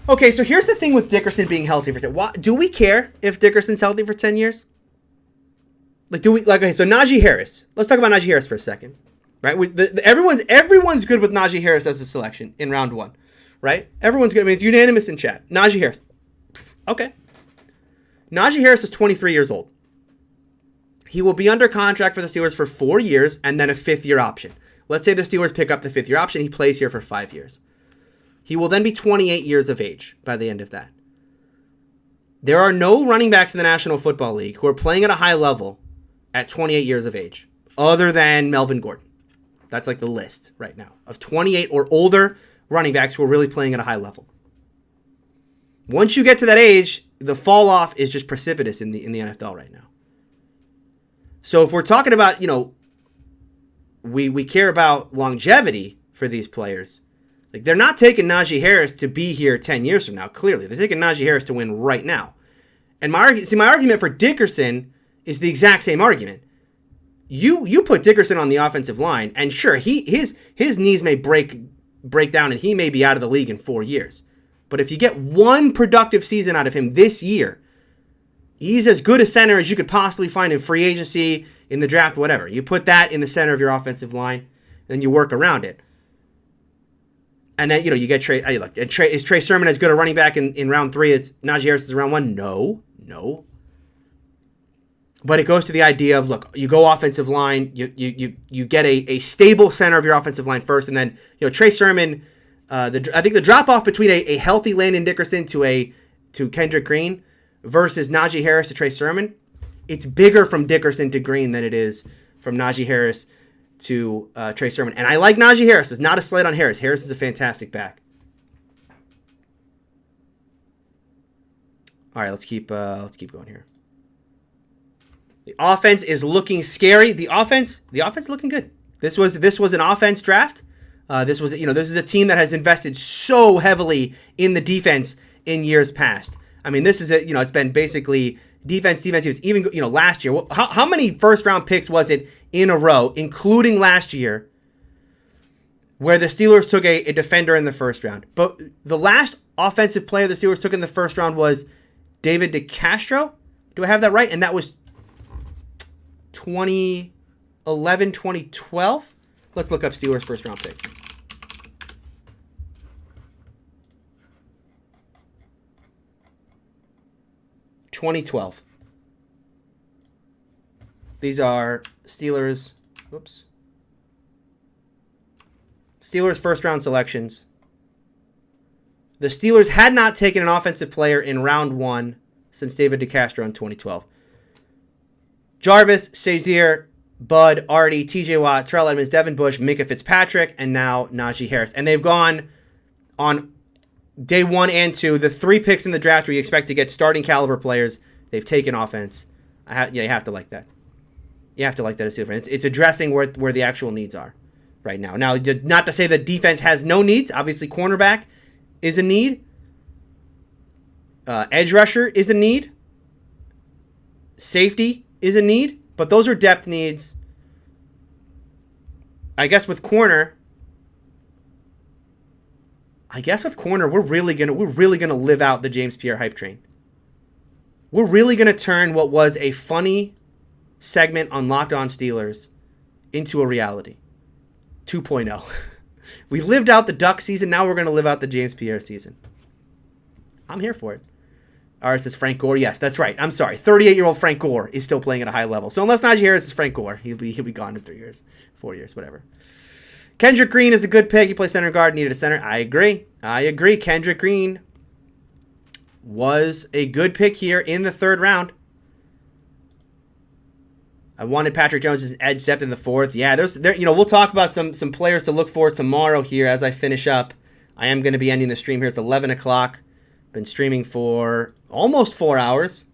Okay, so here's the thing with Dickerson being healthy for 10 years. Do we care if Dickerson's healthy for 10 years? Okay, so Najee Harris. Let's talk about Najee Harris for a second. Right? Everyone's good with Najee Harris as a selection in round 1. Right? Everyone's good. I mean, it's unanimous in chat. Najee Harris. Okay. Najee Harris is 23 years old. He will be under contract for the Steelers for 4 years and then a 5th-year option. Let's say the Steelers pick up the 5th-year option. He plays here for 5 years. He will then be 28 years of age by the end of that. There are no running backs in the National Football League who are playing at a high level at 28 years of age, other than Melvin Gordon. That's like the list right now of 28 or older running backs who are really playing at a high level. Once you get to that age, the fall off is just precipitous in the NFL right now. So if we're talking about, we care about longevity for these players. Like, they're not taking Najee Harris to be here 10 years from now, clearly. They're taking Najee Harris to win right now. And my argument for Dickerson is the exact same argument. You put Dickerson on the offensive line, and sure, his knees may break down, and he may be out of the league in 4 years. But if you get one productive season out of him this year, he's as good a center as you could possibly find in free agency, in the draft, whatever. You put that in the center of your offensive line, then you work around it. And then, you get Trey. Is Trey Sermon as good a running back in round 3 as Najee Harris is in round 1? No. But it goes to the idea of, look, you go offensive line, you get a stable center of your offensive line first, and then, Trey Sermon, I think the drop-off between a healthy Landon Dickerson to Kendrick Green versus Najee Harris to Trey Sermon, it's bigger from Dickerson to Green than it is from Najee Harris to Trey Sermon. And I like Najee Harris. It's not a slight on Harris. Harris is a fantastic back. All right, let's keep going here. The offense is looking scary. The offense looking good. This was an offense draft. This is a team that has invested so heavily in the defense in years past. I mean, this is it's been basically defense. Even last year. How many first round picks was it in a row, including last year, where the Steelers took a defender in the first round? But the last offensive player the Steelers took in the first round was David DeCastro. Do I have that right? And that was 2011, 2012. Let's look up Steelers first round picks. (2012). These are Steelers. Steelers first round selections. The Steelers had not taken an offensive player in round 1 since David DeCastro in 2012. Jarvis, Shazier, Bud, Artie, TJ Watt, Terrell Edmonds, Devin Bush, Minka Fitzpatrick, and now Najee Harris. And they've gone on day 1 and 2, the 3 picks in the draft where you expect to get starting caliber players. They've taken offense. You have to like that. You have to like that as different. It's addressing where the actual needs are right now. Now, not to say that defense has no needs. Obviously, cornerback is a need. Edge rusher is a need. Safety is a need. But those are depth needs. I guess with corner, we're really gonna live out the James Pierre hype train. We're really gonna turn what was a funny segment on Locked On Steelers into a reality. 2.0. We lived out the Duck season. Now we're gonna live out the James Pierre season. I'm here for it. Ours is Frank Gore. Yes, that's right. I'm sorry. 38-year-old Frank Gore is still playing at a high level. So unless Najee Harris is Frank Gore, he'll be gone in 3 years, 4 years, whatever. Kendrick Green is a good pick. He plays center guard, needed a center. I agree. Kendrick Green was a good pick here in the 3rd round. I wanted Patrick Jones' edge depth in the 4th. Yeah, we'll talk about some players to look for tomorrow here as I finish up. I am going to be ending the stream here. It's 11 o'clock. Been streaming for almost 4 hours.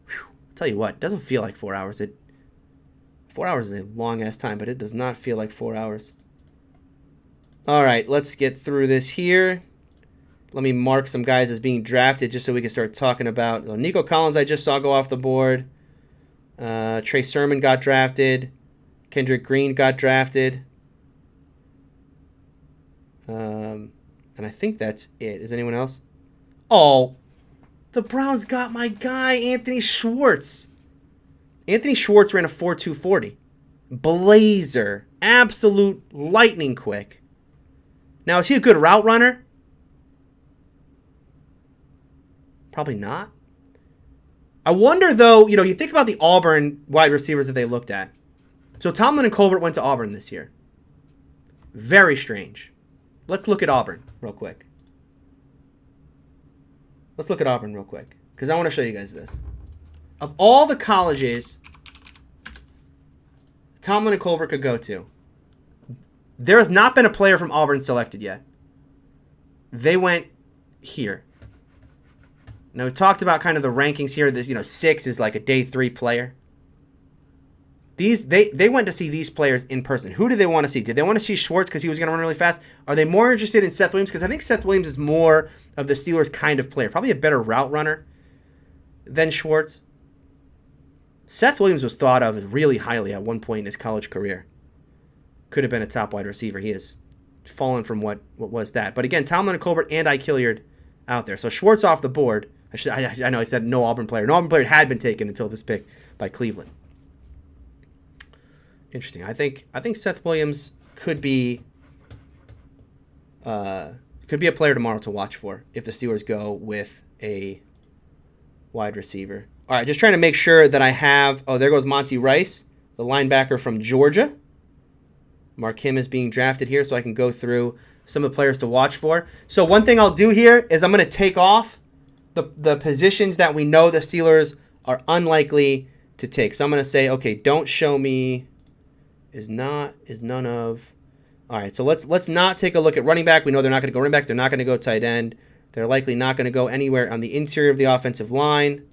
Whew. I'll tell you what, it doesn't feel like 4 hours. 4 hours is a long-ass time, but it does not feel like 4 hours. All right, let's get through this here. Let me mark some guys as being drafted just so we can start talking about. Nico Collins I just saw go off the board. Trey Sermon got drafted. Kendrick Green got drafted. And I think that's it. Is anyone else? Oh, the Browns got my guy, Anthony Schwartz. Anthony Schwartz ran a 4.240. Blazer. Absolute lightning quick. Now, is he a good route runner? Probably not. I wonder, though, you think about the Auburn wide receivers that they looked at. So Tomlin and Colbert went to Auburn this year. Very strange. Let's look at Auburn real quick. Because I want to show you guys this. Of all the colleges Tomlin and Colbert could go to, there has not been a player from Auburn selected yet. They went here. Now, we talked about kind of the rankings here. This, 6 is like a day 3 player. They went to see these players in person. Who did they want to see? Did they want to see Schwartz because he was going to run really fast? Are they more interested in Seth Williams? Because I think Seth Williams is more of the Steelers kind of player. Probably a better route runner than Schwartz. Seth Williams was thought of really highly at one point in his college career. Could have been a top wide receiver. He has fallen from what was that. But again, Tomlin and Colbert and Ike Hilliard out there. So Schwartz off the board. I know I said no Auburn player. No Auburn player had been taken until this pick by Cleveland. Interesting. I think Seth Williams could be a player tomorrow to watch for if the Steelers go with a wide receiver. All right, just trying to make sure that I have. Oh, there goes Monty Rice, the linebacker from Georgia. Mark him as being drafted here, so I can go through some of the players to watch for. So one thing I'll do here is I'm going to take off the positions that we know the Steelers are unlikely to take. So I'm going to say, okay, don't show me. Is none of. All right, so let's not take a look at running back. We know they're not going to go running back. They're not going to go tight end. They're likely not going to go anywhere on the interior of the offensive line.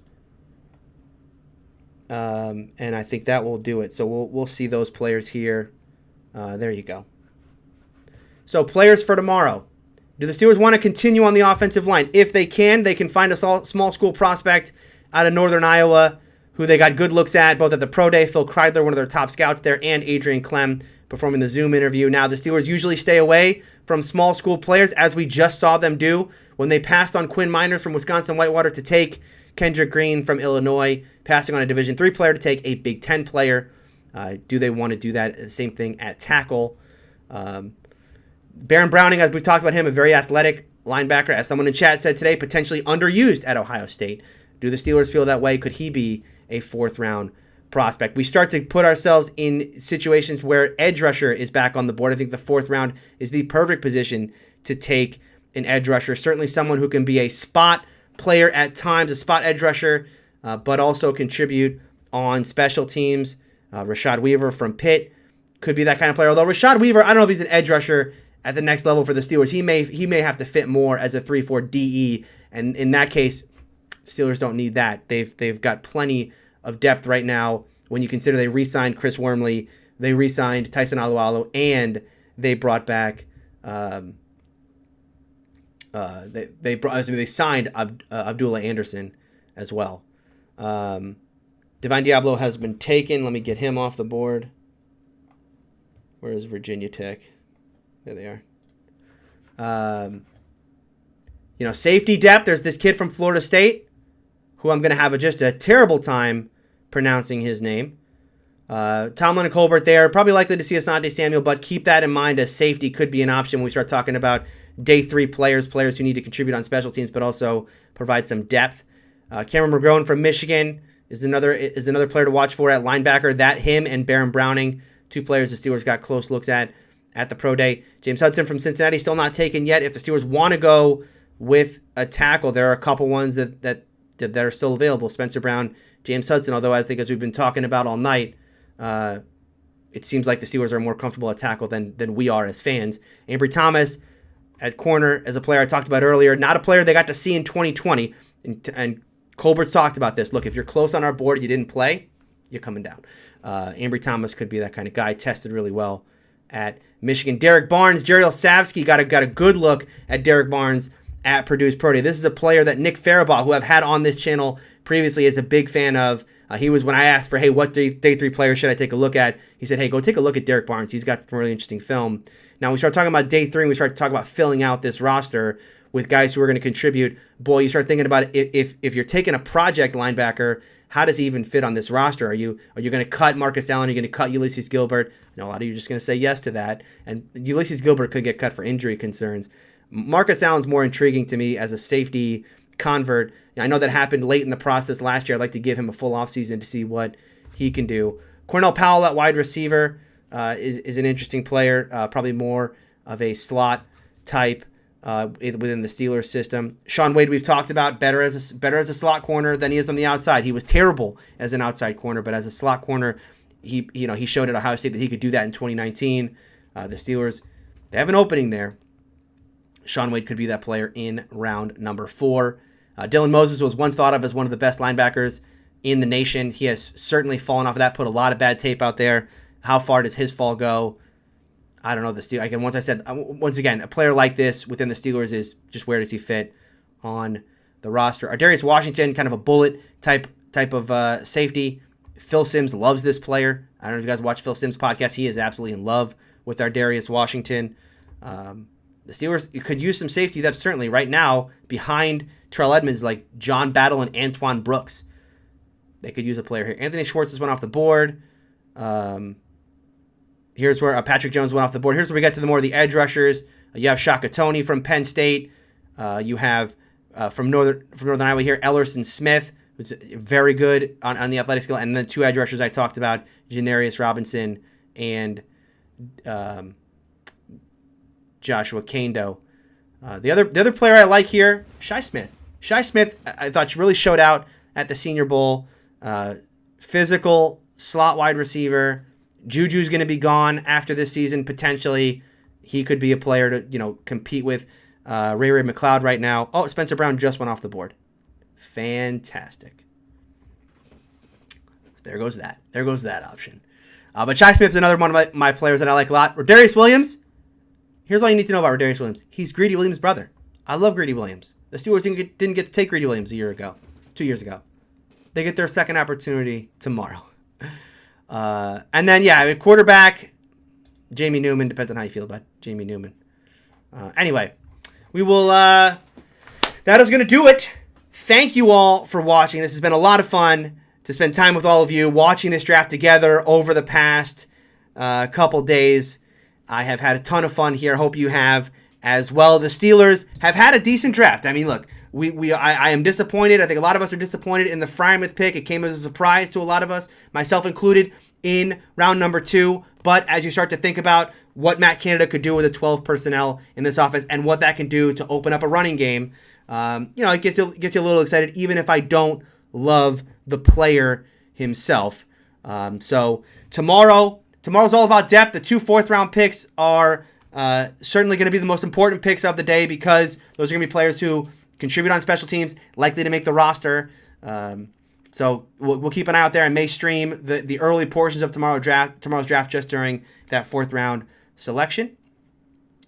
And I think that will do it. So we'll see those players here. There you go. So players for tomorrow. Do the Steelers want to continue on the offensive line? If they can find a small school prospect out of Northern Iowa who they got good looks at, both at the Pro Day, Phil Kreidler, one of their top scouts there, and Adrian Clem performing the Zoom interview. Now, the Steelers usually stay away from small school players, as we just saw them do when they passed on Quinn Miners from Wisconsin-Whitewater to take Kendrick Green from Illinois, passing on a Division III player to take a Big Ten player. Do they want to do that? The same thing at tackle. Baron Browning, as we talked about him, a very athletic linebacker, as someone in chat said today, potentially underused at Ohio State. Do the Steelers feel that way? Could he be a 4th-round prospect? We start to put ourselves in situations where edge rusher is back on the board. I think the 4th round is the perfect position to take an edge rusher. Certainly someone who can be a spot player at times, a spot edge rusher, but also contribute on special teams. Rashad Weaver from Pitt could be that kind of player. Although Rashad Weaver, I don't know if he's an edge rusher at the next level for the Steelers. He may have to fit more as a 3-4 DE, and in that case, Steelers don't need that. They've got plenty of depth right now when you consider they re-signed Chris Wormley, they re-signed Tyson Alualu, and they brought back they signed Abdullah Anderson as well. Divine Diablo has been taken. Let me get him off the board. Where is Virginia Tech? There they are. Safety depth. There's this kid from Florida State who I'm going to have just a terrible time pronouncing his name. Tomlin and Colbert there. Probably likely to see Asante Samuel, but keep that in mind as safety could be an option when we start talking about day 3 players who need to contribute on special teams, but also provide some depth. Cameron McGrone from Michigan is another player to watch for at linebacker. That him and Baron Browning, 2 players the Steelers got close looks at the pro day. James Hudson from Cincinnati still not taken yet. If the Steelers want to go with a tackle, there are a couple ones that are still available. Spencer Brown, James Hudson, although I think as we've been talking about all night, it seems like the Steelers are more comfortable at tackle than we are as fans. Ambry Thomas at corner as a player I talked about earlier, not a player they got to see in 2020, and Colbert's talked about this. Look, if you're close on our board, you didn't play, you're coming down. Ambry Thomas could be that kind of guy, tested really well at Michigan. Derek Barnes, Jerry Olsavsky got a good look at Derek Barnes at Purdue's Pro Day. This is a player that Nick Faribaugh, who I've had on this channel previously, is a big fan of. He was, when I asked for, hey, what day 3 players should I take a look at? He said, hey, go take a look at Derek Barnes. He's got some really interesting film. Now, we start talking about day 3, and we start talking about filling out this roster with guys who are going to contribute. Boy, you start thinking about it, if you're taking a project linebacker, how does he even fit on this roster? Are you going to cut Marcus Allen? Are you going to cut Ulysses Gilbert? I know a lot of you are just going to say yes to that. And Ulysses Gilbert could get cut for injury concerns. Marcus Allen's more intriguing to me as a safety convert. I know that happened late in the process last year. I'd like to give him a full offseason to see what he can do. Cornell Powell at wide receiver is an interesting player, probably more of a slot type within the Steelers system. Shaun Wade, we've talked about, better as a slot corner than he is on the outside. He was terrible as an outside corner, but as a slot corner, he showed at Ohio State that he could do that in 2019. The Steelers, they have an opening there. Shaun Wade could be that player in round number 4. Dylan Moses was once thought of as one of the best linebackers in the nation. He has certainly fallen off of that, put a lot of bad tape out there. How far does his fall go? I don't know. The Steelers, once again, a player like this within the Steelers is just, where does he fit on the roster? Darius Washington, kind of a bullet type of safety. Phil Simms loves this player. I don't know if you guys watch Phil Simms' podcast. He is absolutely in love with our Darius Washington. The Steelers could use some safety depth, certainly. Right now, behind Terrell Edmonds, like John Battle and Antoine Brooks. They could use a player here. Anthony Schwartz has went off the board. Here's where Patrick Jones went off the board. Here's where we get to the more of the edge rushers. You have Shaka Toney from Penn State. You have from Northern Iowa here, Ellerson Smith, who's very good on the athletic skill. And then 2 edge rushers I talked about, Janarius Robinson and Joshua Kando. The other player I like here, Shi Smith. Shi Smith, I thought really showed out at the Senior Bowl. Physical slot wide receiver. Juju's going to be gone after this season, potentially. He could be a player to compete with Ray McLeod right now. Oh, Spencer Brown just went off the board. Fantastic. There goes that. There goes that option. But Shi Smith is another one of my players that I like a lot. Rodarius Williams. Here's all you need to know about Rodarius Williams. He's Greedy Williams' brother. I love Greedy Williams. The Steelers didn't get to take Greedy Williams 2 years ago. They get their second opportunity tomorrow. And then, quarterback, Jamie Newman. Depends on how you feel about Jamie Newman. Anyway, we will, that is going to do it. Thank you all for watching. This has been a lot of fun to spend time with all of you watching this draft together over the past couple days. I have had a ton of fun here. Hope you have as well. The Steelers have had a decent draft. I mean, look, I am disappointed. I think a lot of us are disappointed in the Freiermuth pick. It came as a surprise to a lot of us, myself included, in round number 2. But as you start to think about what Matt Canada could do with the 12 personnel in this offense and what that can do to open up a running game, it gets you a little excited, even if I don't love the player himself. So tomorrow's all about depth. The 2 4th-round picks are certainly going to be the most important picks of the day because those are going to be players who contribute on special teams, likely to make the roster. So we'll keep an eye out there and may stream the early portions of tomorrow's draft just during that 4th-round selection.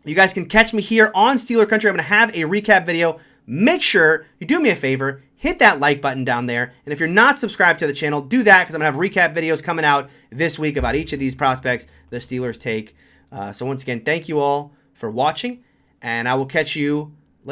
You guys can catch me here on Steeler Country. I'm going to have a recap video. Make sure you do me a favor, hit that like button down there. And if you're not subscribed to the channel, do that because I'm going to have recap videos coming out this week about each of these prospects the Steelers take. So once again, thank you all for watching, and I will catch you